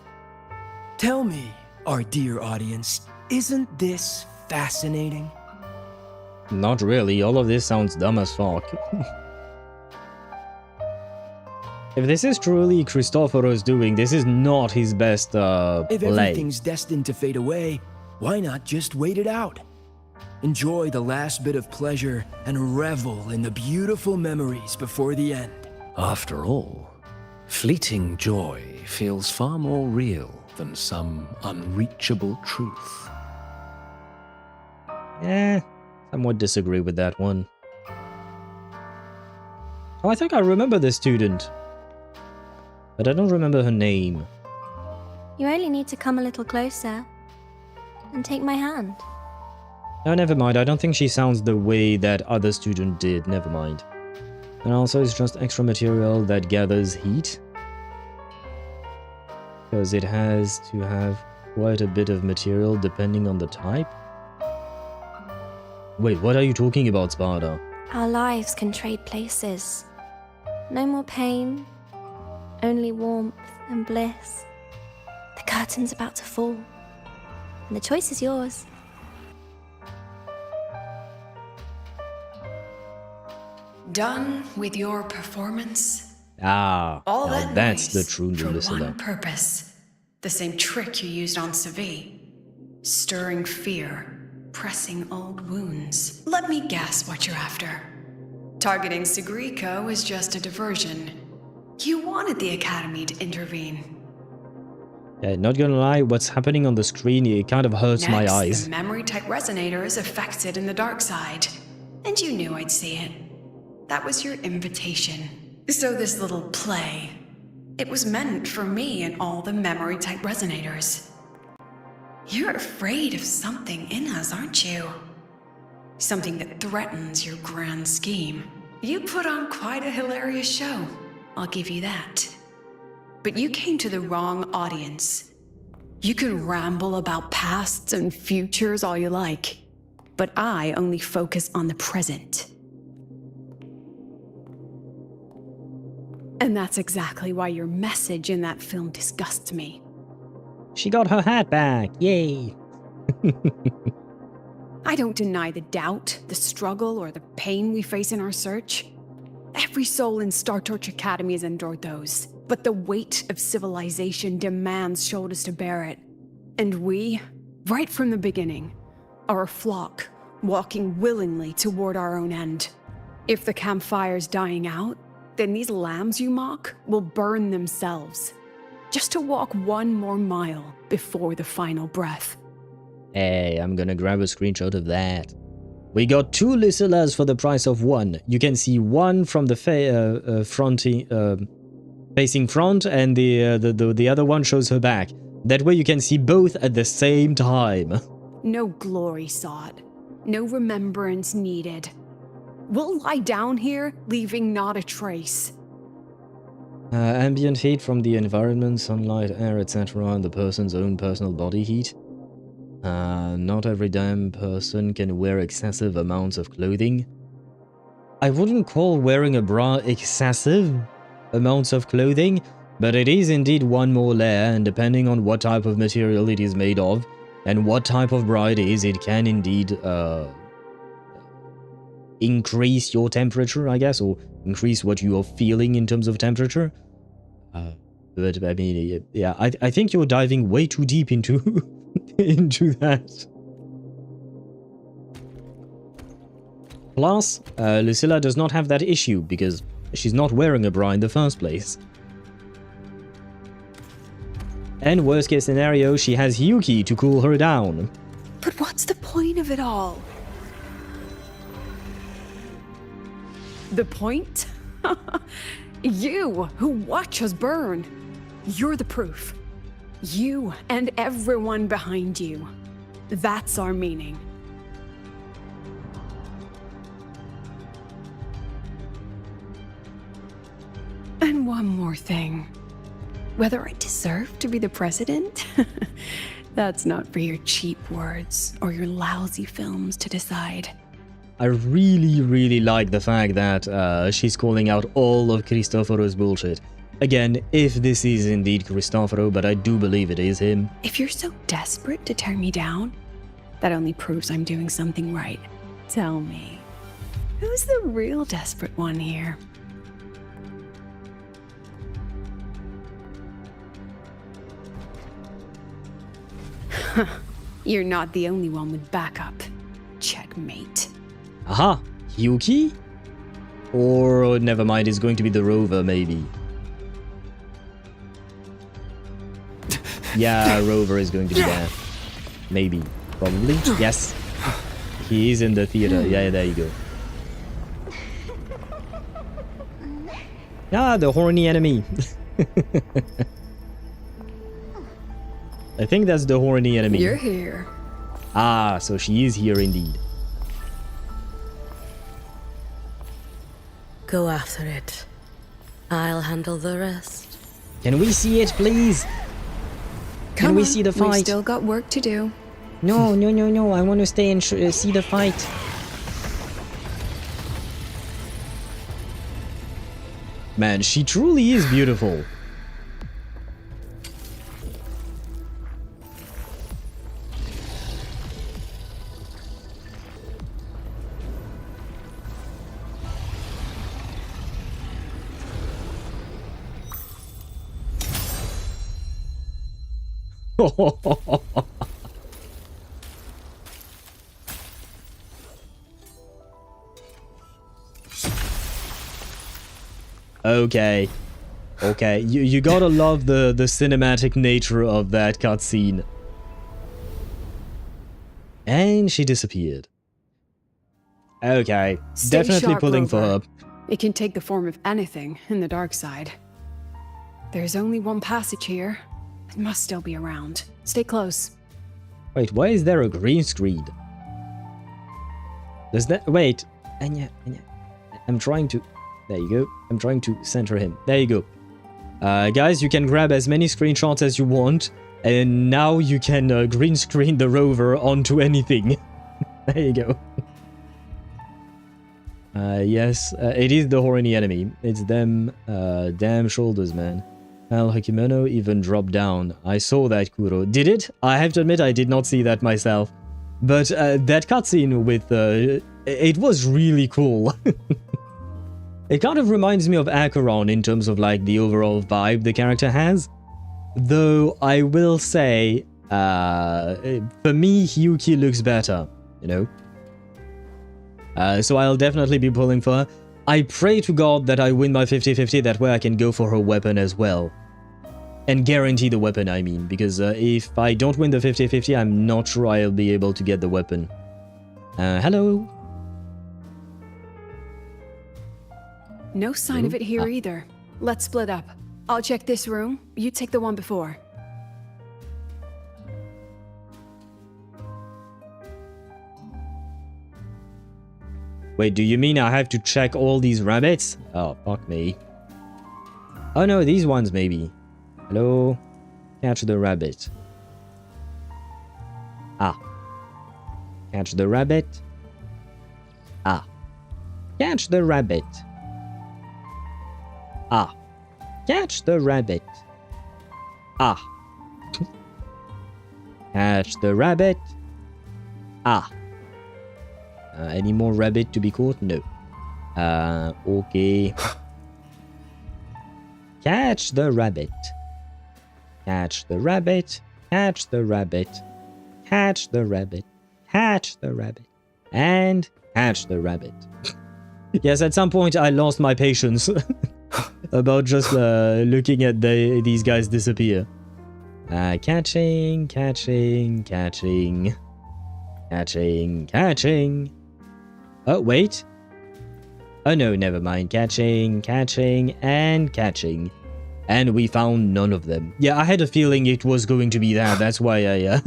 Speaker 10: Tell me, our dear audience, isn't this fascinating?
Speaker 1: Not really, all of this sounds dumb as fuck. If this is truly Cristoforo's doing, this is not his best
Speaker 10: If
Speaker 1: play.
Speaker 10: everything's destined to fade away, why not just wait it out? Enjoy the last bit of pleasure and revel in the beautiful memories before the end.
Speaker 3: After all, fleeting joy feels far more real than some unreachable truth.
Speaker 1: Somewhat disagree with that one. Oh, I think I remember this student, but I don't remember her name.
Speaker 2: You only need to come a little closer and take my hand.
Speaker 1: No, never mind. I don't think she sounds the way that other student did. Never mind. And also, it's just extra material that gathers heat. Because it has to have quite a bit of material depending on the type. Wait, what are you talking about, Sparta?
Speaker 2: Our lives can trade places. No more pain, only warmth and bliss. The curtain's about to fall, and the choice is yours.
Speaker 6: Done with your performance?
Speaker 1: Ah,
Speaker 6: All
Speaker 1: now
Speaker 6: that
Speaker 1: that's the
Speaker 6: noise
Speaker 1: true
Speaker 6: for
Speaker 1: Lucilla.
Speaker 6: one purpose. The same trick you used on Segue. Stirring fear, pressing old wounds. Let me guess what you're after. Targeting Segrika was just a diversion. You wanted the Academy to intervene.
Speaker 1: Not gonna lie, what's happening on the screen, it kind of hurts my eyes.
Speaker 6: The memory-type resonator is affected in the dark side. And you knew I'd see it. That was your invitation. So this little play, it was meant for me and all the memory-type resonators. You're afraid of something in us, aren't you? Something that threatens your grand scheme. You put on quite a hilarious show, I'll give you that. But you came to the wrong audience. You can ramble about pasts and futures all you like, but I only focus on the present. And that's exactly why your message in that film disgusts me.
Speaker 1: She got her hat back, yay!
Speaker 6: I don't deny the doubt, the struggle, or the pain we face in our search. Every soul in Star Torch Academy has endured those, but the weight of civilization demands shoulders to bear it. And we, right from the beginning, are a flock, walking willingly toward our own end. If the campfire's dying out, then these lambs you mock will burn themselves, just to walk one more mile before the final breath.
Speaker 1: Hey, I'm gonna grab a screenshot of that. We got 2 Lucillas for the price of 1. You can see one from the facing front, and the other one shows her back. That way you can see both at the same time.
Speaker 6: No glory sought, no remembrance needed. We'll lie down here, leaving not a trace.
Speaker 1: Ambient heat from the environment, sunlight, air, etc., and the person's own personal body heat. Not every damn person can wear excessive amounts of clothing. I wouldn't call wearing a bra excessive amounts of clothing, but it is indeed one more layer, and depending on what type of material it is made of, and what type of bra it is, it can indeed increase your temperature, I guess, or increase what you are feeling in terms of temperature. But I mean, yeah, I think you're diving way too deep into into that. Plus, Lucilla does not have that issue because she's not wearing a bra in the first place. And worst case scenario, she has Hiyuki to cool her down.
Speaker 6: But what's the point of it all? The point? You, who watch us burn. You're the proof. You and everyone behind you. That's our meaning. And one more thing. Whether I deserve to be the president? That's not for your cheap words or your lousy films to decide.
Speaker 1: I really, really like the fact that she's calling out all of Cristoforo's bullshit. Again, if this is indeed Cristoforo, but I do believe it is him.
Speaker 6: If you're so desperate to tear me down, that only proves I'm doing something right. Tell me, who's the real desperate one here? You're not the only one with backup. Checkmate.
Speaker 1: Aha! Hiyuki? Or never mind, it's going to be the rover, maybe. Yeah, rover is going to be there. Maybe. Probably. Yes. He is in the theater. Yeah, there you go. Ah, the horny enemy. I think that's the horny enemy.
Speaker 6: You're here.
Speaker 1: Ah, so she is here indeed.
Speaker 21: Go after it. I'll handle the rest.
Speaker 1: Can we see it, please? Can we see the fight?
Speaker 6: We've still got work to do.
Speaker 1: No, no, no, no. I want to stay and see the fight. Man, she truly is beautiful. Okay. Okay, you gotta love the cinematic nature of that cutscene. And she disappeared. Okay,
Speaker 6: Stay
Speaker 1: definitely
Speaker 6: sharp,
Speaker 1: pulling for her.
Speaker 6: Rover. It can take the form of anything in the dark side. There's only one passage here. It must still be around. Stay close.
Speaker 1: Wait, why is there a green screen? Does that... Wait. Anya. I'm trying to... There you go. I'm trying to center him. There you go. Guys, you can grab as many screenshots as you want. And now you can green screen the rover onto anything. There you go. Yes, it is the horny enemy. It's them damn shoulders, man. Hell, her kimono even dropped down. I saw that, Kuro. Did it? I have to admit I did not see that myself. But that cutscene with... it was really cool. It kind of reminds me of Acheron in terms of like the overall vibe the character has. Though I will say, for me, Hiyuki looks better, you know? So I'll definitely be pulling for her. I pray to God that I win my 50-50, that way I can go for her weapon as well. And guarantee the weapon, I mean, because if I don't win the 50-50, I'm not sure I'll be able to get the weapon. Hello?
Speaker 6: No sign of it here either. Let's split up. I'll check this room. You take the one before.
Speaker 1: Wait, do you mean I have to check all these rabbits? Oh, fuck me. Oh no, these ones maybe. Hello? Catch the rabbit. Ah. Catch the rabbit. Ah. Catch the rabbit. Ah. Catch the rabbit. Ah. Catch the rabbit. Ah. Any more rabbit to be caught? No. Okay. Catch the rabbit. Catch the rabbit. Catch the rabbit. Catch the rabbit. Catch the rabbit. And catch the rabbit. Yes, at some point I lost my patience about just looking at these guys disappear. Catching. Oh, wait. Oh no, never mind. Catching. And we found none of them. Yeah, I had a feeling it was going to be that. That's why I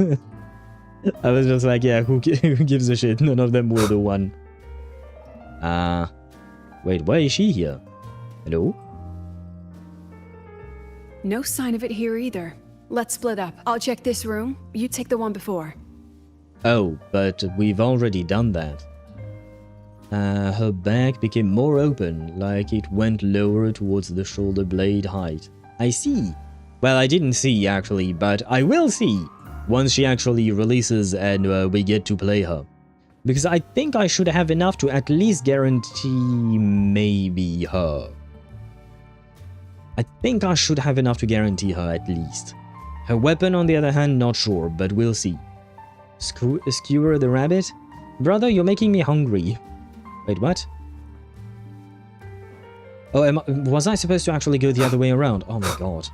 Speaker 1: I was just like, yeah, who gives a shit? None of them were the one. Wait, why is she here? Hello?
Speaker 6: No sign of it here either. Let's split up. I'll check this room. You take the one before.
Speaker 1: Oh, but we've already done that. Her back became more open, like it went lower towards the shoulder blade height. I see. Well, I didn't see, actually, but I will see once she actually releases and we get to play her. Because I think I should have enough to at least guarantee maybe her. I think I should have enough to guarantee her at least. Her weapon, on the other hand, not sure, but we'll see. Skewer the rabbit? Brother, you're making me hungry. Wait, what? Oh, was I supposed to actually go the other way around? Oh my god.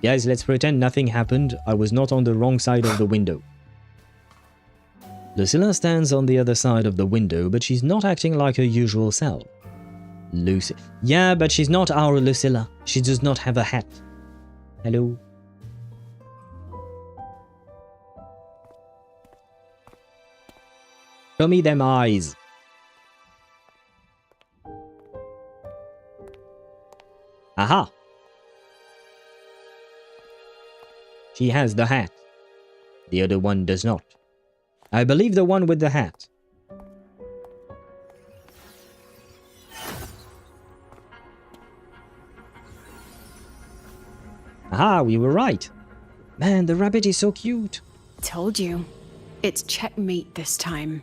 Speaker 1: Guys, let's pretend nothing happened. I was not on the wrong side of the window. Lucilla stands on the other side of the window, but she's not acting like her usual self. Lucy. Yeah, but she's not our Lucilla. She does not have a hat. Hello? Show me them eyes. Aha! She has the hat. The other one does not. I believe the one with the hat. Aha, we were right. Man, the rabbit is so cute.
Speaker 6: Told you. It's checkmate this time.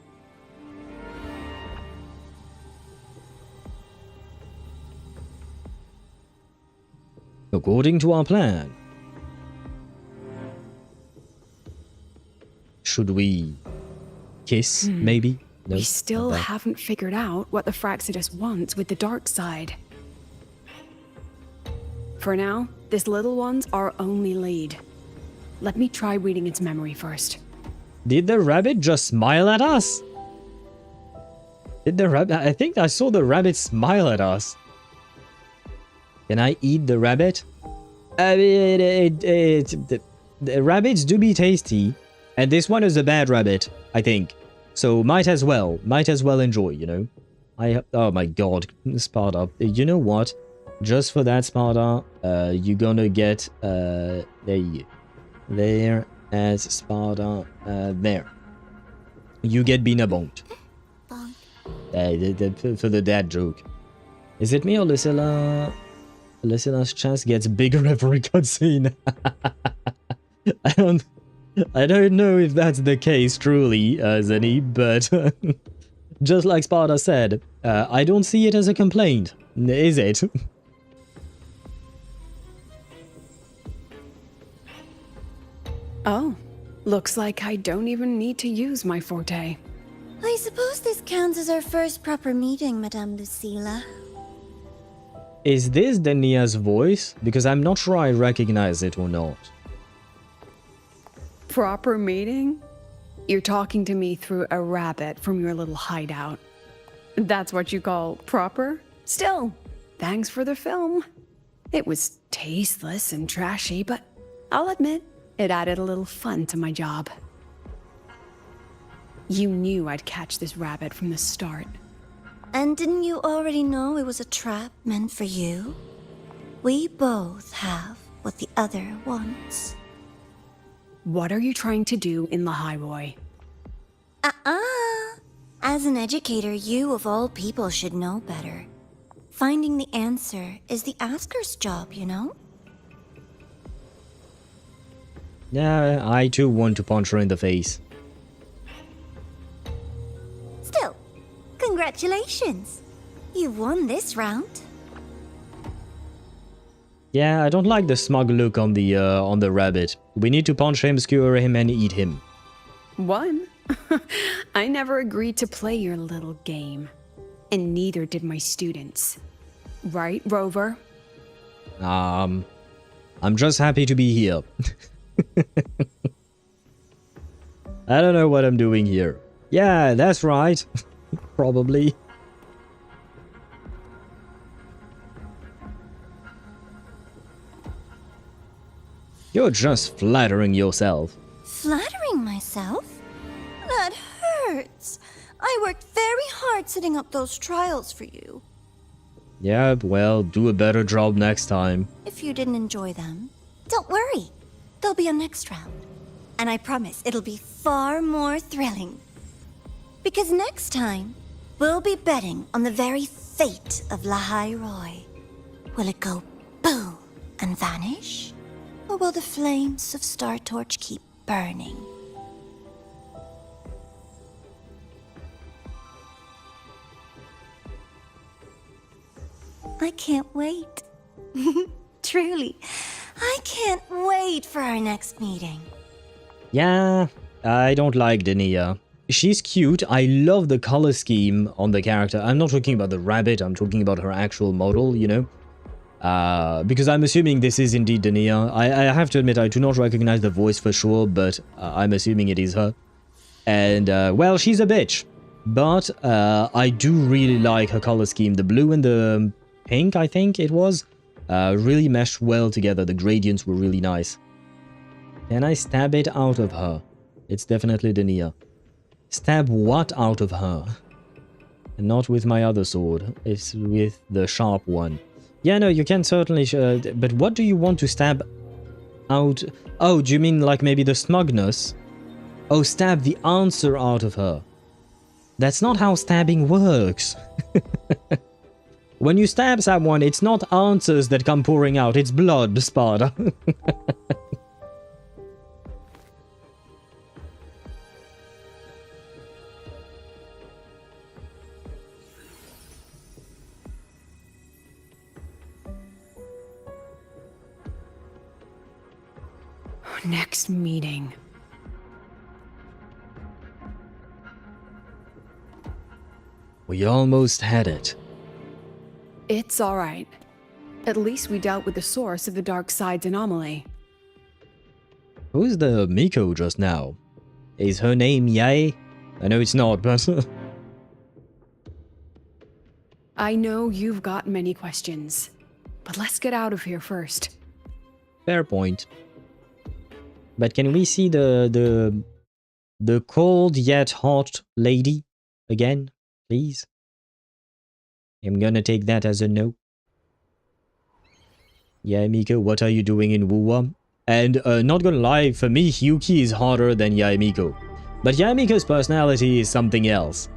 Speaker 1: According to our plan. Should we kiss, maybe? No,
Speaker 6: We still haven't figured out what the Fraxidus wants with the dark side. For now, this little one's our only lead. Let me try reading its memory first.
Speaker 1: Did the rabbit just smile at us? Did the rabbit? I think I saw the rabbit smile at us. Can I eat the rabbit? The rabbits do be tasty, and this one is a bad rabbit, I think. So might as well enjoy, you know. Oh my god, Sparta. You know what? Just for that, Sparta, you're gonna get there as Sparta there. You get Bina bonked. For the dad joke. Is it me or Lucilla? Lucilla's chest gets bigger every cutscene. I don't know if that's the case truly, Zenny, but just like Sparta said, I don't see it as a complaint, is it?
Speaker 6: Oh, looks like I don't even need to use my forte.
Speaker 4: I suppose this counts as our first proper meeting, Madame Lucilla.
Speaker 1: Is this Denia's voice? Because I'm not sure I recognize it or not.
Speaker 6: Proper meeting? You're talking to me through a rabbit from your little hideout. That's what you call proper? Still, thanks for the film. It was tasteless and trashy, but I'll admit, it added a little fun to my job. You knew I'd catch this rabbit from the start.
Speaker 4: And didn't you already know it was a trap meant for you? We both have what the other wants.
Speaker 6: What are you trying to do in Lahai-Roi?
Speaker 4: As an educator, you of all people should know better. Finding the answer is the asker's job, you know?
Speaker 1: Yeah, I too want to punch her in the face.
Speaker 4: Still, congratulations. You've won this round.
Speaker 1: Yeah, I don't like the smug look on the rabbit. We need to punch him, skewer him, and eat him.
Speaker 6: One? I never agreed to play your little game. And neither did my students. Right, Rover?
Speaker 1: I'm just happy to be here. I don't know what I'm doing here. Yeah, that's right. Probably. You're just flattering yourself.
Speaker 4: Flattering myself? That hurts. I worked very hard setting up those trials for you.
Speaker 1: Yeah, well, do a better job next time.
Speaker 4: If you didn't enjoy them, don't worry. There'll be a next round. And I promise it'll be far more thrilling. Because next time, we'll be betting on the very fate of Lahai-Roi. Will it go boom and vanish? Or will the flames of Star Torch keep burning? I can't wait. Truly, I can't wait for our next meeting.
Speaker 1: Yeah, I don't like Dania. She's cute. I love the color scheme on the character. I'm not talking about the rabbit. I'm talking about her actual model, you know? Because I'm assuming this is indeed Dania. I have to admit, I do not recognize the voice for sure, but I'm assuming it is her. And, well, she's a bitch. But I do really like her color scheme. The blue and the pink, I think it was, really meshed well together. The gradients were really nice. Can I stab it out of her? It's definitely Dania. Stab what out of her? And not with my other sword. It's with the sharp one. Yeah, no, you can certainly... but what do you want to stab out? Oh, do you mean like maybe the smugness? Oh, stab the answer out of her. That's not how stabbing works. When you stab someone, it's not answers that come pouring out, it's blood, Sparta.
Speaker 6: Next meeting.
Speaker 1: We almost had it.
Speaker 6: It's alright. At least we dealt with the source of the dark side's anomaly.
Speaker 1: Who's the Miko just now? Is her name Yae? I know it's not, but...
Speaker 6: I know you've got many questions, but let's get out of here first.
Speaker 1: Fair point. But can we see the cold yet hot lady again, please? I'm gonna take that as a no. Yeah, Miko, what are you doing in Wuwa? And not gonna lie, for me, Hiyuki is harder than Yaemiko. But Yaemiko's personality is something else.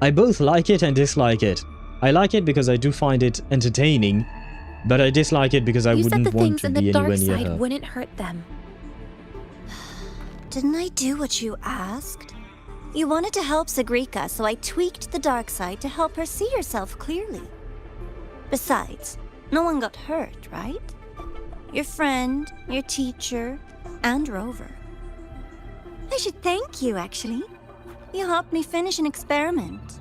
Speaker 1: I both like it and dislike it. I like it because I do find it entertaining, but I dislike it because I wouldn't want to be anywhere near her.
Speaker 2: You said the things in the dark side wouldn't hurt them.
Speaker 4: Didn't I do what you asked? You wanted to help Sagrika, so I tweaked the dark side to help her see herself clearly. Besides, no one got hurt, right? Your friend, your teacher, and Rover. I should thank you, actually. You helped me finish an experiment.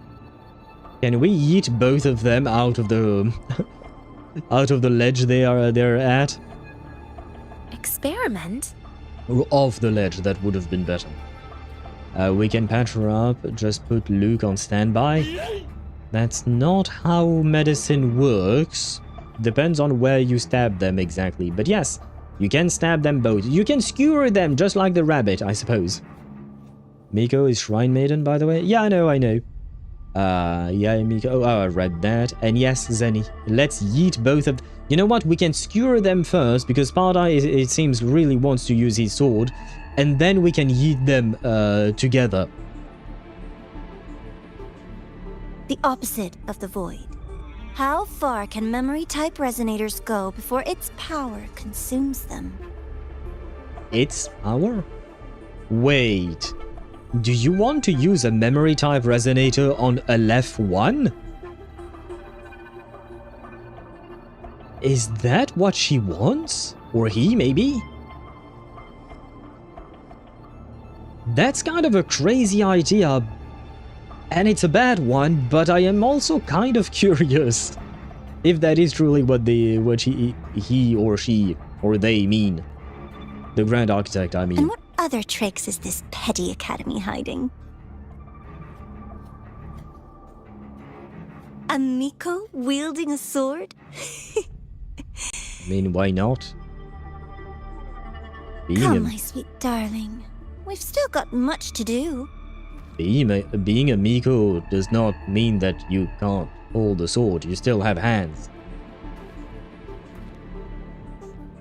Speaker 1: Can we eat both of them out of the out of the ledge they're at?
Speaker 2: Experiment?
Speaker 1: Off the ledge, that would have been better. We can patch her up, just put Luke on standby. That's not how medicine works. Depends on where you stab them exactly. But yes, you can stab them both. You can skewer them just like the rabbit, I suppose. Miko is Shrine Maiden, by the way. Yeah, I know. Yeah, Miko. Oh, I read that. And yes, Zenny. Let's yeet both of... You know what? We can skewer them first, because Sparta, it seems, really wants to use his sword. And then we can yeet them together.
Speaker 4: The opposite of the void. How far can memory-type resonators go before its power consumes them?
Speaker 1: Its power? Wait. Do you want to use a memory-type resonator on Aleph 1? Is that what she wants? Or he, maybe? That's kind of a crazy idea, and it's a bad one, but I am also kind of curious if that is truly what he or she or they mean. The Grand Architect, I mean.
Speaker 4: And what other tricks is this petty academy hiding? A Miko wielding a sword?
Speaker 1: I mean, why not?
Speaker 4: Come, my sweet darling. We've still got much to do.
Speaker 1: Being a Miko does not mean that you can't hold a sword. You still have hands.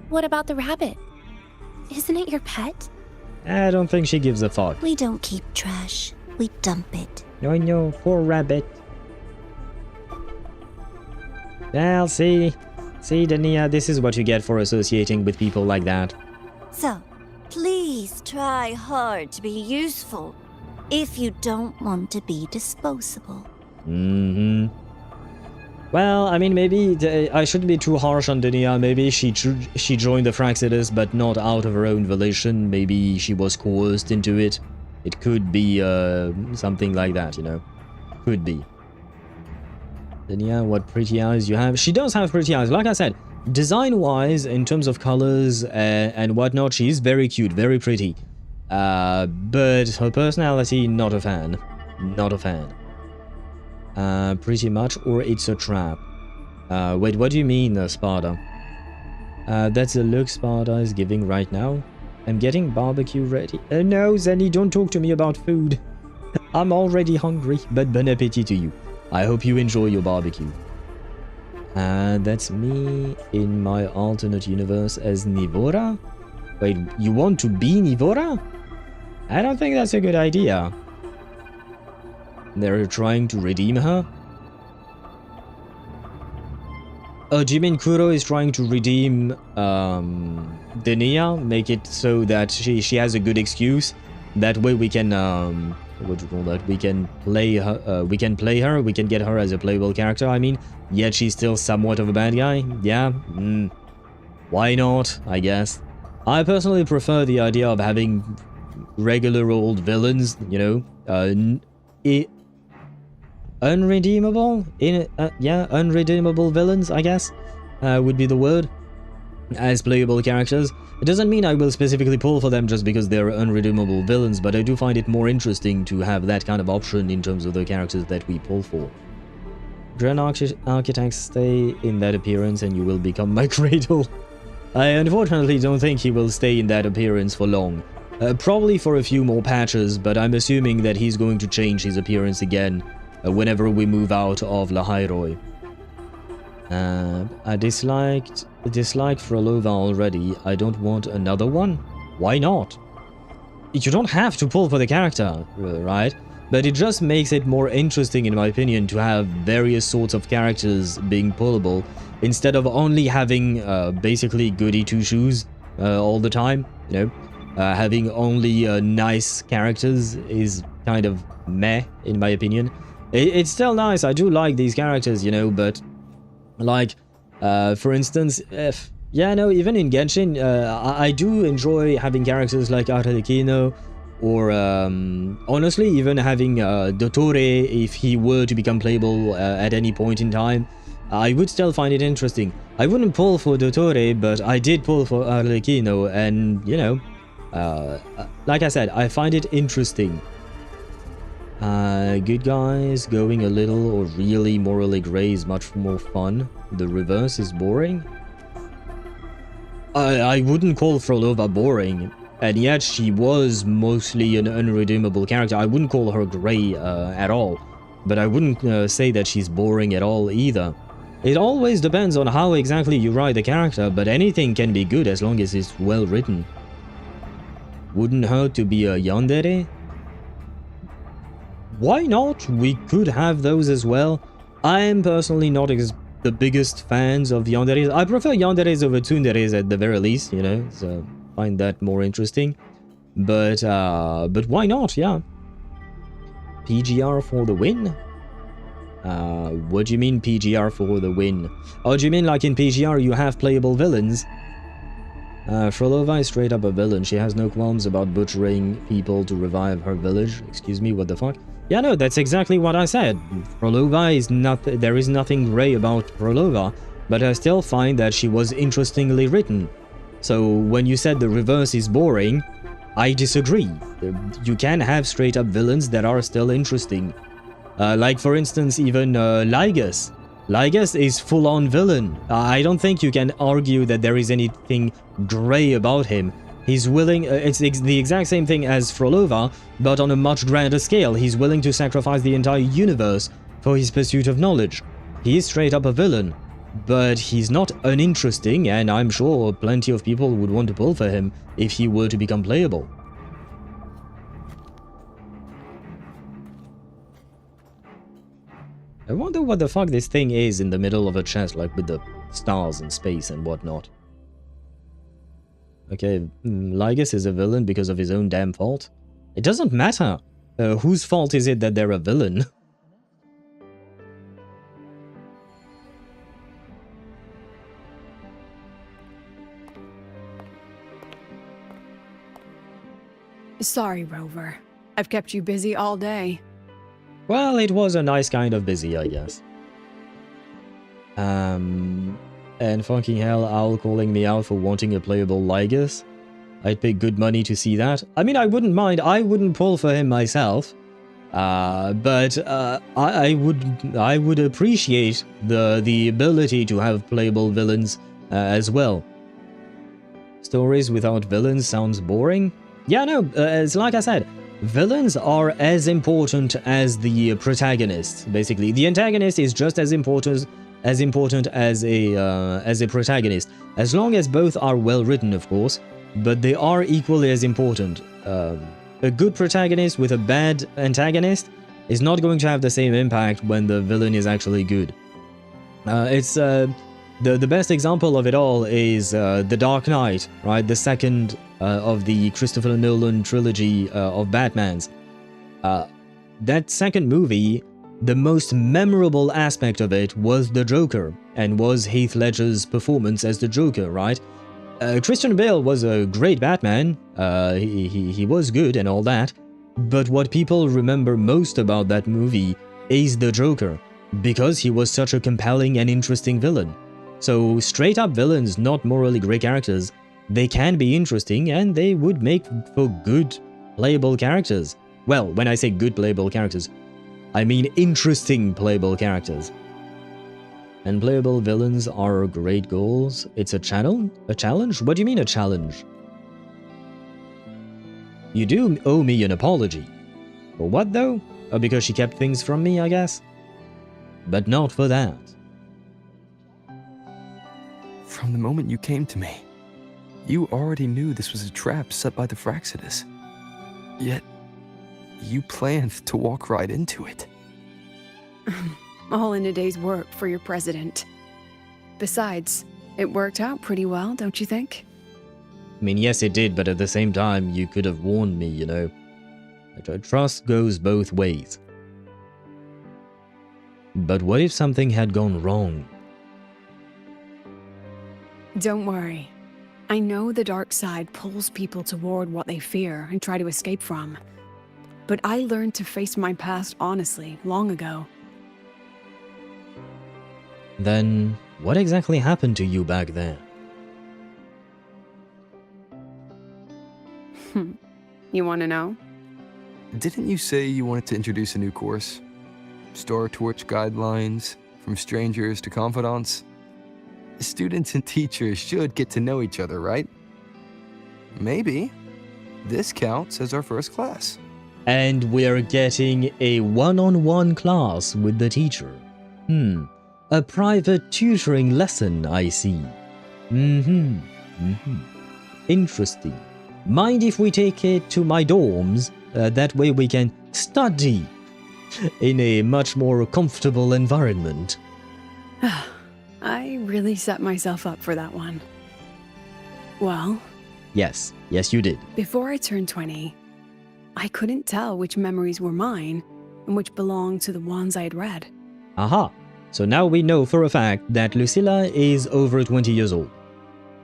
Speaker 2: What about the rabbit? Isn't it your pet?
Speaker 1: I don't think she gives a fuck.
Speaker 4: We don't keep trash. We dump it.
Speaker 1: No, poor rabbit. Well, see, Dania, this is what you get for associating with people like that.
Speaker 4: So, please try hard to be useful if you don't want to be disposable.
Speaker 1: Mm-hmm. Well, I mean, maybe I shouldn't be too harsh on Dania. Maybe she joined the Fraxidus, but not out of her own volition. Maybe she was coerced into it. It could be something like that, you know. Could be. Dania, what pretty eyes you have. She does have pretty eyes. Like I said, design-wise, in terms of colors and whatnot, she's very cute, very pretty. But her personality, not a fan. Not a fan. Pretty much, or it's a trap. Wait, what do you mean, Sparta? That's the look Sparta is giving right now. I'm getting barbecue ready. No, Zenny, don't talk to me about food. I'm already hungry, but bon appetit to you. I hope you enjoy your barbecue. That's me in my alternate universe as Nivora? Wait, you want to be Nivora? I don't think that's a good idea. They're trying to redeem her? Oh, do you mean Kuro is trying to redeem Denia? Make it so that she has a good excuse? That way we can what do you call that? We can play her. We can get her as a playable character. I mean, yet she's still somewhat of a bad guy. Yeah. Why not? I guess. I personally prefer the idea of having regular old villains. You know, unredeemable. Yeah, unredeemable villains. I guess would be the word. As playable characters. It doesn't mean I will specifically pull for them just because they're unredeemable villains, but I do find it more interesting to have that kind of option in terms of the characters that we pull for. Grand Architects, stay in that appearance and you will become my cradle. I unfortunately don't think he will stay in that appearance for long. Probably for a few more patches, but I'm assuming that he's going to change his appearance again whenever we move out of Lahai-Roi. I disliked Frolova already. I don't want another one. Why not? You don't have to pull for the character, right? But it just makes it more interesting, in my opinion, to have various sorts of characters being pullable instead of only having basically goody two-shoes all the time. You know, having only nice characters is kind of meh, in my opinion. It's still nice. I do like these characters, you know, but like, for instance, even in Genshin, I do enjoy having characters like Arlecchino, or honestly, even having Dottore, if he were to become playable at any point in time. I would still find it interesting. I wouldn't pull for Dottore, but I did pull for Arlecchino, and, you know, like I said, I find it interesting. Good guys going a little or really morally grey is much more fun. The reverse is boring. I wouldn't call Frolova boring, and yet she was mostly an unredeemable character. I wouldn't call her grey at all, but I wouldn't say that she's boring at all either. It always depends on how exactly you write the character, but anything can be good as long as it's well written. Wouldn't hurt to be a yandere? Why not? We could have those as well. I am personally not the biggest fans of yanderes. I prefer yanderes over tsunderes at the very least, you know, so I find that more interesting. But why not? Yeah. PGR for the win? What do you mean PGR for the win? Oh, do you mean like in PGR you have playable villains? Frolova is straight up a villain. She has no qualms about butchering people to revive her village. Excuse me, what the fuck? Yeah, no, that's exactly what I said. Frolova is not... There is nothing grey about Frolova, but I still find that she was interestingly written. So when you said the reverse is boring, I disagree. You can have straight up villains that are still interesting. Like for instance, even Lygus. Lygus is full-on villain. I don't think you can argue that there is anything grey about him. He's willing, it's the exact same thing as Frolova, but on a much grander scale. He's willing to sacrifice the entire universe for his pursuit of knowledge. He is straight up a villain, but he's not uninteresting, and I'm sure plenty of people would want to pull for him if he were to become playable. I wonder what the fuck this thing is in the middle of a chest, like with the stars and space and whatnot. Okay, Lygus is a villain because of his own damn fault. It doesn't matter. Whose fault is it that they're a villain?
Speaker 6: Sorry, Rover. I've kept you busy all day.
Speaker 1: Well, it was a nice kind of busy, I guess. And fucking hell, Owl calling me out for wanting a playable Lygus. I'd pay good money to see that. I mean, I wouldn't mind. I wouldn't pull for him myself. But I would appreciate the ability to have playable villains as well. Stories without villains sounds boring. Yeah, no, it's like I said. Villains are as important as the protagonists, basically. The antagonist is just as important as a protagonist, as long as both are well written, of course, but they are equally as important. A good protagonist with a bad antagonist is not going to have the same impact when the villain is actually good. The best example of it all is The Dark Knight, right? The second of the Christopher Nolan trilogy of Batmans. That second movie, the most memorable aspect of it was the Joker, and was Heath Ledger's performance as the Joker, right? Christian Bale was a great Batman, he was good and all that, but what people remember most about that movie is the Joker, because he was such a compelling and interesting villain. So straight up villains, not morally grey characters, they can be interesting and they would make for good playable characters. Well, when I say good playable characters, I mean interesting playable characters. And playable villains are great goals. It's a channel? A challenge? What do you mean a challenge? You do owe me an apology. For what though? Oh, because she kept things from me, I guess? But not for that.
Speaker 7: From the moment you came to me, you already knew this was a trap set by the Fraxidus. Yet, you planned to walk right into it.
Speaker 6: All in a day's work for your president. Besides, it worked out pretty well, don't you think?
Speaker 1: I mean, yes it did, but at the same time, you could have warned me, you know. Trust goes both ways. But what if something had gone wrong?
Speaker 6: Don't worry. I know the dark side pulls people toward what they fear and try to escape from. But I learned to face my past honestly long ago.
Speaker 1: Then, what exactly happened to you back there?
Speaker 6: You want to know?
Speaker 7: Didn't you say you wanted to introduce a new course? Star Torch guidelines, from strangers to confidants? Students and teachers should get to know each other, right? Maybe this counts as our first class.
Speaker 1: And we're getting a one-on-one class with the teacher. A private tutoring lesson, I see. Interesting. Mind if we take it to my dorms? That way we can study in a much more comfortable environment.
Speaker 6: I really set myself up for that one. Well...
Speaker 1: Yes, you did.
Speaker 6: Before I turned 20, I couldn't tell which memories were mine and which belonged to the ones I had read.
Speaker 1: Aha. So now we know for a fact that Lucilla is over 20 years old.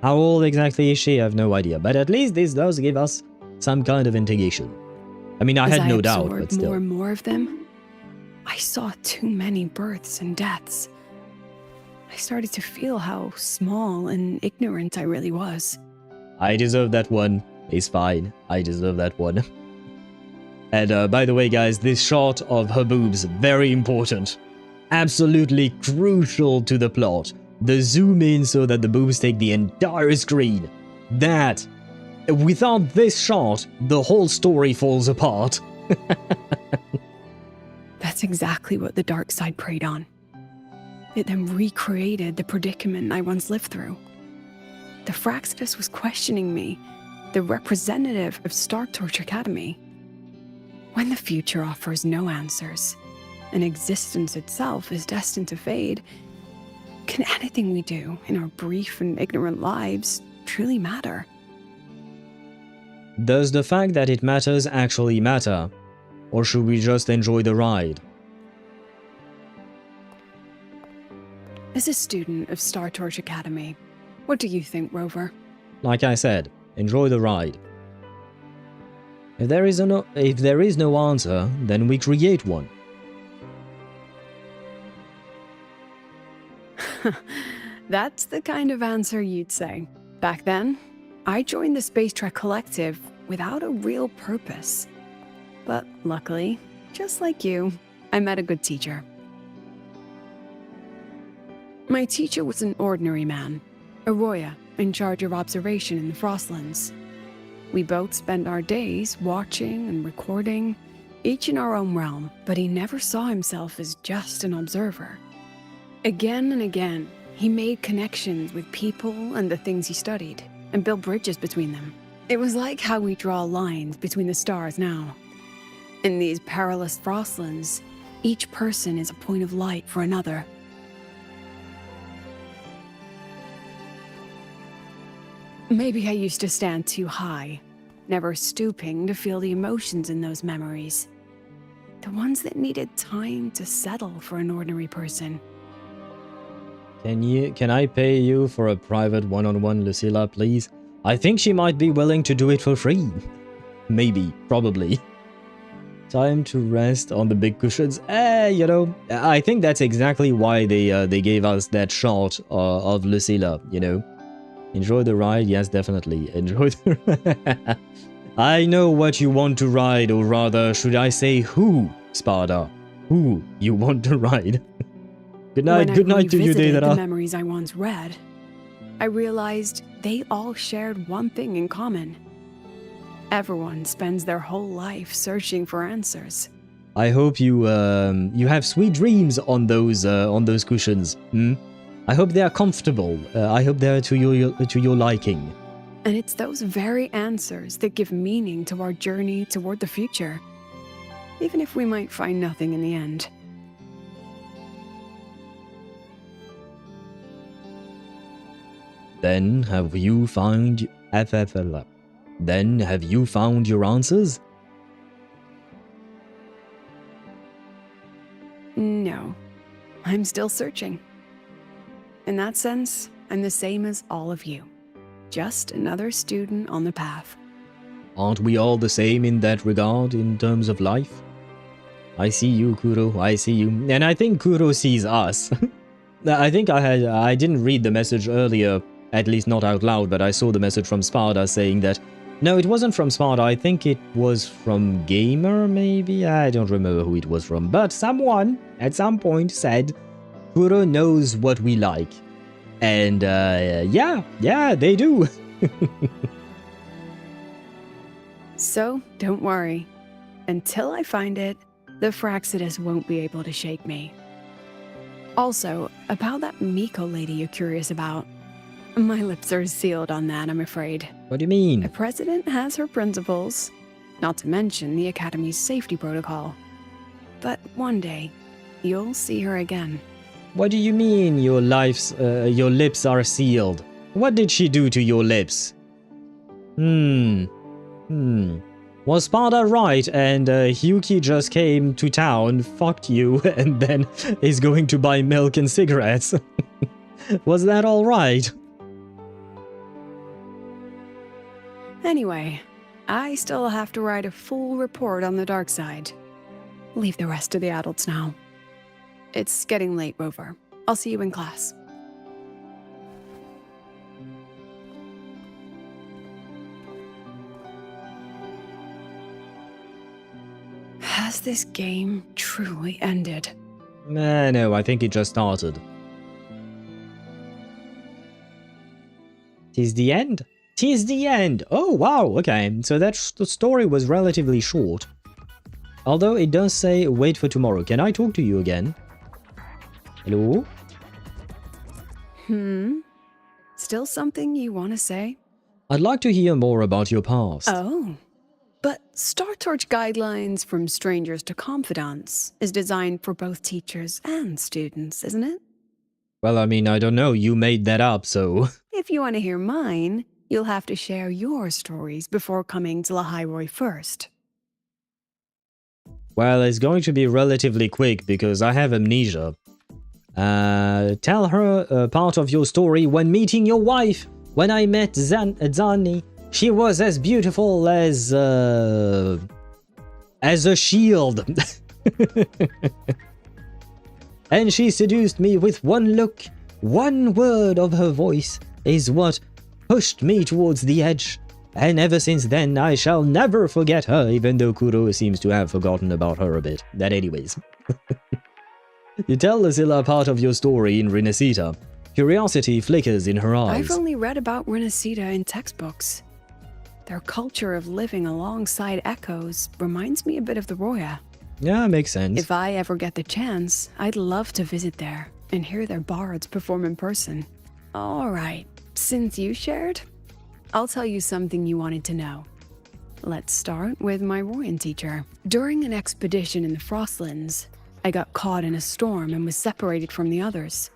Speaker 1: How old exactly is she? I have no idea. But at least this does give us some kind of indication. I mean, I had no doubt, but still.
Speaker 6: More and more of them, I saw too many births and deaths. I started to feel how small and ignorant I really was.
Speaker 1: I deserve that one. It's fine. I deserve that one. And by the way, guys, this shot of her boobs, very important. Absolutely crucial to the plot. The zoom in so that the boobs take the entire screen. That, without this shot, the whole story falls apart.
Speaker 6: That's exactly what the dark side preyed on. It then recreated the predicament I once lived through. The Fraxidus was questioning me, the representative of Star Torch Academy. When the future offers no answers, and existence itself is destined to fade, can anything we do in our brief and ignorant lives truly matter?
Speaker 1: Does the fact that it matters actually matter? Or should we just enjoy the ride?
Speaker 6: As a student of Star Torch Academy, what do you think, Rover?
Speaker 1: Like I said, enjoy the ride. If there is no answer, then we create one.
Speaker 6: That's the kind of answer you'd say. Back then, I joined the Space Trek Collective without a real purpose. But luckily, just like you, I met a good teacher. My teacher was an ordinary man, a Roya in charge of observation in the Frostlands. We both spent our days watching and recording, each in our own realm, but he never saw himself as just an observer. Again and again, he made connections with people and the things he studied, and built bridges between them. It was like how we draw lines between the stars now. In these perilous Frostlands, each person is a point of light for another. Maybe I used to stand too high, never stooping to feel the emotions in those memories. The ones that needed time to settle for an ordinary person.
Speaker 1: Can I pay you for a private one-on-one, Lucilla, please? I think she might be willing to do it for free. Maybe, probably. Time to rest on the big cushions. You know, I think that's exactly why they gave us that shot of Lucilla, you know. Enjoy the ride? Yes, definitely. Enjoy the I know what you want to ride, or rather, should I say who, Sparda? Who you want to ride? Good night to you, Deidara.
Speaker 6: The memories I once read, I realized they all shared one thing in common. Everyone spends their whole life searching for answers.
Speaker 1: I hope you have sweet dreams on those cushions. I hope they are comfortable. I hope they are to your liking.
Speaker 6: And it's those very answers that give meaning to our journey toward the future, even if we might find nothing in the end.
Speaker 1: Then have you found your answers?
Speaker 6: No, I'm still searching. In that sense, I'm the same as all of you. Just another student on the path.
Speaker 1: Aren't we all the same in that regard, in terms of life? I see you, Kuro, I see you. And I think Kuro sees us. I think I didn't read the message earlier, at least not out loud, but I saw the message from Sparda saying that... No, it wasn't from Sparda, I think it was from Gamer, maybe? I don't remember who it was from, but someone, at some point, said... Kuro knows what we like. And, yeah, they do.
Speaker 6: So, don't worry. Until I find it, the Fraxidus won't be able to shake me. Also, about that Miko lady you're curious about. My lips are sealed on that, I'm afraid.
Speaker 1: What do you mean?
Speaker 6: A president has her principles, not to mention the Academy's safety protocol. But one day, you'll see her again.
Speaker 1: What do you mean your lips are sealed? What did she do to your lips? Was Sparda right and Hiyuki just came to town, fucked you, and then is going to buy milk and cigarettes? Was that alright?
Speaker 6: Anyway, I still have to write a full report on the dark side. Leave the rest to the adults now. It's getting late, Rover. I'll see you in class. Has this game truly ended?
Speaker 1: No, I think it just started. Tis the end? Tis the end! Oh, wow, okay. So the story was relatively short. Although it does say, wait for tomorrow. Can I talk to you again? Hello?
Speaker 6: Still something you want to say?
Speaker 1: I'd like to hear more about your past.
Speaker 6: Oh. But Star Torch Guidelines from Strangers to Confidants is designed for both teachers and students, isn't it?
Speaker 1: Well, I mean, I don't know. You made that up, so...
Speaker 6: If you want to hear mine, you'll have to share your stories before coming to Lahai-Roi first.
Speaker 1: Well, it's going to be relatively quick because I have amnesia. Tell her part of your story when meeting your wife. When I met Zani, she was as beautiful as a shield. And she seduced me with one look. One word of her voice is what pushed me towards the edge. And ever since then, I shall never forget her, even though Kuro seems to have forgotten about her a bit. That anyways. You tell Lucilla part of your story in Renacita. Curiosity flickers in her eyes.
Speaker 6: I've only read about Renacita in textbooks. Their culture of living alongside echoes reminds me a bit of the Roya.
Speaker 1: Yeah, makes sense.
Speaker 6: If I ever get the chance, I'd love to visit there and hear their bards perform in person. Alright, since you shared, I'll tell you something you wanted to know. Let's start with my Royan teacher. During an expedition in the Frostlands, I got caught in a storm and was separated from the others.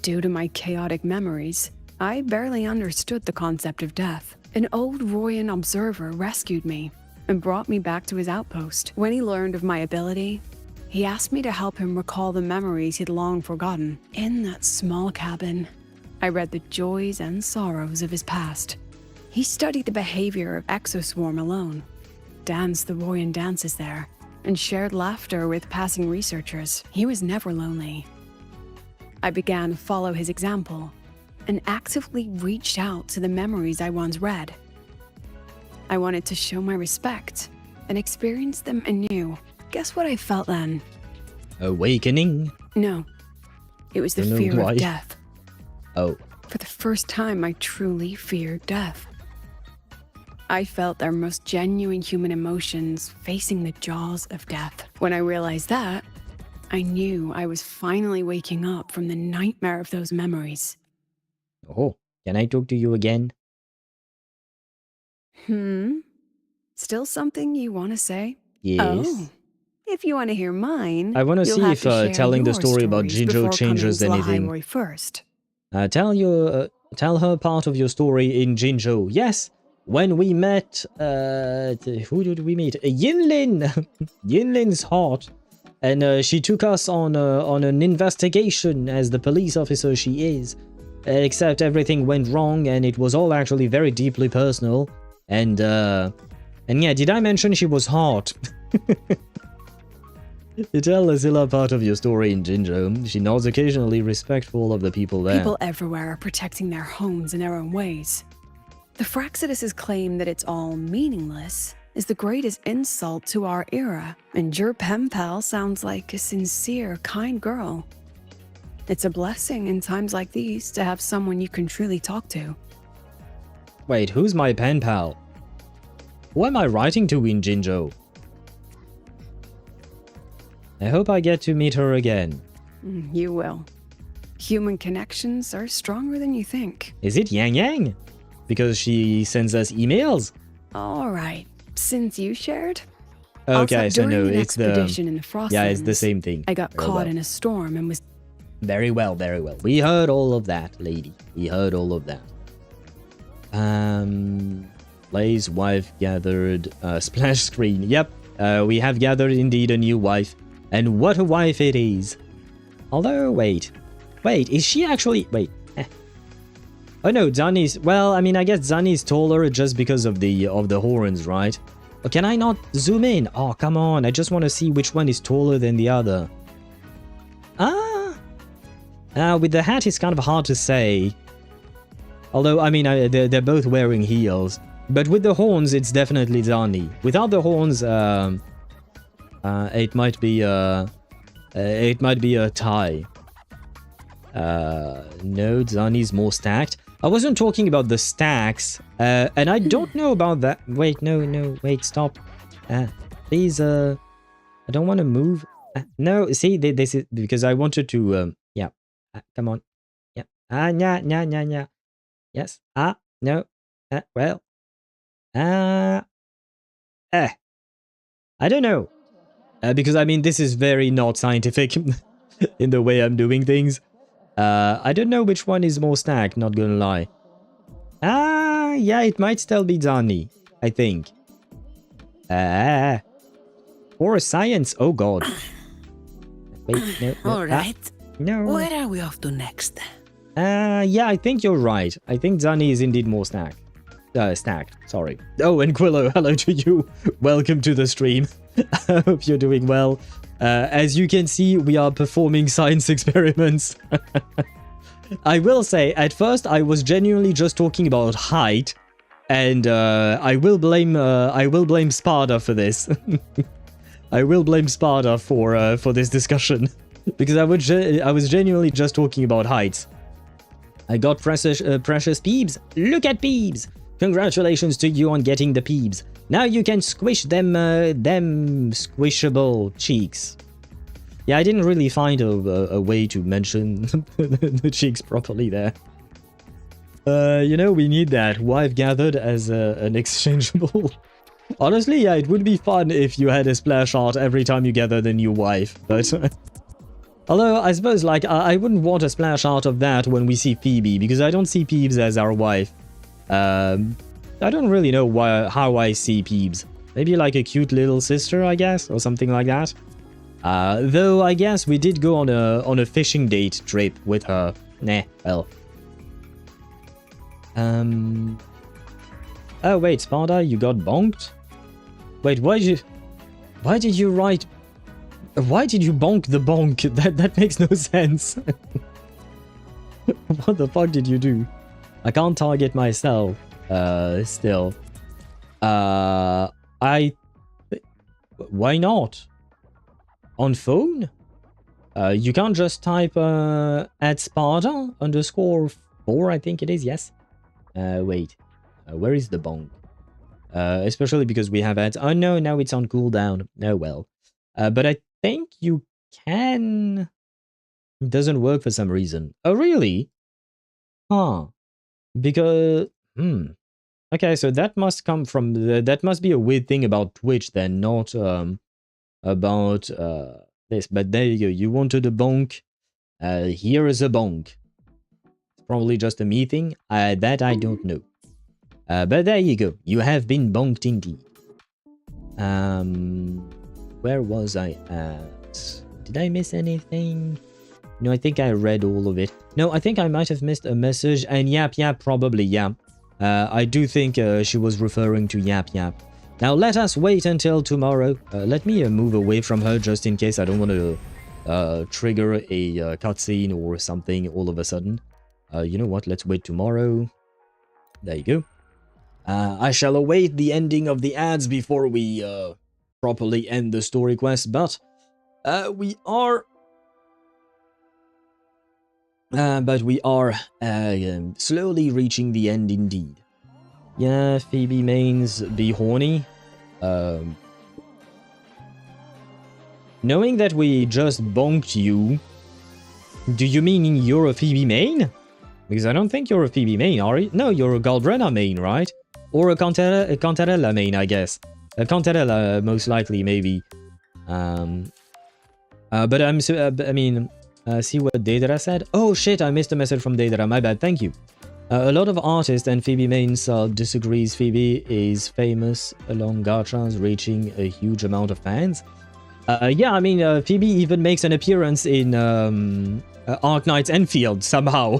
Speaker 6: Due to my chaotic memories, I barely understood the concept of death. An old Royan observer rescued me and brought me back to his outpost. When he learned of my ability, he asked me to help him recall the memories he'd long forgotten. In that small cabin, I read the joys and sorrows of his past. He studied the behavior of Exoswarm alone, danced the Royan dances there, and shared laughter with passing researchers. He was never lonely. I began to follow his example and actively reached out to the memories I once read. I wanted to show my respect and experience them anew. Guess what I felt then?
Speaker 1: Awakening?
Speaker 6: No. It was the fear of death.
Speaker 1: Oh.
Speaker 6: For the first time, I truly feared death. I felt their most genuine human emotions facing the jaws of death. When I realized that, I knew I was finally waking up from the nightmare of those memories.
Speaker 1: Oh, can I talk to you again?
Speaker 6: Still something you want to say?
Speaker 1: Yes.
Speaker 6: Oh. If you want to hear mine,
Speaker 1: I want to see if telling the story about
Speaker 6: stories
Speaker 1: Jinzhou changes anything.
Speaker 6: Lahai-Roi first.
Speaker 1: Tell her part of your story in Jinzhou. Yes, when we met, who did we meet? Yinlin. Yinlin's hot, and she took us on an investigation as the police officer she is. Except everything went wrong, and it was all actually very deeply personal. And yeah, did I mention she was hot? You tell Lucilla part of your story in Jinzhou. She nods occasionally, respectful of the people there.
Speaker 6: People everywhere are protecting their homes in their own ways. The Fraxidus' claim that it's all meaningless is the greatest insult to our era, and your pen pal sounds like a sincere, kind girl. It's a blessing in times like these to have someone you can truly talk to.
Speaker 1: Wait, who's my pen pal? Who am I writing to in Jinzhou? I hope I get to meet her again.
Speaker 6: You will. Human connections are stronger than you think.
Speaker 1: Is it Yang Yang? Because she sends us emails?
Speaker 6: Alright, since you shared...
Speaker 1: Okay, so no, it's the...
Speaker 6: In the Frostlands,
Speaker 1: yeah, it's the same thing.
Speaker 6: I got caught in a storm and was...
Speaker 1: Very well, very well. We heard all of that, lady. We heard all of that. Lay's wife gathered... splash screen. Yep, we have gathered indeed a new wife. And what a wife it is. Although, wait, is she actually... Wait. Oh no, Zani's... Well, I mean, I guess Zani's taller just because of the horns, right? Oh, can I not zoom in? Oh, come on. I just want to see which one is taller than the other. With the hat, it's kind of hard to say. Although, I mean, they're both wearing heels. But with the horns, it's definitely Zani. Without the horns, it might be a tie. No, Zani's more stacked. I wasn't talking about the stacks, and I don't know about that. Wait, no, wait, stop. Please, I don't want to move. No, see, this is because I wanted to, yeah, come on. Yeah, yeah. Yes, no, well, I don't know. Because, I mean, this is very not scientific in the way I'm doing things. I don't know which one is more stacked, not gonna lie. Yeah, it might still be Zani, I think. Or science, oh god. Wait, no.
Speaker 12: Alright.
Speaker 1: No.
Speaker 12: Where are we off to next?
Speaker 1: Yeah, I think you're right. I think Zani is indeed more stacked. Stacked, sorry. Oh, and Quillo, hello to you. Welcome to the stream. I hope you're doing well. As you can see, we are performing science experiments. I will say, at first, I was genuinely just talking about height, and I will blame Sparta for this. I will blame Sparta for this discussion because I was genuinely just talking about heights. I got precious Peebs. Look at Peebs. Congratulations to you on getting the Peebs. Now you can squish them squishable cheeks. Yeah, I didn't really find a way to mention the cheeks properly there. You know, we need that. Wife gathered as an exchangeable. Honestly, yeah, it would be fun if you had a splash art every time you gathered a new wife, but... Although, I suppose, like, I wouldn't want a splash art of that when we see Phoebe, because I don't see Peebs as our wife. I don't really know how I see Peebs. Maybe like a cute little sister, I guess, or something like that. Though, I guess we did go on a fishing date trip with her. Nah, well. Oh, wait, Sparta, you got bonked? Wait, why did you write... Why did you bonk the bonk? That makes no sense. What the fuck did you do? I can't target myself, still. Why not? On phone? You can't just type, at Sparta _4, I think it is, yes? Wait. Where is the bonk? Especially because we have ads. Oh no, now it's on cooldown. Oh well. But I think you can... It doesn't work for some reason. Oh, really? Huh. Because... Okay, so that must come from... that must be a weird thing about Twitch then, not about this. But there you go. You wanted a bonk. Here is a bonk. It's probably just a me thing. That I don't know. But there you go. You have been bonked indeed. Where was I at? Did I miss anything? No, I think I read all of it. No, I think I might have missed a message. And Yap, probably, yeah. I do think she was referring to Yap. Now, let us wait until tomorrow. Let me move away from her just in case I don't want to trigger a cutscene or something all of a sudden. You know what? Let's wait tomorrow. There you go. I shall await the ending of the ads before we properly end the story quest, but we are slowly reaching the end indeed. Yeah, Phoebe mains be horny. Knowing that we just bonked you, do you mean you're a Phoebe main? Because I don't think you're a Phoebe main, are you? No, you're a Galbrella main, right? Or a Cantarella main, I guess. A Cantarella, most likely, maybe. But I mean, see what Daedra said? Oh shit, I missed a message from Daedra, my bad, thank you. A lot of artists and Phoebe mains disagrees. Phoebe is famous along gachas, reaching a huge amount of fans. Yeah, I mean, Phoebe even makes an appearance in Arknight's Enfield, somehow.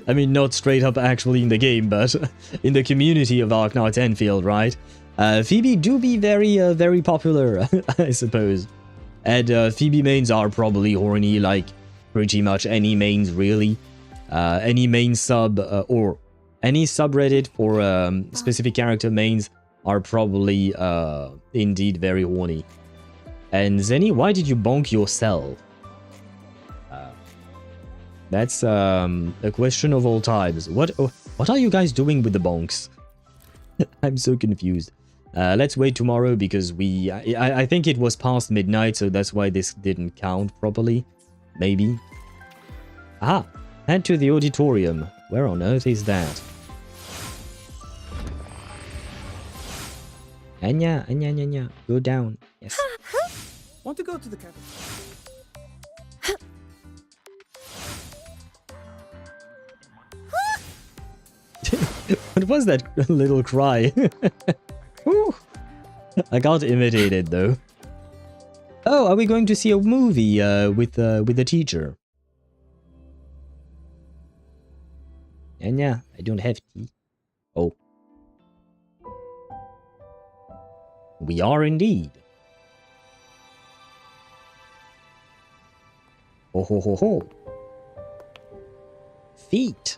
Speaker 1: I mean, not straight up actually in the game, but in the community of Arknights Enfield, right? Phoebe do be very, very popular, I suppose. And Phoebe mains are probably horny, like pretty much any mains, really. Any main sub, or any subreddit for specific character mains are probably indeed very horny. And Zenny, why did you bonk yourself? That's a question of all times. What are you guys doing with the bonks? I'm so confused. Let's wait tomorrow because I think it was past midnight, so that's why this didn't count properly. Maybe. Ah, head to the auditorium. Where on earth is that? Anya. Go down. Yes.
Speaker 10: Want to go to the cafe?
Speaker 1: What was that little cry? I can't imitate it though. Oh, are we going to see a movie with the teacher? Anya, I don't have tea. Oh. We are indeed. Ho ho ho ho. Feet.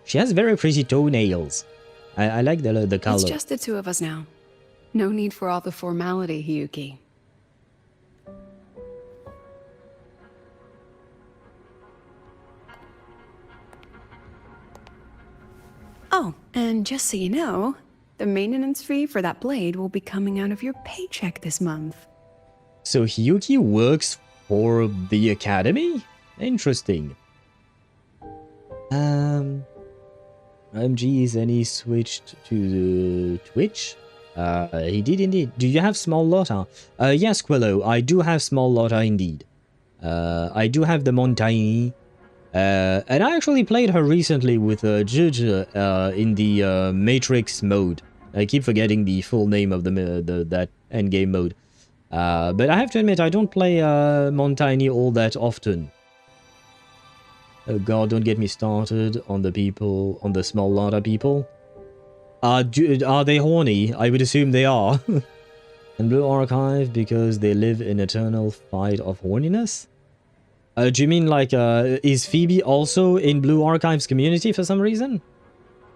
Speaker 1: She has very pretty toenails. I like the color.
Speaker 6: It's just the two of us now. No need for all the formality, Hiyuki. Oh, and just so you know, the maintenance fee for that blade will be coming out of your paycheck this month.
Speaker 1: So Hiyuki works for the academy? Interesting. OMG, Zenny switched to the Twitch? He did indeed. Do you have small Lotta? Yes, Quillo, I do have small Lotta indeed. I do have the Montaigne. And I actually played her recently with Juju in the Matrix mode. I keep forgetting the full name of that endgame mode. But I have to admit, I don't play Montaigne all that often. Oh god, don't get me started on the people, on the small Lotta people. Are they horny? I would assume they are. And Blue Archive because they live in eternal fight of horniness? Do you mean like, is Phoebe also in Blue Archive's community for some reason?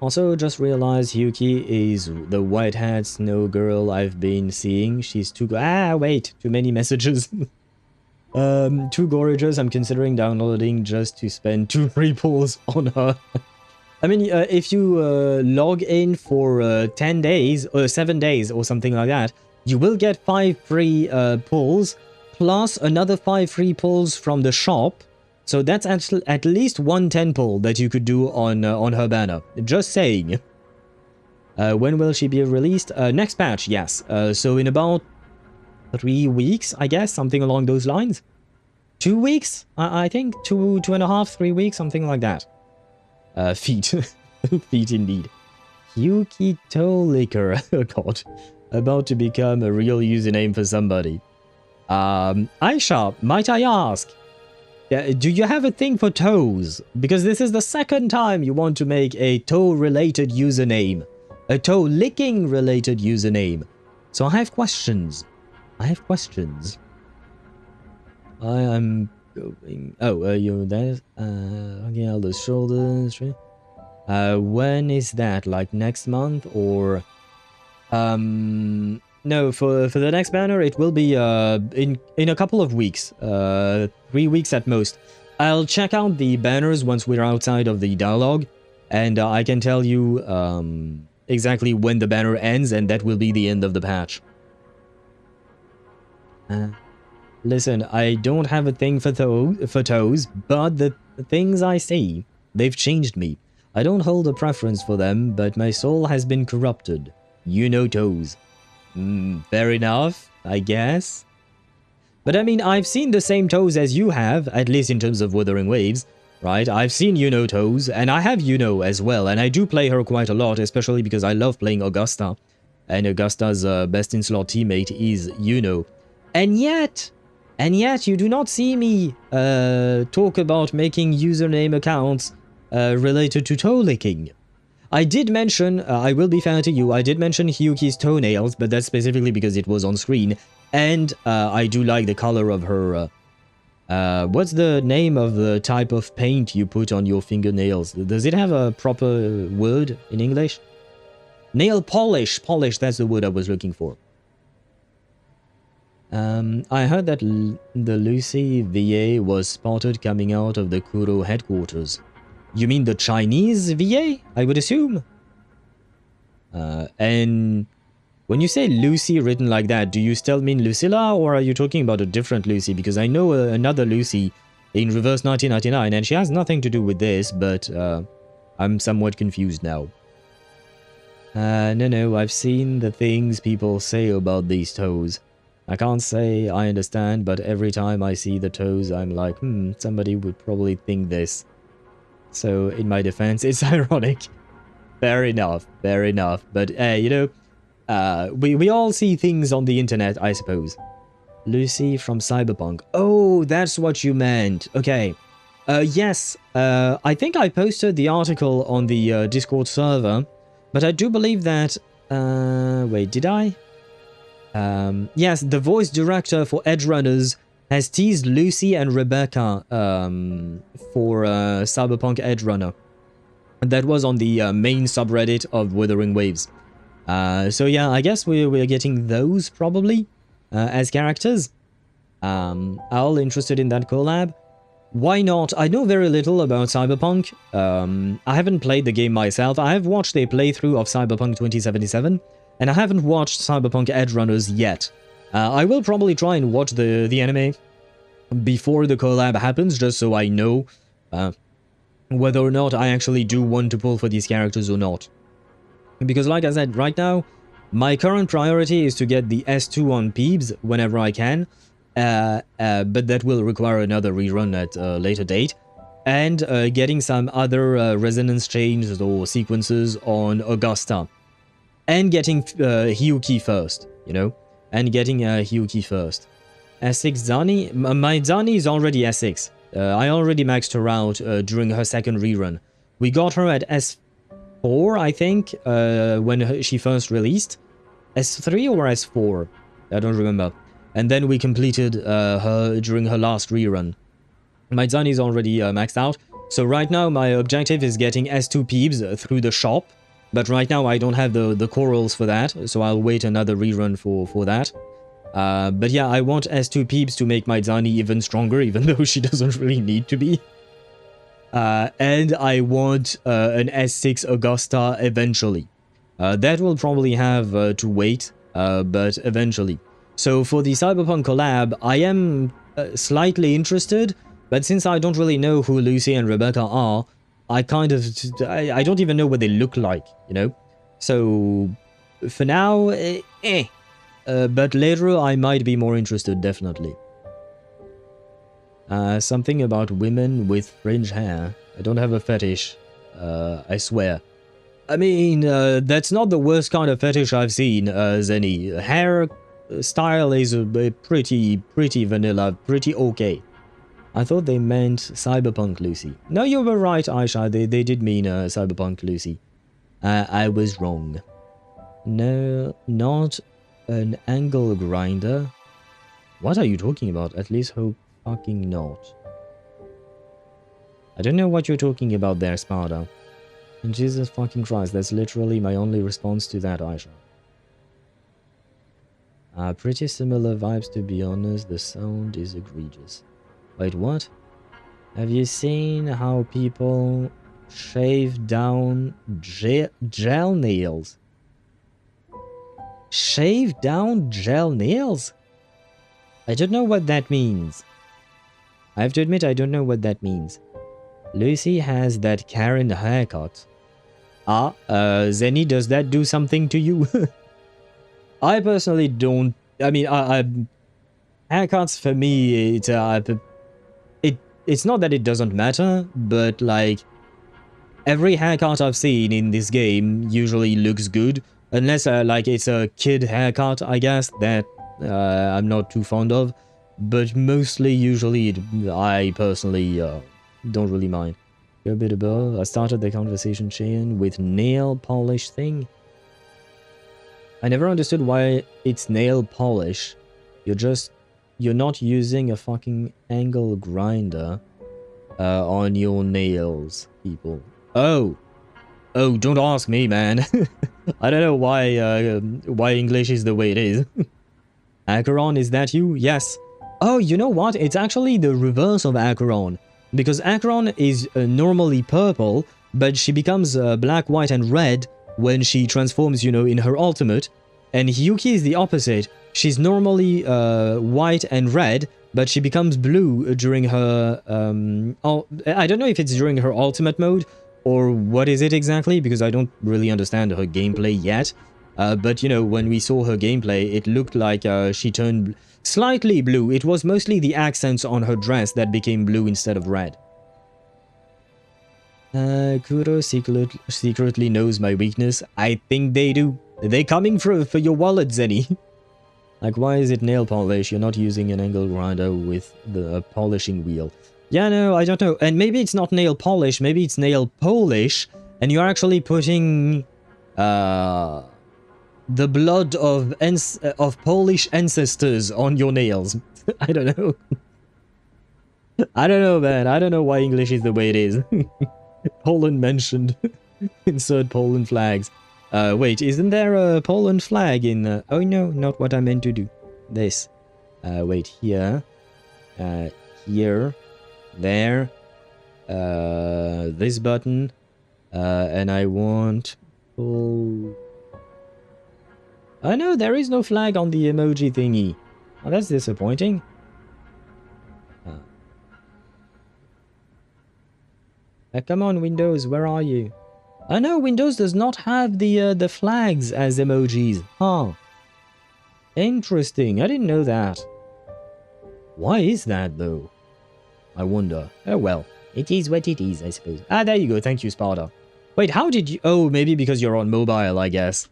Speaker 1: Also, just realized Hiyuki is the white-haired snow girl I've been seeing. She's too... wait, too many messages. Too gorgeous. I'm considering downloading just to spend 2 free pulls on her. I mean, if you log in for 10 days, or 7 days, or something like that, you will get 5 free pulls, plus another 5 free pulls from the shop. So that's at least 1 10 pull that you could do on her banner. Just saying. When will she be released? Next patch, yes. So in about 3 weeks, I guess, something along those lines. 2 weeks, I think. 2.5, 3 weeks, something like that. Feet. Feet indeed. Hiyuki Toe Liquor. Oh god. About to become a real username for somebody. Aisha, might I ask? Do you have a thing for toes? Because this is the second time you want to make a toe-related username. A toe-licking related username. So I have questions. I am going... Oh, you're there? Okay, all the shoulders. When is that? Like next month or... No, for the next banner, it will be in a couple of weeks. 3 weeks at most. I'll check out the banners once we're outside of the dialogue, and I can tell you exactly when the banner ends, and that will be the end of the patch. Listen, I don't have a thing for toes, but the things I see, they've changed me. I don't hold a preference for them, but my soul has been corrupted. You know toes. Fair enough, I guess. But I mean, I've seen the same toes as you have, at least in terms of Wuthering Waves, right? I've seen Yuno toes, and I have Yuno as well, and I do play her quite a lot, especially because I love playing Augusta. And Augusta's best-in-slot teammate is Yuno. And yet you do not see me talk about making username accounts related to toe licking. I did mention, I will be fair to you, I did mention Hiyuki's toenails, but that's specifically because it was on screen. And I do like the color of her... what's the name of the type of paint you put on your fingernails? Does it have a proper word in English? Nail polish. Polish, that's the word I was looking for. I heard that the Lucy VA was spotted coming out of the Kuro headquarters. You mean the Chinese VA, I would assume? And when you say Lucy written like that, do you still mean Lucilla, or are you talking about a different Lucy? Because I know another Lucy in Reverse 1999, and she has nothing to do with this, but I'm somewhat confused now. No, I've seen the things people say about these toes. I can't say I understand, but every time I see the toes, I'm like, somebody would probably think this. So, in my defense, it's ironic. Fair enough, fair enough. But, you know, we all see things on the internet, I suppose. Lucy from Cyberpunk. Oh, that's what you meant. Okay. Yes, I think I posted the article on the Discord server, but I do believe that... wait, did I? Yes, the voice director for Edgerunners has teased Lucy and Rebecca for Cyberpunk Edgerunner. That was on the main subreddit of Wuthering Waves. So yeah, I guess we're getting those probably as characters. All interested in that collab. Why not? I know very little about Cyberpunk. I haven't played the game myself. I have watched a playthrough of Cyberpunk 2077, and I haven't watched Cyberpunk Edgerunners yet. I will probably try and watch the anime before the collab happens, just so I know whether or not I actually do want to pull for these characters or not. Because like I said, right now, my current priority is to get the S2 on Peebs whenever I can, but that will require another rerun at a later date, and getting some other resonance changes or sequences on Augusta, and getting Hiyuki first, you know, and getting Hiyuki first. S6 Zani, my Zani is already S6. I already maxed her out during her second rerun. We got her at S4, I think, when she first released. S3 or S4? I don't remember. And then we completed her during her last rerun. My Zani is already maxed out. So right now my objective is getting S2 Peebs through the shop. But right now I don't have the corals for that, so I'll wait another rerun for that. But yeah, I want S2 Peebs to make my Zani even stronger, even though she doesn't really need to be. And I want an S6 Augusta eventually. That will probably have to wait, but eventually. So for the Cyberpunk collab, I am slightly interested, but since I don't really know who Lucy and Rebecca are, I don't even know what they look like, you know? So, for now, but later I might be more interested, definitely. Something about women with fringe hair. I don't have a fetish, I swear. I mean, that's not the worst kind of fetish I've seen, Zenny. Hair style is pretty vanilla, pretty okay. I thought they meant Cyberpunk Lucy. No, you were right, Aisha. They did mean Cyberpunk Lucy. I was wrong. No, not an angle grinder. What are you talking about? At least hope fucking not. I don't know what you're talking about there, Sparta. And Jesus fucking Christ, that's literally my only response to that, Aisha. Pretty similar vibes, to be honest. The sound is egregious. Wait, what? Have you seen how people shave down gel nails? Shave down gel nails? I don't know what that means. I have to admit, I don't know what that means. Lucy has that Karen haircut. Zenny, does that do something to you? I personally don't. I mean, haircuts for me, it's not that it doesn't matter, but like every haircut I've seen in this game usually looks good, unless like it's a kid haircut, I guess, that I'm not too fond of. But mostly, usually, I personally don't really mind. Go a bit above. I started the conversation chain with nail polish thing. I never understood why it's nail polish. You're not using a fucking angle grinder on your nails, people. Oh, don't ask me, man. I don't know why English is the way it is. Acheron, is that you? Yes. Oh, you know what? It's actually the reverse of Acheron. Because Acheron is normally purple, but she becomes black, white, and red when she transforms, you know, in her ultimate. And Hiyuki is the opposite. She's normally white and red, but she becomes blue during her... I don't know if it's during her ultimate mode, or what is it exactly, because I don't really understand her gameplay yet. But, you know, when we saw her gameplay, it looked like she turned slightly blue. It was mostly the accents on her dress that became blue instead of red. Kuro secretly knows my weakness. I think they do. They coming for your wallet, Zenny. Like, why is it nail polish? You're not using an angle grinder with the polishing wheel. Yeah, no, I don't know. And maybe it's not nail polish, maybe it's nail polish, and you're actually putting the blood of Polish ancestors on your nails. I don't know. I don't know, man. I don't know why English is the way it is. Poland mentioned. Insert Poland flags. Wait, isn't there a Poland flag in... oh no, not what I meant to do. This. Wait, here. Here. There. This button. And I want... Oh no, there is no flag on the emoji thingy. Oh, that's disappointing. Come on, Windows, where are you? Oh no, Windows does not have the flags as emojis. Huh. Interesting, I didn't know that. Why is that, though? I wonder. Oh well, it is what it is, I suppose. Ah, there you go, thank you, Sparta. Wait, how did you... Oh, maybe because you're on mobile, I guess.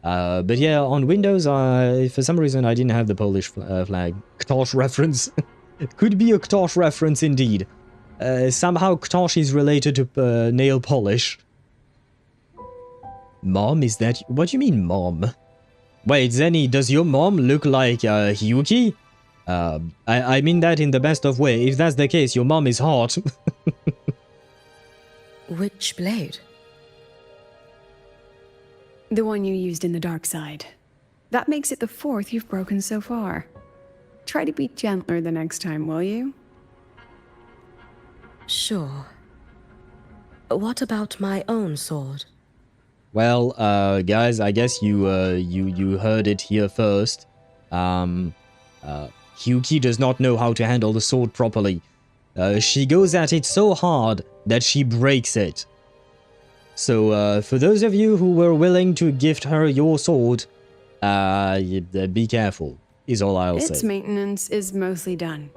Speaker 1: But yeah, on Windows, for some reason, I didn't have the Polish flag. Ktosh reference. Could be a Ktosh reference, indeed. Somehow Ktosh is related to nail polish. Mom, is that... What do you mean, mom? Wait, Zenny, does your mom look like Hiyuki? I mean that in the best of way. If that's the case, your mom is hot.
Speaker 21: Which blade?
Speaker 6: The one you used in the dark side. That makes it the 4th you've broken so far. Try to be gentler the next time, will you?
Speaker 21: Sure. What about my own sword?
Speaker 1: Well, guys, I guess you heard it here first. Hiyuki does not know how to handle the sword properly. She goes at it so hard that she breaks it. So, for those of you who were willing to gift her your sword, be careful, is all I'll say.
Speaker 6: Its maintenance is mostly done.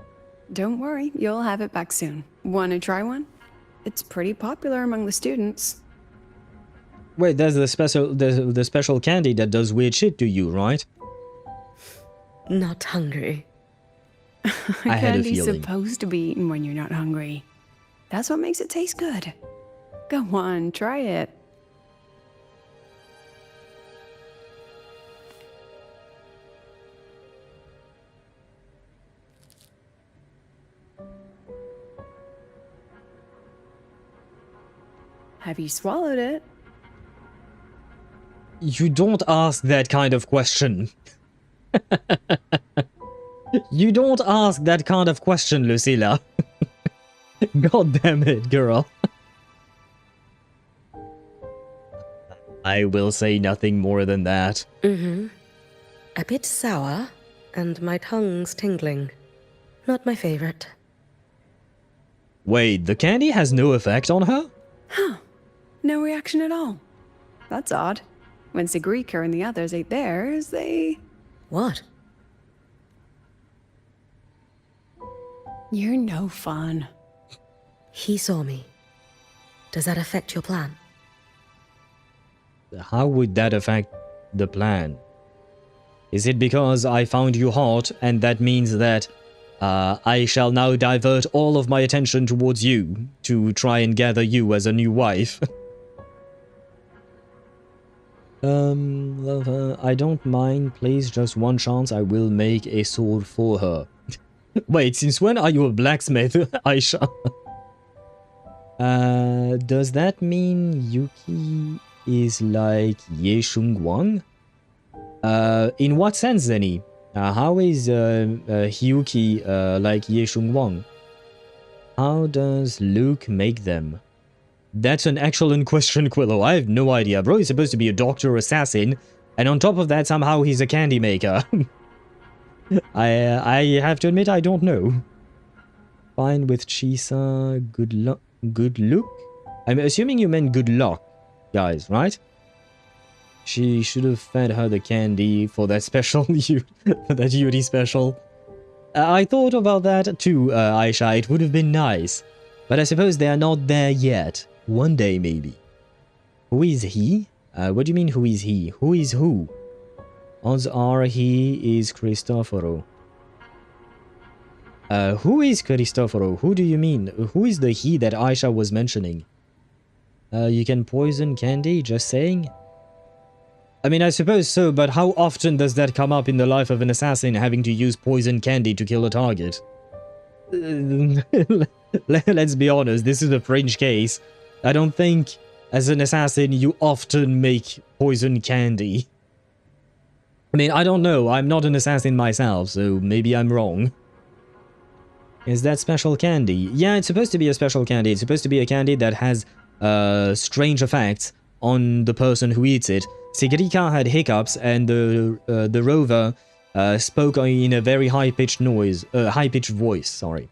Speaker 6: Don't worry, you'll have it back soon. Wanna try one? It's pretty popular among the students.
Speaker 1: Wait, there's the special candy that does weird shit to you, right?
Speaker 21: Not hungry.
Speaker 1: I had a
Speaker 6: Candy's
Speaker 1: feeling.
Speaker 6: supposed to be eaten when you're not hungry. That's what makes it taste good. Go on, try it. Have you swallowed it?
Speaker 1: You don't ask that kind of question. You don't ask that kind of question, Lucilla. God damn it, girl. I will say nothing more than that.
Speaker 21: Mm-hmm. A bit sour, and my tongue's tingling. Not my favorite.
Speaker 1: Wait, the candy has no effect on her?
Speaker 6: Huh. No reaction at all. That's odd. When Sigrika and the others ate theirs, they...
Speaker 21: What?
Speaker 6: You're no fun.
Speaker 21: He saw me. Does that affect your plan?
Speaker 1: How would that affect the plan? Is it because I found you hot and that means that I shall now divert all of my attention towards you to try and gather you as a new wife. Love her. I don't mind. Please, just one chance. I will make a sword for her. Wait, since when are you a blacksmith, Aisha? Does that mean Yuki is like Ye Shungwang? In what sense, Zenny? How is Hiyuki like Ye Shungwang? How does Luke make them? That's an excellent question, Quillo. I have no idea. Bro, he's supposed to be a doctor assassin, and on top of that, somehow he's a candy maker. I have to admit, I don't know. Fine with Chisa. Good luck. Good look? I'm assuming you meant good luck, guys, right? She should have fed her the candy for that special, for that Yuri special. I thought about that too, Aisha. It would have been nice. But I suppose they are not there yet. One day, maybe. Who is he? What do you mean, who is he? Who is who? Odds are he is Cristoforo. Who is Cristoforo? Who do you mean? Who is the he that Aisha was mentioning? You can poison candy, just saying? I mean, I suppose so, but how often does that come up in the life of an assassin, having to use poison candy to kill a target? Let's be honest, this is a fringe case. I don't think, as an assassin, you often make poison candy. I mean, I don't know, I'm not an assassin myself, so maybe I'm wrong. Is that special candy? Yeah, it's supposed to be a special candy. It's supposed to be a candy that has strange effects on the person who eats it. Sigrika had hiccups, and the rover spoke in a very high-pitched voice, sorry.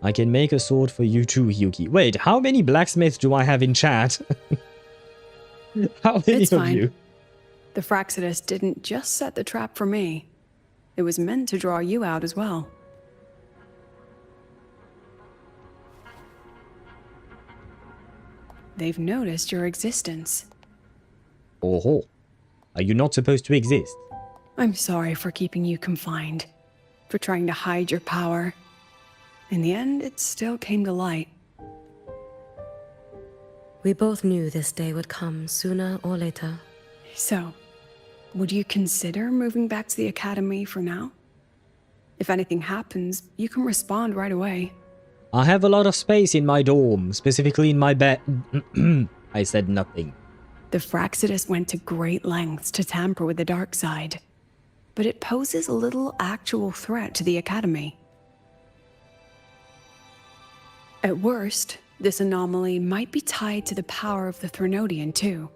Speaker 1: I can make a sword for you too, Hiyuki. Wait, how many blacksmiths do I have in chat? How many
Speaker 6: it's
Speaker 1: of
Speaker 6: fine.
Speaker 1: you?
Speaker 6: The Fraxidus didn't just set the trap for me. It was meant to draw you out as well. They've noticed your existence.
Speaker 1: Oh, are you not supposed to exist?
Speaker 6: I'm sorry for keeping you confined, for trying to hide your power. In the end, it still came to light.
Speaker 21: We both knew this day would come sooner or later.
Speaker 6: So, would you consider moving back to the academy for now? If anything happens, you can respond right away.
Speaker 1: I have a lot of space in my dorm, specifically in my bed. I said nothing.
Speaker 6: The Fraxidus went to great lengths to tamper with the dark side, but it poses a little actual threat to the academy. At worst, this anomaly might be tied to the power of the Threnodian too.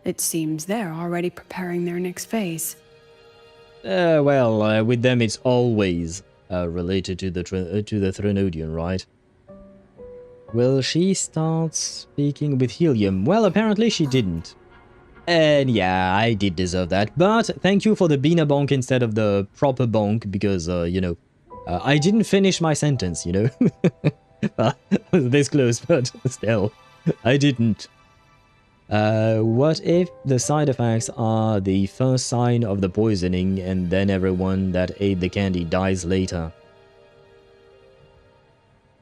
Speaker 6: It seems they're already preparing their next phase.
Speaker 1: Well, with them it's always related to the Threnodian, right? Will she start speaking with helium? Well, apparently she didn't. And yeah, I did deserve that. But thank you for the Bina bonk instead of the proper bonk, because, you know, I didn't finish my sentence, you know? I was this close, but still, I didn't. What if the side effects are the first sign of the poisoning, and then everyone that ate the candy dies later?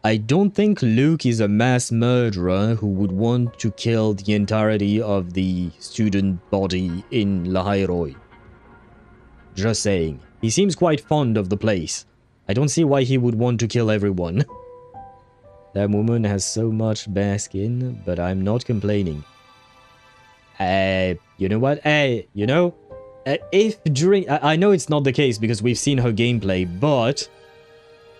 Speaker 1: I don't think Luke is a mass murderer who would want to kill the entirety of the student body in Lahai-Roi. Just saying. He seems quite fond of the place. I don't see why he would want to kill everyone. That woman has so much bare skin, but I'm not complaining. You know what? You know, if during... I know it's not the case because we've seen her gameplay, but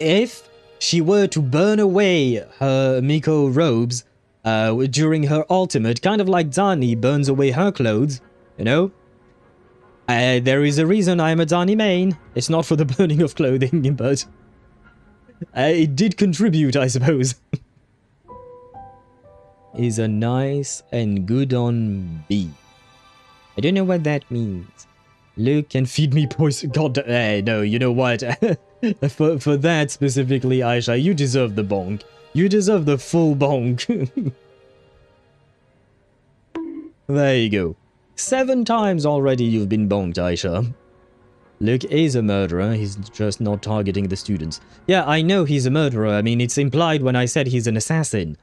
Speaker 1: if she were to burn away her Miko robes during her ultimate, kind of like Dani burns away her clothes, you know? There is a reason I'm a Dani main. It's not for the burning of clothing, but it did contribute, I suppose. Is a nice and good on B. I don't know what that means. Luke can feed me poison. God, no, you know what? for that specifically, Aisha, you deserve the bonk. You deserve the full bonk. There you go. 7 times already you've been bonked, Aisha. Luke is a murderer, he's just not targeting the students. Yeah, I know he's a murderer, I mean, it's implied when I said he's an assassin.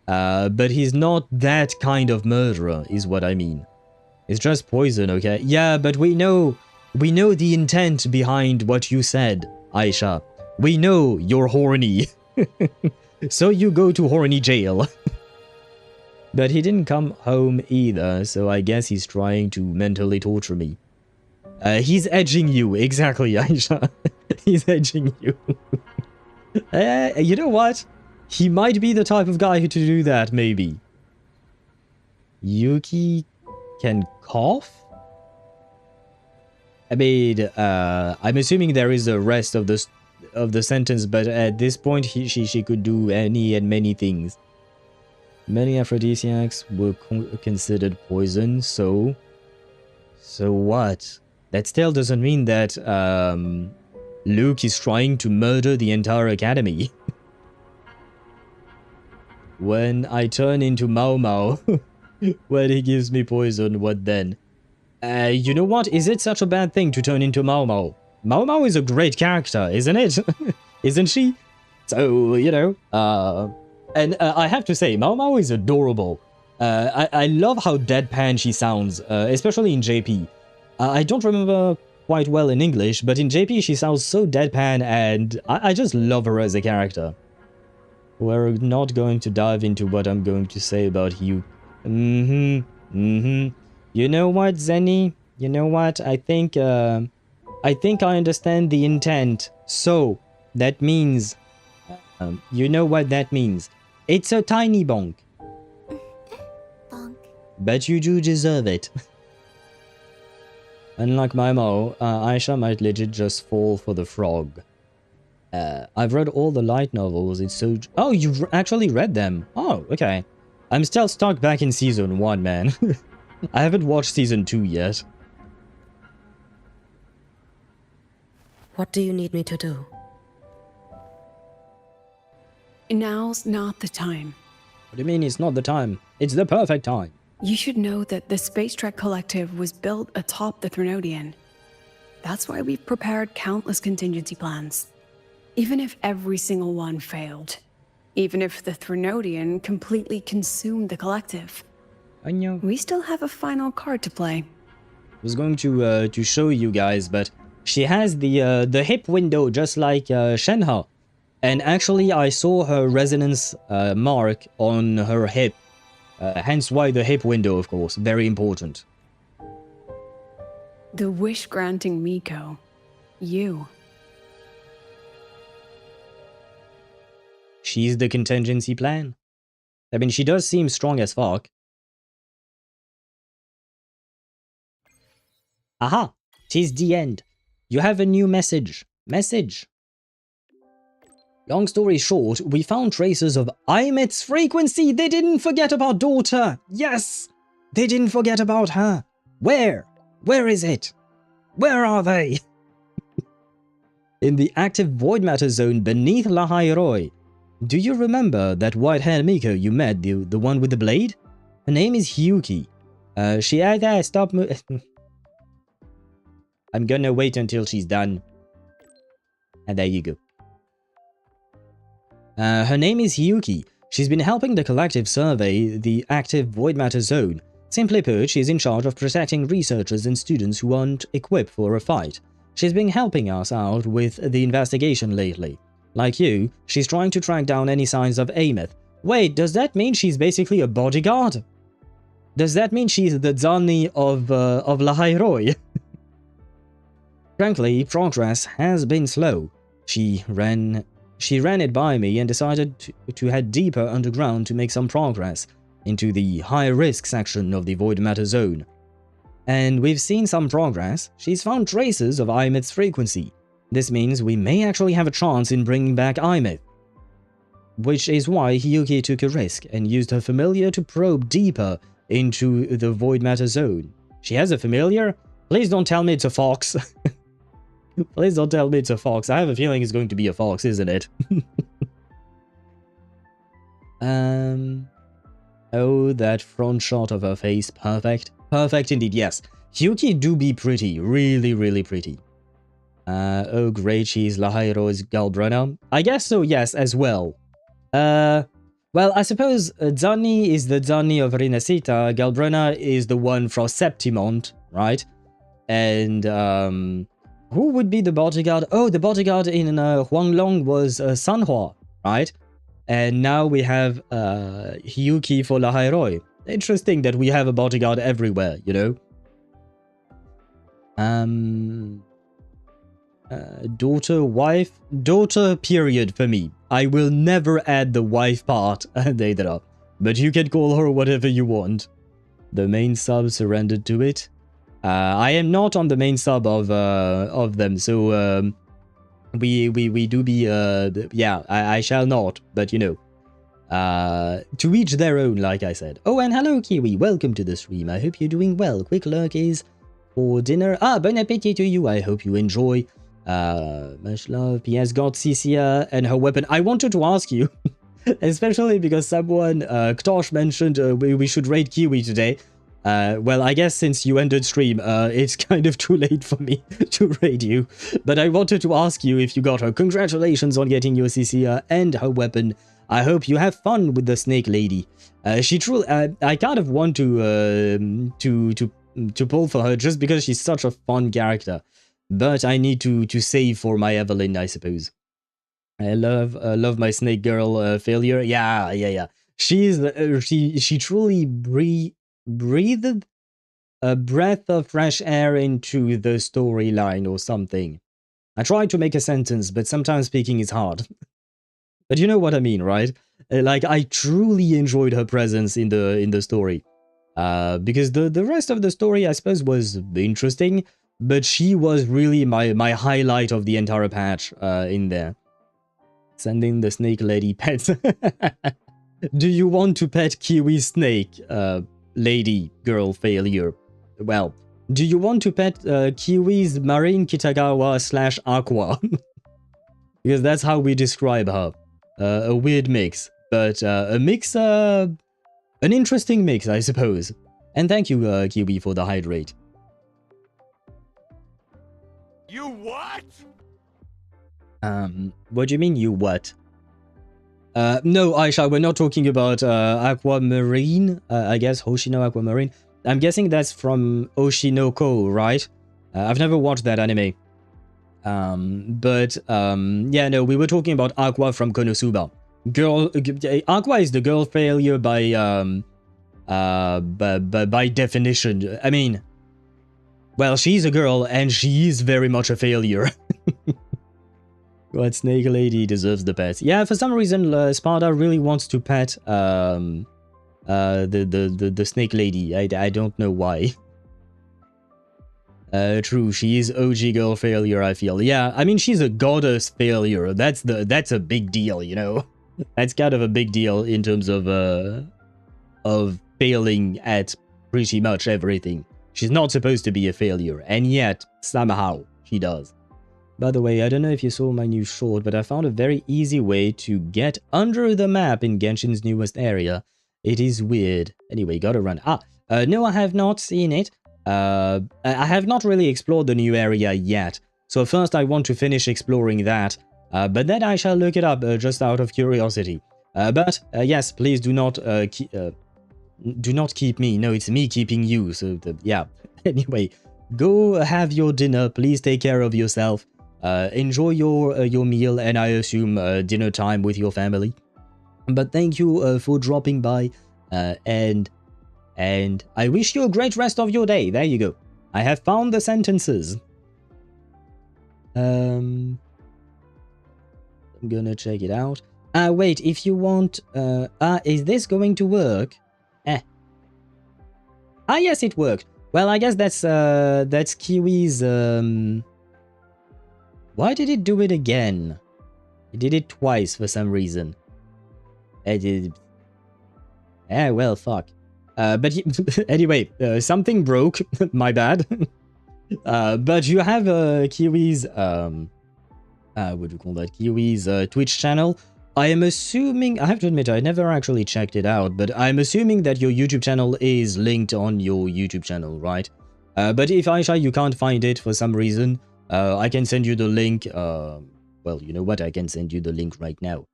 Speaker 1: But he's not that kind of murderer, is what I mean. It's just poison, okay? Yeah, but we know the intent behind what you said, Aisha. We know you're horny. So you go to horny jail. But he didn't come home either, so I guess he's trying to mentally torture me. He's edging you, exactly, Aisha. He's edging you. You know what? He might be the type of guy to do that, maybe. Yuki can cough? I mean, I'm assuming there is a rest of the sentence, but at this point, she could do any and many things. Many aphrodisiacs were considered poison, so what? That still doesn't mean that Luke is trying to murder the entire academy. When I turn into Mao Mao, when he gives me poison, what then? You know what? Is it such a bad thing to turn into Mao Mao? Mao Mao is a great character, isn't it? Isn't she? So, you know, and I have to say, Mao Mao is adorable. I love how deadpan she sounds, especially in JP. I don't remember quite well in English, but in JP she sounds so deadpan, and I just love her as a character. We're not going to dive into what I'm going to say about you. You know what, Zenny? You know what? I think I understand the intent. So, that means... you know what that means. It's a tiny bonk.
Speaker 4: Bonk.
Speaker 1: But you do deserve it. Unlike Momo, Aisha might legit just fall for the frog. I've read all the light novels, it's so... Oh, you've actually read them? Oh, okay. I'm still stuck back in season 1, man. I haven't watched season 2 yet.
Speaker 21: What do you need me to do?
Speaker 6: Now's not the time.
Speaker 1: What do you mean it's not the time? It's the perfect time.
Speaker 6: You should know that the Space Trek Collective was built atop the Threnodian. That's why we've prepared countless contingency plans. Even if every single one failed. Even if the Threnodian completely consumed the Collective.
Speaker 1: I know.
Speaker 6: We still have a final card to play.
Speaker 1: I was going to show you guys, but she has the hip window just like Shenhe. And actually, I saw her resonance mark on her hip. Hence why the hip window, of course. Very important.
Speaker 6: The wish-granting Miko. You.
Speaker 1: She's the contingency plan. I mean, she does seem strong as fuck. Aha! 'Tis the end. You have a new message. Message. Long story short, we found traces of Imet's frequency. They didn't forget about daughter. Yes! They didn't forget about her. Where? Where is it? Where are they? In the active void matter zone beneath Lahai-Roi. Do you remember that white-haired Miko you met, the one with the blade? Her name is Hiyuki. She either stop I'm gonna wait until she's done. And there you go. Her name is Hiyuki. She's been helping the collective survey the active void matter zone. Simply put, she's in charge of protecting researchers and students who aren't equipped for a fight. She's been helping us out with the investigation lately. Like you, she's trying to track down any signs of Ameth. Wait, does that mean she's basically a bodyguard? Does that mean she's the Zanni of Lahai-Roi? Frankly, progress has been slow. She ran it by me and decided to head deeper underground to make some progress into the high-risk section of the void matter zone. And we've seen some progress. She's found traces of Imeth's frequency. This means we may actually have a chance in bringing back Imeth. Which is why Hiyuki took a risk and used her familiar to probe deeper into the void matter zone. She has a familiar? Please don't tell me it's a fox. Please don't tell me it's a fox. I have a feeling it's going to be a fox, isn't it? Oh, that front shot of her face. Perfect. Perfect indeed, yes. Hiyuki do be pretty. Really, really pretty. Oh great, she's Lahai-Roi's Galbrunner. I guess so, yes, as well. Well, I suppose Zanni is the Zanni of Rinascita, Galbrunner is the one from Septimont, right? And, who would be the bodyguard? Oh, the bodyguard in Huanglong was Sanhua, right? And now we have Hiyuki for Lahai-Roi. Interesting that we have a bodyguard everywhere, you know? Daughter, wife, daughter, period for me. I will never add the wife part, Deidara. But you can call her whatever you want. The main sub surrendered to it. I am not on the main sub of them, so we do be yeah, I shall not, but you know. To each their own, like I said. Oh, and hello Kiwi, welcome to the stream. I hope you're doing well. Quick lurk is for dinner. Ah, bon appetit to you. I hope you enjoy. Much love. PS got Cisia and her weapon. I wanted to ask you, especially because someone, Ktosh mentioned we should raid Kiwi today. Well, I guess since you ended stream, it's kind of too late for me to raid you. But I wanted to ask you if you got her. Congratulations on getting your Cisia and her weapon. I hope you have fun with the snake lady. She truly, I kind of want to pull for her just because she's such a fun character. But I need to save for my Evelyn, I suppose. I love my snake girl failure. Yeah. She truly breathed a breath of fresh air into the storyline or something. I tried to make a sentence, but sometimes speaking is hard. But you know what I mean, right? Like, I truly enjoyed her presence in the story. Because the rest of the story, I suppose, was interesting, but she was really my highlight of the entire patch in there. Sending the snake lady pets. Do you want to pet Kiwi snake, lady girl failure? Well, do you want to pet Kiwi's Marine Kitagawa / Aqua? Because that's how we describe her. A weird mix, but a mix, an interesting mix, I suppose. And thank you, Kiwi, for the hydrate.
Speaker 12: You what?
Speaker 1: What do you mean, you what? No, Aisha, we're not talking about Aquamarine. I guess Hoshino Aquamarine. I'm guessing that's from Oshinoko, right? I've never watched that anime. Yeah, no, we were talking about Aqua from Konosuba. Aqua is the girl failure by definition. I mean, well, she's a girl and she is very much a failure. But Snake Lady deserves the pet. Yeah, for some reason, Sparta really wants to pet the Snake Lady. I don't know why. True, she is OG girl failure, I feel. Yeah, I mean, she's a goddess failure. That's a big deal, you know? That's kind of a big deal in terms of failing at pretty much everything. She's not supposed to be a failure, and yet, somehow, she does. By the way, I don't know if you saw my new short, but I found a very easy way to get under the map in Genshin's newest area. It is weird. Anyway, gotta run. No, I have not seen it. I have not really explored the new area yet, so first I want to finish exploring that, but then I shall look it up just out of curiosity. But yes, please do not keep me. No, it's me keeping you. So yeah. Anyway, go have your dinner. Please take care of yourself. Enjoy your meal, and I assume dinner time with your family. But thank you for dropping by, and I wish you a great rest of your day. There you go. I have found the sentences. I'm gonna check it out. Wait, if you want... is this going to work? Yes, it worked. Well, I guess that's Kiwi's... Why did it do it again? It did it twice for some reason. It did... well, fuck. But anyway, something broke. My bad. But you have Kiwi's what do you call that? Kiwi's Twitch channel. I am assuming, I have to admit, I never actually checked it out, but I'm assuming that your YouTube channel is linked on your YouTube channel, right? But if Aisha, you can't find it for some reason, I can send you the link. Well, you know what? I can send you the link right now.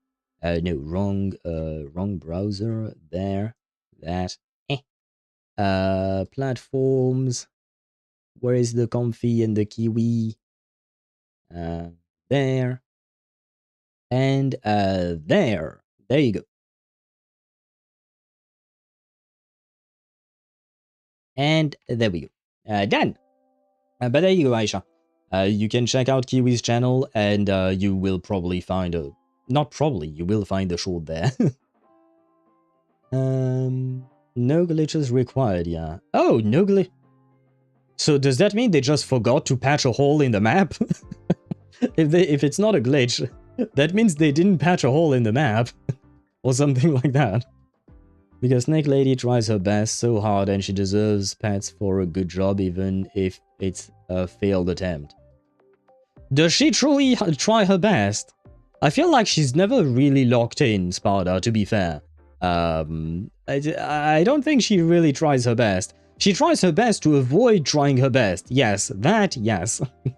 Speaker 1: No, wrong browser. There, that. Platforms. Where is the Comfy and the Kiwi? There. And there. There you go. And there we go. Done. But there you go, Aisha. You can check out Kiwi's channel, and you will probably find a... Not probably, you will find the short there. No glitches required, yeah. Oh, no glitch... So does that mean they just forgot to patch a hole in the map? If it's not a glitch, that means they didn't patch a hole in the map. Or something like that. Because Snake Lady tries her best so hard, and she deserves pats for a good job even if it's a failed attempt. Does she truly try her best? I feel like she's never really locked in, Sparta, to be fair. I don't think she really tries her best. She tries her best to avoid trying her best. Yes, that, yes. I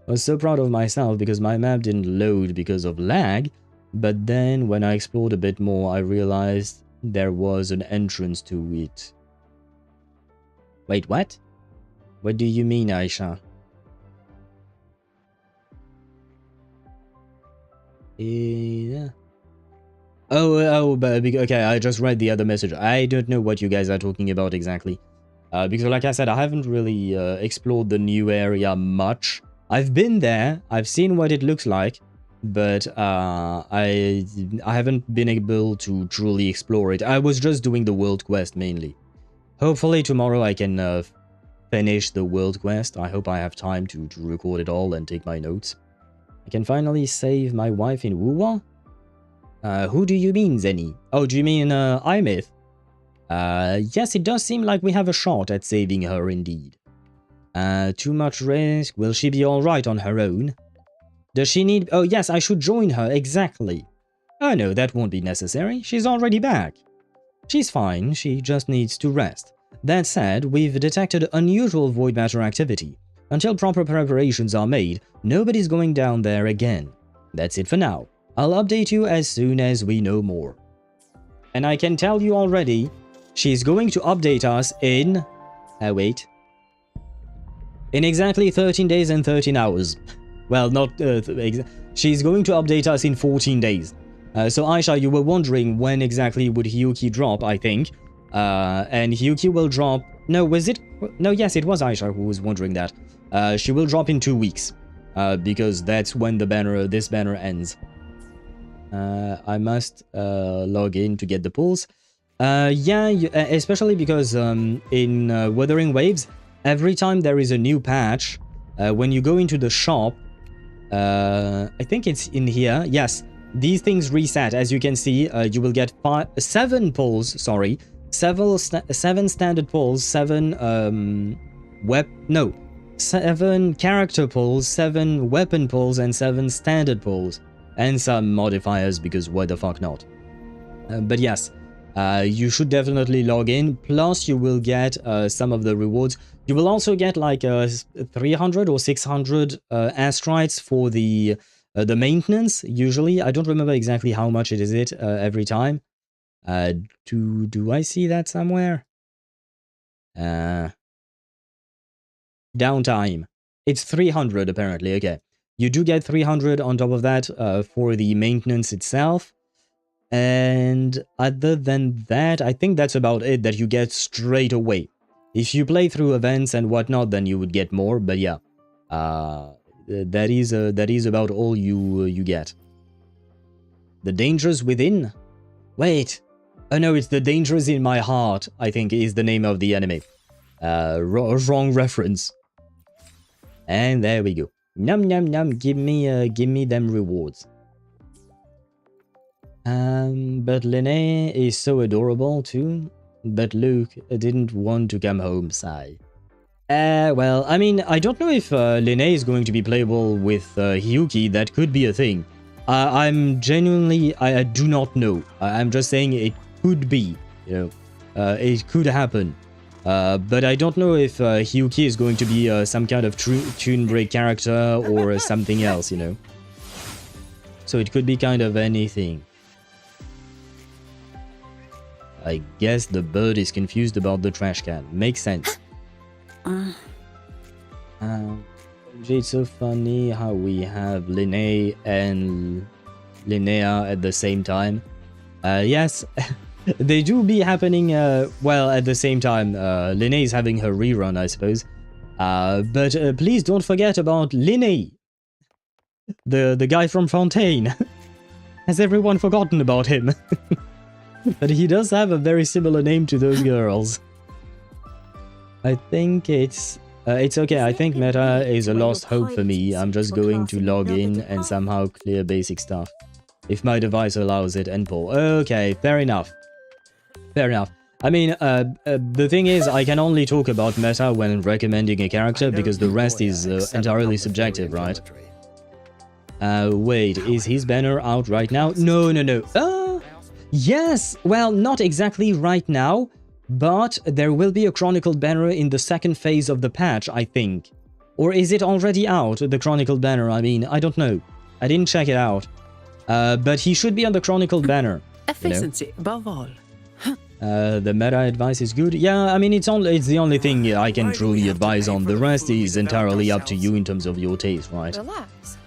Speaker 1: was so proud of myself because my map didn't load because of lag, but then when I explored a bit more, I realized there was an entrance to it. Wait, what? What do you mean, Aisha? Yeah. Oh, but okay, I just read the other message. I don't know what you guys are talking about exactly. Because like I said, I haven't really explored the new area much. I've been there, I've seen what it looks like, but I haven't been able to truly explore it. I was just doing the world quest mainly. Hopefully tomorrow I can finish the world quest. I hope I have time to record it all and take my notes. I can finally save my wife in Wuwa? Who do you mean, Zenny? Oh, do you mean iMyth? Yes, it does seem like we have a shot at saving her indeed. Too much risk. Will she be alright on her own? Does she need... Oh, yes, I should join her, exactly. Oh, no, that won't be necessary. She's already back. She's fine, she just needs to rest. That said, we've detected unusual void matter activity. Until proper preparations are made, nobody's going down there again. That's it for now. I'll update you as soon as we know more. And I can tell you already, she's going to update us in... wait. In exactly 13 days and 13 hours. Well, not... she's going to update us in 14 days. So Aisha, you were wondering when exactly would Hiyuki drop, I think. And Hiyuki will drop... No, was it... No, yes, it was Aisha who was wondering that. She will drop in 2 weeks. Because that's when the banner, this banner ends. I must log in to get the pulls. Yeah, especially because in Wuthering Waves, every time there is a new patch, when you go into the shop, I think it's in here, yes, these things reset. As you can see, you will get 7 pulls, sorry, 7 standard pulls, 7 7 character pulls, 7 weapon pulls, and 7 standard pulls. And some modifiers, because why the fuck not? But yes, you should definitely log in. Plus, you will get some of the rewards. You will also get like 300 or 600 astrites for the maintenance, usually. I don't remember exactly how much it is every time. Do I see that somewhere? Downtime. It's 300 apparently, okay. You do get 300 on top of that for the maintenance itself. And other than that, I think that's about it that you get straight away. If you play through events and whatnot, then you would get more, but yeah. That is about all you get. The Dangers Within? Wait. Oh no, it's The Dangers in My Heart, I think is the name of the anime. Wrong reference. And there we go. Num num num, give me them rewards. But Lene is so adorable too. But Luke didn't want to come home, sigh. Well, I mean, I don't know if Lene is going to be playable with Hiyuki. That could be a thing. I'm genuinely, I do not know. I'm just saying it could be, you know, it could happen. But I don't know if Hiyuki is going to be some kind of tune break character or something else, you know. So it could be kind of anything. I guess the bird is confused about the trash can. Makes sense. It's so funny how we have Linnea and Linnea at the same time. Yes, they do be happening, well, at the same time. Linnea is having her rerun, I suppose. But please don't forget about Linnea, the guy from Fontaine. Has everyone forgotten about him? But he does have a very similar name to those girls. I think it's okay. I think meta is a lost hope for me. I'm just going to log in and somehow clear basic stuff. If my device allows it, and pull. Okay, fair enough. Fair enough. I mean, the thing is, I can only talk about meta when recommending a character because the rest is entirely subjective, right? Wait, is his banner out right now? No. Yes! Well, not exactly right now, but there will be a chronicled banner in the second phase of the patch, I think. Or is it already out, the chronicled banner? I mean, I don't know. I didn't check it out. But he should be on the chronicled banner.
Speaker 11: Efficiency, above all.
Speaker 1: The meta advice is good. Yeah, I mean, it's the only thing I can truly advise on. The rest is entirely up to you in terms of your taste, right?
Speaker 9: Relax.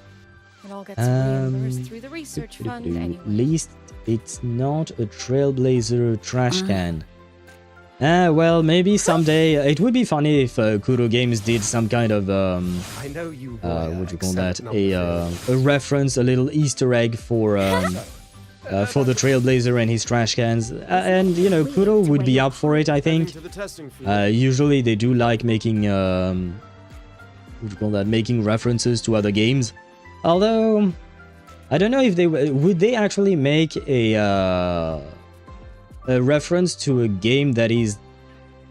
Speaker 9: It all gets reimbursed through the research fund anyway.
Speaker 1: At least it's not a Trailblazer trash can. Well, maybe someday. It would be funny if Kuro Games did some kind of what do you call that? A reference, a little Easter egg for the Trailblazer and his trash cans. And you know, Kuro would be up for it, I think. Usually they do like making what do you call that? Making references to other games. Although I don't know if they would they actually make a reference to a game that is,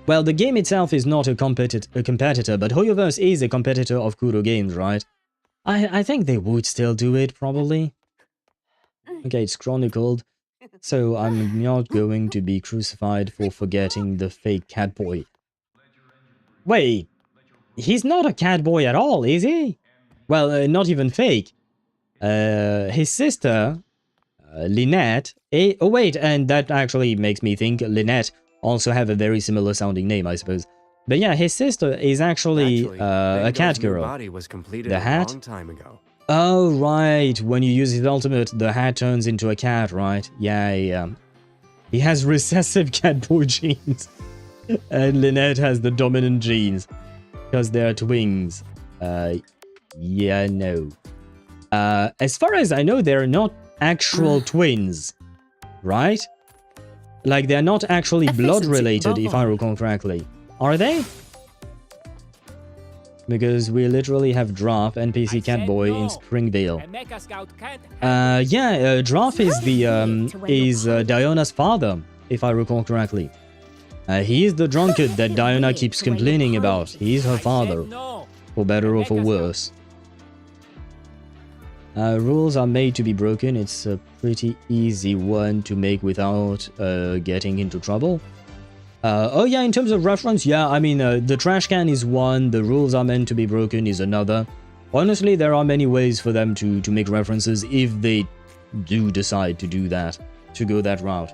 Speaker 1: well, the game itself is not a competitor, but Hoyoverse is a competitor of Kuro Games, right? I think they would still do it, probably. Okay, it's chronicled, so I'm not going to be crucified for forgetting the fake cat boy. Wait, he's not a cat boy at all, is he? Well, not even fake. His sister, Lynette... oh wait, and that actually makes me think Lynette also have a very similar sounding name, I suppose. But yeah, his sister is actually a cat girl. The hat? Oh, right. When you use his ultimate, the hat turns into a cat, right? Yeah. He has recessive cat boy genes. And Lynette has the dominant genes. Because they're twins. Yeah, no. As far as I know, they're not actual twins. Right? Like, they're not actually blood related, if I recall correctly. Are they? Because we literally have Drop, NPC Catboy, in Springvale. Drop is the Diona's father, if I recall correctly. He is the drunkard that Diona keeps complaining about. He is her father, for better or for worse. Rules are made to be broken. It's a pretty easy one to make without getting into trouble. Oh yeah, in terms of reference, yeah, I mean, the trash can is one, the rules are meant to be broken is another. Honestly, there are many ways for them to make references if they do decide to do that, to go that route.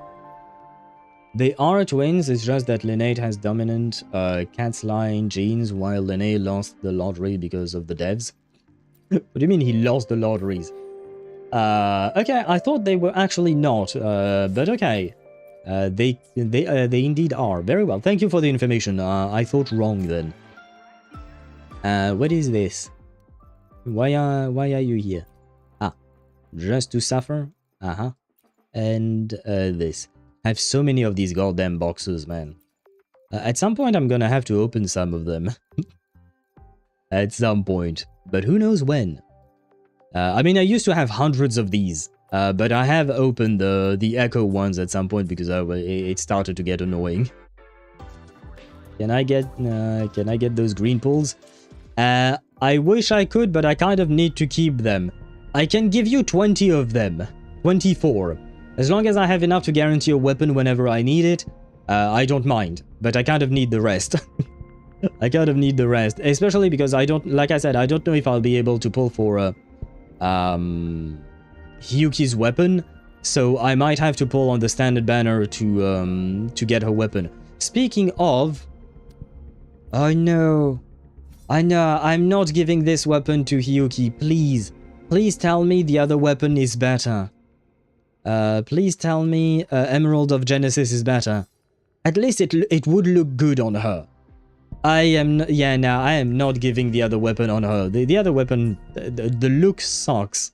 Speaker 1: They are twins, it's just that Lynette has dominant cat's line genes while Linnea lost the lottery because of the devs. What do you mean he lost the lotteries? Okay, I thought they were actually not, but okay. They indeed are. Very well. Thank you for the information. I thought wrong then. What is this? Why are you here? Ah, just to suffer? Uh-huh. And this. I have so many of these goddamn boxes, man. At some point, I'm gonna have to open some of them. At some point. But who knows when? I mean, I used to have hundreds of these. But I have opened the Echo ones at some point because it started to get annoying. Can I get those green pulls? I wish I could, but I kind of need to keep them. I can give you 20 of them. 24. As long as I have enough to guarantee a weapon whenever I need it, I don't mind, but I kind of need the rest. I kind of need the rest, especially because I don't, like I said, I don't know if I'll be able to pull for Hiyuki's weapon, so I might have to pull on the standard banner to get her weapon. Speaking of, oh no, I know I'm not giving this weapon to Hiyuki. Please tell me the other weapon is better. Please tell me Emerald of Genesis is better. At least it would look good on her. I am not giving the other weapon on her. The other weapon, the look sucks.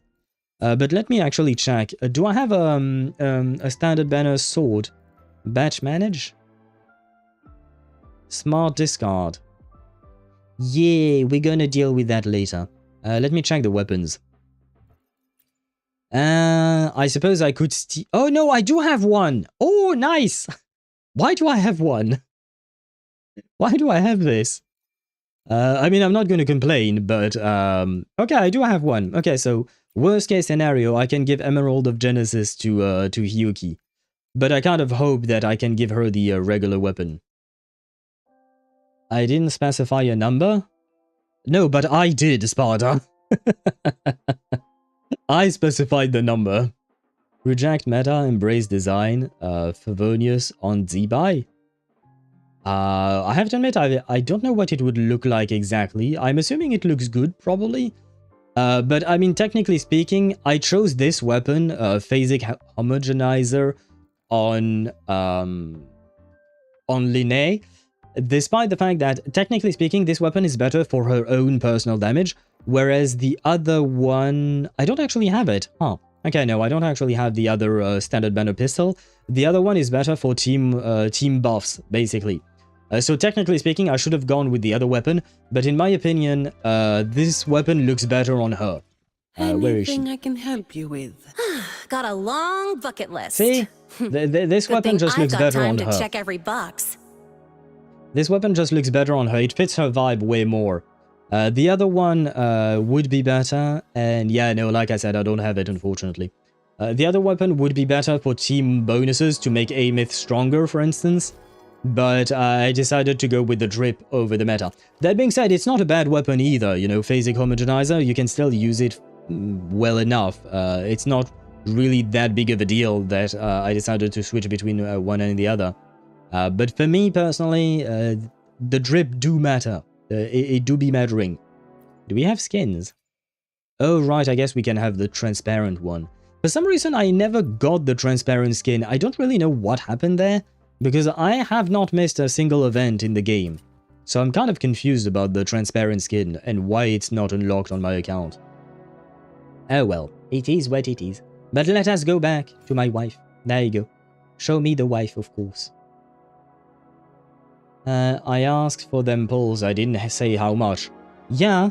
Speaker 1: But let me actually check. Do I have a standard banner sword? Batch manage? Smart discard. Yeah, we're gonna deal with that later. Let me check the weapons. I suppose I could steal. Oh no, I do have one. Oh, nice. Why do I have one? Why do I have this? I mean, I'm not going to complain, but okay, I do have one. Okay, so worst case scenario, I can give Emerald of Genesis to Hiyuki, but I kind of hope that I can give her the regular weapon. I didn't specify a number. No, but I did, Sparta. I specified the number. Reject meta, embrace design. Favonius on Zebai. I have to admit, I don't know what it would look like exactly. I'm assuming it looks good, probably. But I mean, technically speaking, I chose this weapon, Phasic Homogenizer, on Linnae, despite the fact that, technically speaking, this weapon is better for her own personal damage, whereas the other one... I don't actually have it. Huh. Okay, no, I don't actually have the other standard banner pistol. The other one is better for team buffs, basically. So technically speaking, I should have gone with the other weapon, but in my opinion, this weapon looks better on her. Where is she?
Speaker 11: Anything I can help you with?
Speaker 4: Got a long bucket list.
Speaker 1: See? This weapon just looks better on her.
Speaker 4: Check every box.
Speaker 1: This weapon just looks better on her. It fits her vibe way more. The other one would be better, and yeah, no, like I said, I don't have it, unfortunately. The other weapon would be better for team bonuses to make A-Myth stronger, for instance, but I decided to go with the drip over the meta. That being said, it's not a bad weapon either, you know, Phasic Homogenizer, you can still use it well enough. It's not really that big of a deal that I decided to switch between one and the other. But for me, personally, the drip do matter. It do be mattering. Do we have skins? Oh, right, I guess we can have the transparent one. For some reason, I never got the transparent skin. I don't really know what happened there, because I have not missed a single event in the game. So I'm kind of confused about the transparent skin and why it's not unlocked on my account. Oh well, it is what it is. But let us go back to my wife. There you go. Show me the wife, of course. I asked for them pulls, I didn't say how much. Yeah,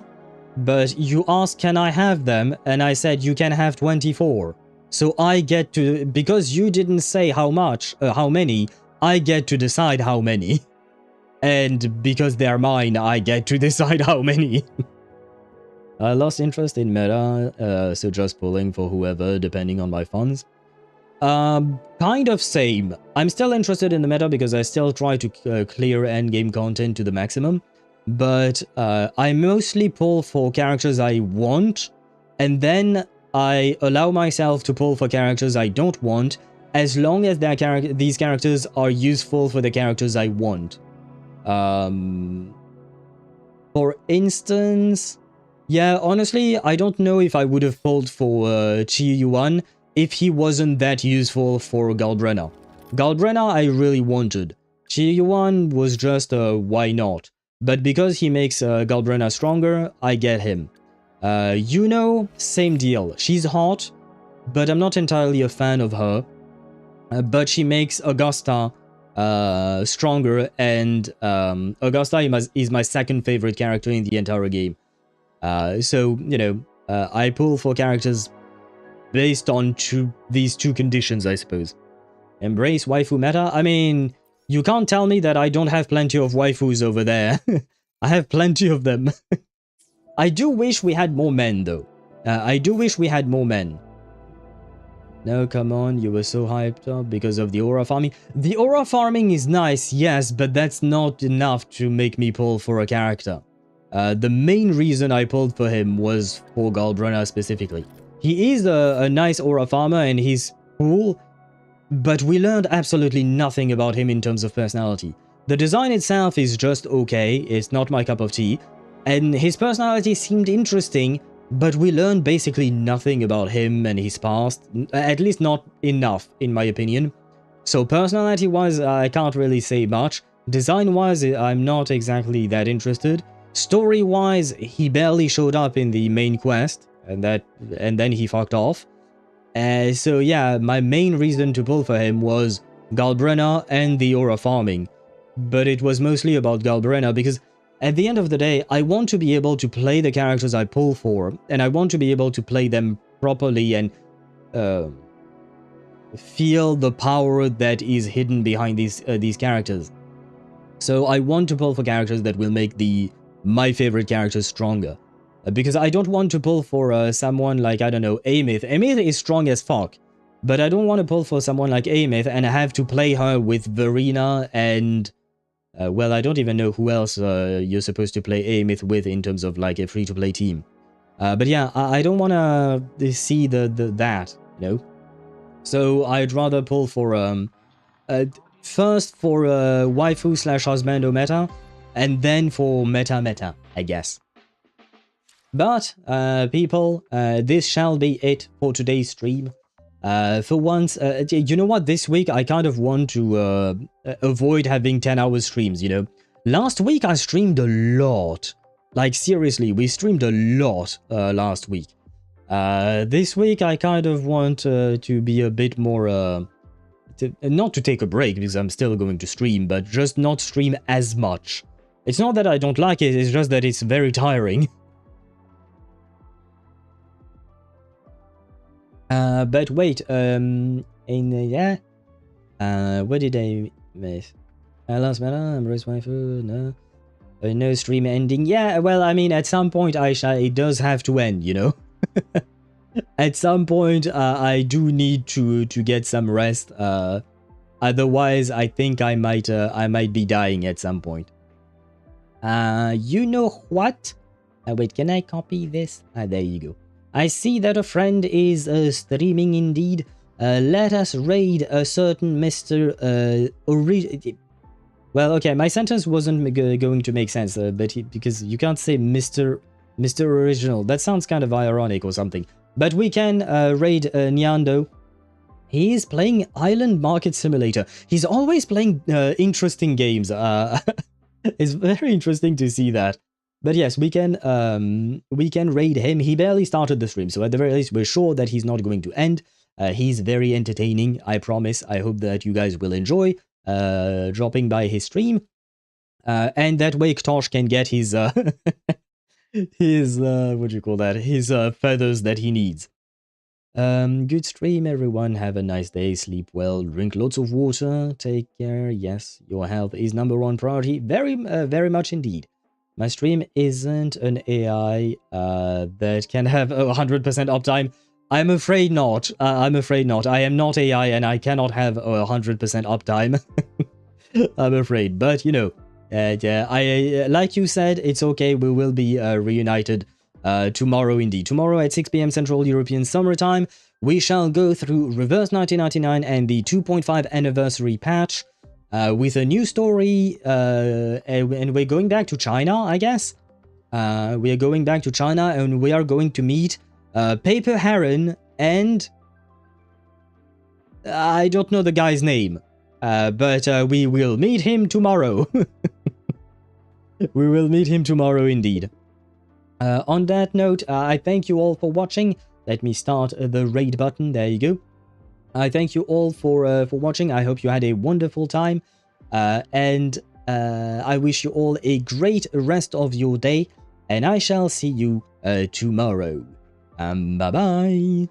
Speaker 1: but you asked can I have them, and I said you can have 24. So I get to, because you didn't say how much, how many, I get to decide how many. And because they're mine, I get to decide how many. I lost interest in meta, so just pulling for whoever, depending on my funds. Kind of same. I'm still interested in the meta because I still try to clear endgame content to the maximum. But I mostly pull for characters I want, and then I allow myself to pull for characters I don't want, as long as these characters are useful for the characters I want. For instance, yeah, honestly, I don't know if I would have pulled for Chi-Yuan if he wasn't that useful for Galbrenna. Galbrenna I really wanted. Chi-Yuan was just why not. But because he makes Galbrenna stronger, I get him. Yuno, same deal. She's hot, but I'm not entirely a fan of her. But she makes Augusta stronger, and Augusta is my second favorite character in the entire game. So, you know, I pull for characters based on these two conditions, I suppose. Embrace waifu meta? I mean, you can't tell me that I don't have plenty of waifus over there. I have plenty of them. I do wish we had more men, though. I do wish we had more men. No, come on, you were so hyped up because of the aura farming. The aura farming is nice, yes, but that's not enough to make me pull for a character. The main reason I pulled for him was for Galbrunner specifically. He is a nice aura farmer and he's cool, but we learned absolutely nothing about him in terms of personality. The design itself is just okay, it's not my cup of tea, and his personality seemed interesting, but we learned basically nothing about him and his past, at least not enough, in my opinion. So personality-wise, I can't really say much. Design-wise, I'm not exactly that interested. Story-wise, he barely showed up in the main quest, and then he fucked off. So yeah, my main reason to pull for him was Galbrunner and the aura farming. But it was mostly about Galbrunner because at the end of the day, I want to be able to play the characters I pull for, and I want to be able to play them properly and feel the power that is hidden behind these characters. So I want to pull for characters that will make my favorite characters stronger. Because I don't want to pull for someone like, I don't know, Amith. Amith is strong as fuck, but I don't want to pull for someone like Amith and have to play her with Verena and... well, I don't even know who else you're supposed to play Amith with in terms of like a free-to-play team. But yeah, I don't want to see that, you know? So I'd rather pull for, first for waifu/husbando meta, and then for meta, I guess. But, people, this shall be it for today's stream. For once, you know what, this week I kind of want to avoid having 10-hour streams, you know? Last week I streamed a lot. Like, seriously, we streamed a lot last week. This week I kind of want to be a bit more... not to take a break, because I'm still going to stream, but just not stream as much. It's not that I don't like it, it's just that it's very tiring. But wait, yeah, what did I miss? Last matter, embrace my food, no. No stream ending. Yeah, well, I mean, at some point, it does have to end, you know? At some point, I do need to get some rest. Otherwise, I think I might be dying at some point. You know what? Wait, can I copy this? There you go. I see that a friend is streaming indeed. Let us raid a certain Mr. Well, okay, my sentence wasn't going to make sense, because you can't say Mr. Original. That sounds kind of ironic or something. But we can raid Nyando. He is playing Island Market Simulator. He's always playing interesting games. It's very interesting to see that. But yes, we can raid him. He barely started the stream, so at the very least, we're sure that he's not going to end. He's very entertaining, I promise. I hope that you guys will enjoy dropping by his stream. And that way, Ktosh can get his, what do you call that? His feathers that he needs. Good stream, everyone. Have a nice day. Sleep well. Drink lots of water. Take care. Yes, your health is #1 priority. Very much indeed. My stream isn't an AI that can have 100% uptime. I'm afraid not. I'm afraid not. I am not AI and I cannot have 100% uptime. I'm afraid. But, you know, yeah, like you said, it's okay. We will be reunited tomorrow indeed. Tomorrow at 6 PM Central European Summer Time, we shall go through Reverse 1999 and the 2.5 anniversary patch. With a new story, and we're going back to China, I guess. We are going back to China, and we are going to meet Paper Heron and... I don't know the guy's name, but we will meet him tomorrow. We will meet him tomorrow, indeed. On that note, I thank you all for watching. Let me start the raid button. There you go. I thank you all for watching. I hope you had a wonderful time. And I wish you all a great rest of your day. And I shall see you tomorrow. Bye-bye.